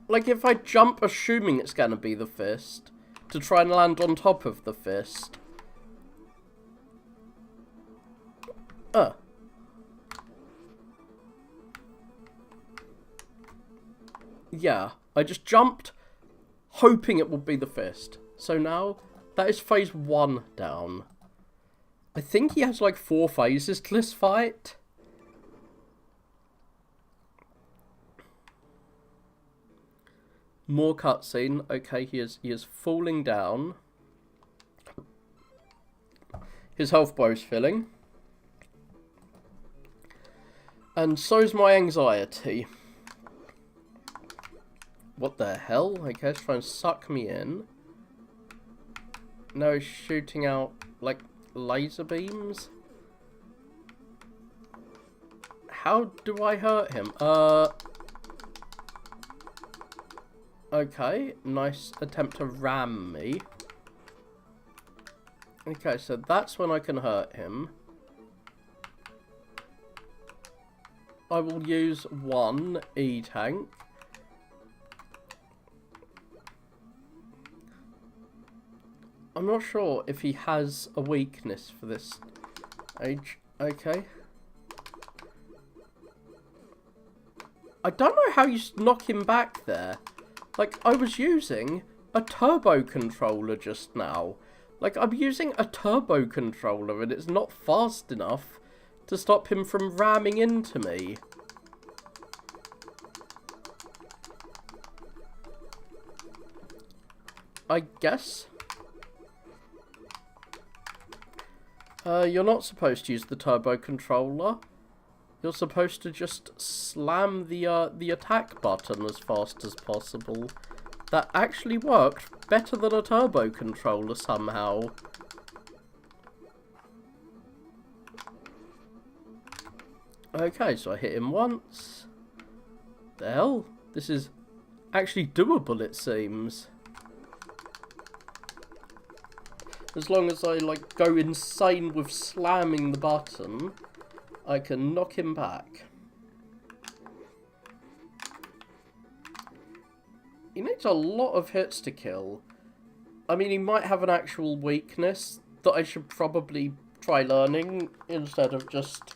Speaker 1: Like, if I jump assuming it's going to be the fist, to try and land on top of the fist. Yeah, I just jumped, hoping it would be the fist. So now, that is phase 1 down. I think he has like 4 phases to this fight. More cutscene. Okay, he is falling down. His health bar is filling. And so's my anxiety. What the hell? Okay, he's trying to suck me in. Now he's shooting out, like, laser beams. How do I hurt him? Okay, nice attempt to ram me. Okay, so that's when I can hurt him. I will use 1 E-tank. I'm not sure if he has a weakness for this age. Okay. I don't know how you knock him back there. Like, I was using a turbo controller just now. Like, I'm using a turbo controller and it's not fast enough to stop him from ramming into me. I guess. You're not supposed to use the turbo controller. You're supposed to just slam the attack button as fast as possible. That actually worked better than a turbo controller somehow. Okay, so I hit him once. The hell? This is actually doable, it seems. As long as I, like, go insane with slamming the button, I can knock him back. He needs a lot of hits to kill. I mean, he might have an actual weakness that I should probably try learning instead of just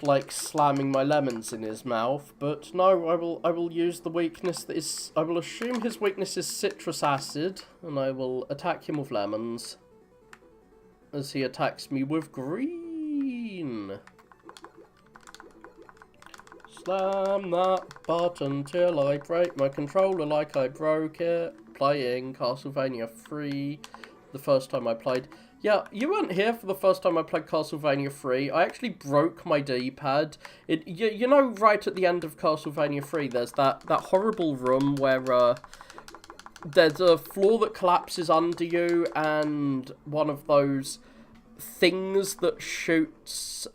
Speaker 1: like slamming my lemons in his mouth. But no, I will use the weakness that is. I will assume his weakness is citrus acid, and I will attack him with lemons as he attacks me with green. Slam that button till I break my controller like I broke it. Playing Castlevania 3 the first time I played. Yeah, you weren't here for the first time I played Castlevania 3. I actually broke my D-pad. You know, right at the end of Castlevania 3, there's that horrible room where there's a floor that collapses under you, and one of those things that shoots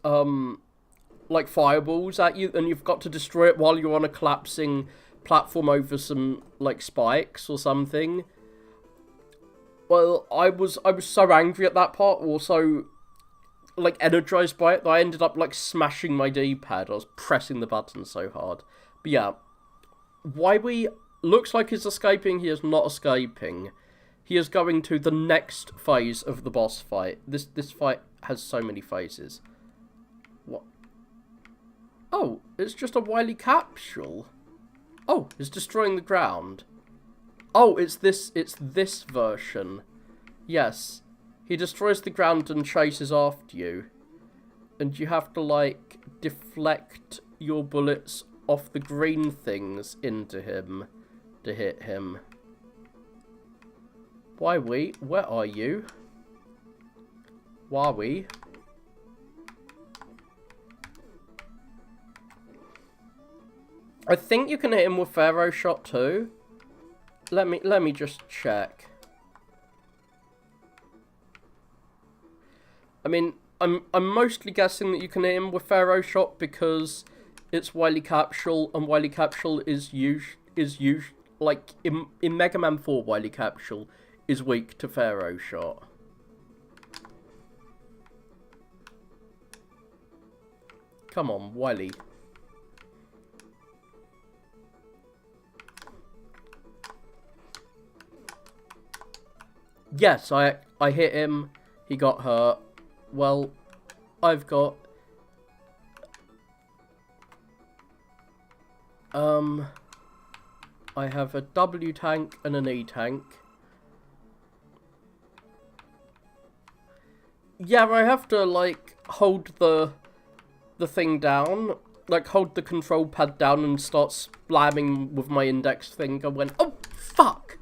Speaker 1: like fireballs at you, and you've got to destroy it while you're on a collapsing platform over some like spikes or something. Well, I was so angry at that part, or so like energized by it, that I ended up like smashing my D-pad. I was pressing the button so hard. But yeah, Wybie looks like he's escaping. He is not escaping. He is going to the next phase of the boss fight. This fight has so many phases. What? Oh, it's just a Wily capsule. Oh, it's destroying the ground. Oh, it's this version. Yes. He destroys the ground and chases after you. And you have to, like, deflect your bullets off the green things into him to hit him. Wybie, where are you? Wybie? I think you can hit him with Pharaoh Shot too. Let me just check. I mean, I'm mostly guessing that you can hit him with Pharaoh Shot because it's Wily Capsule, and Wily Capsule is like in Mega Man 4, Wily Capsule is weak to Pharaoh Shot. Come on, Wily. Yes, I hit him. He got hurt. well, I've got... I have a W tank and an E tank. Yeah, I have to, like, hold the thing down. Like, hold the control pad down and start slamming with my index finger when... Oh, fuck!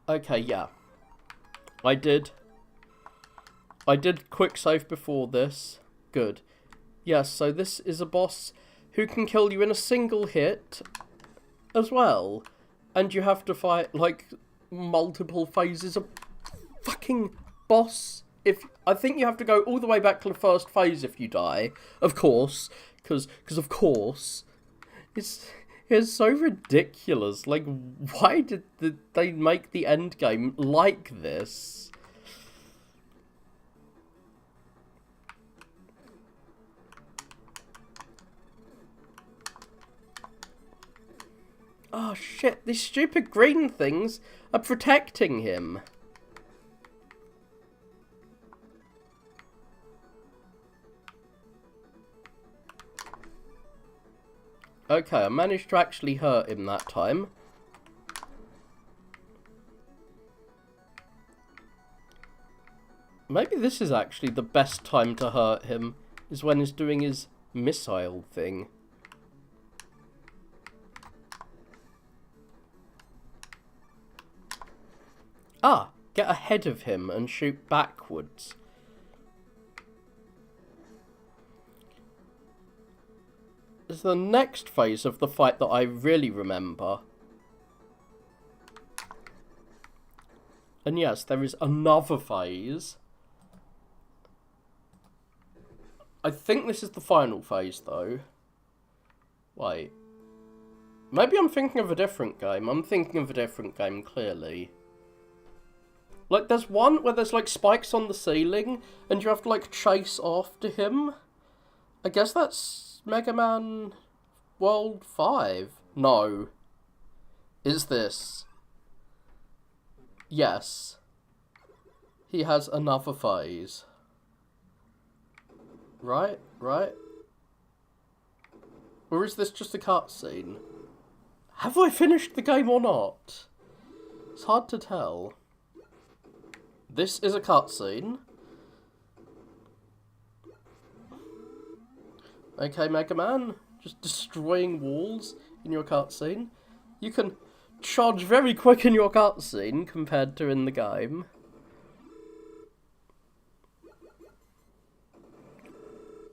Speaker 1: Okay, yeah. I did quick save before this. Good. Yes, so this is a boss who can kill you in a single hit as well. And you have to fight, like, multiple phases of fucking boss. I think you have to go all the way back to the first phase if you die. Of course. Because of course. It's so ridiculous. Like, why did they make the end game like this? Oh shit, these stupid green things are protecting him. Okay, I managed to actually hurt him that time. Maybe this is actually the best time to hurt him, is when he's doing his missile thing. Ah, get ahead of him and shoot backwards. Is the next phase of the fight that I really remember. And yes, there is another phase. I think this is the final phase, though. Wait. Maybe I'm thinking of a different game. I'm thinking of a different game, clearly. Like, there's one where there's, like, spikes on the ceiling, and you have to, like, chase after him. I guess that's Mega Man World 5. No. Is this? Yes. He has another phase. Right? Or is this just a cutscene? Have I finished the game or not? It's hard to tell. This is a cutscene. Okay, Mega Man, just destroying walls in your cutscene. You can charge very quick in your cutscene compared to in the game.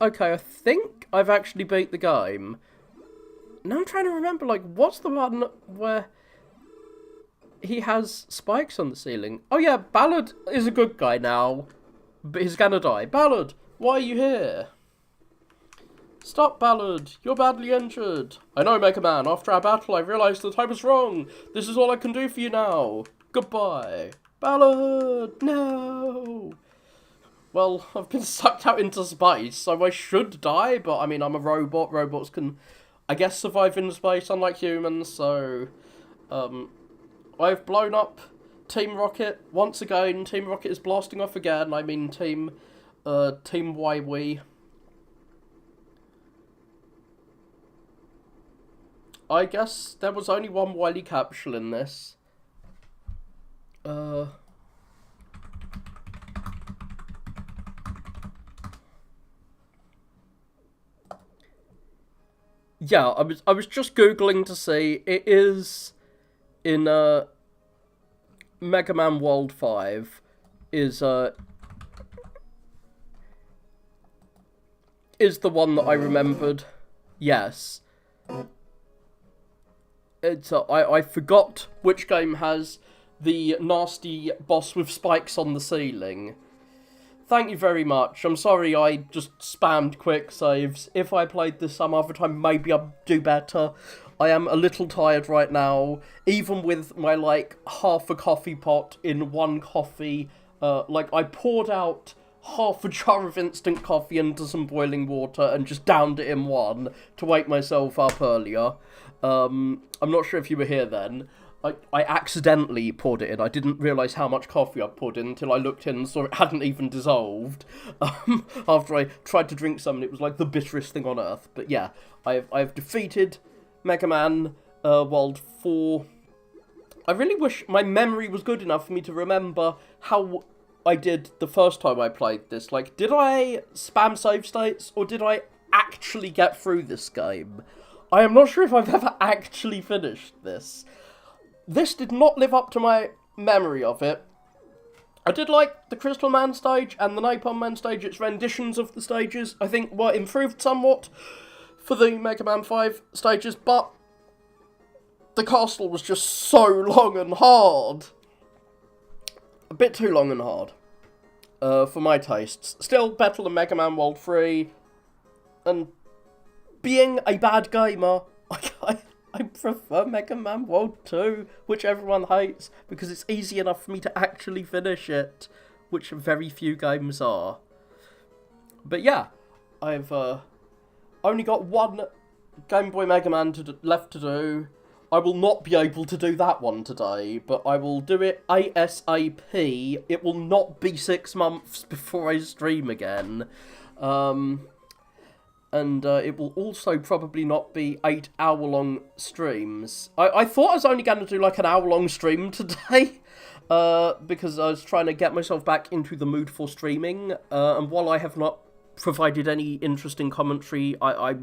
Speaker 1: Okay, I think I've actually beat the game. Now I'm trying to remember, like, what's the one where he has spikes on the ceiling? Oh yeah, Ballard is a good guy now, but he's gonna die. Ballard, why are you here? Stop, Ballard. You're badly injured. I know, Mega Man. After our battle, I realised that I was wrong. This is all I can do for you now. Goodbye. Ballard, no. Well, I've been sucked out into space, so I should die, but I mean, I'm a robot. Robots can, I guess, survive in space, unlike humans, so... I've blown up Team Rocket once again. Team Rocket is blasting off again. I mean, Team YW. I guess there was only one Wily capsule in this. Yeah, I was just Googling to see. It is in Mega Man World 5 is the one that I remembered. Yes. It's I forgot which game has the nasty boss with spikes on the ceiling. Thank you very much. I'm sorry I just spammed quick saves. If I played this some other time, maybe I'd do better. I am a little tired right now. Even with my, like, half a coffee pot in one coffee. Like, I poured out half a jar of instant coffee into some boiling water and just downed it in one to wake myself up earlier. I'm not sure if you were here then. I accidentally poured it in. I didn't realise how much coffee I'd poured in until I looked in and saw it hadn't even dissolved. After I tried to drink some, and it was like the bitterest thing on earth. But yeah, I've defeated Mega Man World 4. I really wish my memory was good enough for me to remember how I did the first time I played this. Like, did I spam save states, or did I actually get through this game? I am not sure if I've ever actually finished this. This did not live up to my memory of it. I did like the Crystal Man stage and the Napalm Man stage. Its renditions of the stages, I think, were improved somewhat for the Mega Man 5 stages, but the castle was just so long and hard. A bit too long and hard. For my tastes. Still better than Mega Man World 3. And being a bad gamer, I prefer Mega Man World 2, which everyone hates, because it's easy enough for me to actually finish it, which very few games are. But yeah, I've only got one Game Boy Mega Man left to do. I will not be able to do that one today, but I will do it ASAP. It will not be 6 months before I stream again. And it will also probably not be 8-hour-long streams. I thought I was only going to do like an hour-long stream today, because I was trying to get myself back into the mood for streaming. And while I have not provided any interesting commentary, I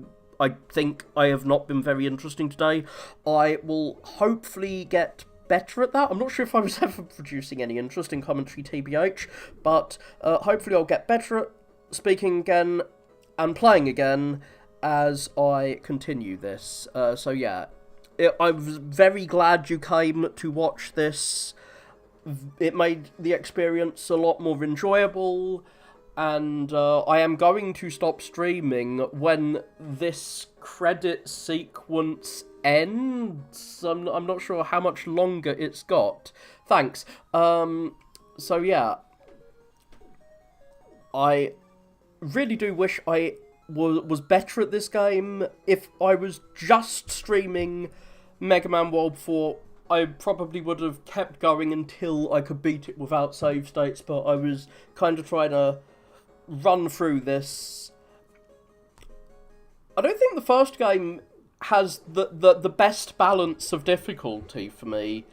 Speaker 1: think I have not been very interesting today. I will hopefully get better at that. I'm not sure if I was ever producing any interesting commentary, TBH, but hopefully I'll get better at speaking again and playing again as I continue this. So yeah, I was very glad you came to watch this. It made the experience a lot more enjoyable, and I am going to stop streaming when this credit sequence ends. I'm not sure how much longer it's got. Thanks. So yeah, I really do wish I was better at this game. If I was just streaming Mega Man World 4, I probably would have kept going until I could beat it without save states, but I was kind of trying to run through this. I don't think the first game has the best balance of difficulty for me.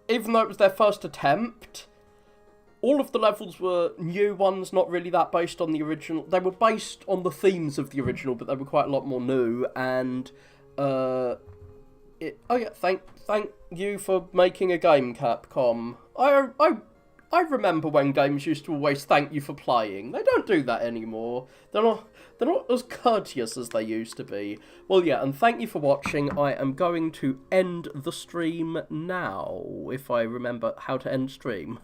Speaker 1: Even though it was their first attempt, all of the levels were new ones, not really that based on the original. They were based on the themes of the original, but they were quite a lot more new. And oh yeah, thank you for making a game, Capcom. I remember when games used to always thank you for playing. They don't do that anymore. They're not as courteous as they used to be. Well, yeah, and thank you for watching. I am going to end the stream now, if I remember how to end stream.